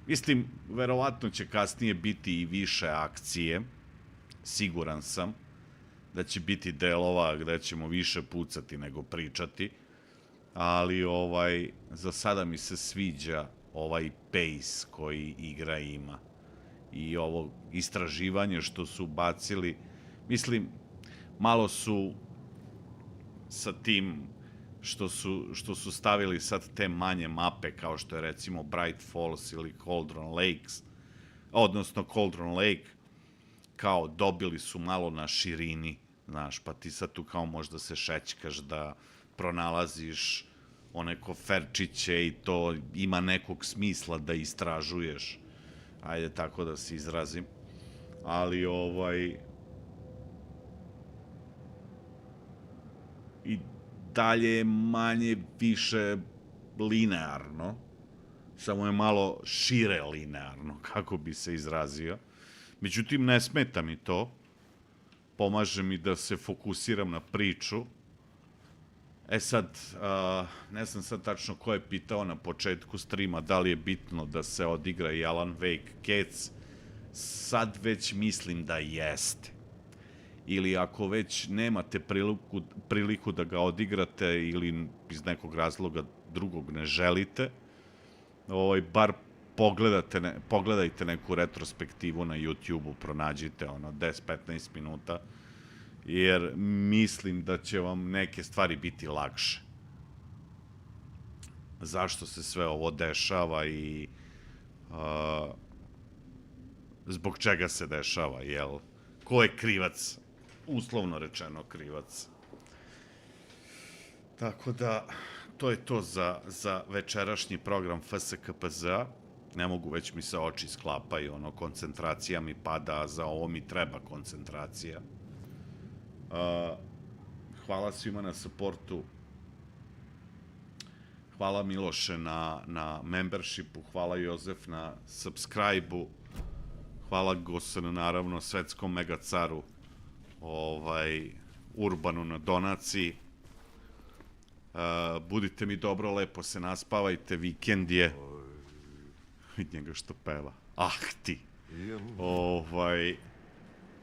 Mislim, verovatno će kasnije biti i više akcije, siguran sam da će biti delova gde ćemo više pucati nego pričati, ali za sada mi se sviđa ovaj pace koji igra ima i ovo istraživanje što su bacili. Mislim, malo su sa tim što su stavili sad te manje mape, kao što je recimo Bright Falls ili Cauldron Lakes, odnosno Cauldron Lake, kao dobili su malo na širini, znaš, pa ti sad tu kao možda se šećkaš da pronalaziš one koferčiće i to ima nekog smisla da istražuješ, ajde tako da se izrazim, ali i dalje je manje više linearno, samo je malo šire linearno, kako bi se izrazio. Međutim, ne smeta mi to, pomaže mi da se fokusiram na priču. E sad, ne znam sad tačno ko je pitao na početku streama da li je bitno da se odigra i Alan Wake Cats, sad već mislim da jeste. Ili ako već nemate priliku da ga odigrate ili iz nekog razloga drugog ne želite, bar pogledajte neku retrospektivu na YouTube-u, pronađite 10-15 minuta, jer mislim da će vam neke stvari biti lakše. Zašto se sve ovo dešava i zbog čega se dešava, jel? Ko je krivac? Uslovno rečeno krivac. Tako da, to je to za večerašnji program FskpZ. Ne mogu, već mi se oči sklapaju, koncentracija mi pada, a za ovo mi treba koncentracija. Hvala svima na supportu. Hvala Miloše na membershipu, hvala Jozef na subscribe-u, hvala Gosan, naravno, svetskom megacaru, Urbanu na donaciji. Budite mi dobro, lepo se naspavajte, vikend je. Vid njega što peva. Ah ti.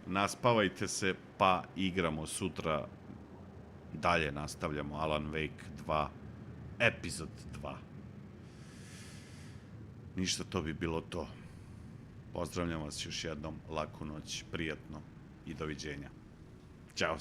Naspavajte se, pa igramo sutra. Dalje nastavljamo Alan Wake 2, epizod 2. Ništa, to bi bilo to. Pozdravljam vas još jednom, laku noć, prijatno i doviđenja. Ćao.